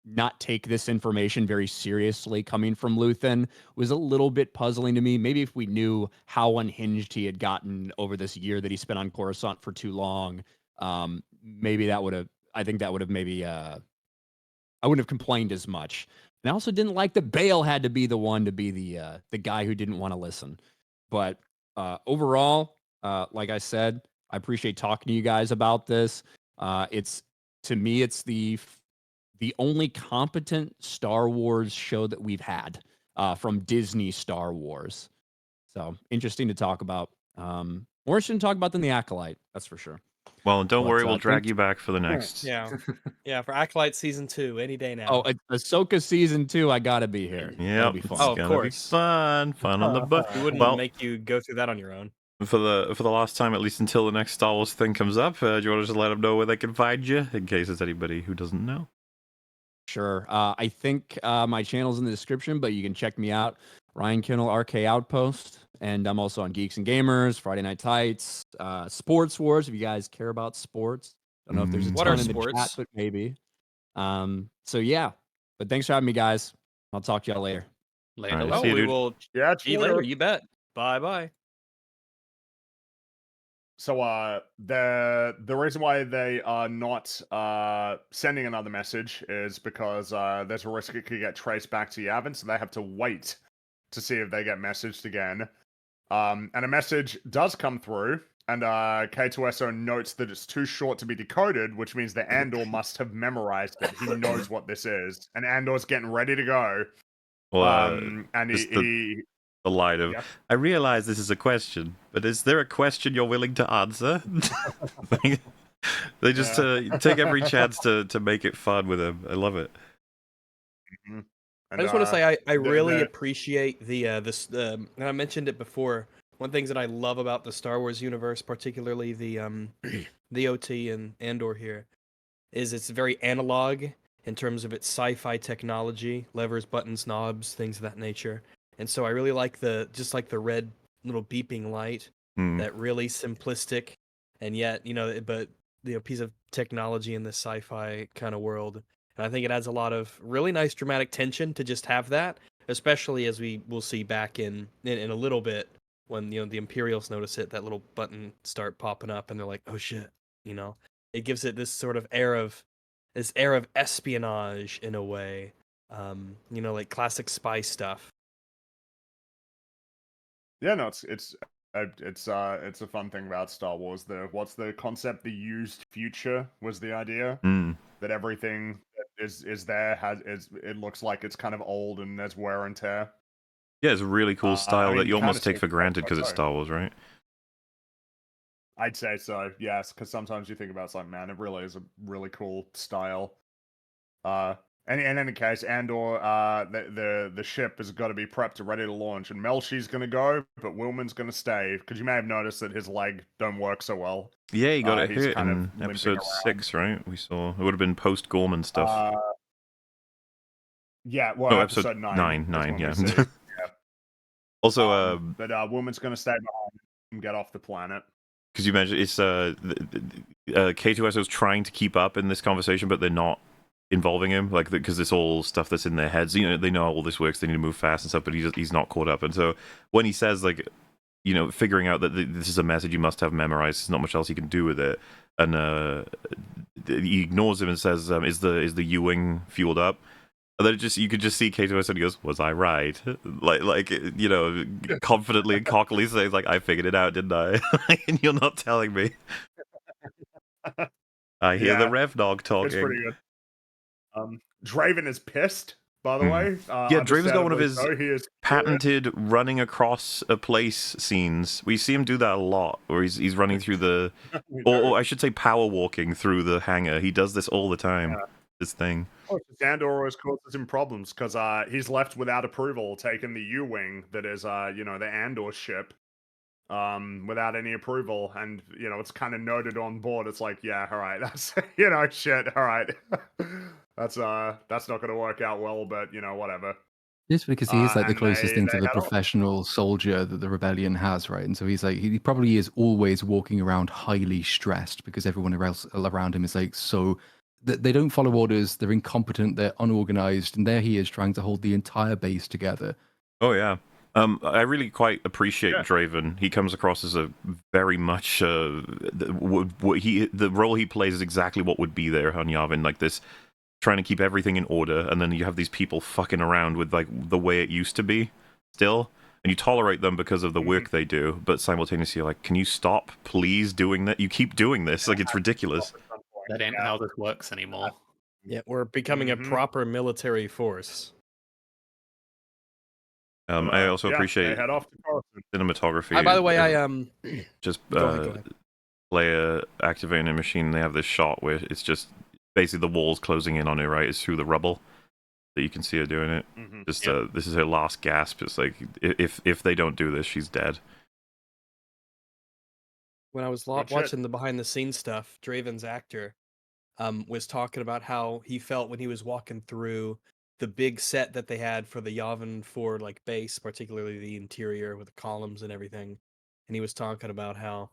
not take this information very seriously coming from Luthen was a little bit puzzling to me. Maybe if we knew how unhinged he had gotten over this year that he spent on Coruscant for too long, maybe that would have. I think that would have maybe. I wouldn't have complained as much. And I also didn't like that Bale had to be the one to be the guy who didn't want to listen. But overall, like I said, I appreciate talking to you guys about this. It's to me, it's the only competent Star Wars show that we've had from Disney Star Wars. So interesting to talk about. More interesting to talk about than the Acolyte, that's for sure. Well, don't But, worry, we'll drag thank- you back for the next. Yeah. Yeah, for Acolyte season 2, any day now. Oh, Ahsoka season 2, I gotta be here. Yeah, That'll be it's fun. Oh, of gonna course. be fun on the book. We wouldn't Well, make you go through that on your own. for the last time, at least until the next Star Wars thing comes up, do you want to just let them know where they can find you, in case there's anybody who doesn't know? Sure. I think my channel's in the description, but you can check me out. Ryan Kinnell, RK Outpost. And I'm also on Geeks and Gamers, Friday Night Tights, Sports Wars, if you guys care about sports. Don't know if there's a What ton are in the chat, sports? but maybe. So yeah. But thanks for having me, guys. I'll talk to y'all later. Later. Alright, Oh, see you, we dude. will Yeah, see you later. You bet. Bye-bye. So the reason why they are not sending another message is because there's a risk it could get traced back to Yavin, so they have to wait to see if they get messaged again. And a message does come through, and K2SO notes that it's too short to be decoded, which means that Andor must have memorized it. He knows what this is, and Andor's getting ready to go. Well, And just he the light of, Yeah. I realize this is a question, but is there a question you're willing to answer? They just take every chance to make it fun with him. I love it. and, I just want to say I really the- appreciate and I mentioned it before. One things that I love about the Star Wars universe, particularly the the OT and Andor here, is it's very analog in terms of its sci-fi technology, levers, buttons, knobs, things of that nature. And so I really like the red little beeping light, that really simplistic and yet piece of technology in this sci-fi kind of world. And I think it adds a lot of really nice dramatic tension to just have that, especially as we will see back in a little bit when the Imperials notice it, that little button start popping up and they're like, oh shit, it gives it this sort of air of espionage in a way, like classic spy stuff. Yeah, no, it's a fun thing about Star Wars. What's the concept? The used future was the idea. That everything that is there it looks like it's kind of old and there's wear and tear. Yeah, it's a really cool style that you almost take kinda for seems granted like because it's so. Star Wars, right? I'd say so, yes, because sometimes you think about it's like, man, it really is a really cool style. And in any case, Andor, the ship has got to be prepped and ready to launch, and Melchi's going to go, but Wilman's going to stay, because you may have noticed that his leg don't work so well. Yeah, he got it he's hit kind of in limping episode around. 6, right? We saw it would have been post Gorman stuff. Yeah, well, No, episode 9. is when we yeah. see. Also, but Wilman's going to stay behind and get off the planet. because you mentioned it's K2SO's trying to keep up in this conversation, but they're not involving him, like, because it's all stuff that's in their heads. They know how all this works. They need to move fast and stuff, but he's not caught up. And so when he says, like, figuring out that this is a message you must have memorized, there's not much else he can do with it, and he ignores him and says, "Is the U-wing fueled up?" And then you could just see K2S and he goes, "Was I right?" Like confidently and cockily saying, like, "I figured it out, didn't I?" And you're not telling me. I hear the Yeah, Rev Dog it's talking. pretty good. Draven is pissed, by the Mhm. way. Yeah, Draven's got one of understandably his so. He is patented running across a place scenes. We see him do that a lot, where he's running through the, or I should say, power walking through the hangar. He does this all the time. Yeah. This thing. Andor always causes him problems because he's left without approval, taking the U-wing that is the Andor ship, without any approval, and it's kind of noted on board. It's like, yeah, all right, that's shit, all right, that's not gonna work out well, but whatever. It's because he is like the And closest thing to they the head off. professional soldier that the rebellion has, right? And so he's like, he probably is always walking around highly stressed because everyone else around him is like, so they don't follow orders, they're incompetent, they're unorganized, and there he is trying to hold the entire base together. Oh yeah. I really quite appreciate Yeah. Draven. He comes across as a very much the role he plays is exactly what would be there on Yavin, like this, trying to keep everything in order, and then you have these people fucking around with like the way it used to be still, and you tolerate them because of the work they do, but simultaneously you're like, can you stop please doing that? You keep doing this, like it's ridiculous. That ain't how this works anymore. Yeah, we're becoming a proper military force. I also They appreciate head off to Coruscant. cinematography. By the way, I just go ahead. player activating a machine. They have this shot where it's just basically the walls closing in on her, right? It's through the rubble that you can see her doing it. Just this is her last gasp. It's like if they don't do this, she's dead. When I was watching the behind the scenes stuff, Draven's actor was talking about how he felt when he was walking through the big set that they had for the Yavin 4 like base, particularly the interior with the columns and everything. And he was talking about how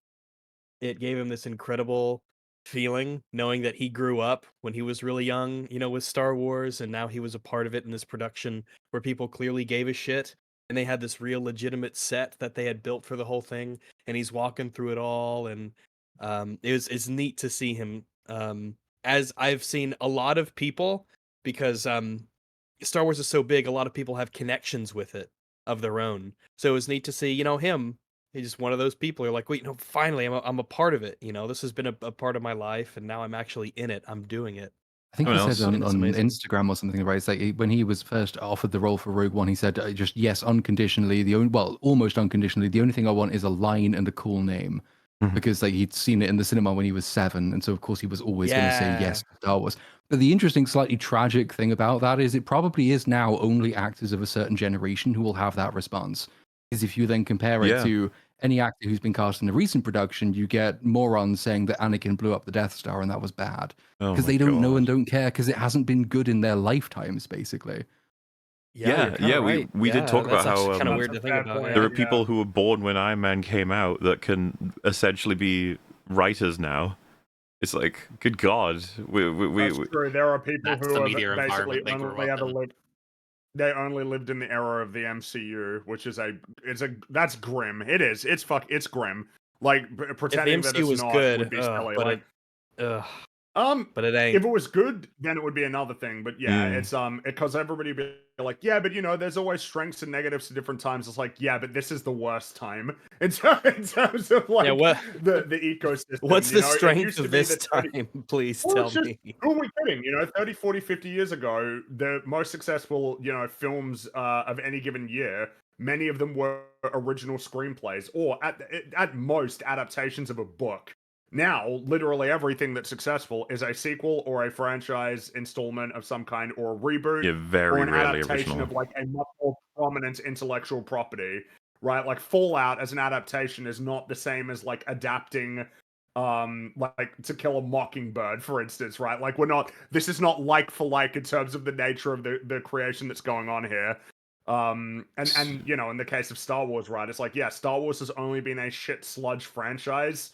it gave him this incredible feeling knowing that he grew up when he was really young, with Star Wars, and now he was a part of it in this production where people clearly gave a shit, and they had this real legitimate set that they had built for the whole thing, and he's walking through it all, and it's neat to see him. As I've seen a lot of people, because Star Wars is so big, a lot of people have connections with it of their own. So it was neat to see, him. He's just one of those people who are like, wait, no, finally, I'm a part of it. This has been a part of my life, and now I'm actually in it. I'm doing it. I think he said on amazing. Instagram or something, right? It's like when he was first offered the role for Rogue One, he said just yes, unconditionally. Almost unconditionally. The only thing I want is a line and a cool name, because like he'd seen it in the cinema when he was 7, and so of course he was always going to say yes to Star Wars. But the interesting, slightly tragic thing about that is it probably is now only actors of a certain generation who will have that response. Because if you then compare it to any actor who's been cast in a recent production, you get morons saying that Anakin blew up the Death Star and that was bad. Because they don't know and don't care because it hasn't been good in their lifetimes, basically. Right. We did talk about how kind of weird to think about. There are people who were born when Iron Man came out that can essentially be writers now. It's like, good God, That's true. There are people who have basically only ever lived. They only lived in the era of the MCU, which is that's grim. It is. It's grim. Like pretending that it's not would be silly. But it ain't. If it was good, then it would be another thing. But yeah, it's because everybody be like, yeah, but there's always strengths and negatives to different times. It's like, yeah, but this is the worst time in terms of like the ecosystem. What's the strength of this time? Please tell me. Who are we kidding? 30, 40, 50 years ago, the most successful films of any given year, many of them were original screenplays or at most adaptations of a book. Now, literally everything that's successful is a sequel or a franchise installment of some kind, or a reboot, very or an rarely adaptation original. of like a much more prominent intellectual property, right? Like Fallout as an adaptation is not the same as like adapting, like To Kill a Mockingbird, for instance, right? Like this is not like for like in terms of the nature of the creation that's going on here. And in the case of Star Wars, right, it's like, yeah, Star Wars has only been a shit sludge franchise.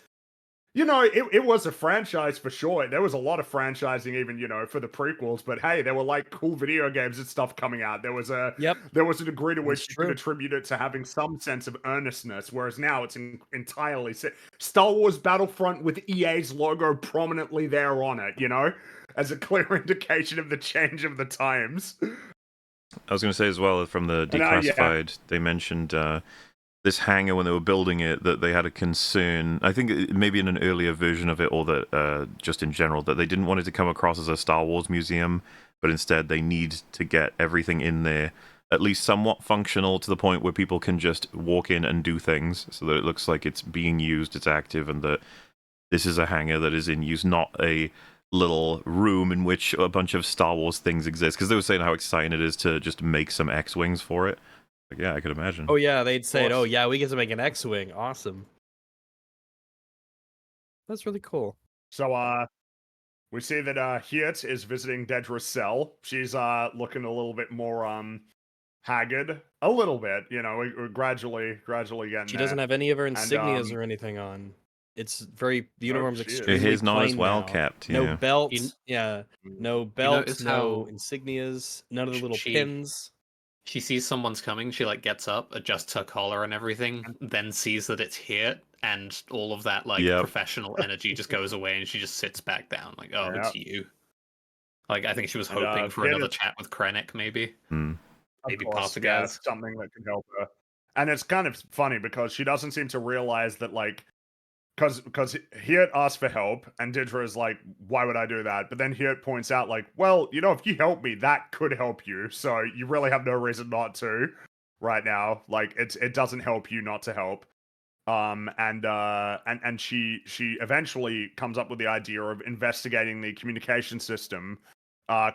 It was a franchise for sure. There was a lot of franchising even, for the prequels, but hey, there were like cool video games and stuff coming out. There was a degree to which you could attribute it to having some sense of earnestness, whereas now it's entirely Star Wars Battlefront with EA's logo prominently there on it, as a clear indication of the change of the times. I was going to say as well, from the declassified, they mentioned this hangar when they were building it, that they had a concern, I think maybe in an earlier version of it, or that just in general, that they didn't want it to come across as a Star Wars museum, but instead they need to get everything in there at least somewhat functional to the point where people can just walk in and do things, so that it looks like it's being used, it's active, and that this is a hangar that is in use, not a little room in which a bunch of Star Wars things exist. Because they were saying how exciting it is to just make some X-Wings for it. Like, yeah, I could imagine. Oh yeah, they'd say, course. "Oh yeah, we get to make an X-wing. Awesome." That's really cool. So, we see that Hiet is visiting Dedra's cell. She's looking a little bit more haggard, a little bit. You know, we're gradually getting She there. doesn't have any of her insignias And, or anything on. It's very the uniform's she is. extremely It is not as plain well now. kept. No Yeah. belt, You- yeah, no notice belts, no how insignias, none of the little she- pins. She sees someone's coming, she like gets up, adjusts her collar and everything, then sees that it's here, and all of that like Yep. professional energy just goes away, and she just sits back down, like, "Oh, it's you." Like, I think she was And, hoping for Hiet another is- chat with Krennic, maybe. Hmm. Maybe of course, Partagaz. something that could help her. And it's kind of funny because she doesn't seem to realize that, like, because Hiet asks for help, and Dedra is like, "Why would I do that?" But then Hiet points out, like, "Well, you know, if you help me, that could help you. So you really have no reason not to, right now. Like, it doesn't help you not to help." And she eventually comes up with the idea of investigating the communication system,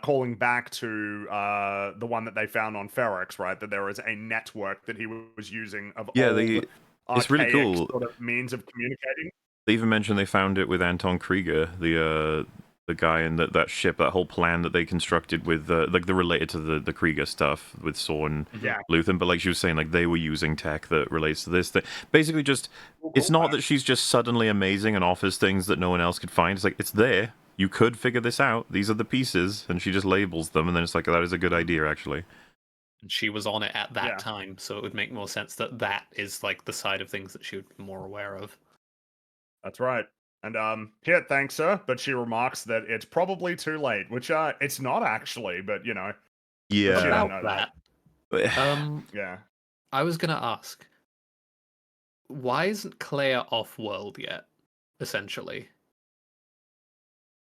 calling back to the one that they found on Ferrex, right? That there is a network that he was using of Yeah, old, it's really archaic cool. sort of means of communicating. They even mentioned they found it with Anton Krieger, the guy in that ship, that whole plan that they constructed with like the related to the Krieger stuff with Saw and Yeah. Luthen. But like she was saying, like they were using tech that relates to this thing. Basically, just it's not that she's just suddenly amazing and offers things that no one else could find. It's like it's there. You could figure this out. These are the pieces, and she just labels them, and then it's like that is a good idea, actually. And she was on it at that Yeah. time, so it would make more sense that that is like the side of things that she would be more aware of. That's right. And Hiet thanks her, but she remarks that it's probably too late, which it's not actually, but you know. She don't Yeah. know About that. that, Yeah. I was gonna ask, why isn't Claire off-world yet? Essentially,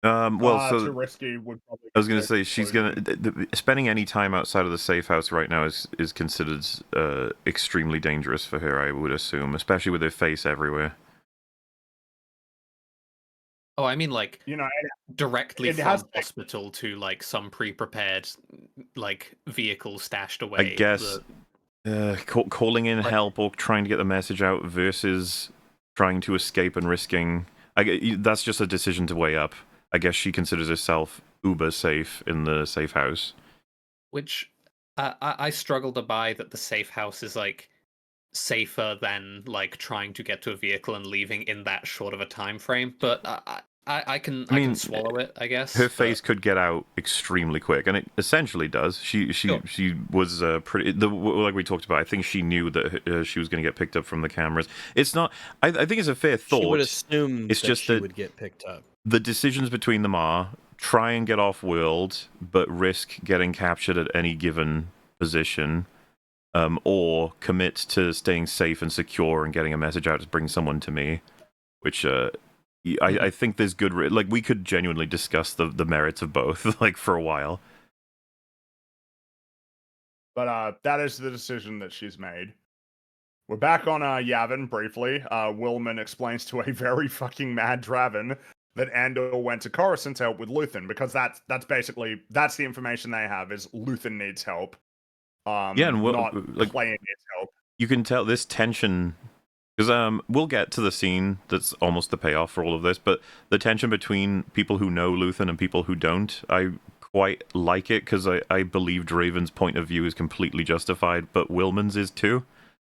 Well, Too so risky would probably. I was be going the to say she's going conclusion. to spending any time outside of the safe house right now is considered extremely dangerous for her. I would assume, especially with her face everywhere. oh, I mean like You know, directly it from has- hospital to like some pre-prepared like vehicle stashed away. I guess calling in help or trying to get the message out versus trying to escape and risking. That's just a decision to weigh up. I guess she considers herself uber safe in the safe house. Which I struggle to buy that the safe house is like safer than like trying to get to a vehicle and leaving in that short of a time frame. But I can swallow it, I guess. Her face could get out extremely quick, and it essentially does. She was pretty. Like we talked about, I think she knew that she was going to get picked up from the cameras. It's not. I think it's a fair thought. She would assume It's that just she that would get picked up. the decisions between them are try and get off world, but risk getting captured at any given position, or commit to staying safe and secure and getting a message out to bring someone to me, which I think there's good like we could genuinely discuss the merits of both like for a while. But that is the decision that she's made. We're back on Yavin briefly. Willman explains to a very fucking mad Draven that Andor went to Coruscant to help with Luthen, because that's basically that's the information they have is Luthen needs help. Yeah, and not Clay needs help. You can tell this tension because we'll get to the scene that's almost the payoff for all of this, but the tension between people who know Luthen and people who don't, I quite like it because I believe Draven's point of view is completely justified, but Willman's is too.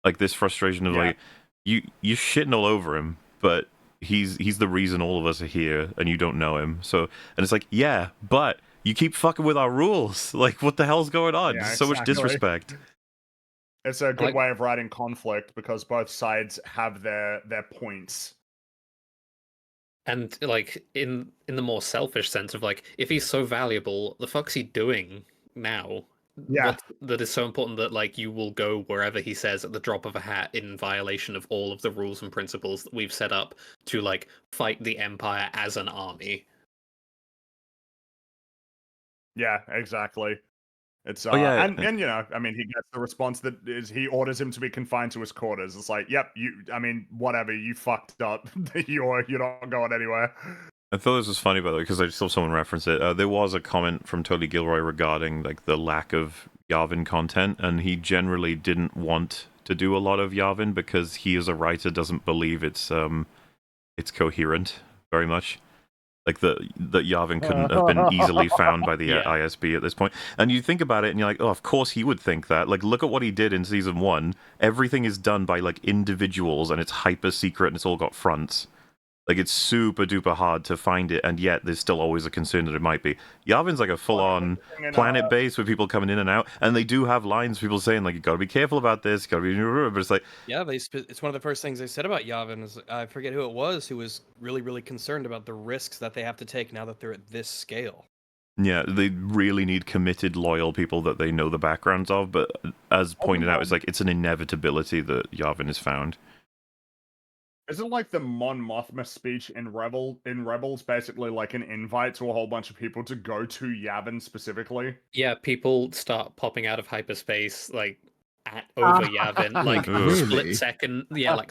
Like this frustration of like you're shitting all over him, but he's the reason all of us are here, and you don't know him. So, and it's like, yeah, but you keep fucking with our rules. Like, what the hell's going on? Yeah, So much exactly. disrespect. It's a good Like- way of writing conflict because both sides have their points. And like in the more selfish sense of like, if he's so valuable, the fuck's he doing now? Yeah. What that is so important that like you will go wherever he says at the drop of a hat in violation of all of the rules and principles that we've set up to like fight the Empire as an army. Yeah, exactly. It's Oh yeah, and you know, I mean, he gets the response that is he orders him to be confined to his quarters. It's like, yep, I mean, whatever, you fucked up. you're not going anywhere. I thought this was funny, by the way, because I saw someone reference it. There was a comment from Tony Gilroy regarding like the lack of Yavin content, and he generally didn't want to do a lot of Yavin because he, as a writer, doesn't believe it's coherent very much. Like that Yavin couldn't have been easily found by the Yeah. ISB at this point. And you think about it, and you're like, oh, of course he would think that. Like, look at what he did in season 1. Everything is done by like individuals, and it's hyper secret, and it's all got fronts. Like, it's super duper hard to find it, and yet there's still always a concern that it might be. Yavin's like a full-on planet base with people coming in and out, and they do have lines, people saying, like, you gotta be careful about this, you gotta be... But it's like... Yeah, it's one of the first things they said about Yavin. Is I forget who it was who was really, really concerned about the risks that they have to take now that they're at this scale. Yeah, they really need committed, loyal people that they know the backgrounds of, but as pointed out, it's like, it's an inevitability that Yavin is found. Isn't like the Mon Mothma speech in Rebels basically like an invite to a whole bunch of people to go to Yavin specifically? Yeah, people start popping out of hyperspace like over Yavin, like Really? split seconds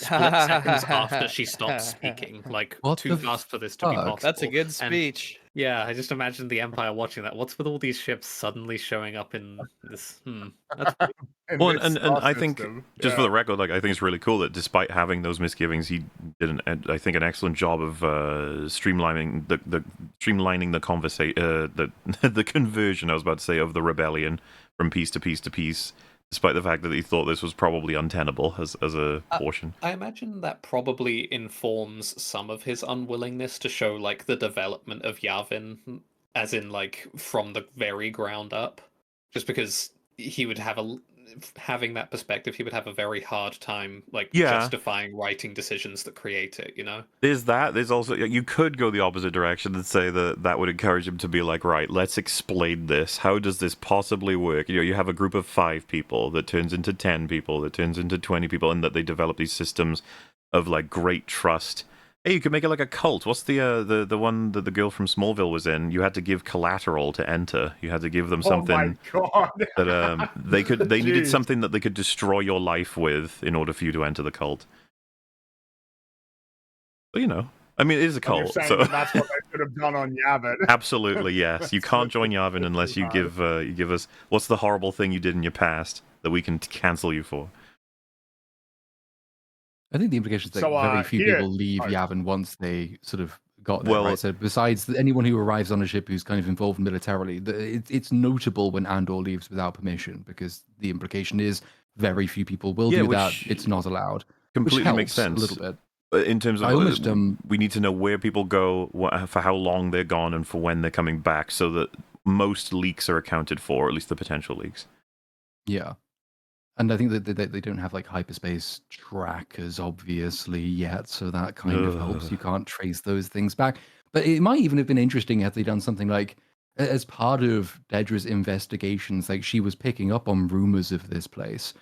after she stops speaking. Like What too the fast for this to be fuck? possible. That's a good And, speech. yeah, I just imagine the Empire watching that. What's with all these ships suddenly showing up in this? That's Well, this and I star think, system. just for Yeah. the record, like I think it's really cool that despite having those misgivings, he did I think an excellent job of streamlining the conversation, the conversion, I was about to say, of the rebellion from piece to piece to piece, despite the fact that he thought this was probably untenable as a portion. I imagine that probably informs some of his unwillingness to show like the development of Yavin, as in like from the very ground up, just because he would have having that perspective, he would have a very hard time like Yeah. justifying writing decisions that create it, you know? There's that. There's also, you could go the opposite direction and say that would encourage him to be like, right, let's explain this. How does this possibly work? You know, you have a group of 5 people that turns into 10 people, that turns into 20 people, and that they develop these systems of like great trust. Hey, you could make it like a cult. What's the one that the girl from Smallville was in? You had to give collateral to enter. You had to give them something Oh my god. that they needed Jeez. something that they could destroy your life with in order for you to enter the cult. But you know, I mean, it is a And you're cult, saying so that's what they should have done on Yavin. absolutely yes. You can't join Yavin unless you give us what's the horrible thing you did in your past that we can cancel you for. I think the implication is that So, very few here- people leave oh. Yavin once they sort of got there, Well- right? So besides anyone who arrives on a ship who's kind of involved militarily, it's notable when Andor leaves without permission, because the implication is very few people will Yeah, do that. which It's not allowed. Completely which helps makes sense. a little bit. In terms of, I almost, we need to know where people go, for how long they're gone, and for when they're coming back, so that most leaks are accounted for, or at least the potential leaks. Yeah. And I think that they don't have like hyperspace trackers, obviously, yet. So that kind of helps. Ugh. You can't trace those things back. But it might even have been interesting had they done something like, as part of Dedra's investigations, like she was picking up on rumors of this place,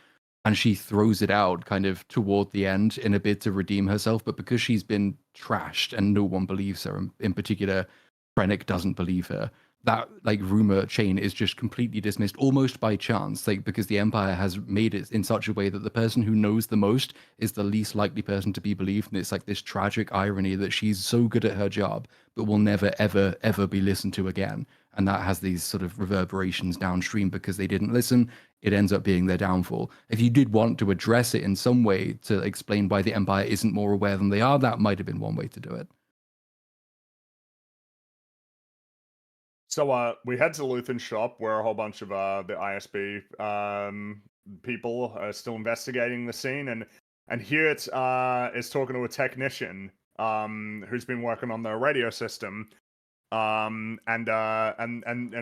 and she throws it out kind of toward the end in a bid to redeem herself. But because she's been trashed and no one believes her, in particular, Krennic doesn't believe her, that like rumor chain is just completely dismissed almost by chance, like because the Empire has made it in such a way that the person who knows the most is the least likely person to be believed. And it's like this tragic irony that she's so good at her job but will never ever be listened to again, and that has these sort of reverberations downstream because they didn't listen. It ends up being their downfall. If you did want to address it in some way to explain why the Empire isn't more aware than they are, that might have been one way to do it. So we head to Luthen's shop where a whole bunch of the ISB people are still investigating the scene, and here it's talking to a technician who's been working on the radio system, and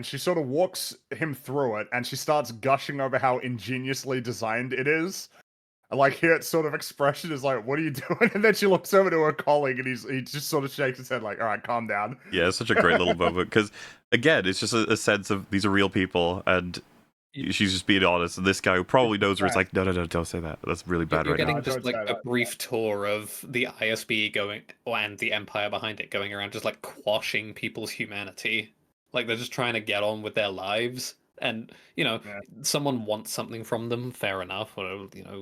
she sort of walks him through it, and she starts gushing over how ingeniously designed it is. And like Hit's sort of expression is like, "What are you doing?" And then she looks over to her colleague, and he just sort of shakes his head like, "All right, calm down." Yeah, it's such a great little moment because, again, it's just a sense of these are real people, and she's just being honest. And this guy who probably knows her is like, no, don't say that. That's really bad You're right now. getting No, just don't like say a that, brief tour of the ISB going, and the Empire behind it going around, just like quashing people's humanity. Like they're just trying to get on with their lives, and Yeah. someone wants something from them, fair enough, or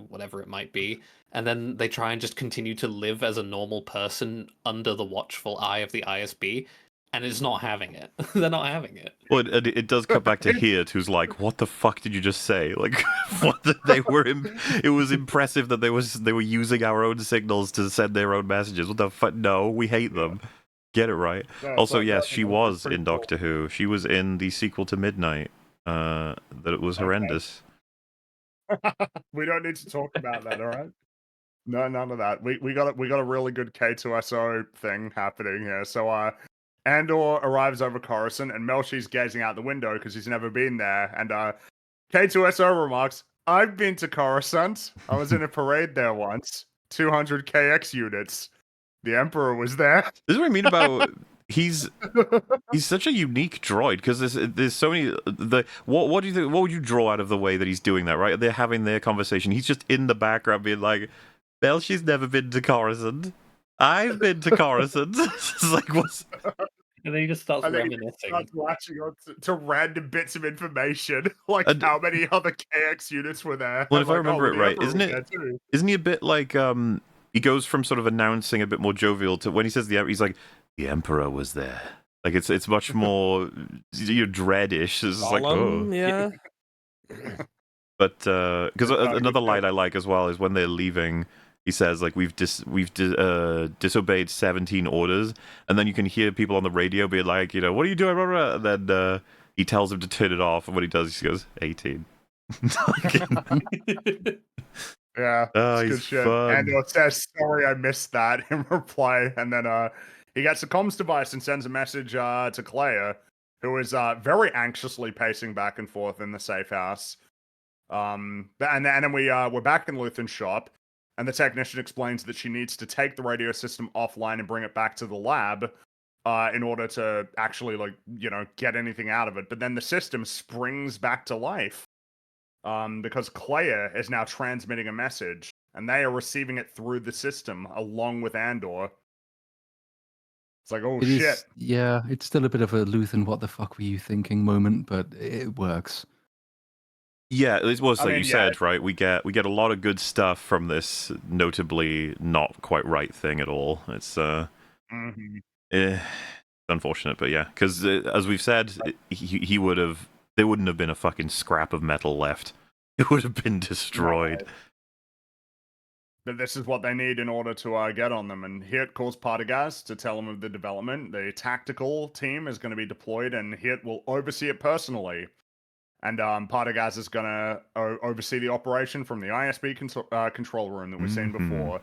whatever it might be, and then they try and just continue to live as a normal person under the watchful eye of the ISB, and it's not having it. They're not having it. Well, it does cut back to Hirt, who's like, "What the fuck did you just say? Like, what? They were. It was impressive that they were using our own signals to send their own messages. What the fuck? No, we hate them. Get it right." No, Also, but yes, that she was pretty in cool. Doctor Who. She was in the sequel to Midnight. That it was Okay. horrendous. We don't need to talk about that, all right? No, none of that. We got a really good K2SO thing happening here. So Andor arrives over Coruscant, and Melchi's gazing out the window because he's never been there. And K2SO remarks, "I've been to Coruscant. I was in a parade there once. 200 KX units. The Emperor was there." This is what I mean about he's such a unique droid because there's so many. What do you think? What would you draw out of the way that he's doing that? Right, they're having their conversation. He's just in the background being like, "Well, she's never been to Coruscant. I've been to Coruscant." It's like what's. And then he just starts And then he reminiscing. starts latching on to random bits of information, like And- how many other KX units were there. Well, And if I like, remember the it right, Emperor isn't was it- there too. Isn't he a bit like he goes from sort of announcing a bit more jovial to when he says he's like, "The Emperor was there." Like it's much more dreadish. It's just like, oh. Solemn, yeah. But because Good another line job. I like as well is when they're leaving, he says like we've disobeyed 17 orders, and then you can hear people on the radio being like, "What are you doing?" Blah, blah, blah. And then he tells him to turn it off, and when he does, he goes 18. Yeah, Oh, it's good he's shit. fun. Andor says, "Sorry, I missed that," in reply, and then he gets a comms device and sends a message to Clea, who is very anxiously pacing back and forth in the safe house. And then we're back in Luthen's shop, and the technician explains that she needs to take the radio system offline and bring it back to the lab in order to actually get anything out of it. But then the system springs back to life. Because Clea is now transmitting a message, and they are receiving it through the system along with Andor. It's like, oh It shit! is, yeah, it's still a bit of a Luthen, what the fuck were you thinking moment, but it works. Yeah, it was I like mean, you yeah. said, right? We get a lot of good stuff from this notably not quite right thing at all. It's Mhm. unfortunate, but yeah, because as we've said, he would have. There wouldn't have been a fucking scrap of metal left. It would have been destroyed. But this is what they need in order to get on them. And Hirt calls Partagaz to tell them of the development. The tactical team is going to be deployed, and Hirt will oversee it personally. And Partagaz is going to oversee the operation from the ISB control room that we've seen Mhm. before.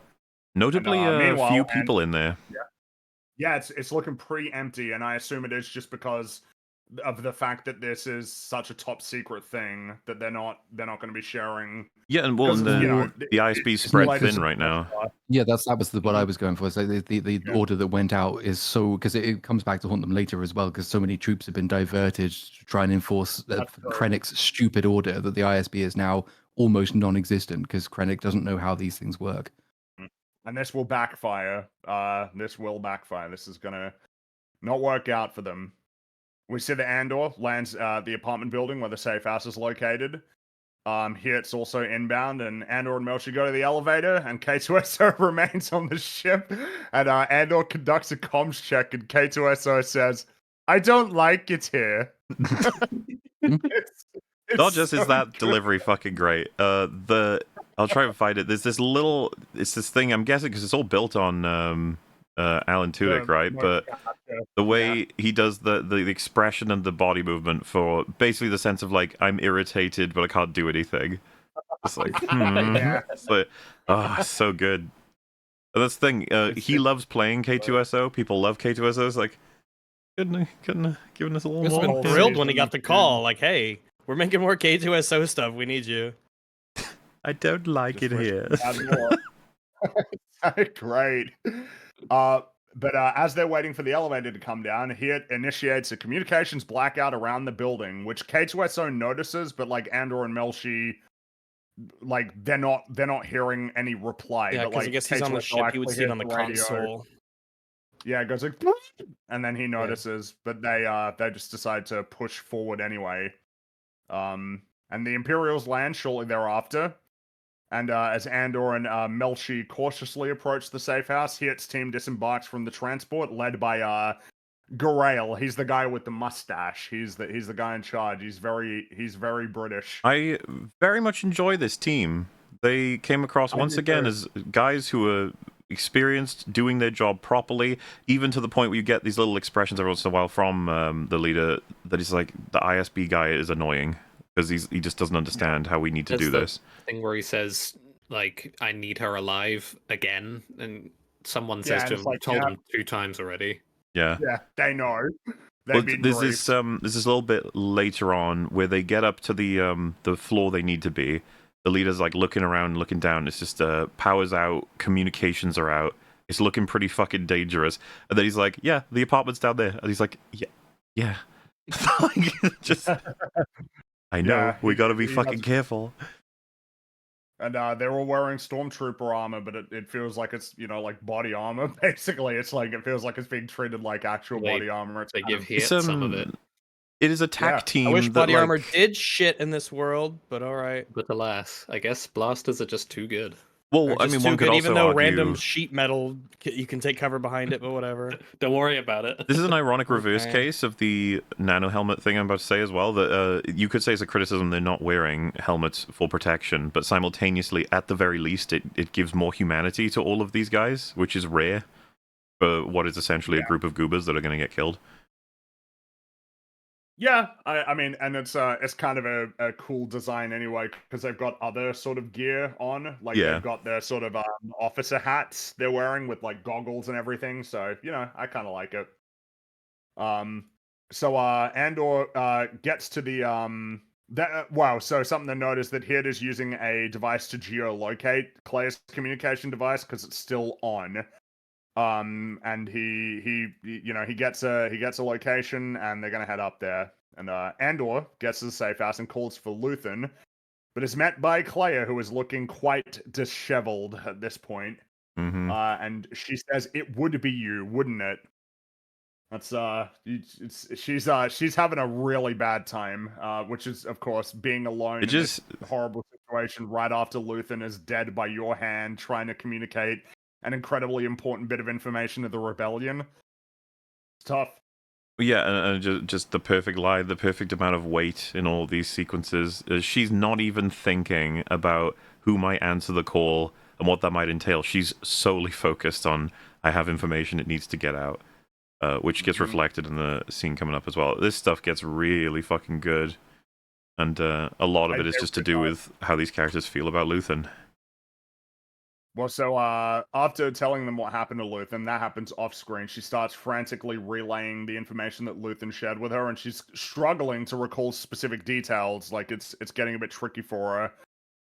Notably, And, a meanwhile, few people in there. Yeah, it's looking pretty empty, and I assume it is just because of the fact that this is such a top secret thing that they're not going to be sharing. Yeah, and well, Because, the ISB it's spread like- thin right now. Yeah, that was what I Mhm. was going for. So the Yeah. order that went out is so, because it comes back to haunt them later as well, because so many troops have been diverted to try and enforce That's true. Krennic's stupid order that the ISB is now almost non-existent because Krennic doesn't know how these things work. And this will backfire. This will backfire. This is gonna not work out for them. We see that Andor lands the apartment building where the safe house is located. Here it's also inbound, and Andor and Melchi go to the elevator, and K2SO remains on the ship. And Andor conducts a comms check, and K2SO says, "I don't like it here." It's Not just so is that good. delivery fucking great. I'll try and find it. There's this little. It's this thing. I'm guessing because it's all built on Alan Tudyk, right? But the way he does the expression and the body movement for basically the sense of like I'm irritated but I can't do anything. It's like, Yeah. It's like, so good. And that's the thing. He loves playing K2SO. People love K2SO. It's like, couldn't have given us a little Must have more. been thrilled when he got the call. Like, hey, we're making more K2SO stuff. We need you. I don't like Just it wish here. we had more. Great. But as they're waiting for the elevator to come down, it initiates a communications blackout around the building, which K2SO notices, but like Andor and Melshi, like they're not hearing any reply. Yeah, but because like I guess he's on the K2SO ship. He would actually see it hears on the radio. console. Yeah, it goes like, and then he notices, but they just decide to push forward anyway. And the Imperials land shortly thereafter. And as Andor and Melshi cautiously approach the safe house, Hiet's team disembarks from the transport, led by Garail. He's the guy with the mustache. He's the guy in charge. He's very British. I very much enjoy this team. They came across I once do again too. as guys who are experienced, doing their job properly, even to the point where you get these little expressions every once in a while from the leader that is like, the ISB guy is annoying because he just doesn't understand how we need to do this. Thing where he says, like, I need her alive again, and someone says Yeah, to it's him, like, told yeah. him 2 times already. Yeah. Yeah, they know. Well, They've been there's briefed. this little bit later on where they get up to the floor they need to be. The leader's like looking around, looking down. It's just power's out, communications are out. It's looking pretty fucking dangerous. And then he's like, "Yeah, the apartment's down there." And he's like, "Yeah." Like, just, I know Yeah, we got to be he fucking has- careful. And they're all wearing stormtrooper armor, but it feels like it's, like body armor. Basically, it's like it feels like it's being treated like actual They- body armor. It's They kind give of- Hiet some of it, It is a tech Yeah. team. I wish that, body armor like- did shit in this world, but all right. but alas, I guess blasters are just too good. Well, Or I just mean, too one could good, also even though argue. random sheet metal you can take cover behind it, but whatever. Don't worry about it. This is an ironic reverse Okay. case of the nano helmet thing I'm about to say as well. That you could say is a criticism they're not wearing helmets for protection, but simultaneously, at the very least, it gives more humanity to all of these guys, which is rare for what is essentially a group of goobers that are going to get killed. Yeah, I mean, and it's kind of a cool design anyway, because they've got other sort of gear on, like Yeah. they've got their sort of officer hats they're wearing with like goggles and everything. So I kind of like it. So Andor gets to the wow. So something to note is that Hiet is using a device to geolocate Claire's communication device because it's still on. And he gets a location, and they're gonna head up there. And Andor gets to the safe house and calls for Luthen, but is met by Claire, who is looking quite disheveled at this point. Mm-hmm. And she says, "It would be you, wouldn't it?" That's she's having a really bad time, which is of course being alone It in this just horrible situation right after Luthen is dead by your hand, trying to communicate an incredibly important bit of information to the rebellion. It's tough. Yeah, and just the perfect lie, the perfect amount of weight in all these sequences. She's not even thinking about who might answer the call and what that might entail. She's solely focused on, I have information, it needs to get out, which gets reflected in the scene coming up as well. This stuff gets really fucking good, and a lot of it is just to do with how these characters feel about Luthen. Well, so after telling them what happened to Luthen, that happens off screen. She starts frantically relaying the information that Luthen shared with her, and she's struggling to recall specific details. Like it's getting a bit tricky for her.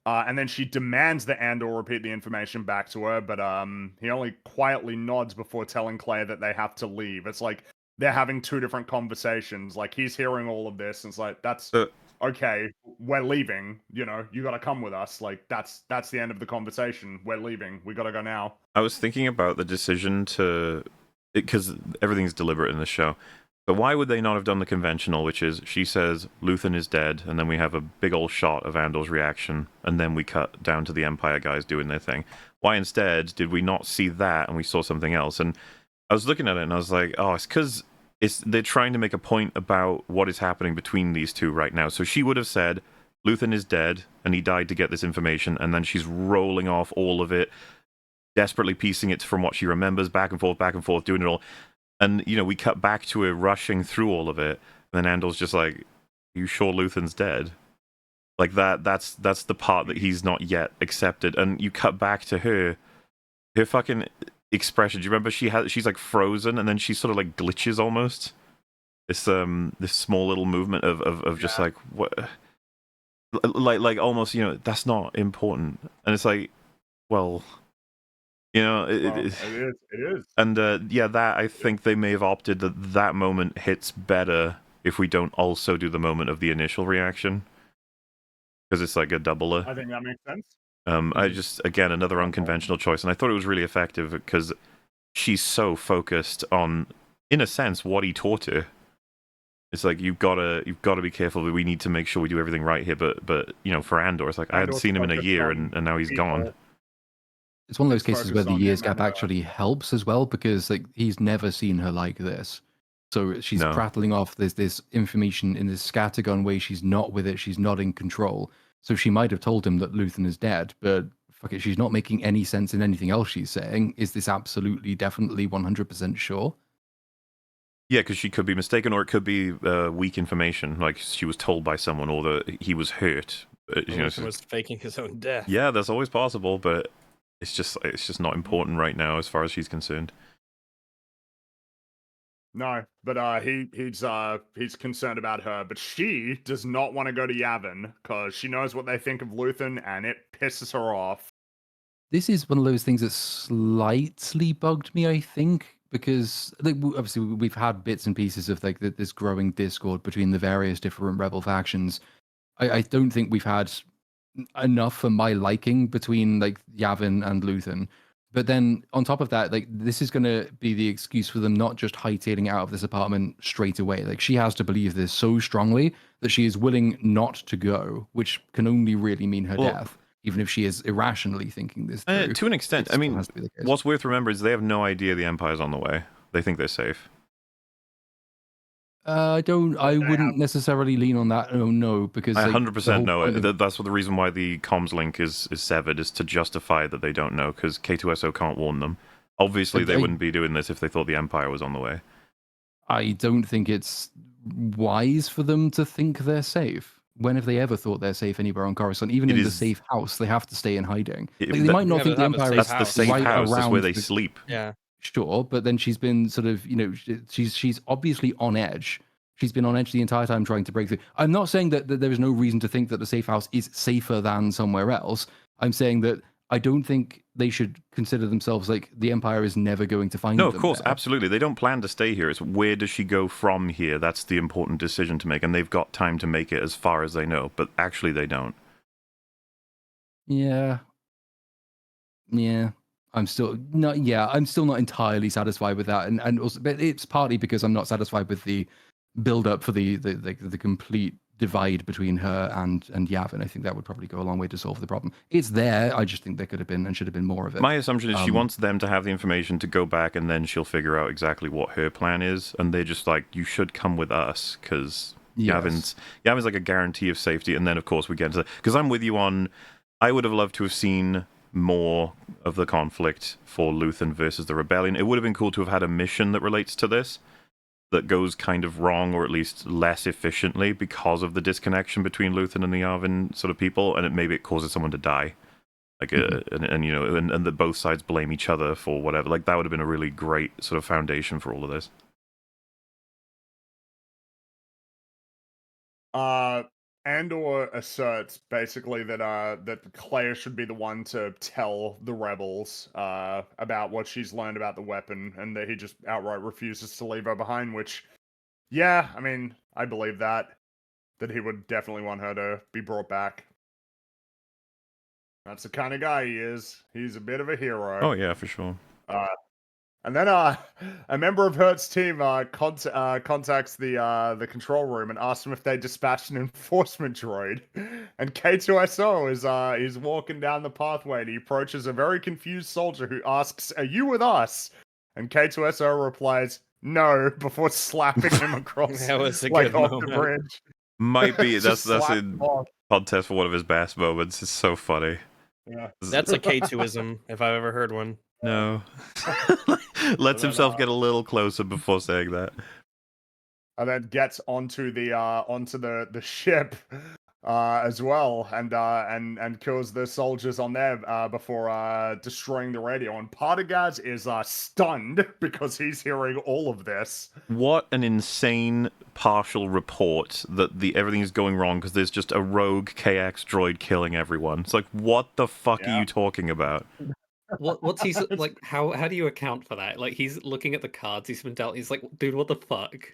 And then she demands that Andor repeat the information back to her, but he only quietly nods before telling Claire that they have to leave. It's like they're having 2 different conversations. Like he's hearing all of this, and it's like that's okay. We're leaving. You got to come with us. Like that's the end of the conversation. We're leaving. We got to go now. I was thinking about the decision to, because everything's deliberate in this show. But why would they not have done the conventional, which is she says Luthen is dead, and then we have a big old shot of Andor's reaction, and then we cut down to the Empire guys doing their thing? Why instead did we not see that and we saw something else? And I was looking at it and I was like, oh, it's because they're trying to make a point about what is happening between these two right now. So she would have said Luthen is dead and he died to get this information, and then she's rolling off all of it, desperately piecing it from what she remembers, back and forth, doing it all. And, we cut back to her rushing through all of it, and then Andor's just like, you sure Luthen's dead? Like, that's the part that he's not yet accepted. And you cut back to her fucking expression. Do you remember she's like frozen, and then she sort of like glitches almost? This small little movement of just like, what? like almost, that's not important. And it's like, well, Well, it is. It is. and that I think they may have opted that moment hits better if we don't also do the moment of the initial reaction, because it's like a doubler. I think that makes sense. I just, again, another unconventional choice, and I thought it was really effective because she's so focused on, in a sense, what he taught her. It's like you've gotta be careful. We need to make sure we do everything right here. But for Andor, it's like I hadn't Andor's seen him in a focused year, on and now he's people. gone. It's one of those He's cases where focused the on years him gap and her. actually helps as well, because like he's never seen her like this. So she's No. prattling off this information in this scattergun way. She's not with it. She's not in control. So she might have told him that Luthen is dead, but fuck it, she's not making any sense in anything else she's saying. Is this absolutely, definitely, 100% sure? Yeah, because she could be mistaken, or it could be weak information, like she was told by someone, or that he was hurt. Luthen was faking his own death. Yeah, that's always possible, but it's just not important right now as far as she's concerned. No, but he's concerned about her, but she does not want to go to Yavin because she knows what they think of Luthen, and it pisses her off. This is one of those things that slightly bugged me, I think, because like, obviously we've had bits and pieces of like this growing discord between the various different rebel factions. I don't think we've had enough for my liking between like Yavin and Luthen. But then on top of that, like this is going to be the excuse for them not just hightailing out of this apartment straight away. Like she has to believe this so strongly that she is willing not to go, which can only really mean her death, even if she is irrationally thinking this through. To an extent, it I still mean, has to be the case. what's worth remembering is they have no idea the Empire's on the way. They think they're safe. I wouldn't necessarily lean on that. Oh no, because I like, 100% know point it. of- That's what the reason why the comms link is severed, is to justify that they don't know, because K2SO can't warn them. Obviously, they wouldn't be doing this if they thought the Empire was on the way. I don't think it's wise for them to think they're safe. When have they ever thought they're safe anywhere on Coruscant? Even in the safe house, they have to stay in hiding. Like, they might not think the Empire is That's the safe right house. That's around where they sleep. Yeah. Sure, but then she's been sort of, she's obviously on edge. She's been on edge the entire time trying to break through. I'm not saying that there is no reason to think that the safe house is safer than somewhere else. I'm saying that I don't think they should consider themselves like the Empire is never going to find them. No, of course, there. absolutely. They don't plan to stay here. It's where does she go from here? That's the important decision to make, and they've got time to make it as far as they know, but actually they don't. Yeah. I'm still not entirely satisfied with that. And also, but it's partly because I'm not satisfied with the build up for the complete divide between her and Yavin. I think that would probably go a long way to solve the problem. It's there. I just think there could have been and should have been more of it. My assumption is she wants them to have the information to go back, and then she'll figure out exactly what her plan is. And they're just like, you should come with us, because Yavin's like a guarantee of safety. And then, of course, we get into that. Because I'm with you on, I would have loved to have seen more of the conflict for Luthen versus the rebellion. It would have been cool to have had a mission that relates to this, that goes kind of wrong, or at least less efficiently, because of the disconnection between Luthen and the Yavin sort of people, and maybe it causes someone to die, like and that both sides blame each other for whatever. Like that would have been a really great sort of foundation for all of this. Andor asserts basically that that Clea should be the one to tell the rebels about what she's learned about the weapon, and that he just outright refuses to leave her behind. Which, yeah, I mean, I believe that he would definitely want her to be brought back. That's the kind of guy he is. He's a bit of a hero. Oh yeah, for sure. And then a member of Hurt's team contacts the control room and asks them if they dispatched an enforcement droid. And K2SO is walking down the pathway, and he approaches a very confused soldier who asks, "Are you with us?" And K2SO replies, "No," before slapping him across That was a like good off moment. the bridge. Might be that's Just in slapped off. contest for one of his best moments. It's so funny. Yeah. That's a K2ism, if I've ever heard one. No. Lets himself get a little closer before saying that. And then gets onto the ship as well, and kills the soldiers on there before destroying the radio. And Partagaz is stunned because he's hearing all of this. What an insane partial report that everything's going wrong because there's just a rogue KX droid killing everyone. It's like, what the fuck are you talking about? What's he like? How do you account for that? Like, he's looking at the cards he's been dealt. He's like, dude, what the fuck?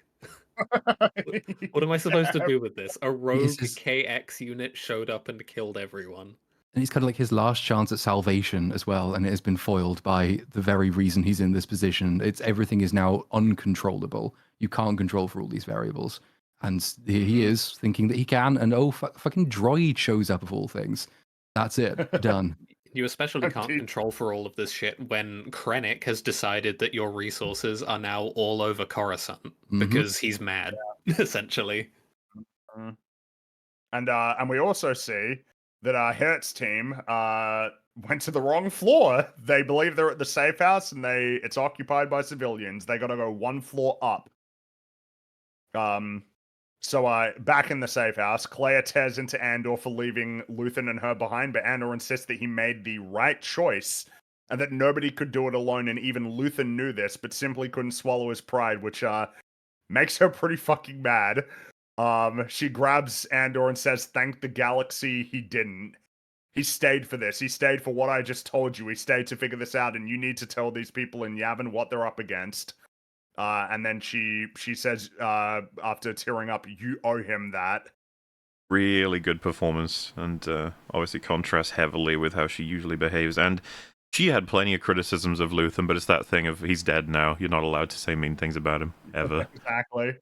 What am I supposed to do with this? A rogue KX unit showed up and killed everyone. And it's kind of like his last chance at salvation as well, and it has been foiled by the very reason he's in this position. Everything is now uncontrollable. You can't control for all these variables. And here he is thinking that he can, and fucking droid shows up of all things. That's it. Done. You especially can't control for all of this shit when Krennic has decided that your resources are now all over Coruscant because he's mad, essentially. And we also see that Hertz team went to the wrong floor. They believe they're at the safe house and it's occupied by civilians. They gotta go one floor up. So back in the safe house, Claire tears into Andor for leaving Luthen and her behind, but Andor insists that he made the right choice and that nobody could do it alone, and even Luthen knew this, but simply couldn't swallow his pride, which makes her pretty fucking mad. She grabs Andor and says, "Thank the galaxy he didn't. He stayed for this. He stayed for what I just told you. He stayed to figure this out, and you need to tell these people in Yavin what they're up against." And then she says, after tearing up, "You owe him that." Really good performance, and obviously contrasts heavily with how she usually behaves. And she had plenty of criticisms of Luthen, but it's that thing of he's dead now. You're not allowed to say mean things about him, ever. Exactly.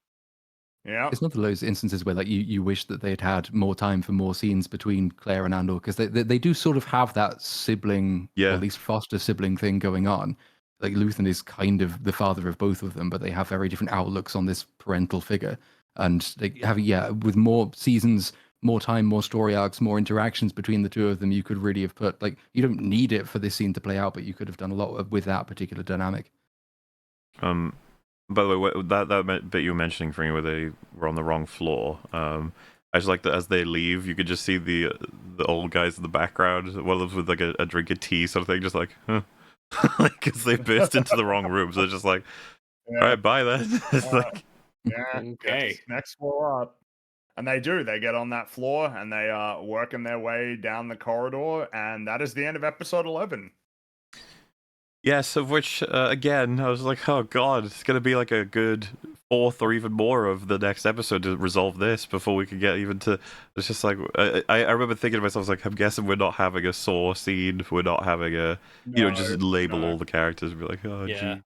Yeah. It's not those instances where like you wish that they'd had more time for more scenes between Claire and Andor, because they do sort of have that sibling, or at least foster sibling thing going on. Like Luthen is kind of the father of both of them, but they have very different outlooks on this parental figure. And they have, with more seasons, more time, more story arcs, more interactions between the two of them, you could really have put, like, you don't need it for this scene to play out, but you could have done a lot with that particular dynamic. By the way, that bit you were mentioning, for me, where they were on the wrong floor, I just like that as they leave, you could just see the old guys in the background, one of them with like a drink of tea sort of thing, just like, huh. Like, because they burst into the wrong room, so they're just like, all right, bye then. It's like, okay, next floor up. And they do. They get on that floor and they are working their way down the corridor, and that is the end of episode 11. Yes, of which, again, I was like, oh god, it's going to be like a good fourth or even more of the next episode to resolve this before we can get even to... It's just like, I remember thinking to myself, like, I'm guessing we're not having a Saw scene, we're not having a, just label all the characters and be like, oh, gee.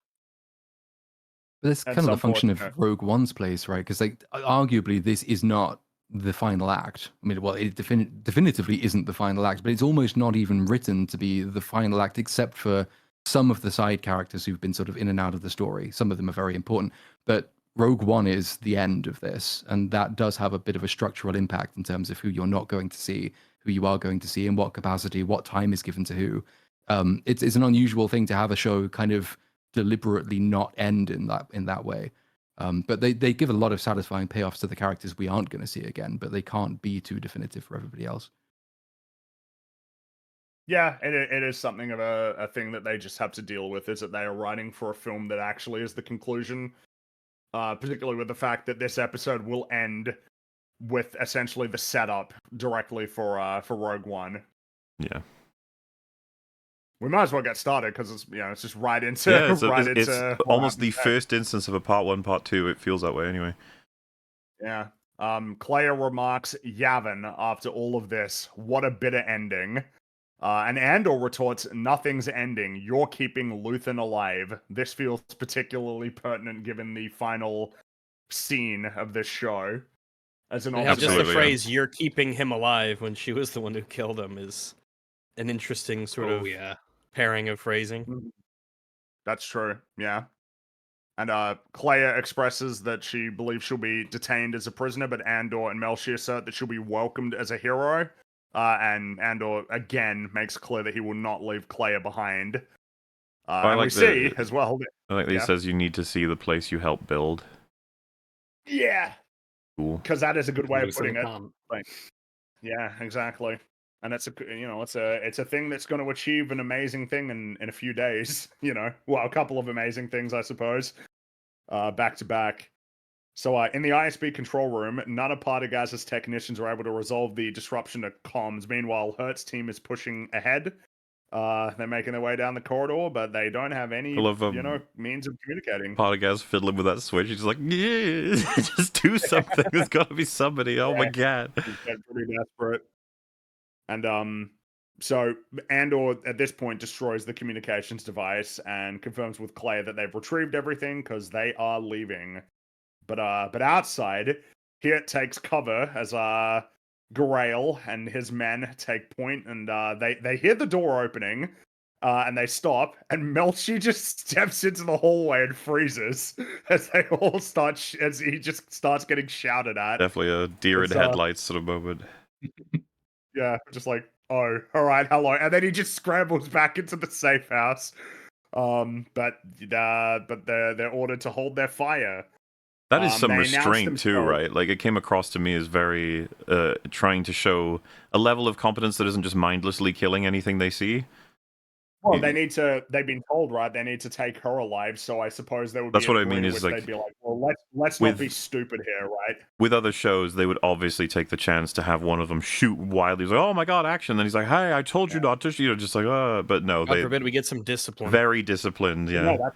But that's kind of the function of Rogue One's place, right? Because, like, arguably, this is not the final act. I mean, well, it definitively isn't the final act, but it's almost not even written to be the final act, except for some of the side characters who've been sort of in and out of the story. Some of them are very important, but Rogue One is the end of this, and that does have a bit of a structural impact in terms of who you're not going to see, who you are going to see, in what capacity, what time is given to who. It's an unusual thing to have a show kind of deliberately not end in that way. But they give a lot of satisfying payoffs to the characters we aren't going to see again, but they can't be too definitive for everybody else. Yeah, it is something of a thing that they just have to deal with, is that they are writing for a film that actually is the conclusion, particularly with the fact that this episode will end with essentially the setup directly for Rogue One. Yeah. We might as well get started because it's just right into it's almost the first instance of a part 1, part 2. It feels that way anyway. Yeah. Claire remarks, "Yavin, after all of this, what a bitter ending." And Andor retorts, "Nothing's ending. You're keeping Luthen alive." This feels particularly pertinent given the final scene of this show. As an just the phrase "you're keeping him alive" when she was the one who killed him is an interesting sort of pairing of phrasing. That's true. Yeah. And Claire expresses that she believes she'll be detained as a prisoner, but Andor and Melshi assert that she'll be welcomed as a hero. And Andor again makes clear that he will not leave Claire behind. And we see as well. I like that he says you need to see the place you helped build. Yeah. Cool. Because that is a good way of putting it. Yeah, exactly. And it's a thing that's going to achieve an amazing thing in a few days. Well, a couple of amazing things, I suppose, back to back. So in the ISB control room, none of Partagaz's technicians are able to resolve the disruption to comms. Meanwhile, Hertz's team is pushing ahead. They're making their way down the corridor, but they don't have any, I love means of communicating. Partagaz fiddling with that switch. He's like, yeah, just do something. There's got to be somebody. Oh my god. He's getting pretty desperate. And so Andor at this point destroys the communications device and confirms with Claire that they've retrieved everything because they are leaving. But outside, here it takes cover as Garael and his men take point, and they hear the door opening, and they stop, and Melchi just steps into the hallway and freezes as they all as he just starts getting shouted at. Definitely a deer in headlights sort of moment. Yeah, just like, oh, all right, hello, and then he just scrambles back into the safe house. But they're ordered to hold their fire. That is some they announced restraint too, themselves- right? Like it came across to me as very trying to show a level of competence that isn't just mindlessly killing anything they see. Well, they've been told, right? They need to take her alive, so I suppose they would. That's be what I a mean degree is, which like, they'd be like, well, let's not be stupid here, right? With other shows, they would obviously take the chance to have one of them shoot wildly. He's like, "Oh my god, action!" Then he's like, "Hey, I told you not to," just like, but no, God they forbid we get some discipline. very disciplined, yeah. No,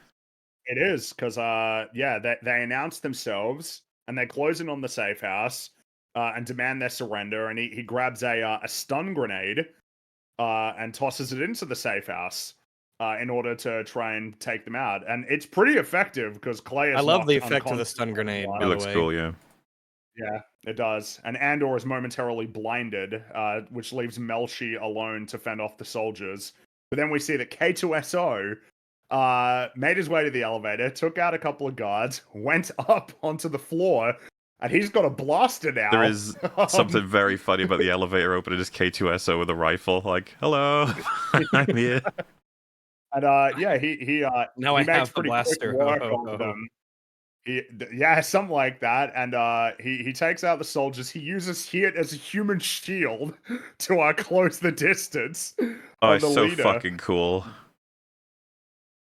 it is because they announce themselves and they close in on the safe house and demand their surrender. And he grabs a stun grenade and tosses it into the safe house in order to try and take them out. And it's pretty effective because Clay is. I love the knocked effect of the unconscious stun grenade. It By the looks way, cool, yeah. Yeah, it does. And Andor is momentarily blinded, which leaves Melchi alone to fend off the soldiers. But then we see that K2SO made his way to the elevator, took out a couple of guards, went up onto the floor, and he's got a blaster now. There is something very funny about the elevator opening. Just K2SO with a rifle, like, "Hello, I'm here." And he now he I makes have the pretty quick blaster. work Ho, ho, of ho. them. Something like that. And he takes out the soldiers. He uses Heat as a human shield to close the distance. Oh, on it's the so leader. fucking cool.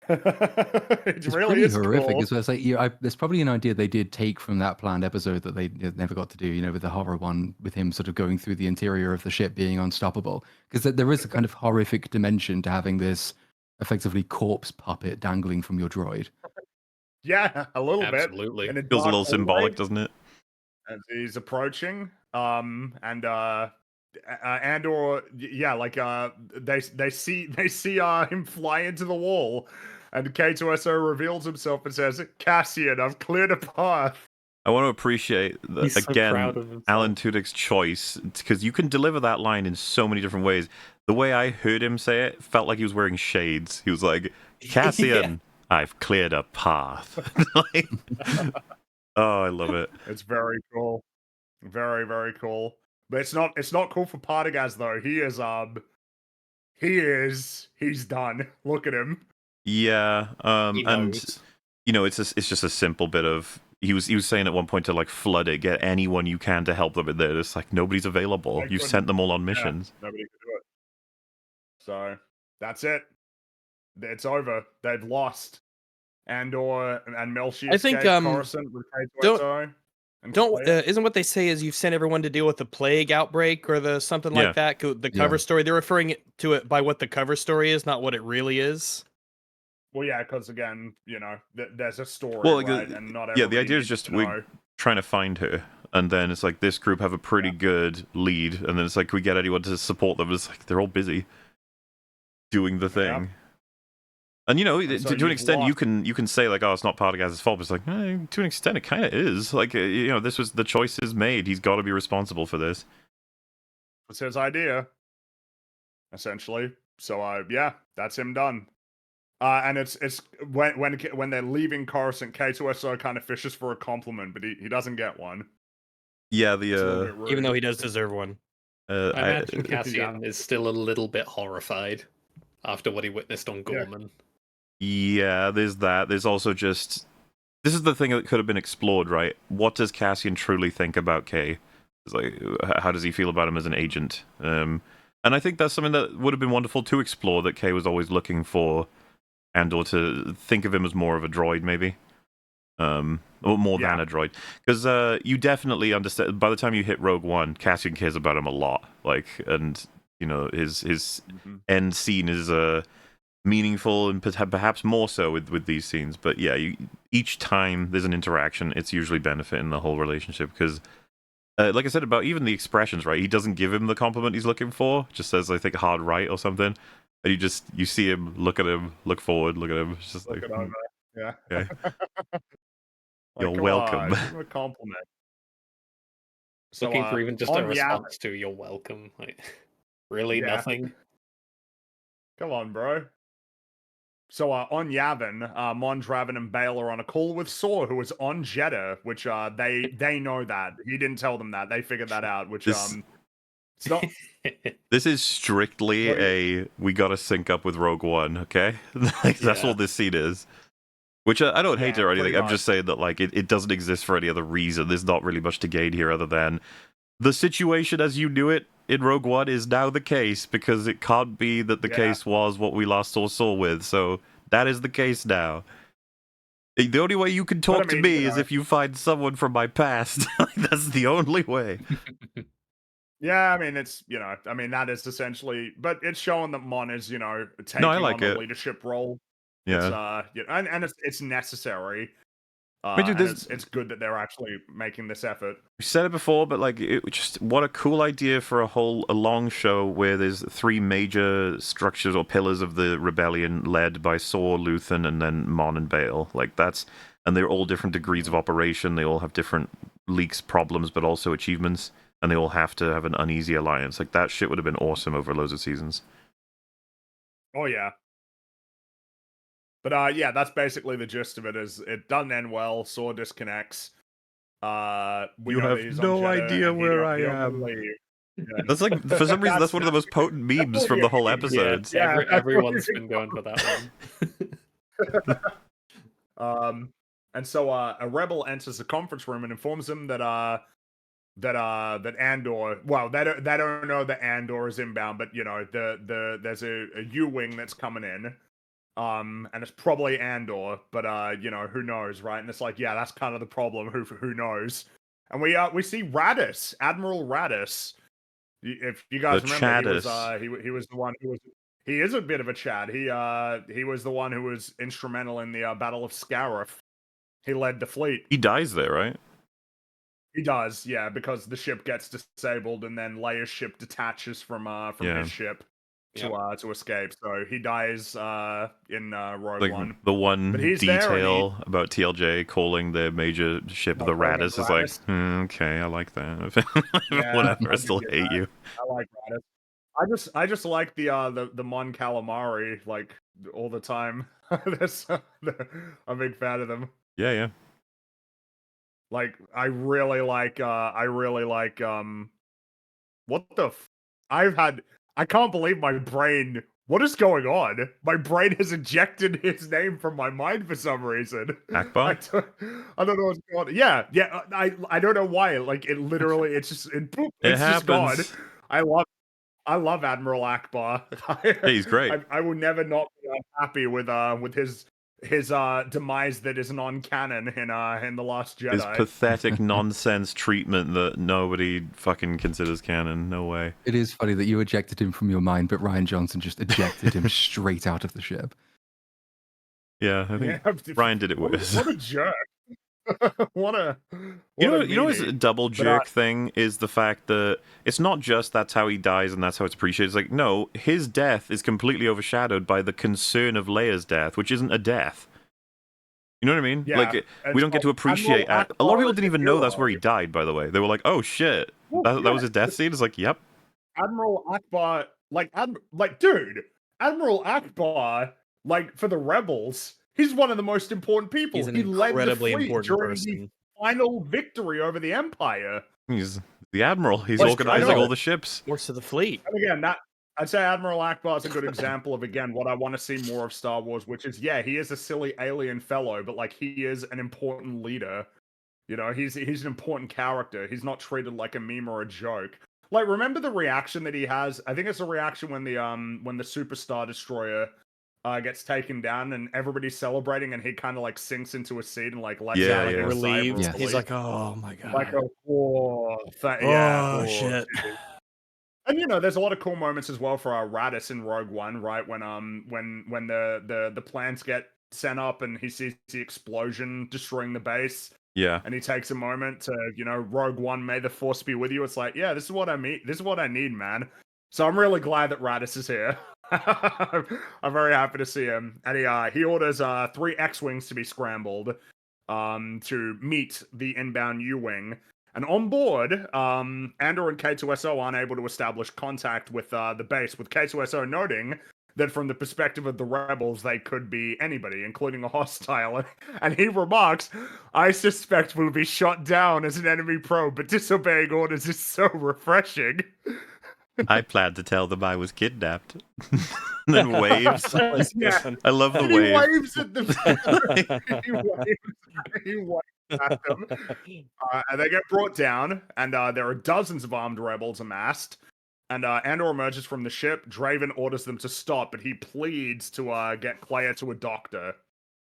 It's really pretty is horrific. cool. It's like there's probably an idea they did take from that planned episode that they never got to do. With the horror one, with him sort of going through the interior of the ship being unstoppable. Because there is a kind of horrific dimension to having this effectively corpse puppet dangling from your droid. Yeah, a little Absolutely. bit. Feels a little symbolic, doesn't it? As he's approaching, Andor, they see him fly into the wall, and K2SO reveals himself and says, "Cassian, I've cleared a path." I want to appreciate He's so again proud of himself. Alan Tudyk's choice, because you can deliver that line in so many different ways. The way I heard him say it felt like he was wearing shades. He was like, "Cassian, I've cleared a path." Like, oh, I love it. It's very cool, very very cool. But it's not cool for Partagaz though. He's done. Look at him. Yeah, He and knows. it's just a simple bit of he was saying at one point to like flood it, get anyone you can to help them in there. It's like nobody's available. I You couldn't- sent them all on Yeah, missions. nobody could do it. So that's it. It's over. They've lost. Andor and Melchi I think, escaped Coruscant with K2SO. Isn't what they say is you've sent everyone to deal with the plague outbreak or the something Yeah. like that? The cover story, they're referring to it by what the cover story is, not what it really is. Well, yeah, because again, there's a story, Well, like, right? And not yeah, the everybody idea is needs just to know. trying to find her, and then it's like this group have a pretty good lead, and then it's like, can we get anyone to support them? It's like they're all busy doing the thing. And And so to an you've extent, lost. you can say like, oh, it's not Partagaz's fault. But it's like, to an extent, it kind of is. Like, this was the choices made. He's got to be responsible for this. It's his idea, essentially. So, that's him done. And it's when they're leaving Coruscant, K2SO kind of fishes for a compliment, but he doesn't get one. Yeah, It's a little the bit rude. Even though he does deserve one. I imagine Cassian is still a little bit horrified after what he witnessed on Yeah. Gorman. yeah, there's that. There's also just this is the thing that could have been explored, right? What does Cassian truly think about Kay? It's like, how does he feel about him as an agent? And I think that's something that would have been wonderful to explore. That Kay was always looking for Andor to think of him as more of a droid, maybe. Or more than a droid, because you definitely understand. By the time you hit Rogue One, Cassian cares about him a lot. Like, and you know, his end scene is meaningful and perhaps more so with these scenes. But yeah, each time there's an interaction, it's usually benefiting the whole relationship. Because, like I said about even the expressions, right? He doesn't give him the compliment he's looking for. Just says, I think, hard right or something, and you see him, look at him, look forward, look at him. It's just Look like, it over. Yeah. okay. Like, You're come welcome. on, give him a compliment. So, Looking for even just a on Yavin, response to "You're welcome." Like, really, Yeah. nothing. come on, bro. So on Yavin, Mon, Draven, and Bale are on a call with Saw, who is on Jeddah, which they know that. He didn't tell them that. They figured that out, which This- it's not This is strictly a we gotta sync up with Rogue One, okay? Like, that's Yeah. all this scene is. Which I don't hate it Yeah, or anything. pretty I'm just saying that like it doesn't exist for any other reason. There's not really much to gain here other than the situation as you knew it in Rogue One is now the case, because it can't be that the case was what we last saw Saw with. So that is the case now. The only way you can talk to me is if you find someone from my past. That's the only way. Yeah, I mean, it's, I mean, that is essentially, but it's showing that Mon is, taking No, I like on it. the leadership role. Yeah. It's, and it's necessary. But dude, and it's good that they're actually making this effort. We said it before, but like, what a cool idea for a long show where there's 3 major structures or pillars of the rebellion led by Saw, Luthen, and then Mon and Bale. Like, and they're all different degrees of operation. They all have different leaks, problems, but also achievements, and they all have to have an uneasy alliance. Like, that shit would have been awesome over loads of seasons. Oh yeah. But yeah, that's basically the gist of it. Is it doesn't end well? Saw disconnects. We You know have that he's no on Jeddah, idea and he where don't- I he don't am. leave. Yeah. That's like, for some reason, that's one of the most potent memes from the whole episode. Yeah, everyone's been going for that one. And so a rebel enters the conference room and informs them that Andor. Well, they don't know that Andor is inbound, but there's a U-wing that's coming in. And it's probably Andor, but who knows, right? And it's like, yeah, that's kind of the problem. Who knows? And we see Radis, Admiral Radis. If you guys remember, he was the one who was. He is a bit of a Chad. He was the one who was instrumental in the Battle of Scarif. He led the fleet. He dies there, right? He does, yeah, because the ship gets disabled, and then Leia's ship detaches from his ship to escape. So he dies in Rogue One. The one But he's detail about TLJ calling the major ship the Radis is like, okay, I like that. Whatever, I still hate you. I like Radis. I just like the Mon Calamari like all the time. I'm a big fan of them. Yeah. Like I really like what the I can't believe my brain. What is going on? My brain has ejected his name from my mind for some reason. Akbar? I don't know what's going on. Yeah. I don't know why. Like it literally, it's just just gone. I love Admiral Akbar. He's great. I will never not be unhappy with his demise that is non-canon in the Last Jedi. His pathetic nonsense treatment that nobody fucking considers canon. No way. It is funny that you ejected him from your mind, but Ryan Johnson just ejected him straight out of the ship. Yeah, I think Ryan did it worse. What a jerk. You know his double jerk thing is the fact that it's not just that's how he dies and that's how it's appreciated. It's like, no, his death is completely overshadowed by the concern of Leia's death, which isn't a death. You know what I mean? Yeah, like, we don't get to appreciate. A lot of people didn't even know that's where he died. By the way, they were like, "Oh shit, that was his death scene." It's like, "Yep." Admiral Akbar, dude, Admiral Akbar, for the rebels. He's one of the most important people. He's an he led the incredibly fleet important during person. the final victory over the Empire. He's the admiral. He's Like, organizing all the ships. Force of the fleet. And again, I'd say Admiral Akbar is a good example of, again, what I want to see more of Star Wars, which is, yeah, he is a silly alien fellow, but he is an important leader. You know, he's an important character. He's not treated like a meme or a joke. Like, remember the reaction that he has? I think it's a reaction when the Superstar Destroyer gets taken down and everybody's celebrating, and he kind of like sinks into a seat and like lets Yeah, out like yeah. a sigh of Relieved. Yes. He's relief. like, oh my god. Like a yeah, oh shit. geez. And you know, there's a lot of cool moments as well for Raditz in Rogue One, right? When the plans get sent up and he sees the explosion destroying the base, Yeah. and he takes a moment to, you know, Rogue One, may the force be with you. It's like, yeah, this is what I mean. This is what I need, man. So I'm really glad that Raditz is here. I'm very happy to see him. And he orders 3 X-Wings to be scrambled to meet the inbound U-Wing. And on board, Andor and K2SO aren't able to establish contact with the base, with K2SO noting that from the perspective of the rebels, they could be anybody, including a hostile. And he remarks, I suspect we'll be shot down as an enemy probe, but disobeying orders is so refreshing. I planned to tell them I was kidnapped. And then waves. That was Yeah. good. I love the And he wave. waves at the he waves at them. And they get brought down, and there are dozens of armed rebels amassed. And Andor emerges from the ship. Draven orders them to stop, but he pleads to get Claire to a doctor.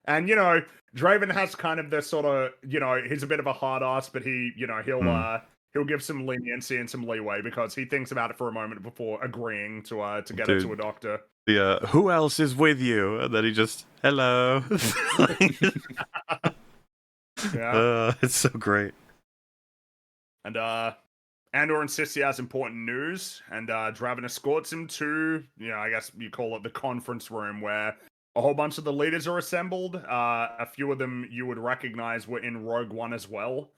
And, you know, Draven has kind of this sort of, you know, he's a bit of a hard ass, but he, you know, he'll give some leniency and some leeway because he thinks about it for a moment before agreeing to get her Dude. to a doctor. The who else is with you? And then he just hello. Yeah. It's so great. And Andor insists he has important news, and Draven escorts him to, you know, I guess you call it the conference room, where a whole bunch of the leaders are assembled. A few of them you would recognize were in Rogue One as well.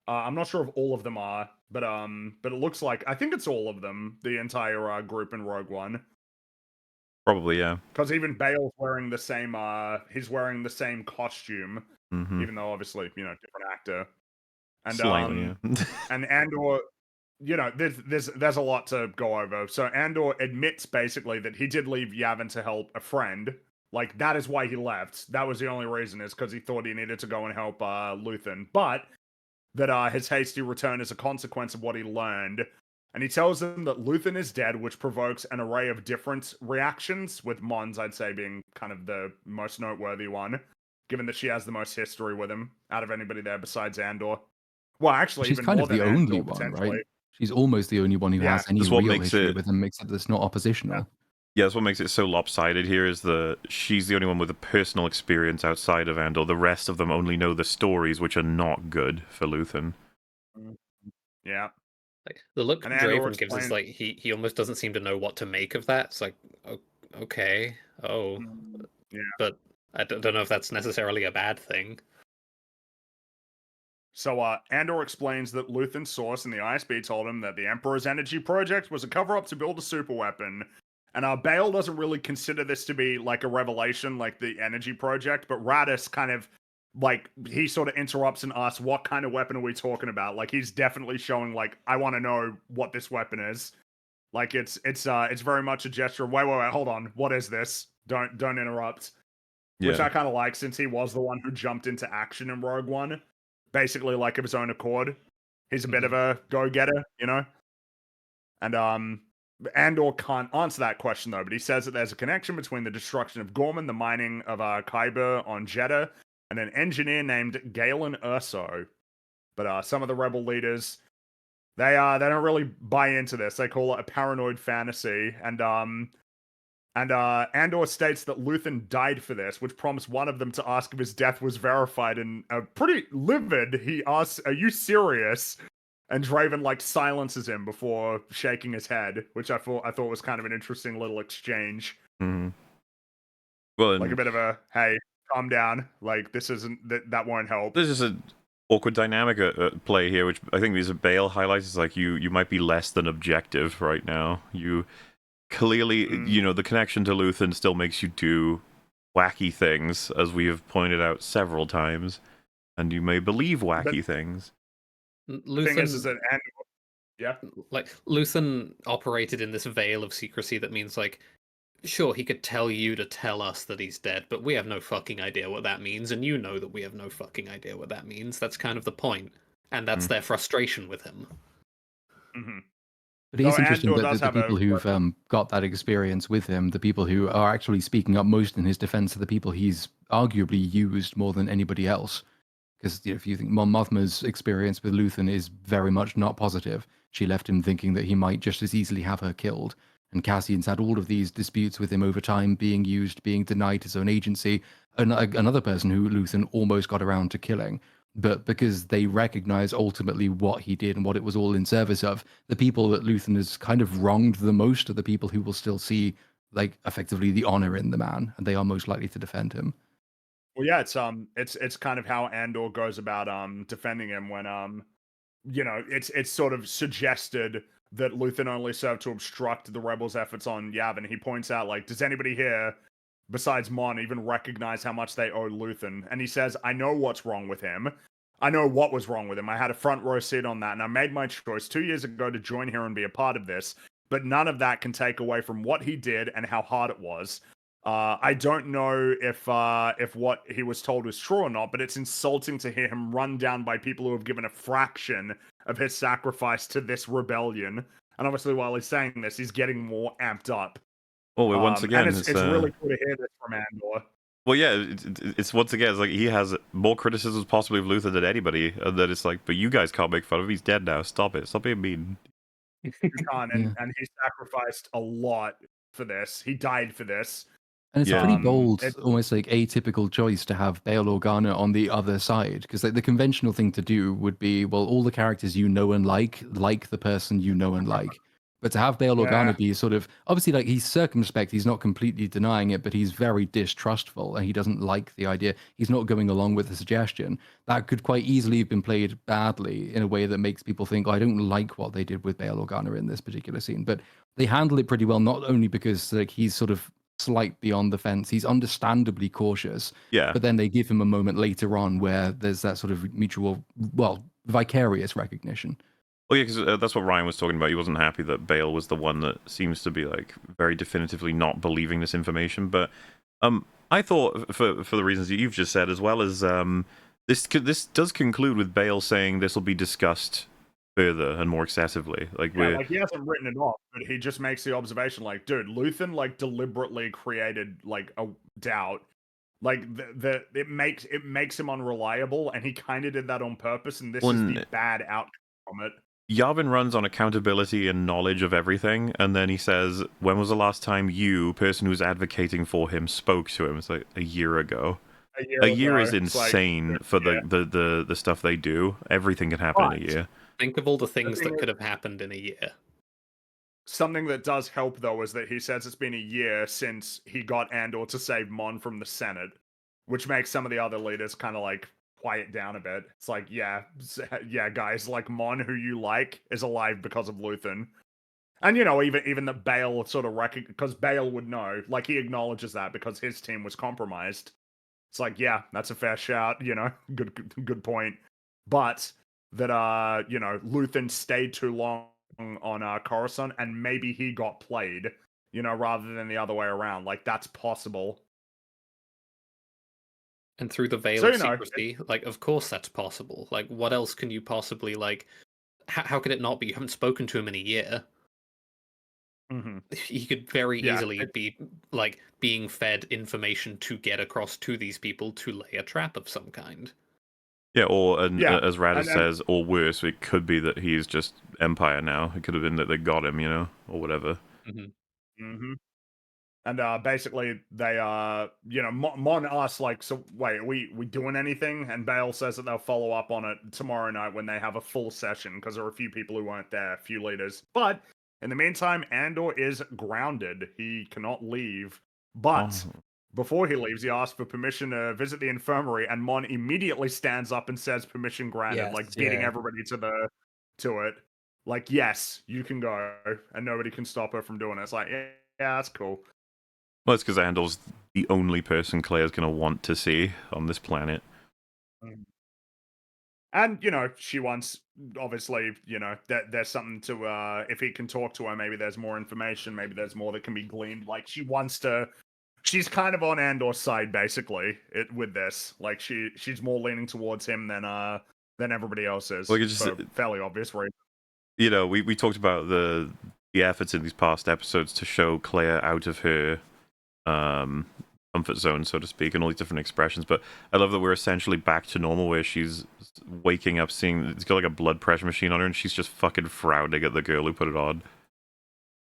I'm not sure if all of them are, but it looks like, I think it's all of them, the entire group in Rogue One. Probably, yeah. Because even Bale's wearing the same, he's wearing the same costume, Mm-hmm. even though obviously, you know, different actor. And Slightly, yeah. and Andor, you know, there's a lot to go over. So Andor admits basically that he did leave Yavin to help a friend. Like, that is why he left. That was the only reason, is because he thought he needed to go and help Luthen. But that his hasty return is a consequence of what he learned. And he tells them that Luthen is dead, which provokes an array of different reactions, with Mons, I'd say, being kind of the most noteworthy one, given that she has the most history with him out of anybody there besides Andor. Well, actually, She's even kind more of the than only Andor, one, potentially. right? She's almost the only one who Yeah, has any that's what real makes history it- with him, except that it's not oppositional. Yeah, that's what makes it so lopsided here, is that she's the only one with a personal experience outside of Andor. The rest of them only know the stories, which are not good for Luthen. Yeah. Like the look And Andor Draven gives is explains- like he almost doesn't seem to know what to make of that. It's like, okay, Yeah. but I don't know if that's necessarily a bad thing. So Andor explains that Luthen's source in the ISB told him that the Emperor's energy project was a cover-up to build a superweapon. And Bale doesn't really consider this to be like a revelation, like the energy project, but Raditz kind of, like, he sort of interrupts and asks, what kind of weapon are we talking about? Like, he's definitely showing, like, I want to know what this weapon is. Like, it's very much a gesture of, wait, hold on, what is this? Don't interrupt. Which I kind of like, since he was the one who jumped into action in Rogue One, basically like of his own accord. He's a bit of a go-getter, you know? And Andor can't answer that question, though, but he says that there's a connection between the destruction of Gorman, the mining of Kyber on Jeddah, and an engineer named Galen Urso. But some of the rebel leaders, they don't really buy into this. They call it a paranoid fantasy, and Andor states that Luthen died for this, which prompts one of them to ask if his death was verified. And pretty livid, he asks, "Are you serious?" And Draven like silences him before shaking his head, which I thought was kind of an interesting little exchange. Mm-hmm. Well, Like a bit of a, hey, calm down. Like, this isn't that won't help. There's just an awkward dynamic at play here, which I think is Bale highlights. Is like you might be less than objective right now. You clearly, you know, the connection to Luthen still makes you do wacky things, as we have pointed out several times, and you may believe wacky things. The thing is that Andor, yeah, like Luthen operated in this veil of secrecy that means like sure, he could tell you to tell us that he's dead, but we have no fucking idea what that means, and you know that we have no fucking idea what that means. That's kind of the point, and that's their frustration with him. Hmm. But it Though is interesting Andor that does the have a people who've got that experience with him, the people who are actually speaking up most in his defense, are the people he's arguably used more than anybody else. Because if you think Mon Mothma's experience with Luthen is very much not positive, she left him thinking that he might just as easily have her killed. And Cassian's had all of these disputes with him over time, being used, being denied his own agency. Another person who Luthen almost got around to killing. But because they recognize ultimately what he did and what it was all in service of, the people that Luthen has kind of wronged the most are the people who will still see, like, effectively the honor in the man, and they are most likely to defend him. Well, yeah, it's kind of how Andor goes about defending him when it's sort of suggested that Luthen only served to obstruct the rebels' efforts on Yavin. He points out, like, does anybody here besides Mon even recognize how much they owe Luthen? And he says, I know what's wrong with him. I know what was wrong with him. I had a front row seat on that, and I made my choice 2 years ago to join here and be a part of this. But none of that can take away from what he did and how hard it was. I don't know if what he was told was true or not, but it's insulting to hear him run down by people who have given a fraction of his sacrifice to this rebellion. And obviously, while he's saying this, he's getting more amped up. Oh, well, once again, and it's really cool to hear this from Andor. Well, yeah, it's once again, it's like he has more criticisms possibly of Luther than anybody, and that it's like, but you guys can't make fun of him. He's dead now. Stop it. Stop being mean. You can't, and he sacrificed a lot for this. He died for this. And it's a Yeah. pretty bold, almost like atypical choice to have Bail Organa on the other side, because like the conventional thing to do would be, well, all the characters you know and like the person you know and like. But to have Bail Organa be sort of, obviously, like, he's circumspect, he's not completely denying it, but he's very distrustful and he doesn't like the idea. He's not going along with the suggestion. That could quite easily have been played badly in a way that makes people think, oh, I don't like what they did with Bail Organa in this particular scene. But they handle it pretty well, not only because like he's sort of slightly on the fence, he's understandably cautious. Yeah. But then they give him a moment later on where there's that sort of mutual, well, vicarious recognition. Well, yeah, because that's what Ryan was talking about. He wasn't happy that Bale was the one that seems to be like very definitively not believing this information. But I thought for the reasons that you've just said, as well as this does conclude with Bale saying this will be discussed further and more excessively. Like like he hasn't written it off, but he just makes the observation, like, dude, Luthen like deliberately created like a doubt. Like it makes him unreliable, and he kind of did that on purpose, and this is the bad outcome from it. Yavin runs on accountability and knowledge of everything, and then he says, when was the last time you, person who's advocating for him, spoke to him? It's like a year ago. A year is insane for the stuff they do. Everything can happen in a year. Think of all the things that could have happened in a year. Something that does help, though, is that he says it's been a year since he got Andor to save Mon from the Senate, which makes some of the other leaders kind of like quiet down a bit. It's like, yeah, guys, like Mon, who you like, is alive because of Luthen. And, you know, even that Bale sort of because Bale would know, like, he acknowledges that because his team was compromised. It's like, yeah, that's a fair shout, you know, good point. But that, you know, Luthen stayed too long on Coruscant, and maybe he got played, you know, rather than the other way around. Like, that's possible. And through the veil of secrecy, like, of course that's possible. Like, what else can you possibly, like, how could it not be? You haven't spoken to him in a year. Mm-hmm. He could very easily be, like, being fed information to get across to these people to lay a trap of some kind. Yeah, or as Radis says, or worse, it could be that he's just Empire now. It could have been that they got him, you know, or whatever. Mm-hmm. Mm-hmm. And basically, they you know, Mon asks, like, so wait, are we doing anything? And Bale says that they'll follow up on it tomorrow night when they have a full session, because there are a few people who weren't there, a few leaders. But in the meantime, Andor is grounded. He cannot leave. But before he leaves, he asks for permission to visit the infirmary, and Mon immediately stands up and says, "Permission granted," like beating everybody to it. Like, yes, you can go, and nobody can stop her from doing it. It's like, yeah, that's cool. Well, it's because Andor's the only person Claire's going to want to see on this planet. And, you know, she wants, obviously, you know, that there's something to, if he can talk to her, maybe there's more information, maybe there's more that can be gleaned. Like, she wants to, she's kind of on Andor's side, basically, with this. Like, she's more leaning towards him than everybody else is, Well, you just, for fairly obvious reasons. you know, we talked about the efforts in these past episodes to show Claire out of her comfort zone, so to speak, and all these different expressions. But I love that we're essentially back to normal, where she's waking up, seeing it's got like a blood pressure machine on her, and she's just fucking frowning at the girl who put it on,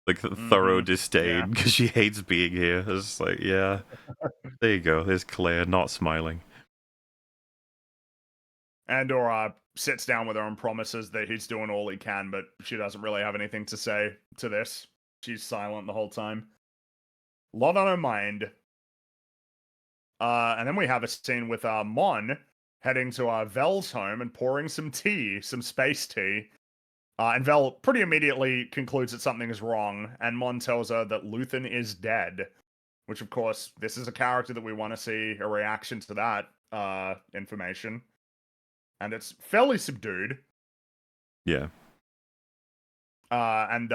like thorough disdain because she hates being here. It's like, yeah, there you go. There's Claire not smiling. Andor sits down with her and promises that he's doing all he can, but she doesn't really have anything to say to this. She's silent the whole time. Lot on her mind. And then we have a scene with Mon heading to Vel's home and pouring some tea, some space tea. And Vel pretty immediately concludes that something is wrong, and Mon tells her that Luthen is dead. Which, of course, this is a character that we want to see a reaction to that information. And it's fairly subdued. Yeah. And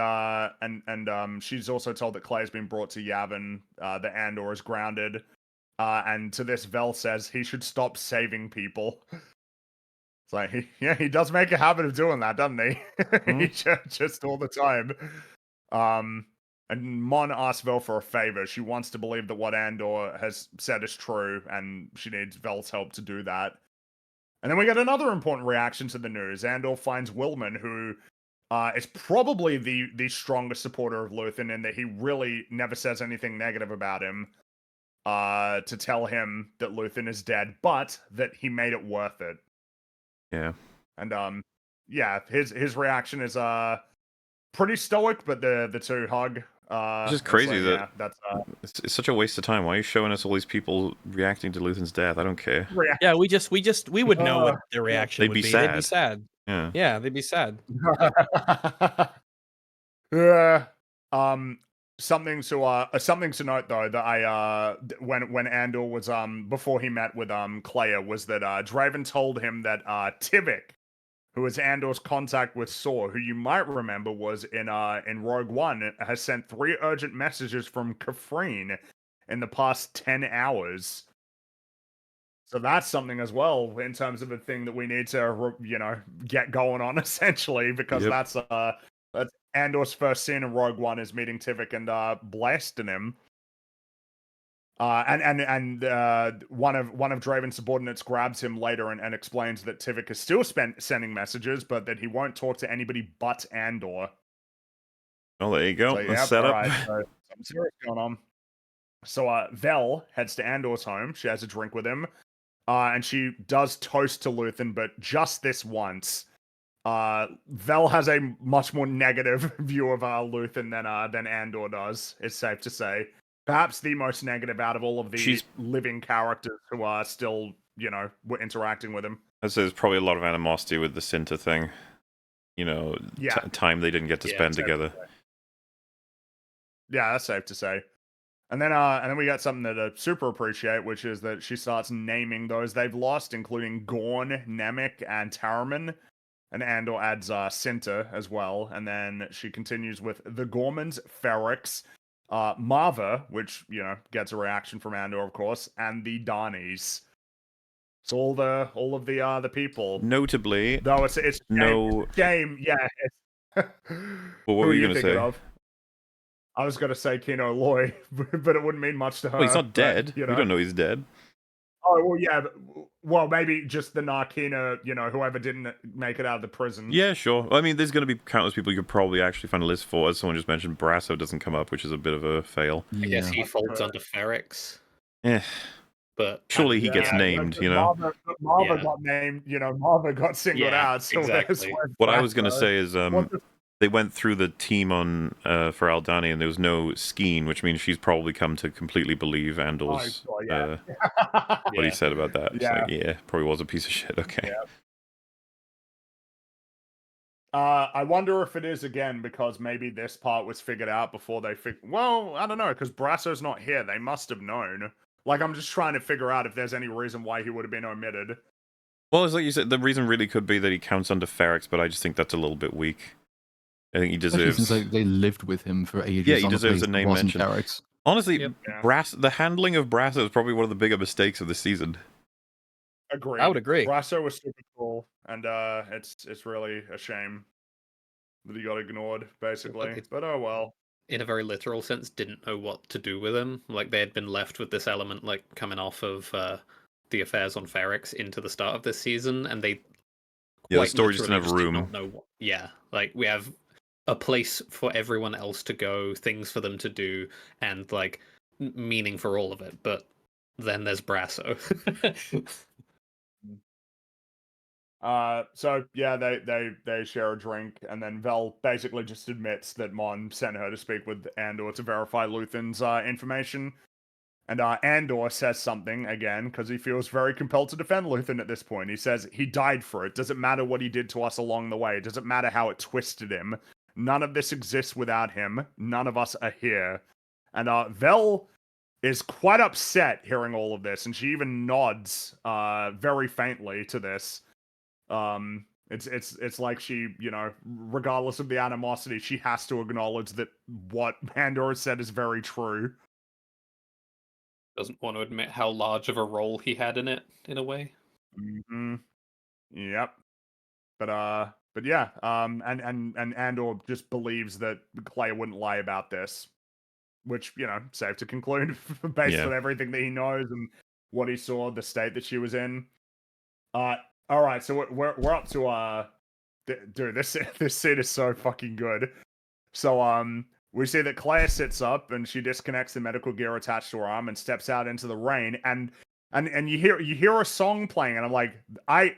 she's also told that Clay's been brought to Yavin, that Andor is grounded. And to this, Vel says he should stop saving people. It's like, he does make a habit of doing that, doesn't he? He just all the time. And Mon asks Vel for a favor. She wants to believe that what Andor has said is true, and she needs Vel's help to do that. And then we get another important reaction to the news. Andor finds Wilman, who is probably the strongest supporter of Luthen, in that he really never says anything negative about him. To tell him that Luthen is dead, but that he made it worth it. Yeah. And yeah, his reaction is pretty stoic, but the two hug. It's just crazy like, that yeah, that's it's such a waste of time. Why are you showing us all these people reacting to Luthen's death? I don't care. Yeah, we would know what their reaction They'd would be be. They'd be sad. sad. Yeah. Yeah, they'd be sad. Yeah. Something to note though, that I when Andor was before he met with Claire, was that Draven told him that Tivik, who is Andor's contact with Saw, who you might remember was in Rogue One, has sent 3 urgent messages from Kafrene in the past 10 hours. So that's something as well, in terms of a thing that we need to, get going on, essentially, because that's Andor's first scene in Rogue One is meeting Tivik and blasting him. And one of Draven's subordinates grabs him later and explains that Tivik is still sending messages, but that he won't talk to anybody but Andor. Oh, there you go. So, yeah, Set up. right, so something serious going on. So Vel heads to Andor's home. She has a drink with him. And she does toast to Luthen, but just this once. Vel has a much more negative view of Luthen than Andor does, it's safe to say. Perhaps the most negative out of all of the living characters who are still, were interacting with him. I'd say there's probably a lot of animosity with the Cinta thing. Time they didn't get to spend together. Yeah, that's safe to say. And then we got something that I super appreciate, which is that she starts naming those they've lost, including Gorn, Nemik, and Taramyn. And Andor adds Cinta as well. And then she continues with the Gormans, Ferrix, Marva, which, gets a reaction from Andor, of course, and the Darnies. So all of the people. Notably, though it's no game, yeah. Well, what were you going to say? Of? I was going to say Kino Loy, but it wouldn't mean much to her. Well, he's not dead. But, We don't know he's dead. Oh, well, yeah. Well, maybe just the Narkina, whoever didn't make it out of the prison. Yeah, sure. I mean, there's going to be countless people you could probably actually find a list for. As someone just mentioned, Brasso doesn't come up, which is a bit of a fail. I guess he folds under Ferrix. Yeah. But surely he gets named, Marva got named, Marva got singled out. So exactly. What I was going to say is, they went through the team on for Aldani, and there was no Skeen, which means she's probably come to completely believe Andor's what he said about that. Yeah. It's like, probably was a piece of shit. Okay. Yeah. I wonder if it is again because maybe this part was figured out before they well, I don't know, because Brasso's not here. They must have known. Like, I'm just trying to figure out if there's any reason why he would have been omitted. Well, it's like you said, the reason really could be that he counts under Ferrex, but I just think that's a little bit weak. I think he Especially deserves. since like, they lived with him for ages. Yeah, he on deserves a a place name that wasn't mention. Ferrex. Honestly, Yep. Yeah. the handling of Brasso is probably one of the bigger mistakes of this season. Agreed. I would agree. Brasso was super cool, and it's really a shame that he got ignored, basically. it's- But oh well. In a very literal sense, didn't know what to do with him. Like they had been left with this element, like coming off of the affairs on Ferrex into the start of this season, and they Yeah, the story just didn't have did room. not know what. Yeah, like we have a place for everyone else to go, things for them to do, and like meaning for all of it. But then there's Brasso. So yeah, they share a drink, and then Vel basically just admits that Mon sent her to speak with Andor to verify Luthen's information. And Andor says something again because he feels very compelled to defend Luthen at this point. He says he died for it. Doesn't matter what he did to us along the way. Doesn't matter how it twisted him. None of this exists without him. None of us are here. And Vel is quite upset hearing all of this, and she even nods very faintly to this. It's like she, regardless of the animosity, she has to acknowledge that what Andor said is very true. Doesn't want to admit how large of a role he had in it, in a way. Mm-hmm. Yep. But yeah. And Andor just believes that Clay wouldn't lie about this, which safe to conclude based on everything that he knows and what he saw, the state that she was in. All right, so we're up to dude, this scene is so fucking good. So we see that Claire sits up and she disconnects the medical gear attached to her arm and steps out into the rain, and you hear a song playing, and I'm like, I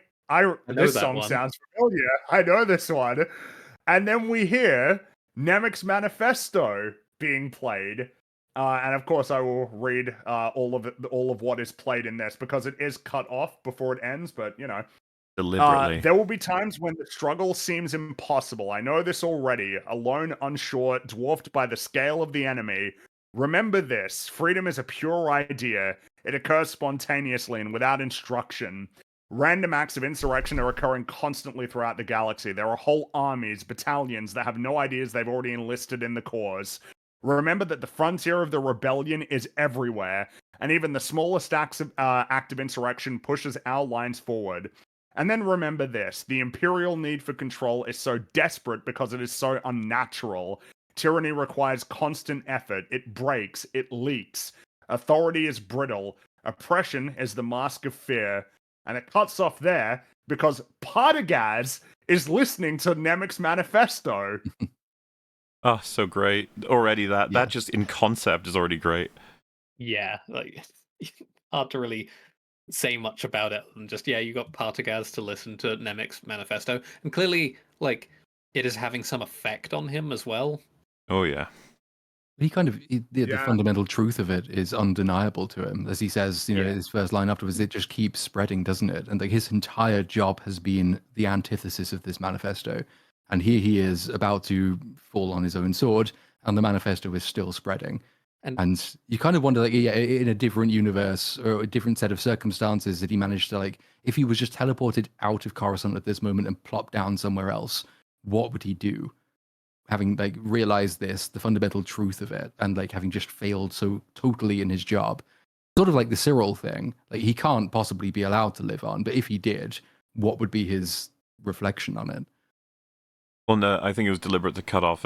this song sounds familiar. I know this one. And then we hear Nemec's manifesto being played. And of course, I will read all of what is played in this because it is cut off before it ends. But Deliberately. there will be times when the struggle seems impossible. I know this already. Alone, unsure, dwarfed by the scale of the enemy. Remember this: freedom is a pure idea. It occurs spontaneously and without instruction. Random acts of insurrection are occurring constantly throughout the galaxy. There are whole armies, battalions that have no ideas they've already enlisted in the cause. Remember that the frontier of the rebellion is everywhere, and even the smallest act of insurrection pushes our lines forward. And then remember this: the imperial need for control is so desperate because it is so unnatural. Tyranny requires constant effort. It breaks. It leaks. Authority is brittle. Oppression is the mask of fear. And it cuts off there because Partagaz is listening to Nemec's manifesto. Oh, so great. Already that just in concept is already great. Yeah, like hard to really say much about it and just you got Partagaz to listen to Nemec's manifesto, and clearly like it is having some effect on him as well. Oh yeah. The fundamental truth of it is undeniable to him. As he says, his first line afterwards, it just keeps spreading, doesn't it? And like his entire job has been the antithesis of this manifesto. And here he is about to fall on his own sword, and the manifesto is still spreading. And you kind of wonder, like, in a different universe or a different set of circumstances, that he managed to, like, if he was just teleported out of Coruscant at this moment and plopped down somewhere else, what would he do? Having like realized this, the fundamental truth of it, and like having just failed so totally in his job, sort of like the Cyril thing. Like he can't possibly be allowed to live on, but if he did, what would be his reflection on it? Well, no, I think it was deliberate to cut off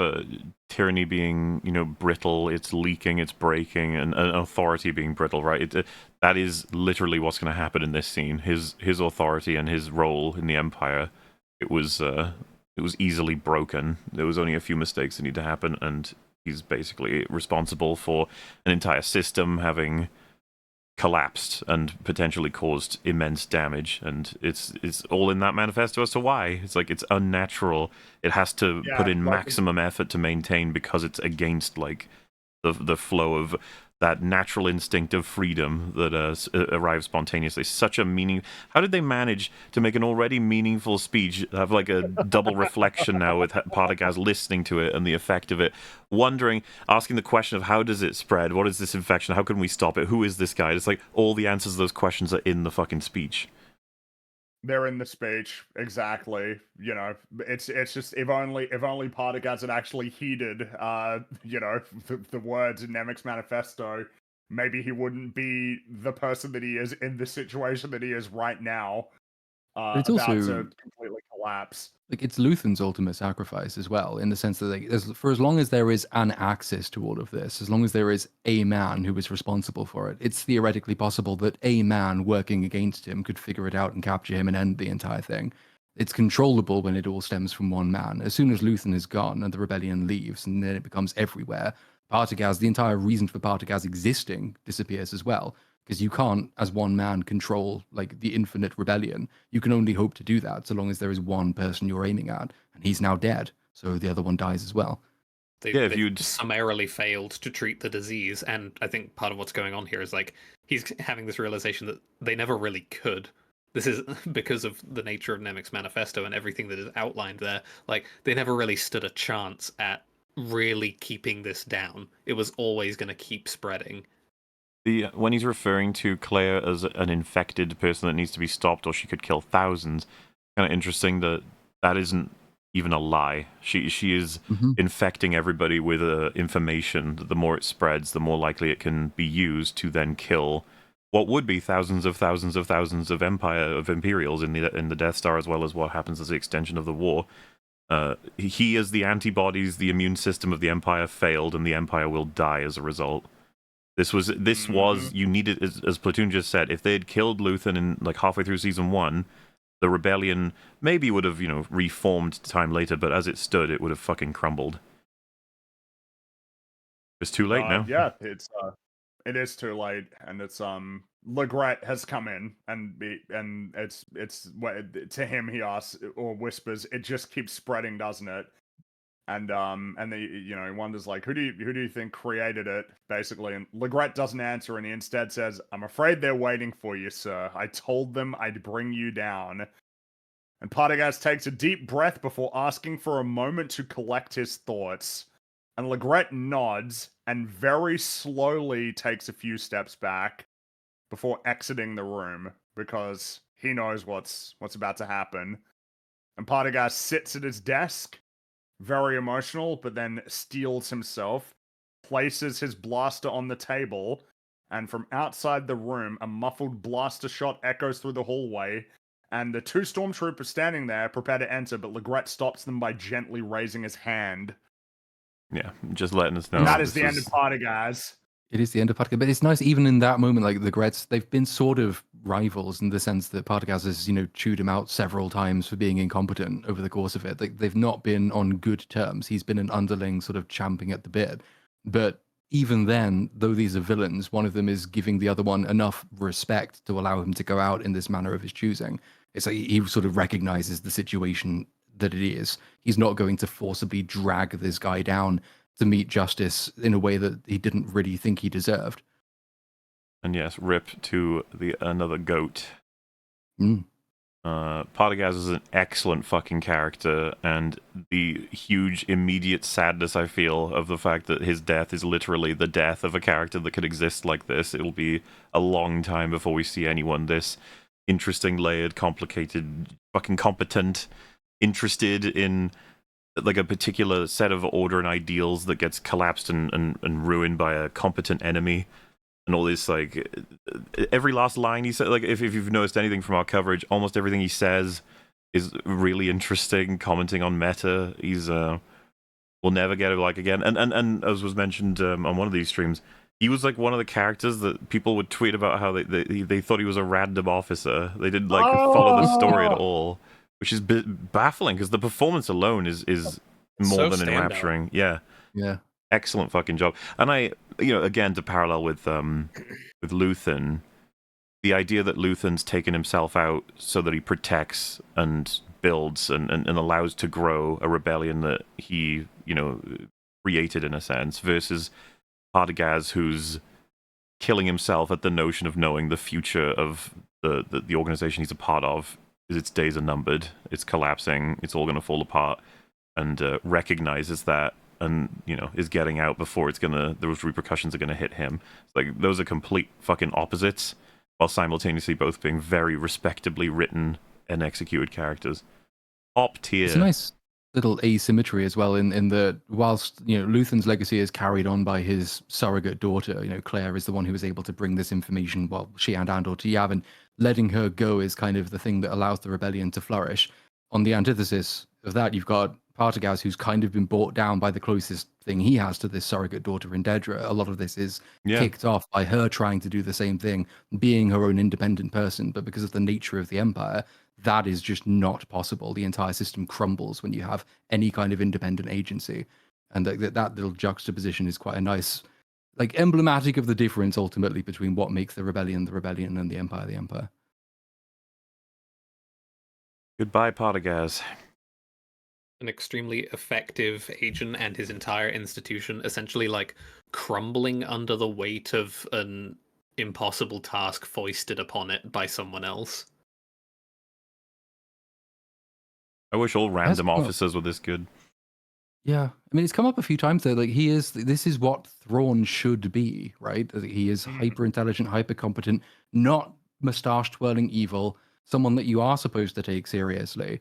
tyranny being, brittle. It's leaking, it's breaking, and authority being brittle. Right? That is literally what's going to happen in this scene. His authority and his role in the Empire, it was easily broken. There was only a few mistakes that need to happen, and he's basically responsible for an entire system having collapsed and potentially caused immense damage. And it's all in that manifesto as to why. It's like it's unnatural. It has to put in maximum effort to maintain because it's against like the flow of that natural instinct of freedom that arrives spontaneously. Such a meaning. How did they manage to make an already meaningful speech have like a double reflection now with Partagaz listening to it and the effect of it, asking the question of how does it spread? What is this infection? How can we stop it? Who is this guy? It's like all the answers to those questions are in the fucking speech. They're in the speech, exactly. You know, it's just if only Partagaz had actually heeded, you know, the words in Nemec's manifesto, maybe he wouldn't be the person that he is in the situation that he is right now, But it's about also to completely collapse. like it's Luthen's ultimate sacrifice as well, in the sense that like, for as long as there is an access to all of this, as long as there is a man who is responsible for it, it's theoretically possible that a man working against him could figure it out and capture him and end the entire thing. It's controllable when it all stems from one man. As soon as Luthen is gone and the rebellion leaves, and then it becomes everywhere, Partagaz, the entire reason for Partagaz existing disappears as well. Because you can't, as one man, control like the infinite rebellion. You can only hope to do that so long as there is one person you're aiming at, and he's now dead, so the other one dies as well. Yeah, if They you'd- summarily failed to treat the disease, and I think part of what's going on here is like he's having this realization that they never really could. This is because of the nature of Nemec's manifesto and everything that is outlined there. Like they never really stood a chance at really keeping this down. It was always going to keep spreading. When he's referring to Claire as an infected person that needs to be stopped, or she could kill thousands, kind of interesting that that isn't even a lie. She is infecting everybody with information. That the more it spreads, the more likely it can be used to then kill what would be thousands of Imperials in the Death Star, as well as what happens as the extension of the war. He, as the antibodies, the immune system of the Empire failed, and the Empire will die as a result. This was you needed, as Platoon just said, if they had killed Luthen in like halfway through season 1, the rebellion maybe would have, reformed time later, but as it stood, it would have fucking crumbled. It's too late now. Yeah, it is too late, and it's Legret has come in, and it's to him he asks or whispers, it just keeps spreading, doesn't it? And he wonders like, who do you think created it, basically? And Legret doesn't answer, and he instead says, "I'm afraid they're waiting for you, sir. I told them I'd bring you down." And Partagaz takes a deep breath before asking for a moment to collect his thoughts. And Legret nods and very slowly takes a few steps back before exiting the room, because he knows what's about to happen. And Partagaz sits at his desk, very emotional, but then steels himself, places his blaster on the table, and from outside the room, a muffled blaster shot echoes through the hallway, and the two stormtroopers standing there prepare to enter, but Legret stops them by gently raising his hand. Yeah, just letting us know. And that is the end of Partagaz. It is the end of Partagaz, but it's nice even in that moment, like the Grets, they've been sort of rivals in the sense that Partagaz has, chewed him out several times for being incompetent over the course of it. They've not been on good terms. He's been an underling sort of champing at the bit. But even then, though these are villains, one of them is giving the other one enough respect to allow him to go out in this manner of his choosing. It's like he sort of recognizes the situation that it is. He's not going to forcibly drag this guy down to meet justice in a way that he didn't really think he deserved. And yes, rip to another goat. Mm. Partagaz is an excellent fucking character, and the huge immediate sadness I feel of the fact that his death is literally the death of a character that could exist like this. It'll be a long time before we see anyone this interesting, layered, complicated, fucking competent, interested in like a particular set of order and ideals that gets collapsed and ruined by a competent enemy. And all this, like, every last line he said, like, if you've noticed anything from our coverage, almost everything he says is really interesting, commenting on meta. He's, we'll never get it like again. And as was mentioned on one of these streams, he was, like, one of the characters that people would tweet about how they thought he was a random officer. They didn't, like, follow the story at all, which is baffling, because the performance alone is more So than standout. enrapturing. Yeah. Yeah. Excellent fucking job. And I, again, to parallel with Luthen, the idea that Luthen's taken himself out so that he protects and builds and allows to grow a rebellion that he, created in a sense, versus Partagaz, who's killing himself at the notion of knowing the future of the organization he's a part of, is its days are numbered, it's collapsing, it's all going to fall apart, and recognizes that, and is getting out before those repercussions are gonna hit him. It's like those are complete fucking opposites, while simultaneously both being very respectably written and executed characters. Top tier. It's a nice little asymmetry as well in the whilst Luthen's legacy is carried on by his surrogate daughter. Claire is the one who was able to bring this information, well, she and Andor, to Yavin. Letting her go is kind of the thing that allows the rebellion to flourish. On the antithesis of that, you've got Partagaz, who's kind of been brought down by the closest thing he has to this surrogate daughter in Dedra. A lot of this is kicked off by her trying to do the same thing, being her own independent person, but because of the nature of the Empire, that is just not possible. The entire system crumbles when you have any kind of independent agency. And that little juxtaposition is quite a nice, emblematic of the difference ultimately between what makes the rebellion, and the Empire, the Empire. Goodbye, Partagaz. An extremely effective agent and his entire institution essentially crumbling under the weight of an impossible task foisted upon it by someone else. I wish all random officers were this good. Yeah, I mean, it's come up a few times though. This is what Thrawn should be, right? He is hyper intelligent, hyper competent, not mustache twirling evil, someone that you are supposed to take seriously.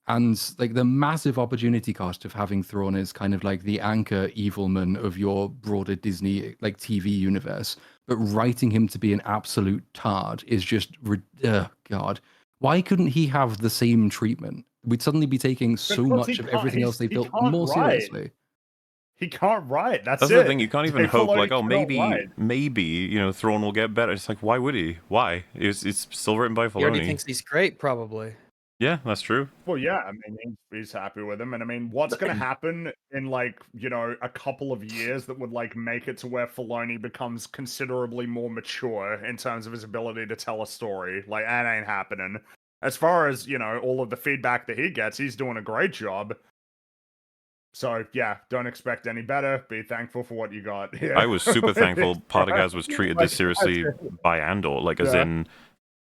And the massive opportunity cost of having Thrawn as kind of the anchor evilman of your broader Disney TV universe, but writing him to be an absolute tard is just God. Why couldn't he have the same treatment? We'd suddenly be taking so much of everything else they built more seriously. He can't write. That's the thing. You can't even hope maybe Thrawn will get better. It's why would he? Why? It's still written by Filoni. He already thinks he's great, probably. Yeah, that's true. Well, yeah, I mean, he's happy with him. And I mean, what's going to happen in, a couple of years that would, make it to where Filoni becomes considerably more mature in terms of his ability to tell a story? That ain't happening. As far as, all of the feedback that he gets, he's doing a great job. So, yeah, don't expect any better. Be thankful for what you got. Yeah. I was super thankful Partagaz was treated this seriously by Andor. As in...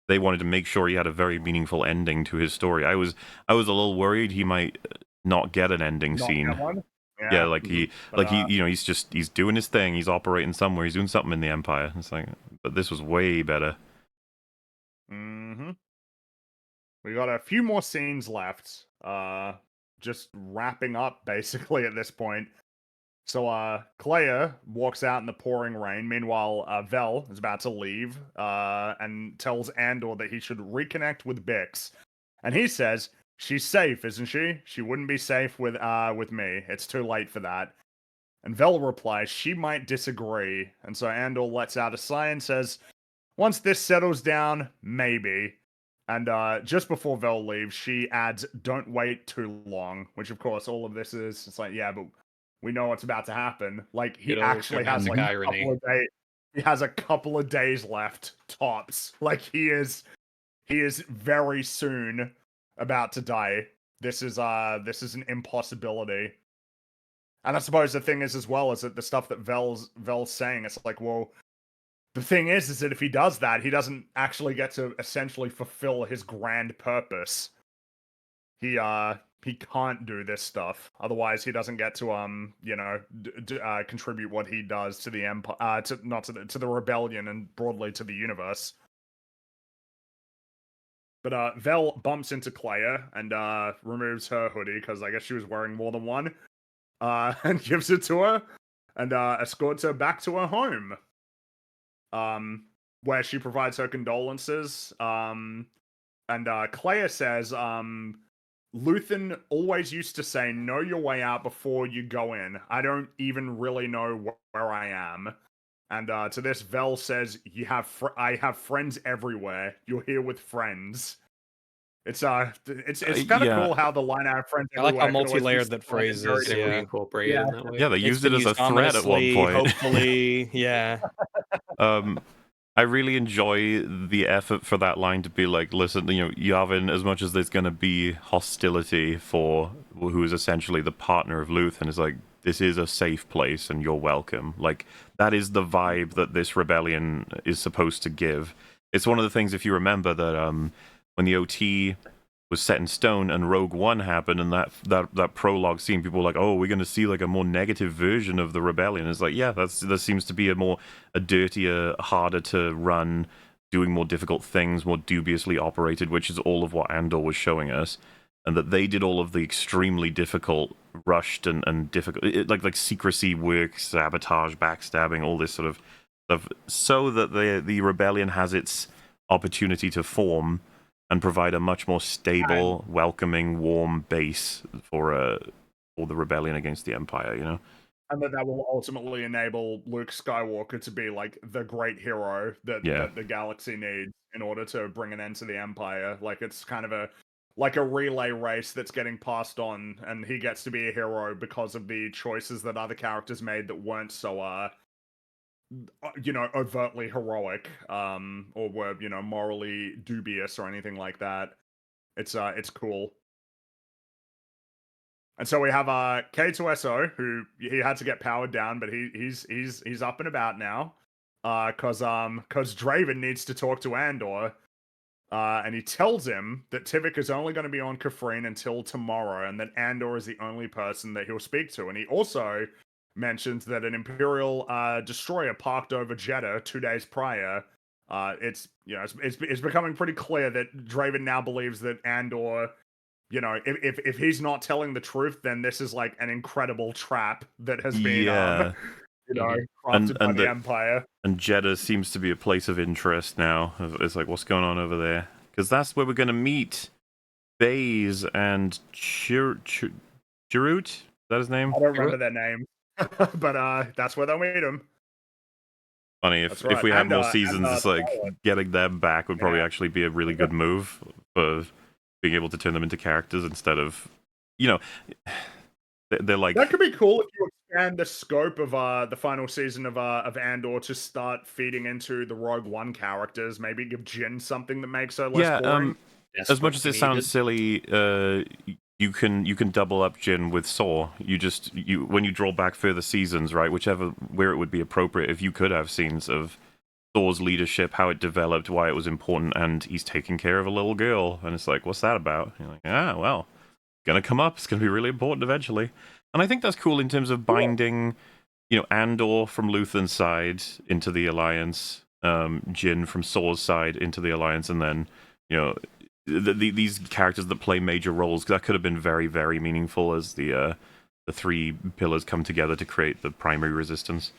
They wanted to make sure he had a very meaningful ending to his story. I was a little worried he might not get an ending scene. Yeah, he's doing his thing. He's operating somewhere. He's doing something in the Empire. It's but this was way better. Mm-hmm. We got a few more scenes left. Just wrapping up basically at this point. So, Claire walks out in the pouring rain. Meanwhile, Vel is about to leave, and tells Andor that he should reconnect with Bix. And he says, she's safe, isn't she? She wouldn't be safe with me. It's too late for that. And Vel replies, she might disagree. And so Andor lets out a sigh and says, once this settles down, maybe. And just before Vel leaves, she adds, don't wait too long. Which, of course, all of this is, it's yeah, but... we know what's about to happen. He actually has a couple of days. He has a couple of days left, tops. He is very soon about to die. This is an impossibility. And I suppose the thing is as well is that the stuff that Vel's saying, it's well, the thing is that if he does that, he doesn't actually get to essentially fulfill his grand purpose. He can't do this stuff. Otherwise, he doesn't get to contribute what he does to the empire, to the rebellion and broadly to the universe. But Vel bumps into Claire and removes her hoodie because I guess she was wearing more than one, and gives it to her and escorts her back to her home, where she provides her condolences. And Claire says, Luthen always used to say, know your way out before you go in. I don't even really know where I am. And to this, Vel says, I have friends everywhere. You're here with friends. It's kind of cool how the line I have friends everywhere. I like how multi-layered that phrase is. Incorporated in that way. Yeah, they used it as a threat at one point. Hopefully, yeah. I really enjoy the effort for that line to be listen, Yavin, as much as there's going to be hostility for who is essentially the partner of Luthen, is this is a safe place and you're welcome. That is the vibe that this rebellion is supposed to give. It's one of the things, if you remember, that when the OT was set in stone and Rogue One happened and that prologue scene, people were oh, we're going to see a more negative version of the rebellion. It's yeah, there seems to be a dirtier, harder to run, doing more difficult things, more dubiously operated, which is all of what Andor was showing us, and that they did all of the extremely difficult, rushed and difficult, like secrecy work, sabotage, backstabbing, all this sort of stuff, so that the rebellion has its opportunity to form and provide a much more stable, welcoming, warm base for the rebellion against the Empire, you know? And that will ultimately enable Luke Skywalker to be like the great hero that the galaxy needs in order to bring an end to the Empire. Like it's kind of a relay race that's getting passed on, and he gets to be a hero because of the choices that other characters made that weren't so overtly heroic, or were, morally dubious or anything like that. It's cool. And so we have K2SO, who he had to get powered down, but he's up and about now. Cause Draven needs to talk to Andor. And he tells him that Tivik is only going to be on Kafrene until tomorrow, and that Andor is the only person that he'll speak to. And he also mentions that an Imperial destroyer parked over Jeddah 2 days prior. It's becoming pretty clear that Draven now believes that Andor, if he's not telling the truth, then this is like an incredible trap that has been, crafted by the Empire. And Jeddah seems to be a place of interest now. It's like, what's going on over there? Because that's where we're going to meet Baze and Chirrut. Is that his name? I don't remember their name, but that's where they'll meet him. Funny, if we have more seasons, it's like getting them back would probably actually be a really good move for being able to turn them into characters instead of, they're like... That could be cool if you expand the scope of the final season of Andor to start feeding into the Rogue One characters. Maybe give Jyn something that makes her less boring. As much as it sounds silly, you can double up Jyn with Saw. When you draw back further seasons, right, where it would be appropriate, if you could have scenes of Thor's leadership, how it developed, why it was important, and he's taking care of a little girl, and it's like, what's that about? And you're like, well, gonna come up. It's gonna be really important eventually. And I think that's cool in terms of binding, Andor from Luthen's side into the Alliance, Jyn from Saw's side into the Alliance, and then, these characters that play major roles. That could have been very, very meaningful as the three pillars come together to create the primary resistance.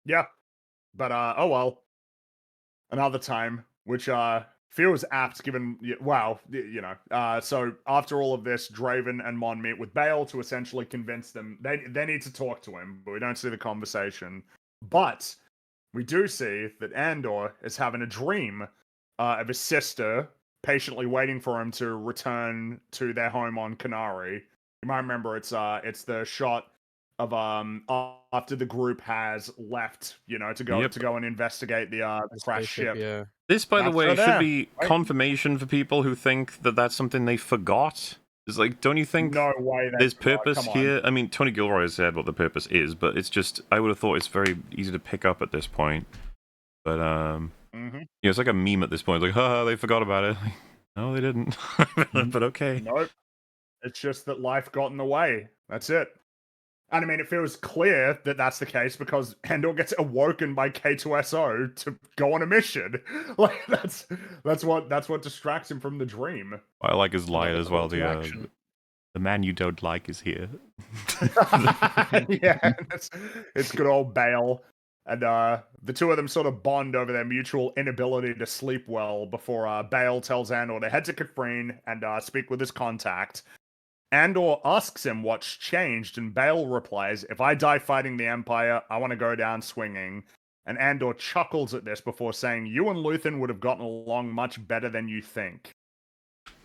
Yeah. But, oh well. Another time, which feels apt given, so after all of this, Draven and Mon meet with Bail to essentially convince them they need to talk to him, but we don't see the conversation. But we do see that Andor is having a dream of his sister patiently waiting for him to return to their home on Canary. You might remember it's the shot of after the group has left, to go and investigate the crash ship. Yeah. This, by the way, should be confirmation for people who think that that's something they forgot. It's like, don't you think no way there's purpose here? I mean, Tony Gilroy has said what the purpose is, but it's just, I would have thought it's very easy to pick up at this point. But, it's like a meme at this point. It's like, haha, they forgot about it. Like, no, they didn't. But okay. Nope. It's just that life got in the way. That's it. And I mean, it feels clear that that's the case because Andor gets awoken by K2SO to go on a mission. Like that's what distracts him from the dream. I like his line as well. The man you don't like is here. Yeah, it's good old Bail. And the two of them sort of bond over their mutual inability to sleep well before Bail tells Andor to head to Kafrene and speak with his contact. Andor asks him what's changed, and Bail replies, "If I die fighting the Empire, I want to go down swinging." And Andor chuckles at this before saying, "You and Luthen would have gotten along much better than you think."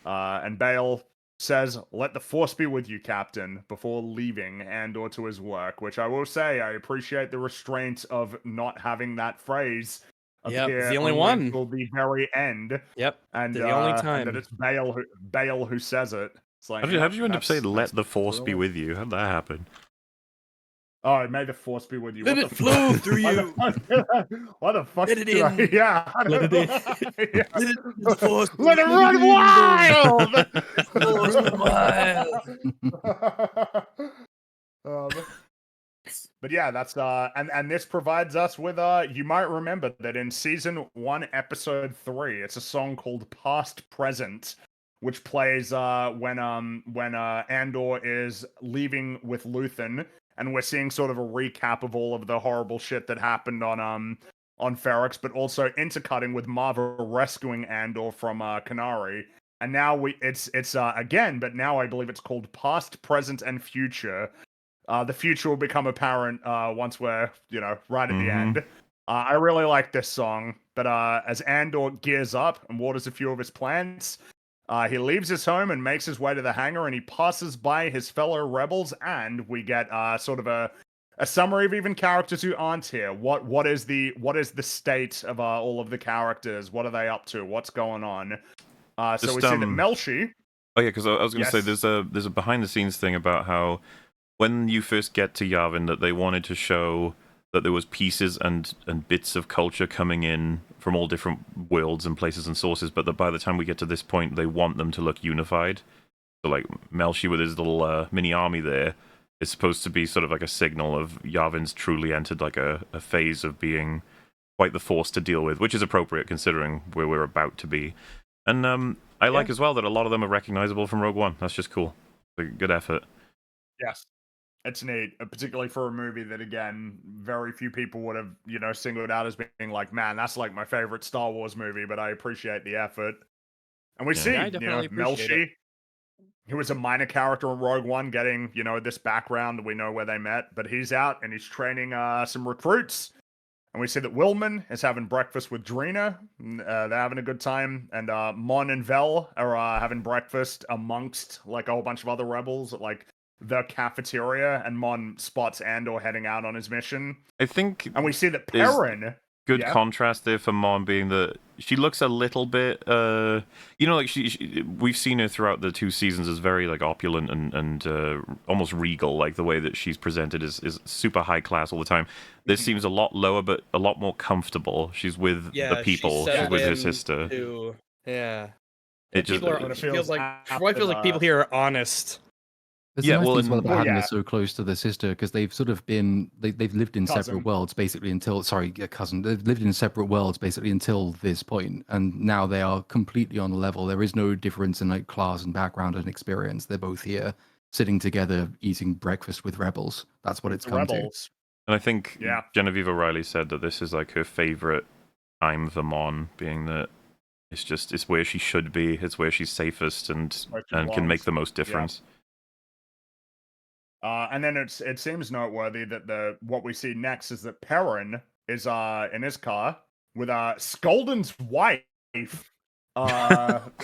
And Bail says, "Let the Force be with you, Captain," before leaving Andor to his work, which I will say, I appreciate the restraint of not having that phrase appear it's the only one until the very end. Yep, and the only time. And that it's Bail who says it. It's like, how did you end up saying, "Let the Force be with you"? How'd that happen? Oh, may the Force be with you. Let it flow through you. Why the fuck? Let it in. Yeah. Let it in. Yeah. Let it run wild. But yeah, that's and this provides us with you might remember that in season 1 episode 3 it's a song called Past Present, which plays when Andor is leaving with Luthen, and we're seeing sort of a recap of all of the horrible shit that happened on Ferrix, but also intercutting with Marva rescuing Andor from Canary. And now it's again, but now I believe it's called Past, Present, and Future. The future will become apparent once we're, right at the end. I really like this song, but as Andor gears up and waters a few of his plants, he leaves his home and makes his way to the hangar, and he passes by his fellow rebels, and we get sort of a summary of even characters who aren't here. What is the state of all of the characters? What are they up to? What's going on? So we see that Melshi. Oh yeah, because I was going to say Yes. there's a behind the scenes thing about how when you first get to Yavin that they wanted to show that there was pieces and bits of culture coming in from all different worlds and places and sources, but that by the time we get to this point, they want them to look unified. So like Melshi with his little mini army there is supposed to be sort of like a signal of Yavin's truly entered like a phase of being quite the force to deal with, which is appropriate considering where we're about to be. And I like as well that a lot of them are recognizable from Rogue One. That's just cool. Good effort. Yes. It's neat, particularly for a movie that, again, very few people would have, singled out as being like, man, that's like my favorite Star Wars movie, but I appreciate the effort. And we see, I definitely appreciate Melshi, it. who was a minor character in Rogue One, getting, this background that we know where they met, but he's out and he's training some recruits. And we see that Willman is having breakfast with Drina. They're having a good time. And Mon and Vel are having breakfast amongst, like, a whole bunch of other rebels at, like, the cafeteria, and Mon spots Andor heading out on his mission. I think, and we see that Perrin. Good contrast there for Mon being that she looks a little bit, like she we've seen her throughout the 2 seasons as very like opulent and almost regal, like the way that she's presented is super high class all the time. This seems a lot lower, but a lot more comfortable. She's with the people. She's with her sister. It just feels like people here are honest. There's a nice thing as well about having her so close to the sister, because they've sort of been they've lived in separate worlds basically until cousin. They've lived in separate worlds basically until this point, and now they are completely on a level. There is no difference in like class and background and experience. They're both here sitting together eating breakfast with rebels. That's what it's come to. And I think Genevieve O'Reilly said that this is like her favorite time for Mon, being that it's where she should be. It's where she's safest and can make the most difference. And then it seems noteworthy that what we see next is that Perrin is in his car with Skolden's wife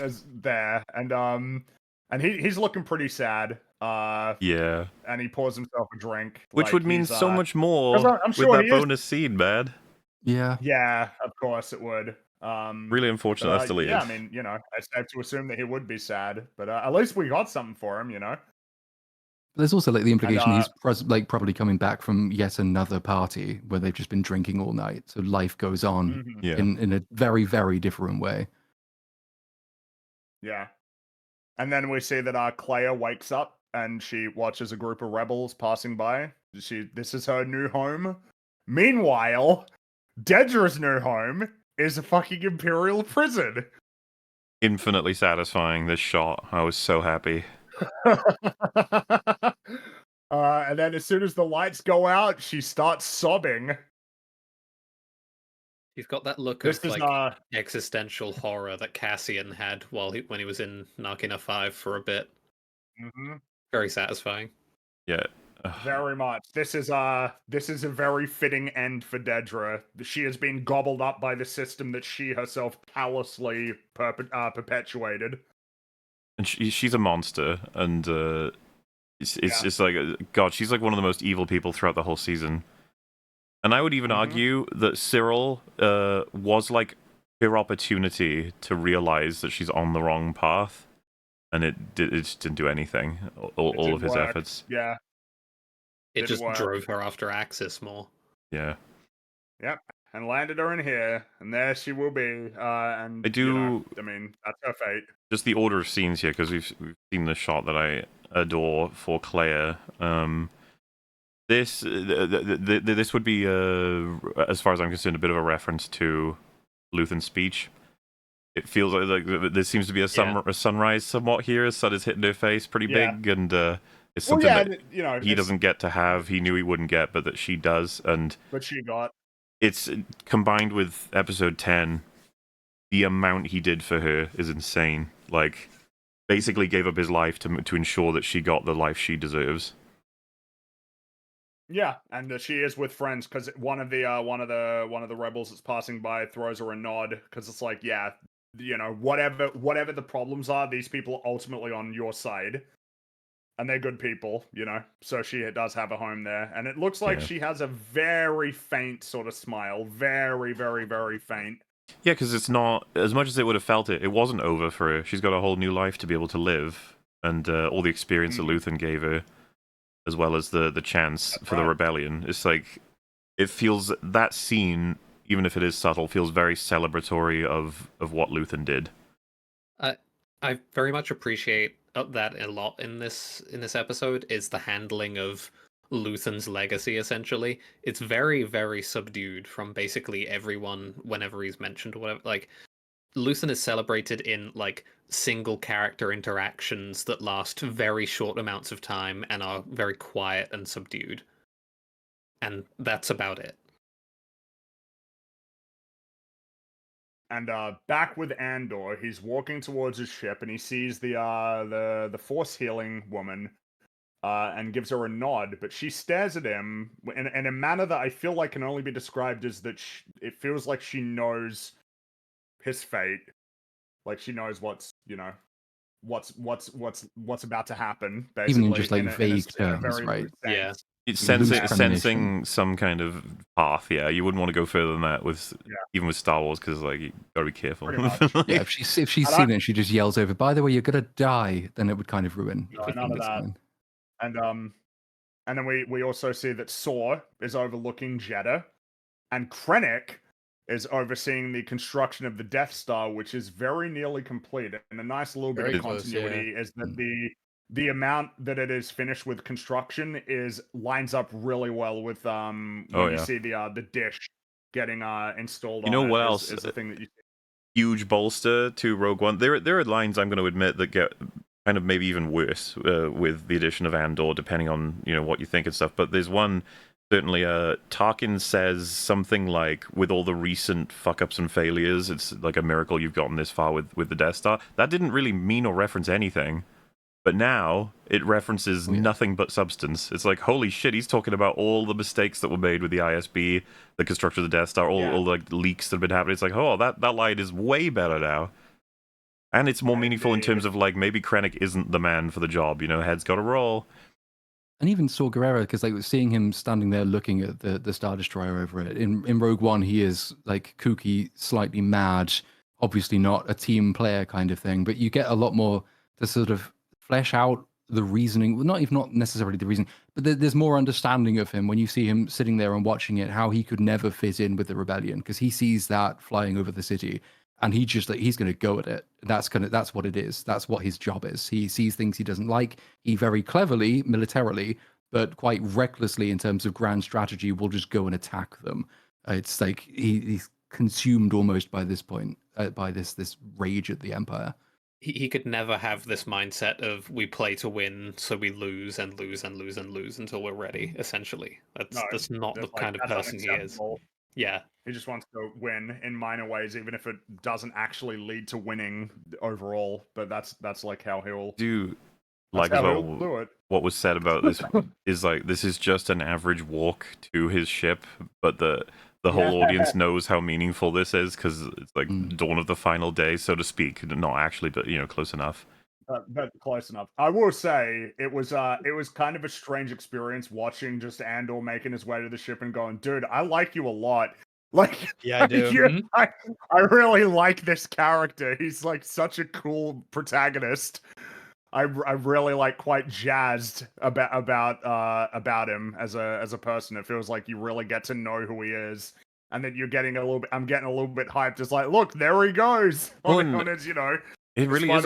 is there, and he's looking pretty sad. And he pours himself a drink, which would mean so much more I'm sure with that bonus scene, man. Yeah, of course it would. Really unfortunate that's deleted. Yeah, I mean, it's safe to assume that he would be sad, but at least we got something for him, There's also like the implication he's probably coming back from yet another party where they've just been drinking all night. So life goes on in a very, very different way. Yeah. And then we see that Clea wakes up and she watches a group of rebels passing by. This is her new home. Meanwhile, Dedra's new home is a fucking Imperial prison. Infinitely satisfying, this shot. I was so happy. And then as soon as the lights go out, she starts sobbing. She's got that look of like existential horror that Cassian had when he was in Narkina 5 for a bit. Very satisfying. Yeah. Very much. This is a very fitting end for Dedra. She has been gobbled up by the system that she herself callously perpetuated. And she's a monster, and it's just like, God, she's like one of the most evil people throughout the whole season. And I would even argue that Cyril was like her opportunity to realize that she's on the wrong path, and it just didn't do anything. All of his efforts. Yeah. It just drove her after Axis more. Yeah. Yep. And landed her in here, and there she will be. And I do. I mean, that's her fate. Just the order of scenes here, because we've seen the shot that I adore for Clea. This this would be, as far as I'm concerned, a bit of a reference to Luthen's speech. It feels like there seems to be a sunrise somewhat here. The sun is hitting her face pretty big, and it's something that he doesn't get to have. He knew he wouldn't get, but that she does, and but she got. It's combined with episode 10. The amount he did for her is insane. Like, basically gave up his life to ensure that she got the life she deserves. Yeah, and she is with friends because one of the rebels that's passing by throws her a nod because it's like, yeah, whatever the problems are, these people are ultimately on your side, and they're good people, So she does have a home there, and it looks like she has a very faint sort of smile, very, very, very faint. Yeah, because it's not as much as it would have felt it. It wasn't over for her. She's got a whole new life to be able to live, and all the experience that Luthen gave her, as well as the chance for the rebellion. It's like, it feels, that scene, even if it is subtle, feels very celebratory of what Luthen did. I very much appreciate that a lot in this episode, is the handling of Luthen's legacy. Essentially, it's very, very subdued from basically everyone whenever he's mentioned or whatever. Like, Luthen is celebrated in like single character interactions that last very short amounts of time and are very quiet and subdued, and that's about it. And back with Andor, he's walking towards his ship, and he sees the force healing woman, and gives her a nod. But she stares at him in a manner that I feel like can only be described as that it feels like she knows his fate, like she knows what's about to happen. Basically, even in just like vague terms, right? Yeah. It's sensing some kind of path. Yeah, you wouldn't want to go further than that with even with Star Wars, because like, you gotta be careful. Yeah, if she's seen it, she just yells over, "By the way, you're gonna die," then it would kind of ruin. None of that. And then we also see that Saw is overlooking Jeddah, and Krennic is overseeing the construction of the Death Star, which is very nearly complete. And a nice little bit of continuity is that the amount that it is finished with construction lines up really well with when you see the dish getting installed. You know on what it else? is the thing that you see. Huge bolster to Rogue One. There are lines, I'm going to admit, that get kind of maybe even worse with the addition of Andor, depending on what you think and stuff. But there's one. Certainly, Tarkin says something like, with all the recent fuck-ups and failures, it's like a miracle you've gotten this far with the Death Star. That didn't really mean or reference anything. But now, it references nothing but substance. It's like, holy shit, he's talking about all the mistakes that were made with the ISB, the construction of the Death Star, all the like, leaks that have been happening. It's like, oh, that line is way better now. And it's more meaningful in terms of, like, maybe Krennic isn't the man for the job. Head's got to roll. And even Saw Gerrera, because like seeing him standing there looking at the Star Destroyer over it. In Rogue One, he is like kooky, slightly mad, obviously not a team player kind of thing. But you get a lot more to sort of flesh out the reasoning. Well, not necessarily the reason, but there's more understanding of him when you see him sitting there and watching it, how he could never fit in with the rebellion, because he sees that flying over the city. And he just he's going to go at it. That's what it is. That's what his job is. He sees things he doesn't like. He very cleverly, militarily, but quite recklessly in terms of grand strategy, will just go and attack them. It's like he's consumed almost by this point, by this rage at the Empire. He could never have this mindset of we play to win, so we lose and lose and lose and lose until we're ready. Essentially, that's not the kind of person he is. Yeah. He just wants to win in minor ways, even if it doesn't actually lead to winning overall. But that's like how he'll do. Like as well, what was said about this is like, this is just an average walk to his ship, but the whole audience knows how meaningful this is, because it's like dawn of the final day, so to speak. Not actually, but close enough. But close enough. I will say it was kind of a strange experience watching just Andor making his way to the ship and going, dude, I like you a lot. Like, yeah, I do. I really like this character. He's like such a cool protagonist. I really like quite jazzed about him as a person. It feels like you really get to know who he is, and then you're getting I'm getting a little bit hyped. Just like, look, there he goes on his it really is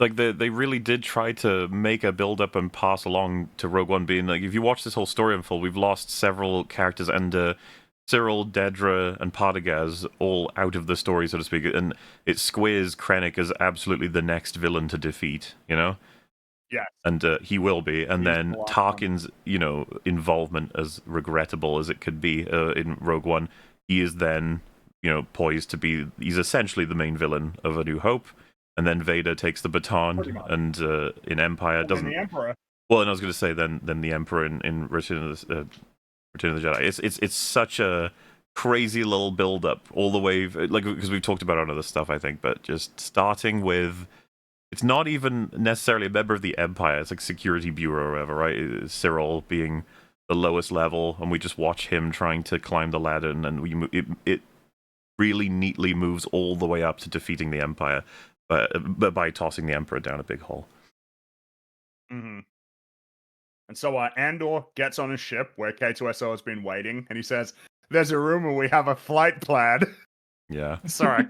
Like they really did try to make a build up and pass along to Rogue One, being like, if you watch this whole story unfold, we've lost several characters, and Cyril, Dedra, and Partagaz all out of the story, so to speak, and it squares Krennic as absolutely the next villain to defeat, you know? Yeah. And he will be, and He's then the last Tarkin's, involvement, as regrettable as it could be in Rogue One, he is then, poised to be, he's essentially the main villain of A New Hope. And then Vader takes the Pretty baton, much. and in Empire And doesn't. the Emperor. Well, and I was going to say then the Emperor in Return of the Jedi. It's such a crazy little build up all the way, like, because we've talked about it on other stuff, I think, but just starting with, it's not even necessarily a member of the Empire. It's like Security Bureau or whatever, right? Cyril being the lowest level, and we just watch him trying to climb the ladder, and then it really neatly moves all the way up to defeating the Empire. But by tossing the Emperor down a big hole. Mm-hmm. And so Andor gets on his ship where K2SO has been waiting, and he says, "There's a rumor we have a flight plan." Yeah. Sorry,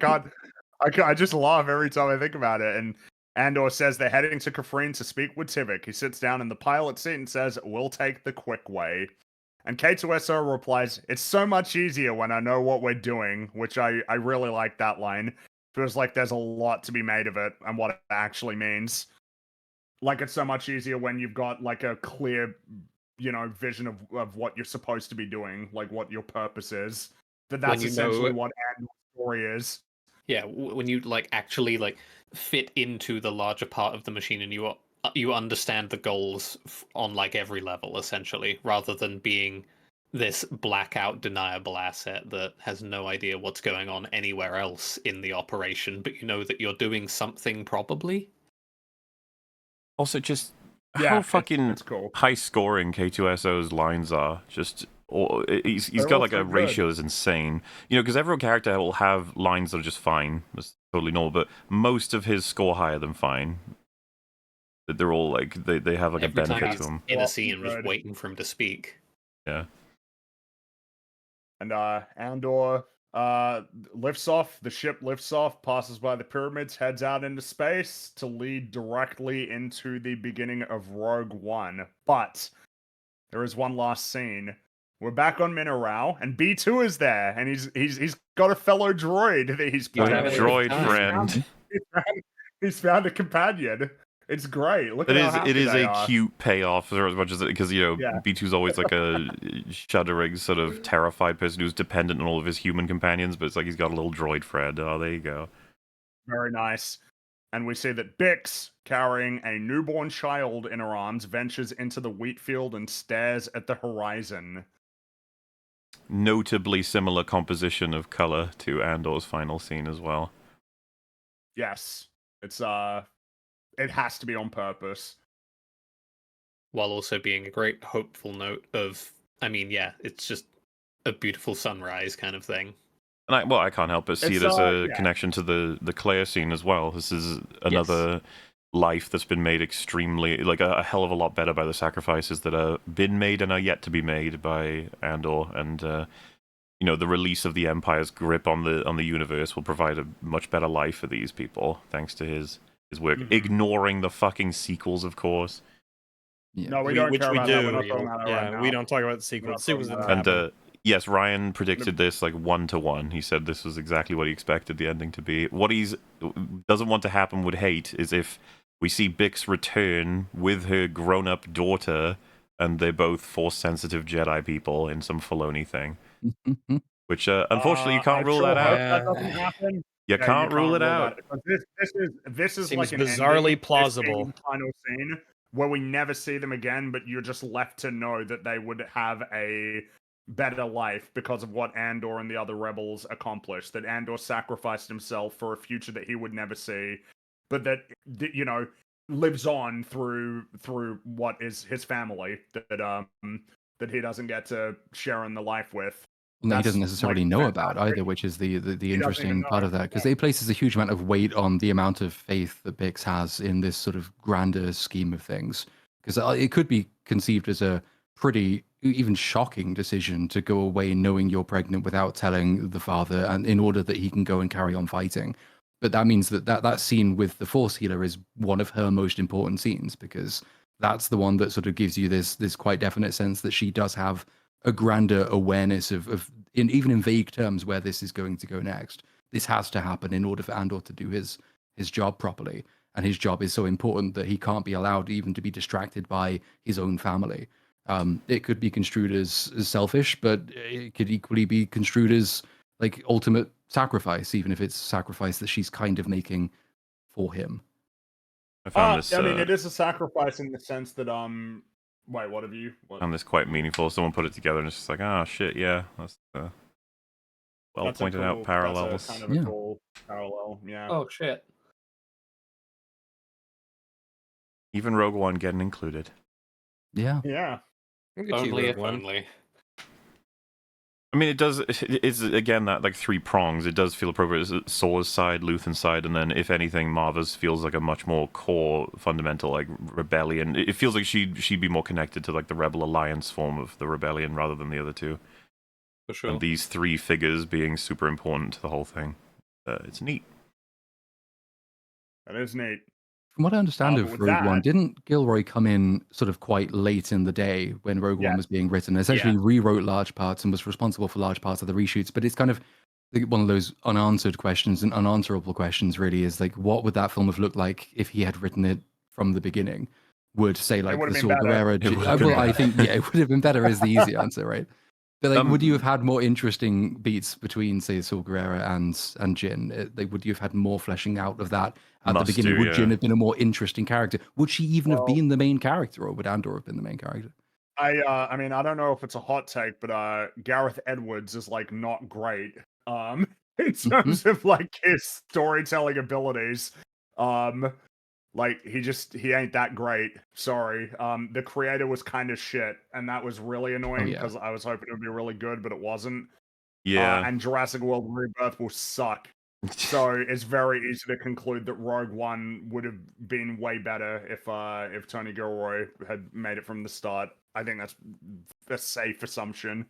I just laugh every time I think about it. And Andor says they're heading to Kafrene to speak with Tivik. He sits down in the pilot seat and says, "We'll take the quick way." And K2SO replies, "It's so much easier when I know what we're doing," which I really like that line. Feels like there's a lot to be made of it and what it actually means. Like, it's so much easier when you've got, like, a clear, vision of what you're supposed to be doing, like, what your purpose is. That's essentially what Andor's story is. Yeah, when you, like, actually, like, fit into the larger part of the machine and you understand the goals on, like, every level, essentially, rather than being this blackout deniable asset that has no idea what's going on anywhere else in the operation, but you know that you're doing something probably. Also, just Yeah, how fucking it's cool. high scoring K2SO's lines are. Just, he's They're got all like so a good. ratio is insane. Because every character will have lines that are just fine. That's totally normal. But most of his score higher than fine. They're all like they have like Every a time benefit he's to them. in Well, a scene, just good. waiting for him to speak. Yeah. And Andor lifts off. The ship lifts off, passes by the pyramids, heads out into space to lead directly into the beginning of Rogue One. But there is one last scene. We're back on Minorau, and B2 is there, and he's got a fellow droid that he's He's playing having a with. good Droid time. friend. He's found a companion. It's great. Look at how happy It is they a are. cute payoff for as much as because Yeah. B2's always like a shuddering sort of terrified person who's dependent on all of his human companions, but it's like he's got a little droid friend. Oh, there you go. Very nice. And we see that Bix, carrying a newborn child in her arms, ventures into the wheat field and stares at the horizon. Notably similar composition of color to Andor's final scene as well. Yes. It's it has to be on purpose. While also being a great hopeful note of, I mean, yeah, it's just a beautiful sunrise kind of thing. And I can't help but see It's, it as a yeah. connection to the Claire scene as well. This is another life that's been made extremely, like a hell of a lot better by the sacrifices that have been made and are yet to be made by Andor. And the release of the Empire's grip on the universe will provide a much better life for these people thanks to his work. Mhm. Ignoring the fucking sequels, of course. Yeah. No, we don't which care we about do. that. We're not talking about it right now. we don't talk about the sequel. We're not The sequels talking didn't about happen. And yes, Ryan predicted this like 1-to-1. He said this was exactly what he expected the ending to be. What he doesn't want to happen, would hate, is if we see Bix return with her grown-up daughter, and they're both Force-sensitive Jedi people in some Filoni thing. Which, unfortunately, you can't I rule sure that hope out. that doesn't happen. You can't rule it out. That. This is Seems like an bizarrely ending, plausible. this final scene where we never see them again, but you're just left to know that they would have a better life because of what Andor and the other rebels accomplished. That Andor sacrificed himself for a future that he would never see, but that lives on through what is his family that he doesn't get to share in the life with. No, he That's, doesn't necessarily like, know about fantastic. either, which is the even interesting part know, of that, because it places a huge amount of weight on the amount of faith that Bix has in this sort of grander scheme of things. Because it could be conceived as a pretty, even shocking decision to go away knowing you're pregnant without telling the father, and in order that he can go and carry on fighting. But that means that scene with the Force healer is one of her most important scenes, because that's the one that sort of gives you this quite definite sense that she does have a grander awareness of even in vague terms where this is going to go next. This has to happen in order for Andor to do his job properly, and his job is so important that he can't be allowed even to be distracted by his own family. It could be construed as selfish, but it could equally be construed as like ultimate sacrifice, even if it's sacrifice that she's kind of making for him. I found this. I mean, it is a sacrifice in the sense that wait, what have you? What? Found this quite meaningful. Someone put it together, and it's just like, oh shit, yeah, that's well That's a pointed out cool- parallels. That's a kind of Yeah. a cool parallel. Yeah. Oh shit. Even Rogue One getting included. Yeah. Yeah. Look at you, Only Rogue if One. only. I mean, it does. It's again that like three prongs. It does feel appropriate. It's Saw's side, Luthen's side, and then if anything, Marva's feels like a much more core, fundamental like rebellion. It feels like she'd be more connected to like the Rebel Alliance form of the rebellion rather than the other two. For sure. And these three figures being super important to the whole thing. It's neat. That is neat. From what I understand but of with Rogue One, that- didn't Gilroy come in sort of quite late in the day when Rogue One Yeah. was being written? Essentially rewrote large parts and was responsible for large parts of the reshoots. But it's kind of like one of those unanswered questions and unanswerable questions, really, is like, what would that film have looked like if he had written it from the beginning? Would say like would've the been Saw better. Gerrera. Well, I think it would have been better is the easy answer, right? But like, would you have had more interesting beats between, say, Saw Gerrera and Jin? Like, would you have had more fleshing out of that at the beginning? Would Jin have been a more interesting character? Would she even have been the main character, or would Andor have been the main character? I mean, I don't know if it's a hot take, but Gareth Edwards is like not great. In terms of like his storytelling abilities. Like he ain't that great. Sorry. The creator was kind of shit, and that was really annoying yeah. because I was hoping it would be really good, but it wasn't. Yeah. And Jurassic World Rebirth will suck. So it's very easy to conclude that Rogue One would have been way better if Tony Gilroy had made it from the start. I think that's a safe assumption.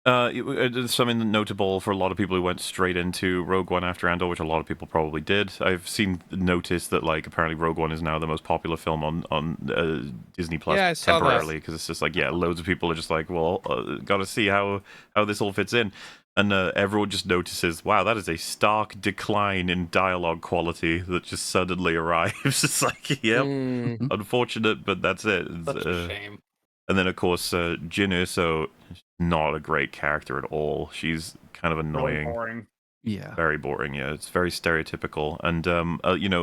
It's something notable for a lot of people who went straight into Rogue One after Andor, which a lot of people probably did. I've seen notice that like apparently Rogue One is now the most popular film on Disney Plus Yeah, I saw that. temporarily, because it's just like loads of people are just like, well, got to see how this all fits in, and everyone just notices, wow, that is a stark decline in dialogue quality that just suddenly arrives. It's like, yep, unfortunate, but that's it. Such a shame. And then, of course, Jin Erso, not a great character at all. She's kind of annoying. Really boring. Yeah. Very boring, yeah. It's very stereotypical. And,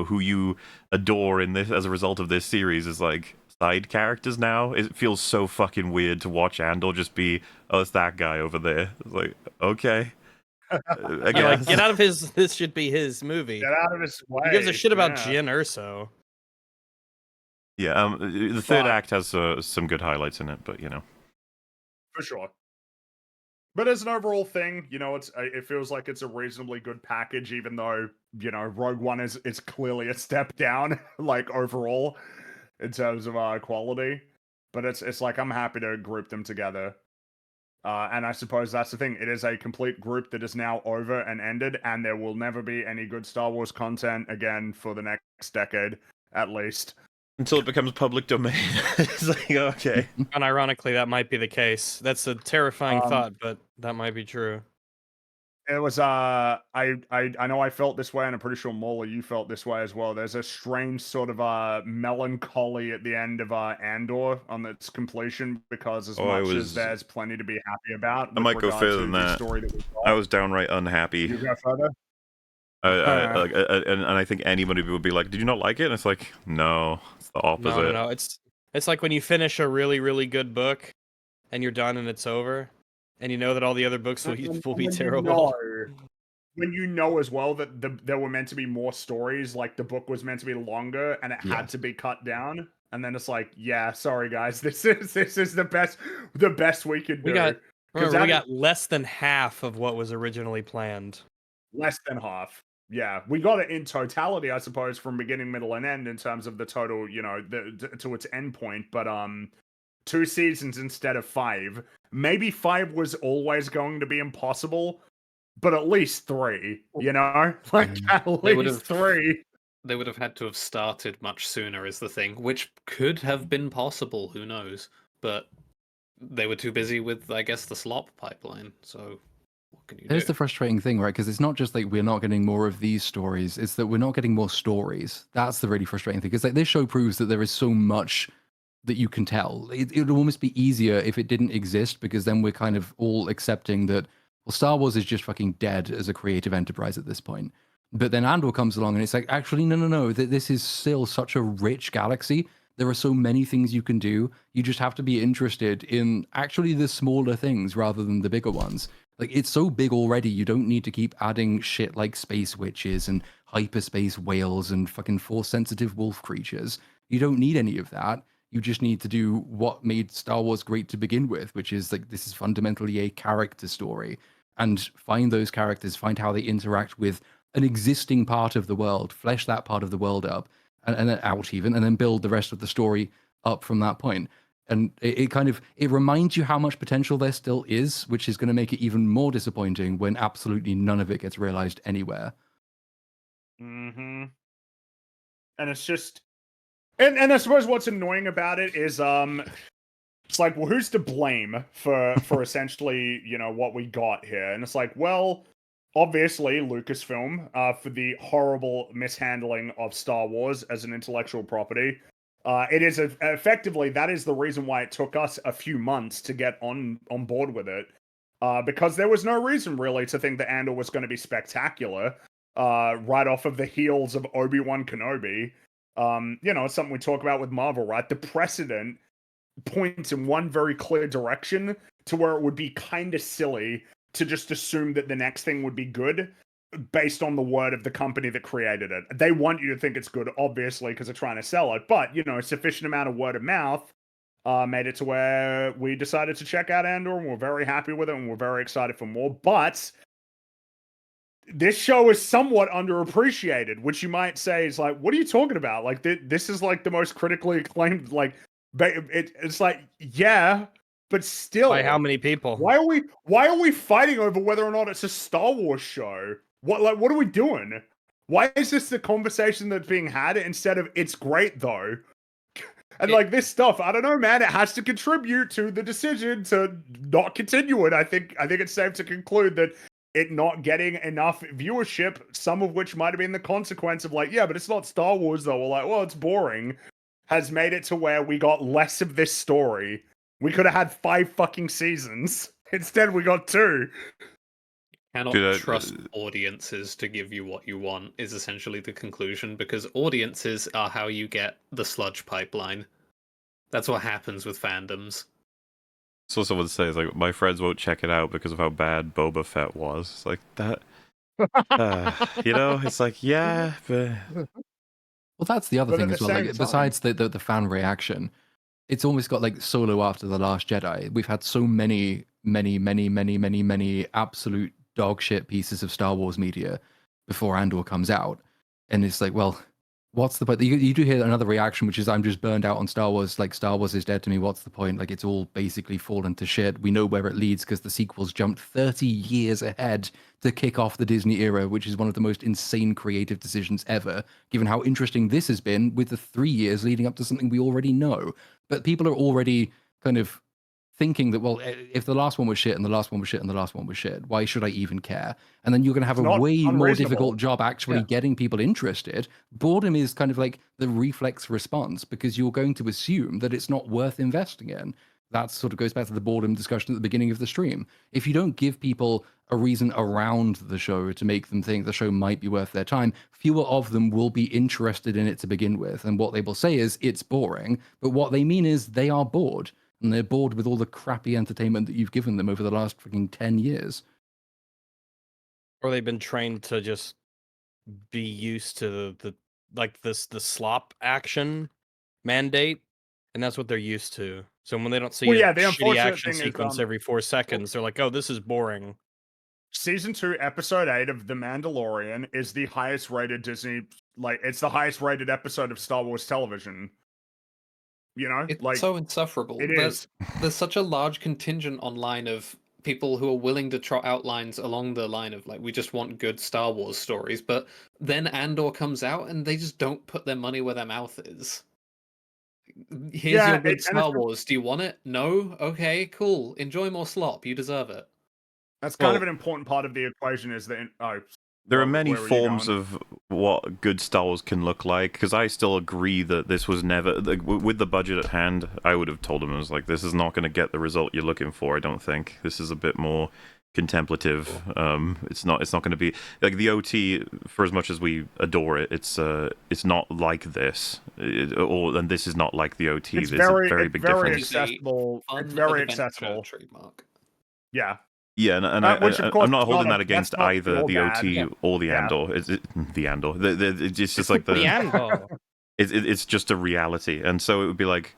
who you adore in this as a result of this series is, like, side characters now. It feels so fucking weird to watch Andor just be, oh, it's that guy over there. It's like, okay. I guess. Like, get out of his. This should be his movie. Get out of his way. He gives a shit about Jin Erso. Yeah, the third act has some good highlights in it, but, For sure. But as an overall thing, it feels like it's a reasonably good package, even though, Rogue One is clearly a step down, like, overall, in terms of quality. But it's like, I'm happy to group them together. And I suppose that's the thing. It is a complete group that is now over and ended, and there will never be any good Star Wars content again for the next decade, at least. Until it becomes public domain. It's like, okay. Unironically, that might be the case. That's a terrifying thought, but that might be true. It was I know I felt this way, and I'm pretty sure Mauler, you felt this way as well. There's a strange sort of melancholy at the end of Andor on its completion, because as much as there's plenty to be happy about, I might go further than that. I was downright unhappy. You go further? And I think anybody would be like, "Did you not like it?" And it's like, no, it's the opposite. No. It's like when you finish a really, really good book, and you're done and it's over, and you know that all the other books will be terrible. When you know as well that there were meant to be more stories, like the book was meant to be longer, and it had to be cut down, and then it's like, yeah, sorry guys, this is the best we could do. We got less than half of what was originally planned. Less than half. Yeah, we got it in totality, I suppose, from beginning, middle, and end in terms of the total, to its end point. But 2 seasons instead of 5. Maybe 5 was always going to be impossible, but at least 3, you know? Like, at They would least have- 3. They would have had to have started much sooner, is the thing, which could have been possible. Who knows? But they were too busy with, I guess, the slop pipeline. So what can you Here's do? the frustrating thing, right? Because it's not just like we're not getting more of these stories; it's that we're not getting more stories. That's the really frustrating thing. Because like this show proves that there is so much that you can tell. It would almost be easier if it didn't exist, because then we're kind of all accepting that, well, Star Wars is just fucking dead as a creative enterprise at this point. But then Andor comes along and it's like, actually, no. This is still such a rich galaxy. There are so many things you can do. You just have to be interested in actually the smaller things rather than the bigger ones. Like, it's so big already, you don't need to keep adding shit like space witches and hyperspace whales and fucking force-sensitive wolf creatures. You don't need any of that. You just need to do what made Star Wars great to begin with, which is like, this is fundamentally a character story. And find those characters, find how they interact with an existing part of the world, flesh that part of the world up, and then out even, and then build the rest of the story up from that point. And it kind of, it reminds you how much potential there still is, which is going to make it even more disappointing when absolutely none of it gets realized anywhere. Mm-hmm. And it's just, and I suppose what's annoying about it is, it's like, well, who's to blame for essentially, you know, what we got here? And it's like, well, obviously Lucasfilm, for the horrible mishandling of Star Wars as an intellectual property. It is effectively, that is the reason why it took us a few months to get on board with it, because there was no reason really to think that Andor was going to be spectacular, right off of the heels of Obi-Wan Kenobi. You know, it's something we talk about with Marvel, right? The precedent points in one very clear direction to where it would be kind of silly to just assume that the next thing would be good based on the word of the company that created it. They want you to think it's good, obviously, because they're trying to sell it. But, you know, a sufficient amount of word of mouth made it to where we decided to check out Andor, and we're very happy with it, and we're very excited for more. But this show is somewhat underappreciated, which you might say is like, what are you talking about? Like, this is like the most critically acclaimed, like, it's like, yeah, but still, By how many people? why are we fighting over whether or not it's a Star Wars show? What are we doing? Why is this the conversation that's being had instead of it's great though? And like this stuff, I don't know, man. It has to contribute to the decision to not continue it. I think it's safe to conclude that it not getting enough viewership, some of which might have been the consequence of like, yeah, but it's not Star Wars though. Or like, well, it's boring, has made it to where we got less of this story. We could have had 5 fucking seasons. Instead, we got 2. Cannot trust audiences to give you what you want is essentially the conclusion, because audiences are how you get the sludge pipeline. That's what happens with fandoms. So someone says like, my friends won't check it out because of how bad Boba Fett was. It's like that. You know, it's like, yeah, but Well, that's the other But thing at as the well. same Like, time- besides the fan reaction, it's almost got like Solo after The Last Jedi. We've had so many absolute dog shit pieces of Star Wars media before Andor comes out. And it's like, well, what's the point? You do hear another reaction, which is, I'm just burned out on Star Wars. Like, Star Wars is dead to me. What's the point? Like, it's all basically fallen to shit. We know where it leads because the sequels jumped 30 years ahead to kick off the Disney era, which is one of the most insane creative decisions ever, given how interesting this has been with the 3 years leading up to something we already know. But people are already kind of thinking that, well, if the last one was shit and the last one was shit and the last one was shit, why should I even care? And then you're going to have It's a not way more unreasonable. difficult job actually getting people interested. Boredom is kind of like the reflex response, because you're going to assume that it's not worth investing in. That sort of goes back to the boredom discussion at the beginning of the stream. If you don't give people a reason around the show to make them think the show might be worth their time, fewer of them will be interested in it to begin with. And what they will say is, it's boring. But what they mean is they are bored. And they're bored with all the crappy entertainment that you've given them over the last freaking 10 years. Or they've been trained to just be used to the slop action mandate, and that's what they're used to. So when they don't see Well, yeah, a the shitty unfortunate action thing is, sequence every 4 seconds, they're like, "Oh, this is boring." Season 2, Episode 8 of The Mandalorian is the highest rated Disney, like, it's the highest rated episode of Star Wars television. You know? It's Like, so insufferable. it is. There's such a large contingent online of people who are willing to trot out lines along the line of like, we just want good Star Wars stories, but then Andor comes out and they just don't put their money where their mouth is. Here's your good Star Wars. Do you want it? No? Okay, cool. Enjoy more slop. You deserve it. That's kind of an important part of the equation is that there are many forms of what good Star Wars can look like, because I still agree that this was never, with the budget at hand, I would have told them, I was like, this is not going to get the result you're looking for, I don't think. This is a bit more contemplative. It's not going to be, like, the OT, for as much as we adore it, it's not like this. And this is not like the OT. There's a very big difference. Accessible. It's very accessible. Trademark. Yeah. Yeah, and I'm not holding that against either the OT or the Andor. The Andor. It's just like the Andor. It's just a reality, and so it would be like,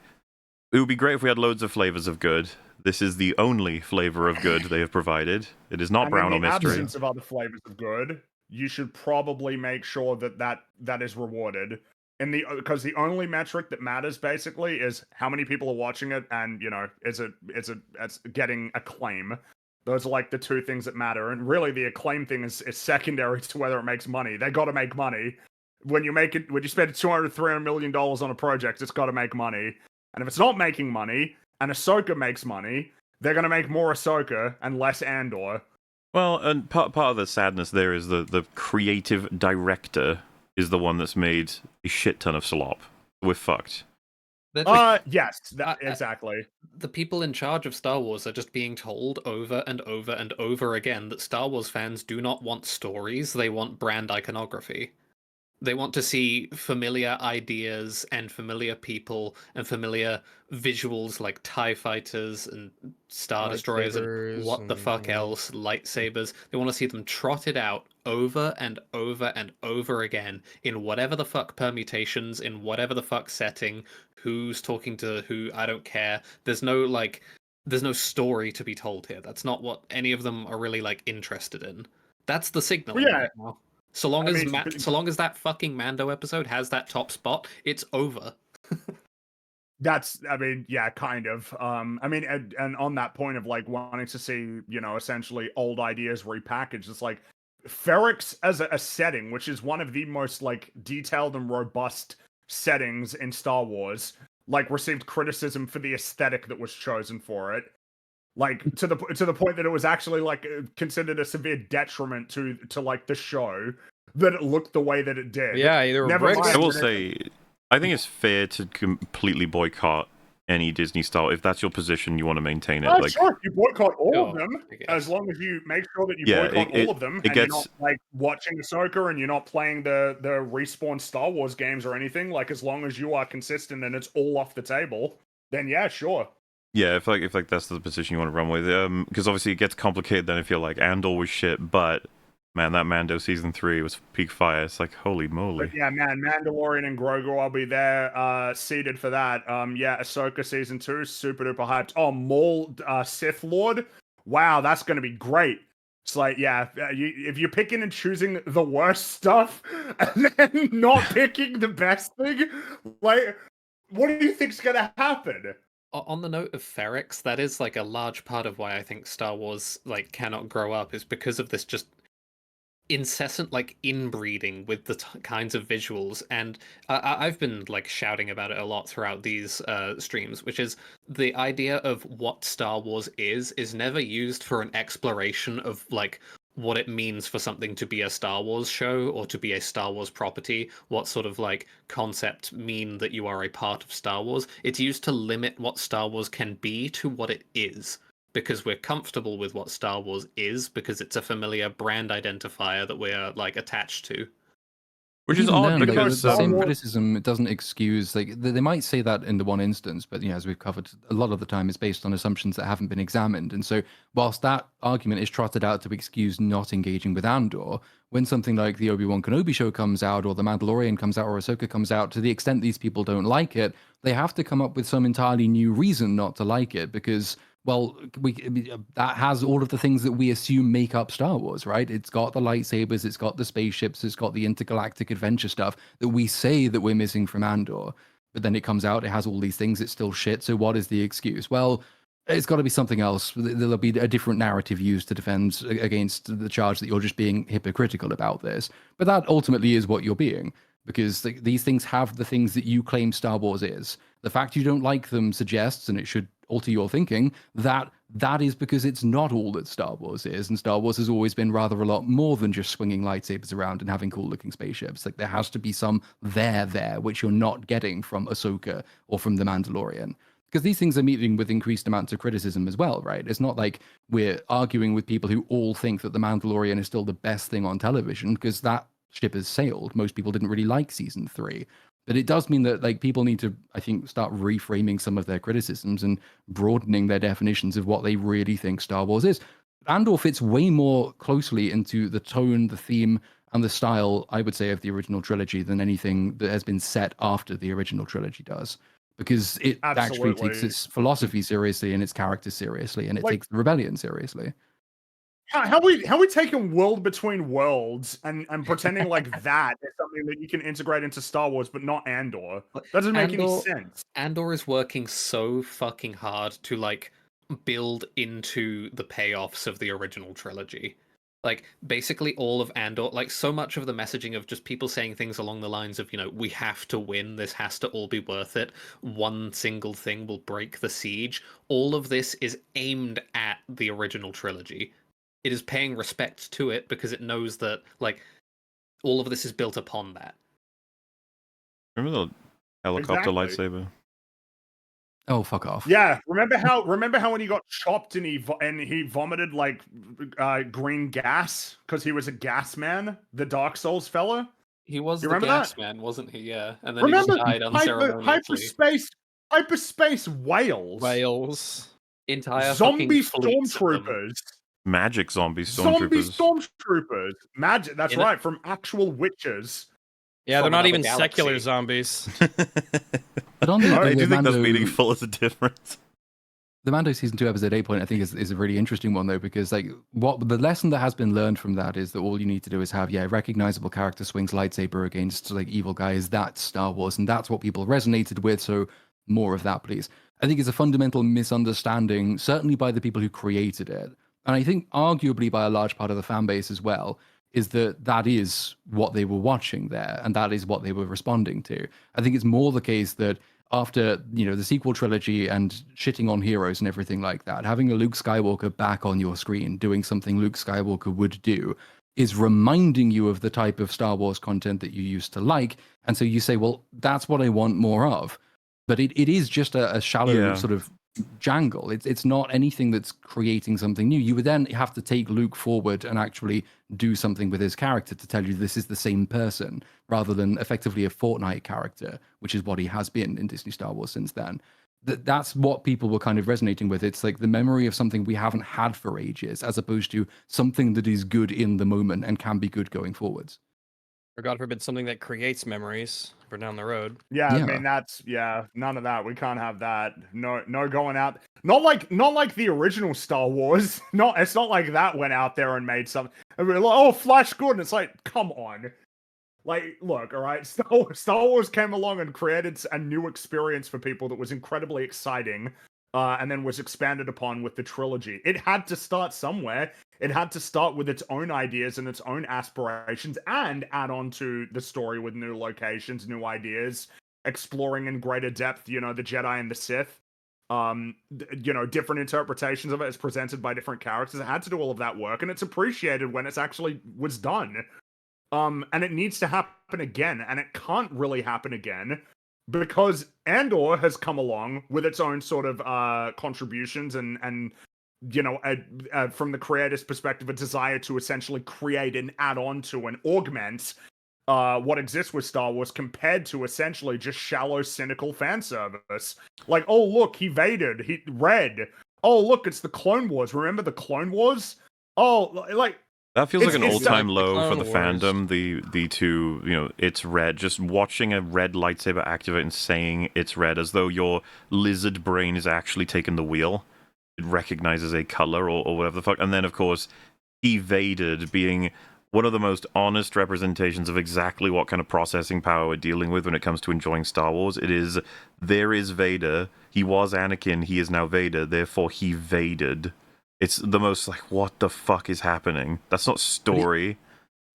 it would be great if we had loads of flavors of good. This is the only flavor of good they have provided. It is not brown or mystery. In the absence of other flavors of good, you should probably make sure that is rewarded. Because the only metric that matters basically is how many people are watching it, and it's getting acclaim. Those are like the two things that matter, and really the acclaim thing is secondary to whether it makes money. They got to make money. When you spend $200-300 million on a project, it's got to make money. And if it's not making money, and Ahsoka makes money, they're going to make more Ahsoka and less Andor. Well, and part of the sadness there is the creative director is the one that's made a shit ton of slop. We're fucked. Yes, exactly. The people in charge of Star Wars are just being told over and over and over again that Star Wars fans do not want stories, they want brand iconography. They want to see familiar ideas and familiar people and familiar visuals like TIE fighters and Star Destroyers and what the fuck else, lightsabers. They want to see them trotted out over and over and over again in whatever the fuck permutations, in whatever the fuck setting, who's talking to who, I don't care. There's no story to be told here. That's not what any of them are really like interested in. That's the signal right now. So long as that fucking Mando episode has that top spot, it's over. Kind of. And on that point of like wanting to see, essentially old ideas repackaged, it's like Ferrix as a setting, which is one of the most like detailed and robust settings in Star Wars, like received criticism for the aesthetic that was chosen for it. Like to the point that it was actually like considered a severe detriment to like the show that it looked the way that it did. Yeah, I will say, I think it's fair to completely boycott any Disney style if that's your position. You want to maintain it. Sure, you boycott all of them as long as you make sure that you boycott all of them, and you're not like watching Ahsoka and you're not playing the Respawn Star Wars games or anything. Like as long as you are consistent and it's all off the table, then yeah, sure. Yeah, if that's the position you want to run with, because obviously it gets complicated then if you're like, Andor was shit, but man, that Mando season 3 was peak fire. It's like, holy moly. But yeah, man, Mandalorian and Grogu, I'll be there, seated for that. Ahsoka season 2, super duper hyped. Oh, Maul, Sith Lord, wow, that's gonna be great. It's like, if you're picking and choosing the worst stuff and then not picking the best thing, like, what do you think's gonna happen? On the note of Ferrix, that is like a large part of why I think Star Wars like cannot grow up, is because of this just incessant like inbreeding with the kinds of visuals. And I've been like shouting about it a lot throughout these streams, which is the idea of what Star Wars is never used for an exploration of like what it means for something to be a Star Wars show or to be a Star Wars property, what sort of like concept mean that you are a part of Star Wars. It's used to limit what Star Wars can be to what it is, because we're comfortable with what Star Wars is, because it's a familiar brand identifier that we're like attached to. Which is odd, then, because the same criticism, it doesn't excuse, like, they might say that in the one instance, but as we've covered, a lot of the time it's based on assumptions that haven't been examined. And so whilst that argument is trotted out to excuse not engaging with Andor, when something like the Obi-Wan Kenobi show comes out, or the Mandalorian comes out, or Ahsoka comes out, to the extent these people don't like it, they have to come up with some entirely new reason not to like it, because that has all of the things that we assume make up Star Wars, right? It's got the lightsabers, it's got the spaceships, it's got the intergalactic adventure stuff that we say that we're missing from Andor. But then it comes out, it has all these things, it's still shit. So what is the excuse? Well, It's got to be something else. There'll be a different narrative used to defend against the charge that you're just being hypocritical about this. But that ultimately is what you're being, because these things have the things that you claim Star Wars is. The fact you don't like them suggests, and it should alter your thinking, that that is because it's not all that Star Wars is. And Star Wars has always been rather a lot more than just swinging lightsabers around and having cool looking spaceships. Like there has to be some there, which you're not getting from Ahsoka or from The Mandalorian. Because these things are meeting with increased amounts of criticism as well, right? It's not like we're arguing with people who all think that The Mandalorian is still the best thing on television, because that ship has sailed. Most people didn't really like season 3. But it does mean that like people need to, I think, start reframing some of their criticisms and broadening their definitions of what they really think Star Wars is. Andor fits way more closely into the tone, the theme, and the style, I would say, of the original trilogy than anything that has been set after the original trilogy does. Because it actually takes its philosophy seriously and its character seriously, and it takes the rebellion seriously. How we taking World Between Worlds and pretending like that is something that you can integrate into Star Wars, but not Andor? That doesn't make any sense. Andor is working so fucking hard to like build into the payoffs of the original trilogy. Like basically all of Andor, like so much of the messaging of just people saying things along the lines of, you know, we have to win, this has to all be worth it, one single thing will break the siege. All of this is aimed at the original trilogy. It is paying respect to it because it knows that like all of this is built upon that. Remember the helicopter lightsaber? Oh, fuck off. Yeah, remember how when he got chopped and he vomited like green gas because he was a gas man, the Dark Souls fella? He was you the gas that? man, wasn't he? Yeah. And then remember, he just died unceremoniously. Hyperspace whales. Entire zombie fucking stormtroopers. Magic zombie stormtroopers. Zombie stormtroopers. Magic, that's right, from actual witches. Yeah, they're not even galaxy. secular zombies. But on I do think Mando, that's meaningful as a difference. The Mando season 2 episode 8 point, I think, is a really interesting one though, because like what the lesson that has been learned from that is that all you need to do is have recognizable character swings lightsaber against like evil guys. That's Star Wars, and that's what people resonated with. So more of that, please. I think it's a fundamental misunderstanding, certainly by the people who created it, and I think arguably by a large part of the fan base as well, is that is what they were watching there, and that is what they were responding to. I think it's more the case that after, the sequel trilogy and shitting on heroes and everything like that, having a Luke Skywalker back on your screen doing something Luke Skywalker would do is reminding you of the type of Star Wars content that you used to like. And so you say, well, that's what I want more of. But it is just a shallow sort of jangle. It's not anything that's creating something new. You would then have to take Luke forward and actually do something with his character to tell you this is the same person, rather than effectively a Fortnite character, which is what he has been in Disney Star Wars since then. That's what people were kind of resonating with. It's like the memory of something we haven't had for ages, as opposed to something that is good in the moment and can be good going forwards. Or God forbid, something that creates memories for down the road. Yeah, I mean that's none of that. We can't have that. No going out. Not like the original Star Wars. It's not like that went out there and made something. And we're like, oh, Flash good. And it's like, come on. Like, look, all right. Star Wars came along and created a new experience for people that was incredibly exciting. And then was expanded upon with the trilogy. It had to start somewhere. It had to start with its own ideas and its own aspirations and add on to the story with new locations, new ideas, exploring in greater depth, the Jedi and the Sith. Different interpretations of it as presented by different characters. It had to do all of that work, and it's appreciated when it's actually was done. And it needs to happen again, and it can't really happen again because Andor has come along with its own sort of contributions and from the creator's perspective, a desire to essentially create and add on to and augment what exists with Star Wars compared to essentially just shallow, cynical fan service. Like, oh, look, he Vadered, he Red. Oh, look, it's the Clone Wars. Remember the Clone Wars? Oh, like... That feels like an all-time low Clone for the Wars. fandom. The two, it's red. Just watching a red lightsaber activate and saying it's red, as though your lizard brain is actually taking the wheel. It recognizes a color or whatever the fuck. And then, of course, evaded being one of the most honest representations of exactly what kind of processing power we're dealing with when it comes to enjoying Star Wars. It is, there is Vader. He was Anakin. He is now Vader. Therefore, he vaded. It's the most like, what the fuck is happening? That's not story.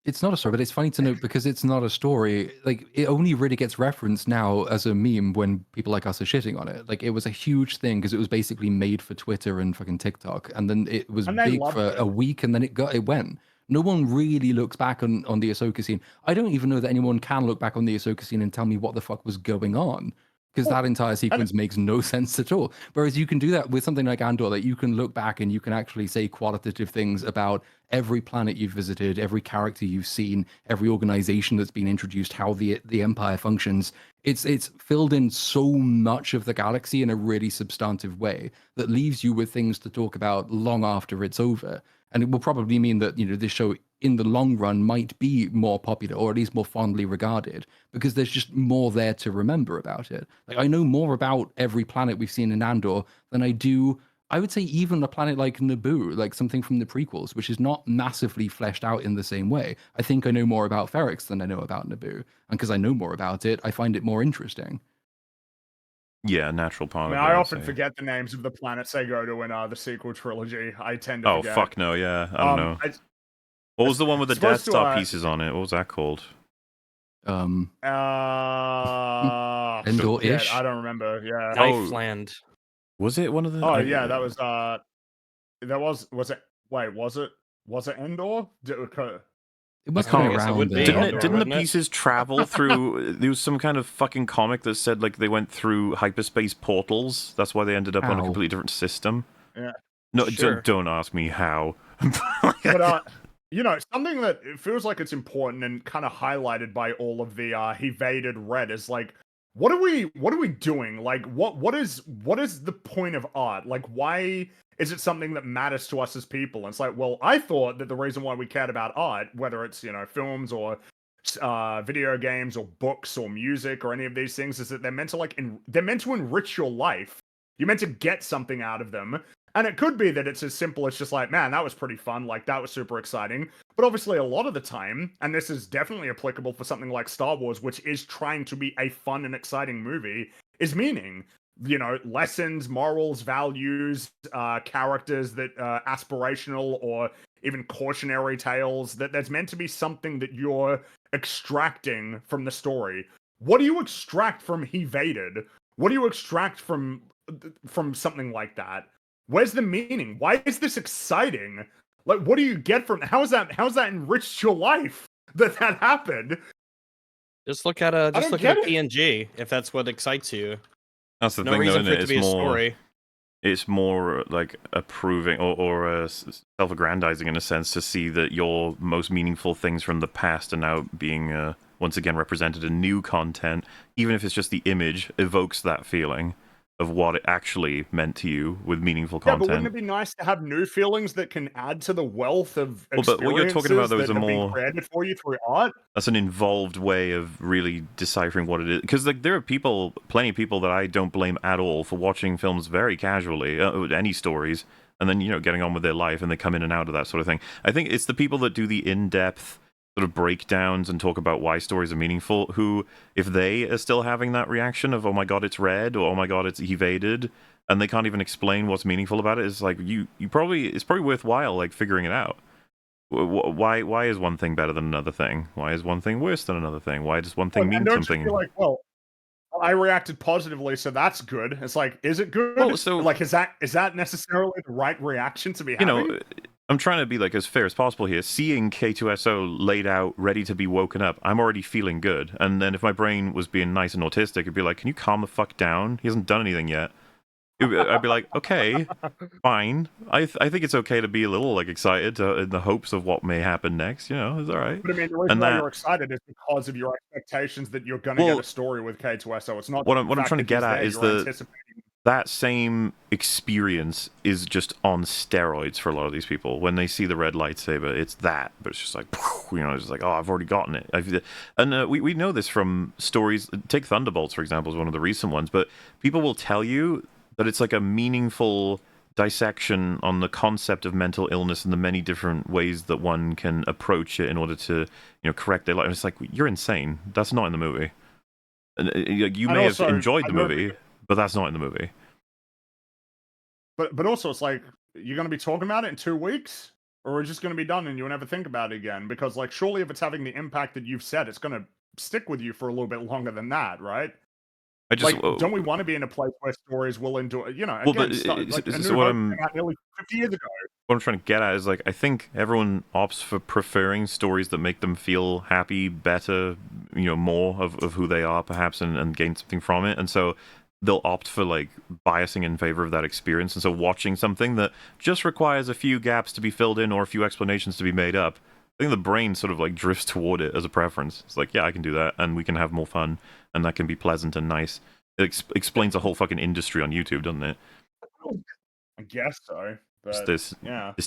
It's not a story, but it's funny to note because it's not a story. Like, it only really gets referenced now as a meme when people like us are shitting on it. Like, it was a huge thing because it was basically made for Twitter and fucking TikTok, and then it was And they big loved for it. a week, and then it went. No one really looks back on the Ahsoka scene. I don't even know that anyone can look back on the Ahsoka scene and tell me what the fuck was going on, because that entire sequence makes no sense at all. Whereas you can do that with something like Andor, that you can look back and you can actually say qualitative things about every planet you've visited, every character you've seen, every organization that's been introduced, how the Empire functions. It's filled in so much of the galaxy in a really substantive way that leaves you with things to talk about long after it's over. And it will probably mean that, you know, this show in the long run might be more popular, or at least more fondly regarded, because there's just more there to remember about it. Like, I know more about every planet we've seen in Andor than I do, I would say, even a planet like Naboo, like something from the prequels, which is not massively fleshed out in the same way. I think I know more about Ferrix than I know about Naboo. And because I know more about it, I find it more interesting. Yeah, natural part I mean, of it. I I'd often say. forget the names of the planets they go to in the sequel trilogy. I tend to Oh forget. fuck no, yeah, I don't know. What was the one with the Death supposed to, Star pieces on it? What was that called? Endor-ish? I don't remember. Yeah. Knifeland. Was it one of the? Oh yeah, that was was it? Wait, was it Endor? It must I have been can't- guess it around would be there. Andor, Didn't the wouldn't it? pieces travel through? There was some kind of fucking comic that said like they went through hyperspace portals. That's why they ended up on a How? completely different system. Yeah. No, Sure. don't ask me how. But you know, something that it feels like it's important and kind of highlighted by all of the he vaded red is like, what are we doing? Like, what is the point of art? Like, why is it something that matters to us as people? And it's like, well, I thought that the reason why we cared about art, whether it's, you know, films or video games or books or music or any of these things, is that they're meant to they're meant to enrich your life. You're meant to get something out of them. And it could be that it's as simple as just like, man, that was pretty fun. Like, that was super exciting. But obviously, a lot of the time, and this is definitely applicable for something like Star Wars, which is trying to be a fun and exciting movie, is meaning. You know, lessons, morals, values, characters that aspirational or even cautionary tales, that there's meant to be something that you're extracting from the story. What do you extract from He Vaded? What do you extract from something like that? Where's the meaning? Why is this exciting? Like, what do you get from how's that enriched your life that happened? Just look at a don't get it. PNG if that's what excites you. That's the No thing, though, reason isn't for it? it to It's be a more. story. It's more like approving or self-aggrandizing in a sense to see that your most meaningful things from the past are now being once again represented in new content, even if it's just the image evokes that feeling of what it actually meant to you with meaningful Yeah, content. but wouldn't it be nice to have new feelings that can add to the wealth of Well, but what you're talking about, though, is that a have been more- created for you through art? That's an involved way of really deciphering what it is. Because like, there are plenty of people that I don't blame at all for watching films very casually, any stories, and then, you know, getting on with their life, and they come in and out of that sort of thing. I think it's the people that do the in-depth sort of breakdowns and talk about why stories are meaningful, who, if they are still having that reaction of, oh my god, it's red, or oh my god, it's evaded, and they can't even explain what's meaningful about it, it's like, it's probably worthwhile, like, figuring it out. Why is one thing better than another thing? Why is one thing worse than another thing? Why does one thing mean And don't something? you feel like, well, I reacted positively, so that's good. It's like, is it good? Well, so- like, is that necessarily the right reaction to be You having? know, I'm trying to be like as fair as possible here. Seeing K2SO laid out, ready to be woken up, I'm already feeling good. And then if my brain was being nice and autistic, it'd be like, can you calm the fuck down? He hasn't done anything yet. I'd be like, okay, fine. I think it's okay to be a little like excited in the hopes of what may happen next. You know, it's all right. But I mean, the reason And why that- you're excited is because of your expectations that you're going to Well, get a story with K2SO. It's not what the I'm fact trying to that get he's at there, is you're the- anticipating. That same experience is just on steroids for a lot of these people. When they see the red lightsaber, it's that, but it's just like, you know, it's just like, oh, I've already gotten it. And we know this from stories. Take Thunderbolts, for example, is one of the recent ones, but people will tell you that it's like a meaningful dissection on the concept of mental illness and the many different ways that one can approach it in order to, correct their life. And it's like, you're insane. That's not in the movie. And you may have enjoyed the movie, but that's not in the movie. But also, it's like, you're going to be talking about it in 2 weeks, or it's just going to be done and you'll never think about it again. Because, like, surely if it's having the impact that you've said, it's going to stick with you for a little bit longer than that, right? Don't we want to be in a place where stories will endure? Well, but what I'm nearly 50 years ago. What I'm trying to get at is, like, I think everyone opts for preferring stories that make them feel happy, better, more of who they are, perhaps, and gain something from it. And so they'll opt for, like, biasing in favor of that experience. And so watching something that just requires a few gaps to be filled in or a few explanations to be made up, I think the brain sort of, like, drifts toward it as a preference. It's like, yeah, I can do that, and we can have more fun, and that can be pleasant and nice. It explains a whole fucking industry on YouTube, doesn't it? I guess so. But, this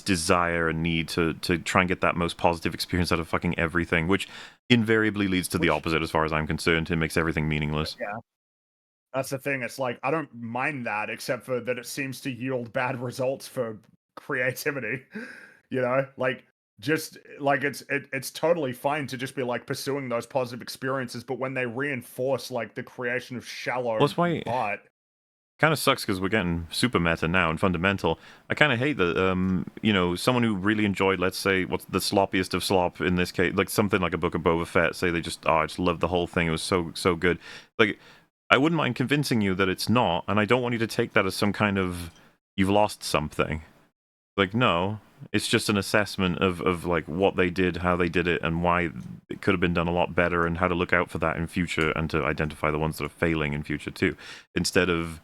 desire and need to try and get that most positive experience out of fucking everything, which invariably leads to the opposite as far as I'm concerned. It makes everything meaningless. Yeah. That's the thing. It's like, I don't mind that, except for that it seems to yield bad results for creativity. Like, just like it's totally fine to just be like pursuing those positive experiences, but when they reinforce like the creation of shallow art, kind of sucks because we're getting super meta now and fundamental. I kind of hate that, someone who really enjoyed, let's say, what's the sloppiest of slop in this case, like something like a Book of Boba Fett, say they just, I just loved the whole thing. It was so good. Like, I wouldn't mind convincing you that it's not, and I don't want you to take that as some kind of, you've lost something. Like, no, it's just an assessment of like what they did, how they did it, and why it could have been done a lot better, and how to look out for that in future, and to identify the ones that are failing in future too, instead of,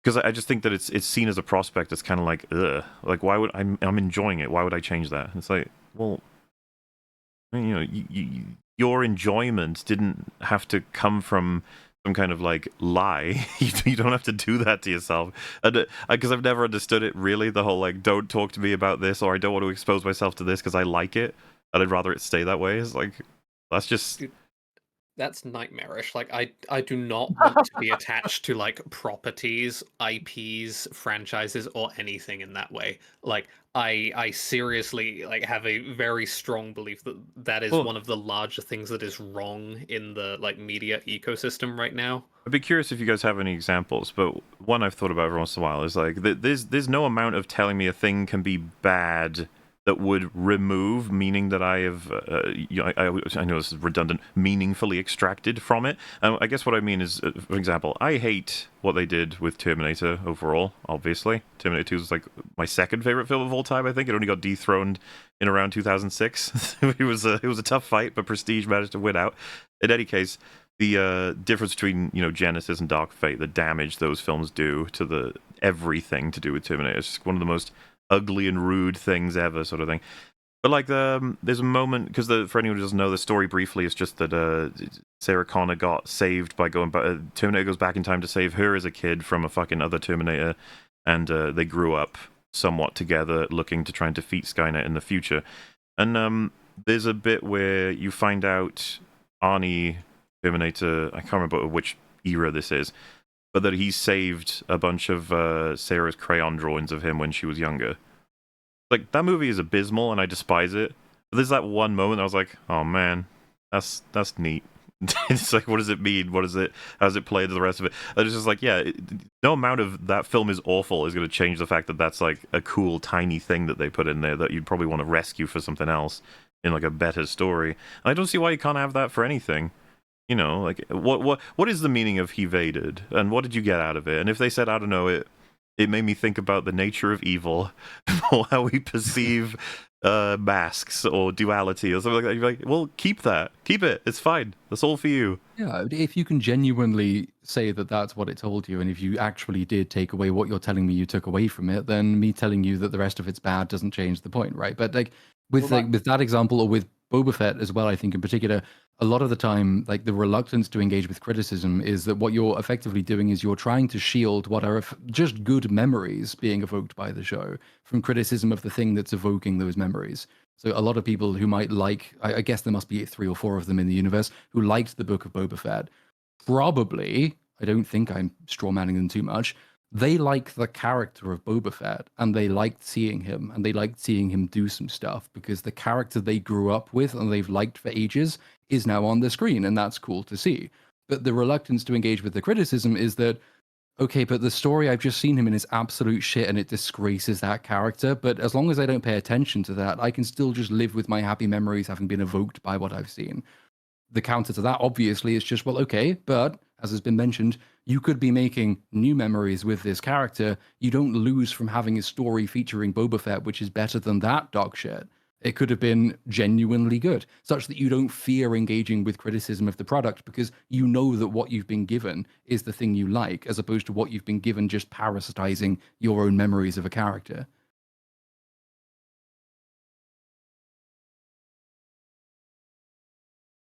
because I just think that it's seen as a prospect that's kind of like, ugh, like, why would I'm enjoying it? Why would I change that? It's like, well, your enjoyment didn't have to come from some kind of like lie. You don't have to do that to yourself. And because I've never understood it really, the whole like, don't talk to me about this, or I don't want to expose myself to this because I like it and I'd rather it stay that way. It's like, that's just. That's nightmarish. Like, I do not want to be attached to like properties, IPs, franchises, or anything in that way. Like, I seriously like have a very strong belief that that is one of the larger things that is wrong in the like media ecosystem right now. I'd be curious if you guys have any examples, but one I've thought about every once in a while is like, there's no amount of telling me a thing can be bad that would remove meaning that I have, I know this is redundant, meaningfully extracted from it. I guess what I mean is, for example, I hate what they did with Terminator overall, obviously. Terminator 2 is like my second favorite film of all time, I think. It only got dethroned in around 2006. It was a tough fight, but Prestige managed to win out. In any case, the difference between, Genesis and Dark Fate, the damage those films do to the everything to do with Terminator, is just one of the most ugly and rude things ever, sort of thing. But like, there's a moment, because for anyone who doesn't know, the story briefly is just that Sarah Connor got saved by going back. Terminator goes back in time to save her as a kid from a fucking other Terminator, and they grew up somewhat together, looking to try and defeat Skynet in the future. And there's a bit where you find out Arnie Terminator, I can't remember which era this is, but that he saved a bunch of Sarah's crayon drawings of him when she was younger. Like, that movie is abysmal, and I despise it. But there's that one moment I was like, oh man, that's neat. It's like, what does it mean? How does it play to the rest of it? And it's just like, yeah, no amount of that film is awful is going to change the fact that that's like a cool, tiny thing that they put in there that you'd probably want to rescue for something else in like a better story. And I don't see why you can't have that for anything. Like, what is the meaning of he evaded, and what did you get out of it? And if they said, I don't know, it made me think about the nature of evil, or how we perceive masks or duality or something like that, you're like, well, keep it, it's fine, that's all for you. Yeah, if you can genuinely say that that's what it told you, and if you actually did take away what you're telling me you took away from it, then me telling you that the rest of it's bad doesn't change the point, right? But like with that example, or with Boba Fett as well, I think in particular, a lot of the time, like, the reluctance to engage with criticism is that what you're effectively doing is you're trying to shield what are just good memories being evoked by the show from criticism of the thing that's evoking those memories. So a lot of people who might like, I guess there must be 3 or 4 of them in the universe, who liked the Book of Boba Fett, probably, I don't think I'm strawmanning them too much, they like the character of Boba Fett, and they liked seeing him, and they liked seeing him do some stuff because the character they grew up with and they've liked for ages is now on the screen, and that's cool to see. But the reluctance to engage with the criticism is that, okay, but the story I've just seen him in is absolute shit and it disgraces that character. But as long as I don't pay attention to that, I can still just live with my happy memories having been evoked by what I've seen. The counter to that, obviously, is just, well, okay, but as has been mentioned, you could be making new memories with this character. You don't lose from having a story featuring Boba Fett, which is better than that dog shit. It could have been genuinely good, such that you don't fear engaging with criticism of the product because you know that what you've been given is the thing you like, as opposed to what you've been given just parasitizing your own memories of a character.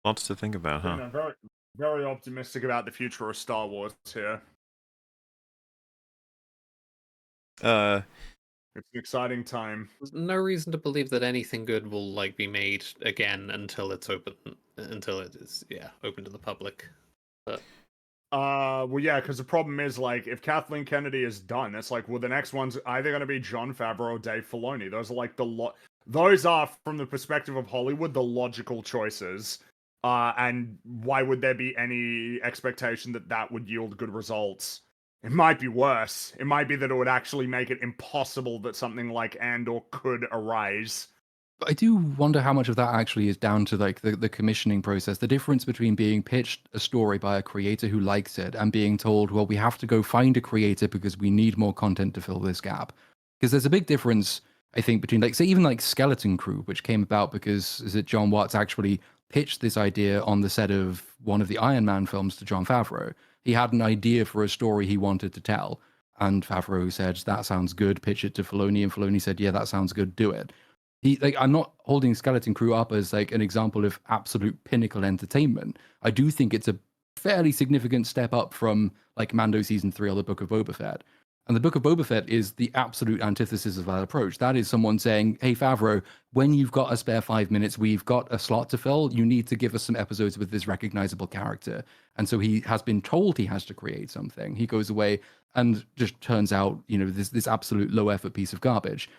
Lots to think about, huh? I'm very, very optimistic about the future of Star Wars here. It's an exciting time. There's no reason to believe that anything good will like be made again until it's open, until it is open to the public. But Well, yeah, because the problem is, like, if Kathleen Kennedy is done, it's like, well, the next one's either going to be Jon Favreau or Dave Filoni. Those are like those are, from the perspective of Hollywood, the logical choices. And why would there be any expectation that that would yield good results? It might be worse. It might be that it would actually make it impossible that something like Andor could arise. But I do wonder how much of that actually is down to like the commissioning process. The difference between being pitched a story by a creator who likes it and being told, well, we have to go find a creator because we need more content to fill this gap. Because there's a big difference, I think, between like, say, even like Skeleton Crew, which came about because is it John Watts actually pitched this idea on the set of one of the Iron Man films to Jon Favreau. He had an idea for a story he wanted to tell. And Favreau said, that sounds good, pitch it to Filoni. And Filoni said, yeah, that sounds good, do it. I'm not holding Skeleton Crew up as like an example of absolute pinnacle entertainment. I do think it's a fairly significant step up from like Mando season 3 or the Book of Boba Fett. And the Book of Boba Fett is the absolute antithesis of that approach. That is someone saying, hey, Favreau, when you've got a spare 5 minutes, we've got a slot to fill. You need to give us some episodes with this recognizable character. And so he has been told he has to create something. He goes away and just turns out, this absolute low effort piece of garbage.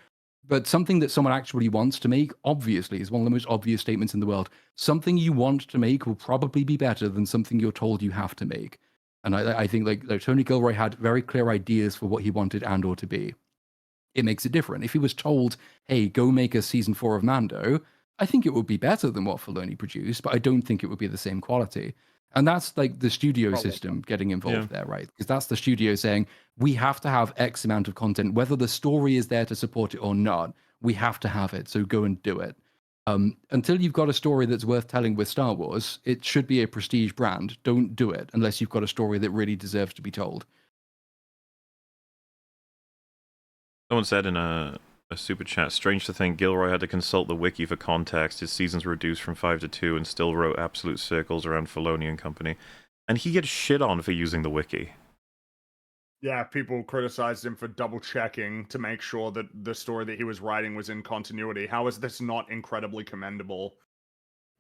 But something that someone actually wants to make, obviously, is one of the most obvious statements in the world. Something you want to make will probably be better than something you're told you have to make. And I think like Tony Gilroy had very clear ideas for what he wanted Andor to be. It makes it different. If he was told, hey, go make a season 4 of Mando, I think it would be better than what Filoni produced, but I don't think it would be the same quality. And that's like the studio system getting involved there, right? Because that's the studio saying, we have to have X amount of content, whether the story is there to support it or not, we have to have it. So go and do it. Until you've got a story that's worth telling with Star Wars, it should be a prestige brand. Don't do it unless you've got a story that really deserves to be told. Someone said in a super chat, strange to think Gilroy had to consult the wiki for context. His seasons were reduced from 5 to 2 and still wrote absolute circles around Filoni and company. And he gets shit on for using the wiki. Yeah, people criticized him for double checking to make sure that the story that he was writing was in continuity. How is this not incredibly commendable?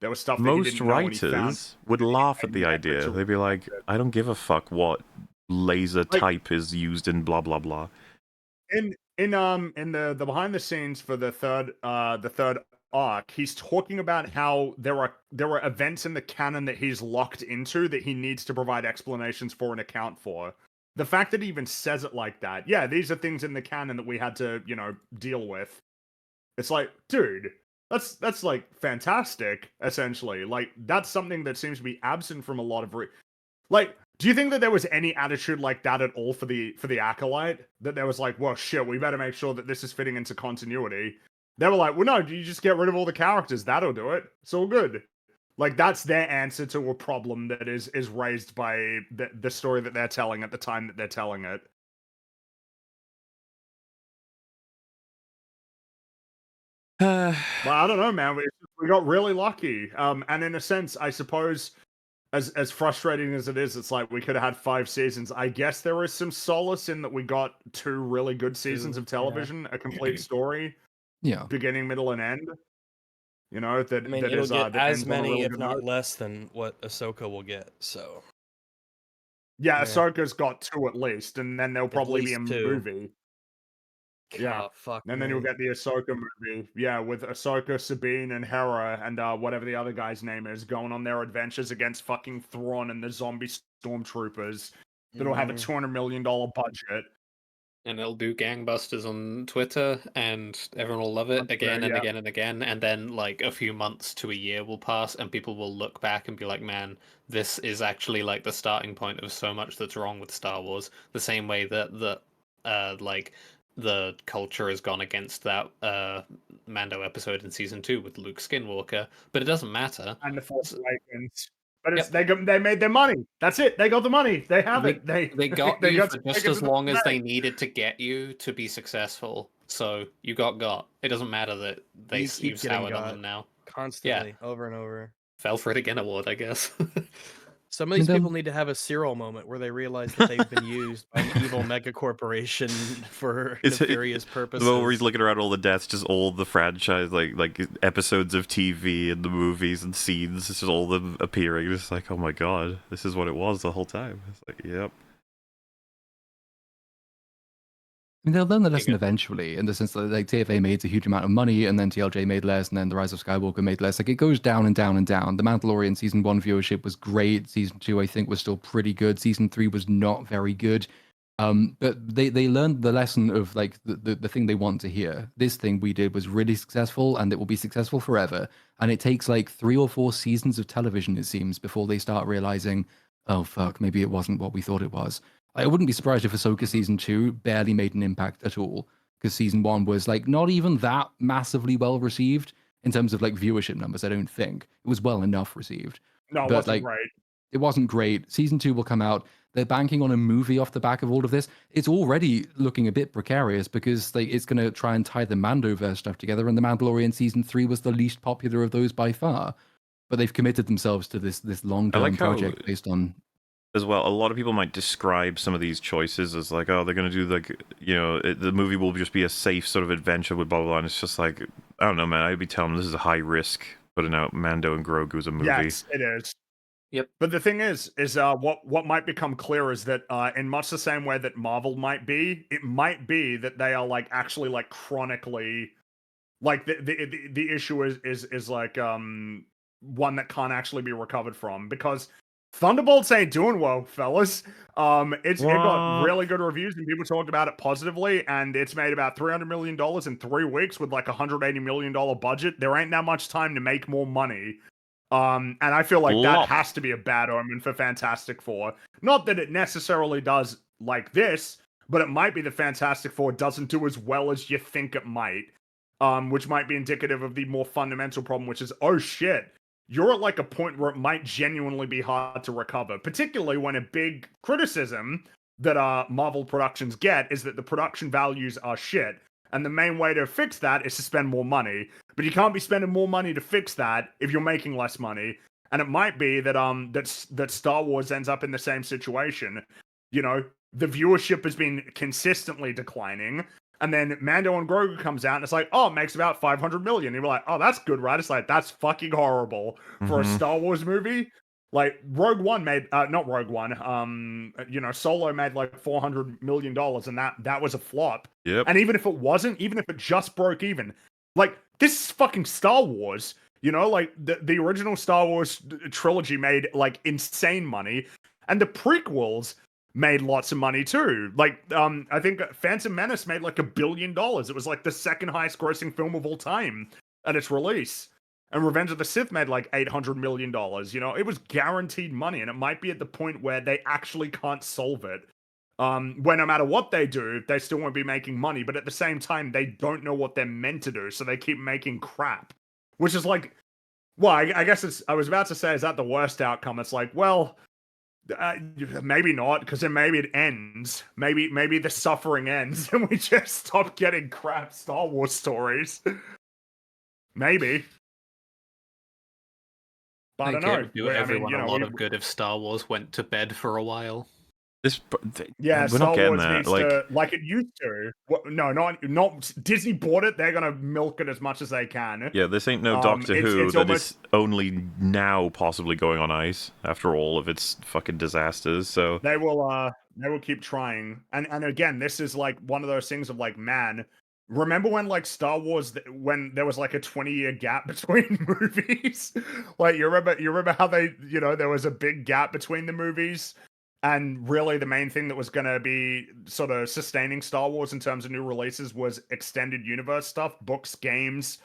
There was stuff that he Most didn't know when he found. writers would laugh at the idea. They'd be like, I don't give a fuck what laser type is used in blah blah blah. In the behind the scenes for the third arc, he's talking about how there are events in the canon that he's locked into that he needs to provide explanations for and account for. The fact that he even says it like that, yeah, these are things in the canon that we had to, deal with. It's like, dude, that's like fantastic, essentially. Like, that's something that seems to be absent from a lot of like, do you think that there was any attitude like that at all for the Acolyte? That there was like, well, shit, we better make sure that this is fitting into continuity. They were like, well, no, you just get rid of all the characters. That'll do it. It's all good. Like, that's their answer to a problem that is raised by the story that they're telling at the time that they're telling it. Well, I don't know, man. We got really lucky. And in a sense, I suppose, as frustrating as it is, it's like we could have had 5 seasons. I guess there is some solace in that we got 2 really good seasons of television, a complete story, beginning, middle, and end. That I mean, that it'll is get that as ends on a many, really if good not note. less, than what Ahsoka will get. So Yeah, Yeah. Ahsoka's got 2 at least, and then there'll probably be a least 2. movie. Yeah. Oh, fuck And then you'll me. get the Ahsoka movie, yeah, with Ahsoka, Sabine, and Hera, and whatever the other guy's name is, going on their adventures against fucking Thrawn and the zombie stormtroopers. That'll have a Mhm. $200 million budget. And it'll do gangbusters on Twitter, and everyone will love it On Twitter, again and yeah. again and again. And then, like, a few months to a year will pass, and people will look back and be like, man, this is actually like the starting point of so much that's wrong with Star Wars. The same way that like, the culture has gone against that Mando episode in season 2 with Luke Skinwalker, but it doesn't matter. And The Force Awakens. But it's Yep. they made their money. That's it. They got the money. They have it. They got they you got for to just take it to as the long as they bank. needed to get you to be successful. So you got. It doesn't matter that You keep you've getting soured on got them now. constantly, over and over. Fell for it again award, I guess. Some of these And, people need to have a Cyril moment where they realize that they've been used by an evil mega corporation for It's- nefarious The purposes. moment where he's looking around all the deaths, just all the franchise, like episodes of TV and the movies and scenes, it's just all them appearing. It's like, oh my god, this is what it was the whole time. It's like, yep. I mean, they'll learn the lesson go. eventually, in the sense that like TFA made a huge amount of money, and then TLJ made less, and then The Rise of Skywalker made less. Like it goes down and down and down. The Mandalorian season 1 viewership was great. Season 2, I think, was still pretty good. Season 3 was not very good. But they learned the lesson of like the thing they want to hear. This thing we did was really successful, and it will be successful forever. And it takes like 3 or 4 seasons of television, it seems, before they start realizing, oh fuck, maybe it wasn't what we thought it was. I wouldn't be surprised if Ahsoka season 2 barely made an impact at all, because season 1 was like not even that massively well received in terms of like viewership numbers. I don't think it was well enough received, No, it but wasn't like great. it wasn't great. Season 2 will come out. They're banking on a movie off the back of all of this. It's already looking a bit precarious because like it's going to try and tie the Mandoverse stuff together, and The Mandalorian season 3 was the least popular of those by far. But they've committed themselves to this long-term like how- project based on. As well, a lot of people might describe some of these choices as like, oh, they're going to do like, the movie will just be a safe sort of adventure with blah blah blah. And it's just like, I don't know, man. I'd be telling them this is a high risk putting out Mando and Grogu as a movie. Yes, it is. Yep. But the thing is what might become clear is that in much the same way that Marvel might be, it might be that they are like actually like chronically like the issue is like one that can't actually be recovered from, because Thunderbolts ain't doing well, fellas. It got What? really good reviews and people talked about it positively, and it's made about $300 million in 3 weeks with like a $180 million budget. There ain't that much time to make more money. And I feel like that Flop. has to be a bad omen for Fantastic Four. Not that it necessarily does like this, but it might be that Fantastic Four doesn't do as well as you think it might. Which might be indicative of the more fundamental problem, which is, oh shit, you're at like a point where it might genuinely be hard to recover, particularly when a big criticism that Marvel productions get is that the production values are shit. And the main way to fix that is to spend more money. But you can't be spending more money to fix that if you're making less money. And it might be that that Star Wars ends up in the same situation. You know, the viewership has been consistently declining. And then Mando and Grogu comes out and it's like, oh, it makes about 500 million. And you're like, oh, that's good, right? It's like, that's fucking horrible for a Mhm. Star Wars movie. Like Rogue One made, not Rogue One, Solo made like $400 million, and that was a flop. Yep. And even if it wasn't, even if it just broke even, like this is fucking Star Wars. Like the original Star Wars trilogy made like insane money, and the prequels made lots of money too. Like, I think Phantom Menace made like $1 billion. It was like the second highest grossing film of all time at its release. And Revenge of the Sith made like $800 million. It was guaranteed money, and it might be at the point where they actually can't solve it. Where no matter what they do, they still won't be making money. But at the same time, they don't know what they're meant to do, so they keep making crap. Which is like, well, I guess I was about to say, is that the worst outcome? It's like, well, maybe not, because then maybe it ends. Maybe the suffering ends, and we just stop getting crap Star Wars stories. Maybe. But I don't know. It would do I mean, everyone a lot of good if Star Wars went to bed for a while. Yeah, we're Star not getting Wars that. needs Like, to, like it used to. No, not Disney bought it. They're gonna milk it as much as they can. yeah, this ain't no Doctor Who it's that almost is only now possibly going on ice after all of its fucking disasters. So they will keep trying. And again, this is like one of those things of like, man, remember when like Star Wars when there was like a 20-year gap between movies? Like you remember how they, there was a big gap between the movies, and really the main thing that was going to be sort of sustaining Star Wars in terms of new releases was extended universe stuff, books, games.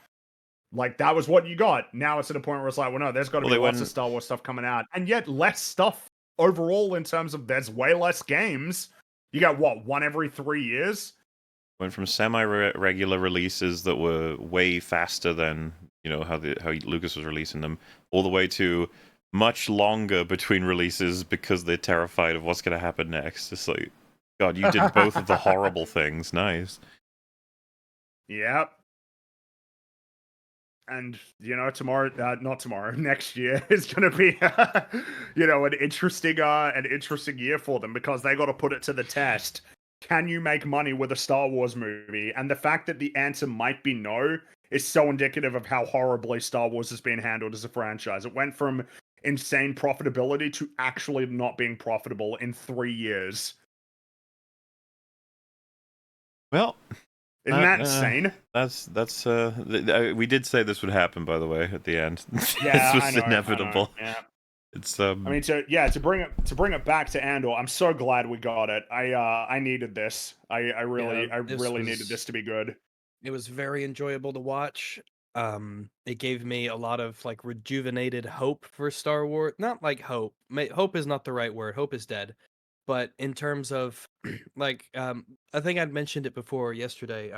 Like that was what you got. Now it's at a point where it's like, well, no, there's got to be lots of Star Wars stuff coming out, and yet less stuff overall in terms of there's way less games. You got what, one every 3 years? went from semi-regular releases that were way faster than how Lucas was releasing them, all the way to much longer between releases because they're terrified of what's going to happen next. It's like, God, you did both of the horrible things. Nice. Yep. And tomorrow, not tomorrow, next year is going to be, an interesting year for them, because they got to put it to the test. Can you make money with a Star Wars movie? And the fact that the answer might be no is so indicative of how horribly Star Wars has been handled as a franchise. It went from insane profitability to actually not being profitable in 3 years. Well, isn't that insane? That's we did say this would happen, by the way, at the end. Yeah, this was I know, inevitable. Yeah. It's I mean, to bring it back to Andor, I'm so glad we got it. I needed this. I really needed this to be good. It was very enjoyable to watch. It gave me a lot of like rejuvenated hope for Star Wars. Not like hope. Hope is not the right word. Hope is dead. But in terms of like, I think I'd mentioned it before yesterday.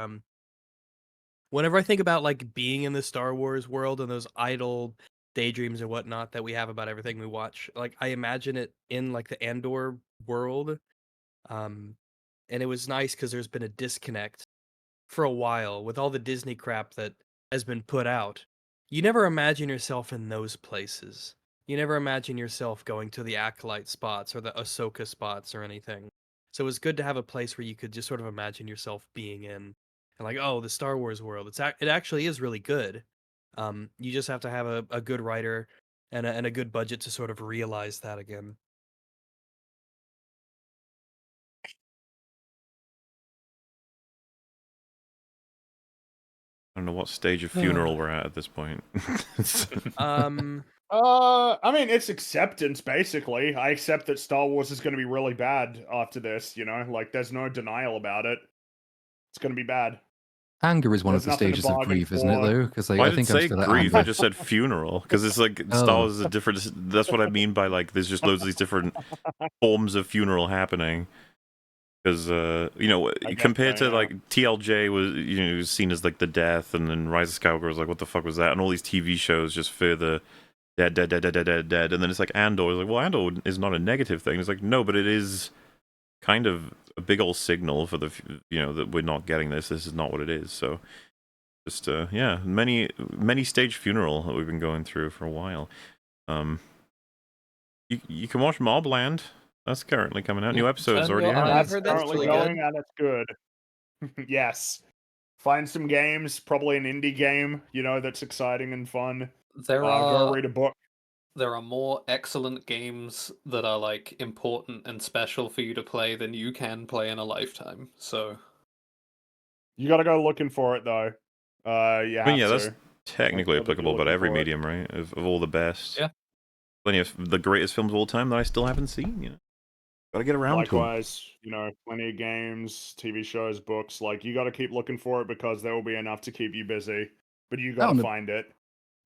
Whenever I think about like being in the Star Wars world and those idle daydreams and whatnot that we have about everything we watch, like I imagine it in like the Andor world. And it was nice because there's been a disconnect for a while with all the Disney crap that has been put out. You never imagine yourself in those places. You never imagine yourself going to the Acolyte spots or the Ahsoka spots or anything. So it was good to have a place where you could just sort of imagine yourself being in, and like, oh, the Star Wars world. It actually is really good. You just have to have a good writer and a good budget to sort of realize that again. I don't know what stage of funeral we're at this point. I mean, it's acceptance, basically. I accept that Star Wars is going to be really bad after this, like, there's no denial about it. It's going to be bad. Anger is one of the stages of grief, isn't it, though? Because like, I I didn't think I'm say still at grief, anger. I just said funeral. Because it's like, Star Wars is a different... That's what I mean by, like, there's just loads of these different forms of funeral happening. Because, compared to, like, TLJ was seen as, like, the death, and then Rise of Skywalker was like, what the fuck was that? And all these TV shows just further dead, and then it's like Andor. It's like, well, Andor is not a negative thing. It's like, no, but it is kind of a big old signal for the, that we're not getting this. This is not what it is. So, just, many stage funeral that we've been going through for a while. You can watch Mobland. That's currently coming out. New episodes already out. That's currently going, and it's good. Yes. Find some games, probably an indie game, that's exciting and fun. Go read a book. There are more excellent games that are like important and special for you to play than you can play in a lifetime. So you got to go looking for it, though. That's technically applicable about every medium, right? Of all the best. Yeah. Plenty of the greatest films of all time that I still haven't seen. Gotta get around to them. Likewise, plenty of games, TV shows, books. Like, you got to keep looking for it because there will be enough to keep you busy. But you got to find it.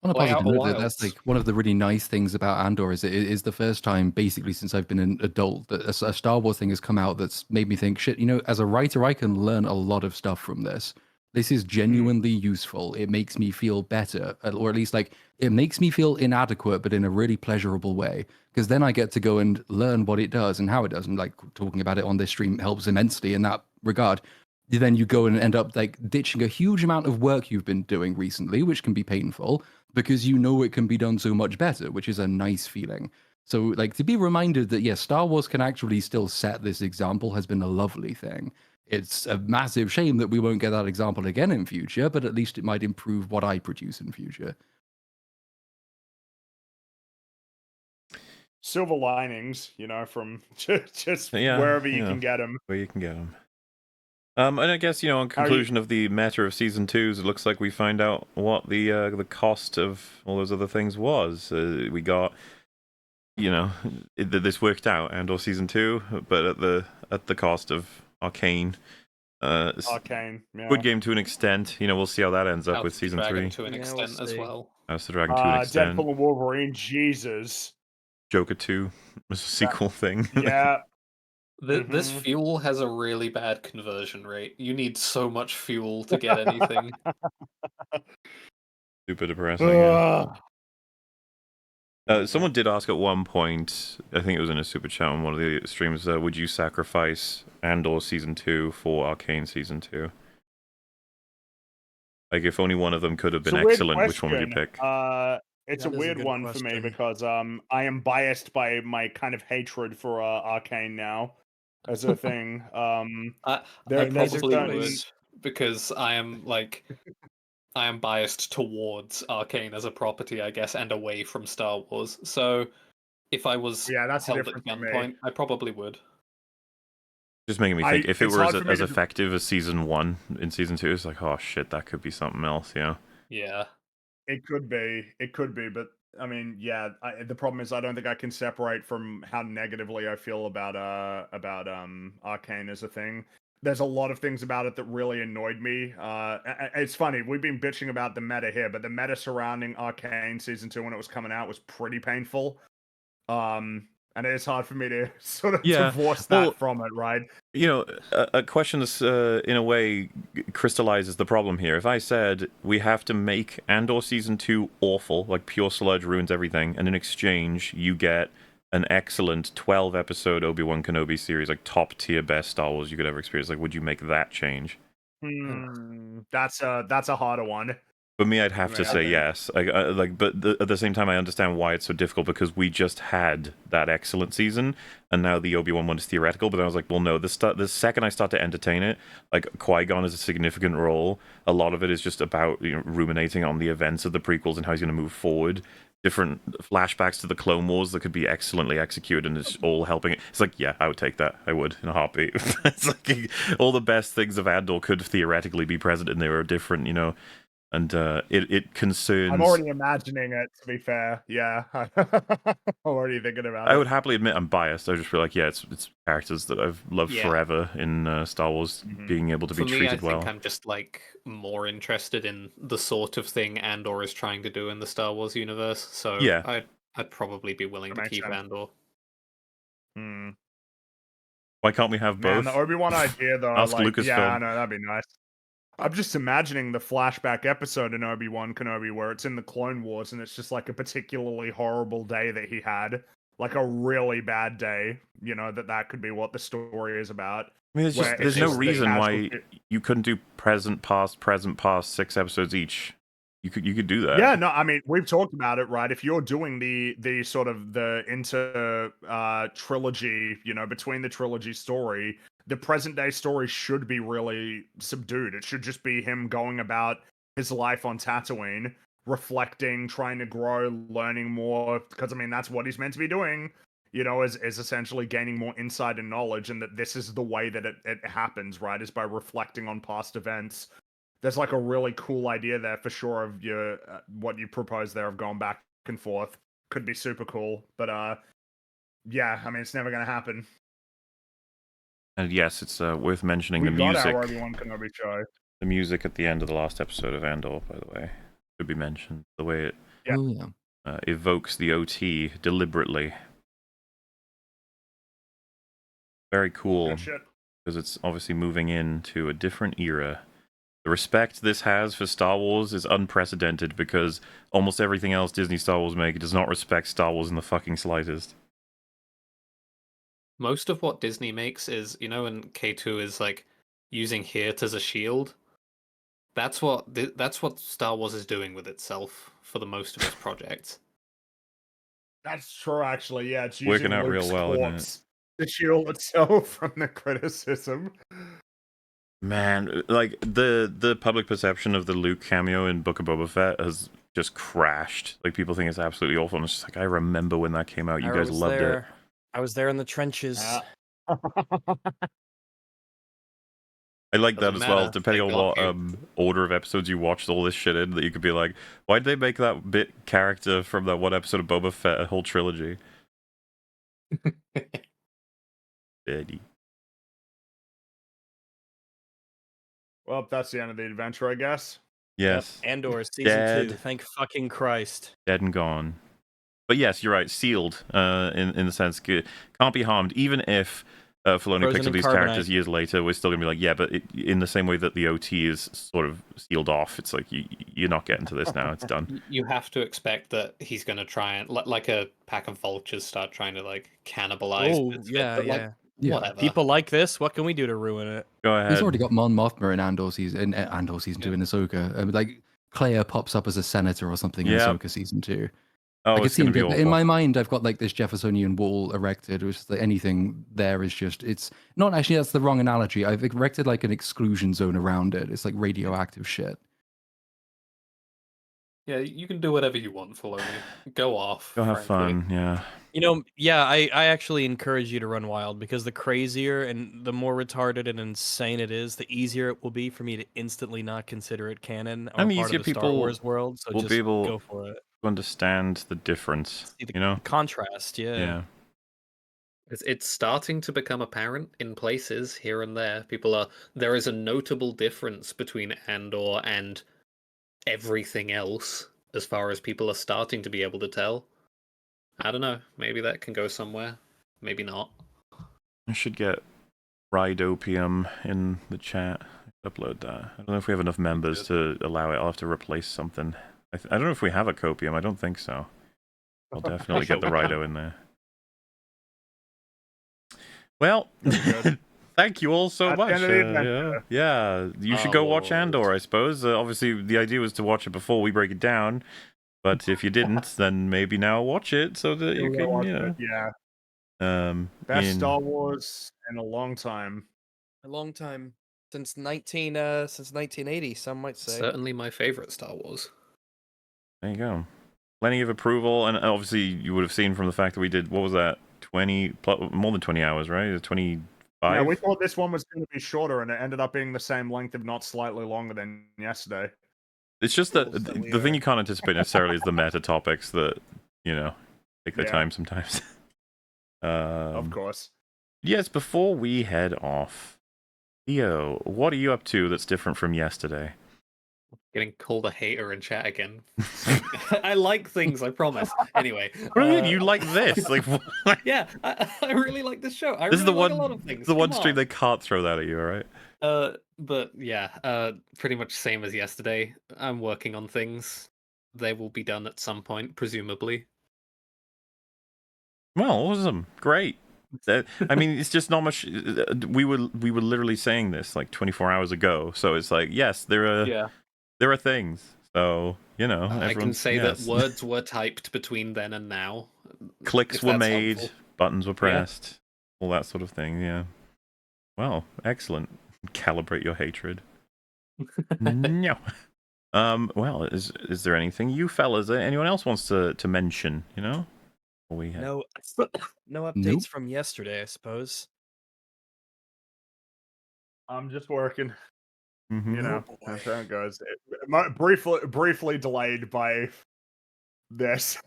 On a positive note, that's like one of the really nice things about Andor is it is the first time, basically, since I've been an adult, that a Star Wars thing has come out that's made me think, shit, as a writer, I can learn a lot of stuff from this. This is genuinely useful. It makes me feel better, or at least like it makes me feel inadequate, but in a really pleasurable way. Because then I get to go and learn what it does and how it does. And like talking about it on this stream helps immensely in that regard. Then you go and end up like ditching a huge amount of work you've been doing recently, which can be painful because it can be done so much better, which is a nice feeling. So, like, to be reminded that, yes, Star Wars can actually still set this example has been a lovely thing. It's a massive shame that we won't get that example again in future, but at least it might improve what I produce in future. Silver linings, from just Yeah, wherever you you know, can get them. where you can get them. And I guess, on conclusion of the meta of season 2s, it looks like we find out what the cost of all those other things was. We got, this worked out, Andor season 2, but at the cost of Arcane. Arcane, yeah. Good game to an extent. We'll see how that ends up House with of the season Dragon 3. to an Yeah, we'll extent as see. well. House of the Dragon to an extent. Deadpool and Wolverine, Jesus. Joker 2 was a sequel thing. Yeah. This Mhm. fuel has a really bad conversion rate. You need so much fuel to get anything. Super depressing. Yeah. Ugh. Someone did ask at one point, I think it was in a super chat on one of the streams, would you sacrifice Andor season 2 for Arcane season 2? Like, if only one of them could have been excellent, which one would you pick? It's That a is a weird good one for me question. because I am biased by my kind of hatred for Arcane now as a thing. I There- there's a probably certain- would, because I am biased towards Arcane as a property, I guess, and away from Star Wars. So if I was Yeah, that's the held at difference for me. gunpoint, I probably would. Just making me think, if it it's were hard for me as to- effective as season 1 in season 2, it's like, oh shit, that could be something else, Yeah. It could be, but I mean, yeah. The problem is, I don't think I can separate from how negatively I feel about Arcane as a thing. There's a lot of things about it that really annoyed me. It's funny, we've been bitching about the meta here, but the meta surrounding Arcane season 2 when it was coming out was pretty painful. And it is hard for me to sort of divorce that from it, right? A question that's in a way crystallizes the problem here. If I said we have to make Andor season 2 awful, like pure sludge ruins everything, and in exchange you get an excellent 12-episode Obi-Wan Kenobi series, like top tier best Star Wars you could ever experience, like, would you make that change? That's a harder one. For me, I'd have I to mean, I say think- yes. But at the same time, I understand why it's so difficult, because we just had that excellent season, and now the Obi-Wan one is theoretical. But then I was like, well, no. The second I start to entertain it, like Qui-Gon is a significant role. A lot of it is just about ruminating on the events of the prequels and how he's going to move forward. Different flashbacks to the Clone Wars that could be excellently executed, and it's all helping it. It's like, yeah, I would take that. I would in a heartbeat. It's like all the best things of Andor could theoretically be present, and they were different, And it concerns. I'm already imagining it, to be fair. Yeah. I'm already thinking about it. I would happily admit I'm biased. I just feel like, yeah, it's characters that I've loved Yeah. forever in Star Wars being able to For be me, treated I well. think I'm just more interested in the sort of thing Andor is trying to do in the Star Wars universe. So Yeah. I'd probably be willing That to makes keep sense. Andor. Why can't we have Man, both? the Obi-Wan idea, though, Ask Lucasfilm. yeah, I know, that'd be nice. I'm just imagining the flashback episode in Obi-Wan Kenobi where it's in the Clone Wars and it's just like a particularly horrible day that he had. Like a really bad day, that could be what the story is about. I mean, where there's it's no just the reason why casual- you couldn't do present, past, 6 episodes each. You could do that. Yeah, no, I mean, we've talked about it, right? If you're doing the sort of the inter trilogy, between the trilogy story, the present day story should be really subdued. It should just be him going about his life on Tatooine, reflecting, trying to grow, learning more, because I mean that's what he's meant to be doing. Is essentially gaining more insight and knowledge, and that this is the way that it happens, right? Is by reflecting on past events. There's like a really cool idea there for sure of your what you propose there of going back and forth. Could be super cool, but yeah, I mean it's never gonna happen. And yes, it's worth mentioning We the got music. our Obi-Wan Kenobi show. The music at the end of the last episode of Andor, by the way, should be mentioned. The way it Yeah. Oh, yeah. evokes the OT deliberately. Very cool, Good shit. because it's obviously moving into a different era. The respect this has for Star Wars is unprecedented, because almost everything else Disney Star Wars make does not respect Star Wars in the fucking slightest. Most of what Disney makes is, when K2 is using Hirt as a shield. That's what Star Wars is doing with itself for the most of its projects. That's true, actually. Yeah, it's Working using out real Luke's well, isn't it? corpse to shield itself from the criticism. Man, like the public perception of the Luke cameo in Book of Boba Fett has just crashed. Like people think it's absolutely awful. And it's just like I remember when that came out, you guys loved it. I was there in the trenches. I like that Doesn't as well. matter. Depending They on what got you. order of episodes you watched all this shit in, that you could be like, why'd they make that bit character from that one episode of Boba Fett a whole trilogy? Eddie. Well, that's the end of the adventure, I guess. Yes. Yep. Andor season Dead. 2. Thank fucking Christ. Dead and gone. But yes, you're right. Sealed. In the sense, can't be harmed. Even if Filoni Frozen picks up in these carbonite. characters years later, we're still gonna be like, yeah, but in the same way that the OT is sort of sealed off, it's like you're not getting to this now. It's done. You have to expect that he's going to try and, like a pack of vultures, start trying to like cannibalize. Oh, bits of it, yeah, but, like, yeah. Yeah. whatever. People like this. What can we do to ruin it? Go ahead. He's already got Mon Mothma in Andor season 2 in Ahsoka. Like Clea pops up as a senator or something in Yep. Ahsoka season 2. Oh, I can it's see gonna him be do- awful. in my mind. I've got like this Jeffersonian wall erected, which is like anything there is just it's not actually that's the wrong analogy. I've erected like an exclusion zone around it. It's like radioactive shit. Yeah, you can do whatever you want, Filoni. Go off. Go have frankly. fun. Yeah. You know, yeah, I actually encourage you to run wild because the crazier and the more retarded and insane it is, the easier it will be for me to instantly not consider it canon or I mean, part easier of the Star people Wars world. So will just be able go for it. to understand the difference. See the You know? contrast, yeah. Yeah. It's starting to become apparent in places here and there. There is a notable difference between Andor and everything else as far as people are starting to be able to tell. I don't know. Maybe that can go somewhere. Maybe not. I should get Ridopium in the chat. Upload that. I don't know if we have enough members to allow it. I'll have to replace something. I don't know if we have a copium. I don't think so. I'll definitely get the Rido in there. Well, thank you all so At the much. end of the adventure. Yeah, you should go watch Lord. Andor, I suppose. Obviously, the idea was to watch it before we break it down. But if you didn't, then maybe now watch it so that you You'll watch can, it, yeah. Best Best Star Wars in a long time. A long time since 1980, some might say. Certainly my favorite Star Wars. There you go. Plenty of approval, and obviously you would have seen from the fact that we did, what was that, more than 20 hours, right? 25? Yeah, we thought this one was going to be shorter, and it ended up being the same length, if not slightly longer than yesterday. It's just that Cool, so the thing you can't anticipate necessarily is the meta topics that, take their Yeah. time sometimes. Of course. Yes, before we head off, Theo, what are you up to that's different from yesterday? Getting called a hater in chat again. I like things, I promise. Anyway. What do you mean? You like this? Like, what? Yeah, I really like this show. I This is really the like one, a lot of things. the one Come stream on. they can't throw that at you, all right? But yeah, pretty much same as yesterday. I'm working on things. They will be done at some point, presumably. Well, awesome, great. I mean, it's just not much. We were literally saying this like 24 hours ago, so it's like, yes, there are things. So I can everyone's- say yes. that words were typed between then and now. Clicks if were that's made, helpful. buttons were pressed, all that sort of thing. Yeah. Well, excellent. Calibrate your hatred. No. Well, is there anything you fellas, anyone else wants to mention? We have... No updates Nope. from yesterday, I suppose. I'm just working. Mhm. That's how it goes. Briefly delayed by this.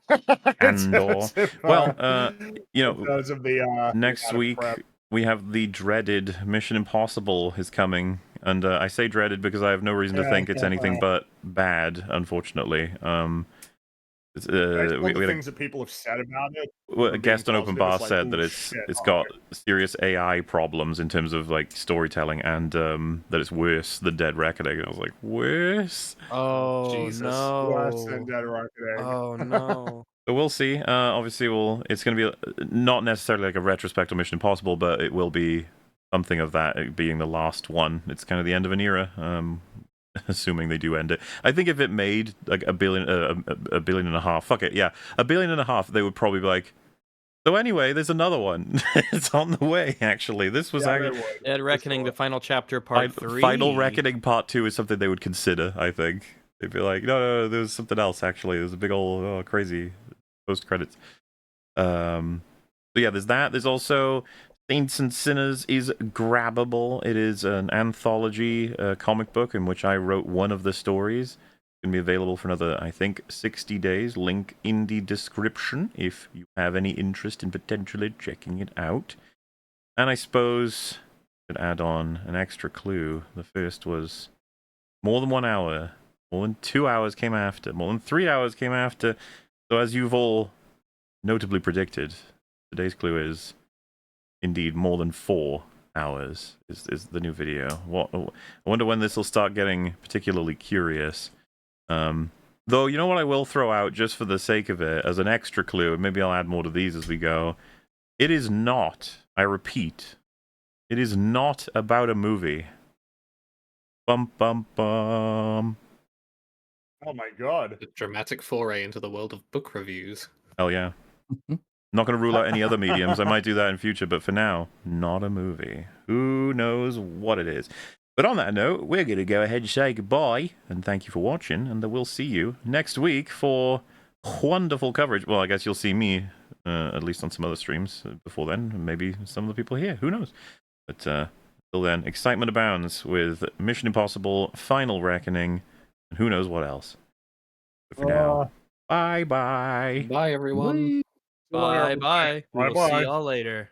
Andor. Well, because of the next amount of week prep. we have the dreaded Mission Impossible is coming, and I say dreaded because I have no reason to think it's anything but bad. Unfortunately, Based on we the had things that people have said about it. a being guest on Open positive, Bar it's like, said "Ooh, that shit, it's okay." got serious AI problems in terms of like storytelling, and that it's worse than Dead Reckoning. And I was like, worse. Oh Jesus. Worse than no. Dead Reckoning. Oh no. So we'll see. Obviously, it's going to be not necessarily like a retrospect on Mission Impossible, but it will be something of that, it being the last one. It's kind of the end of an era. assuming they do end it. I think if it made like a billion and a half, fuck it, yeah, $1.5 billion, they would probably be like, so anyway, there's another one. It's on the way. Actually, this was Yeah, they actually would, Dead for Reckoning, sure. the final chapter, part 3. Final Reckoning Part 2 is something they would consider. I think they'd be like, no, there's something else. Actually, there's a big old crazy post credits. So yeah, there's that. There's also Saints and Sinners is grabbable. It is an anthology comic book in which I wrote one of the stories. It's going to be available for another, I think, 60 days. Link in the description if you have any interest in potentially checking it out. And I suppose I could add on an extra clue. The first was more than 1 hour. More than 2 hours came after. More than 3 hours came after. So as you've all notably predicted, today's clue is indeed more than 4 hours is the new video. I wonder when this will start getting particularly curious. Though, you know what I will throw out just for the sake of it as an extra clue, and maybe I'll add more to these as we go. It is not, I repeat, it is not about a movie. Bum bum bum. Oh my god. A dramatic foray into the world of book reviews. Hell yeah. Not going to rule out any other mediums. I might do that in future, but for now, not a movie. Who knows what it is? But on that note, we're going to go ahead and say goodbye, and thank you for watching, and we'll see you next week for wonderful coverage. Well, I guess you'll see me, at least on some other streams before then, and maybe some of the people here. Who knows? But till then, excitement abounds with Mission Impossible, Final Reckoning, and who knows what else. But for now, bye-bye. Bye, everyone. Bye bye. We will Bye-bye. see y'all later.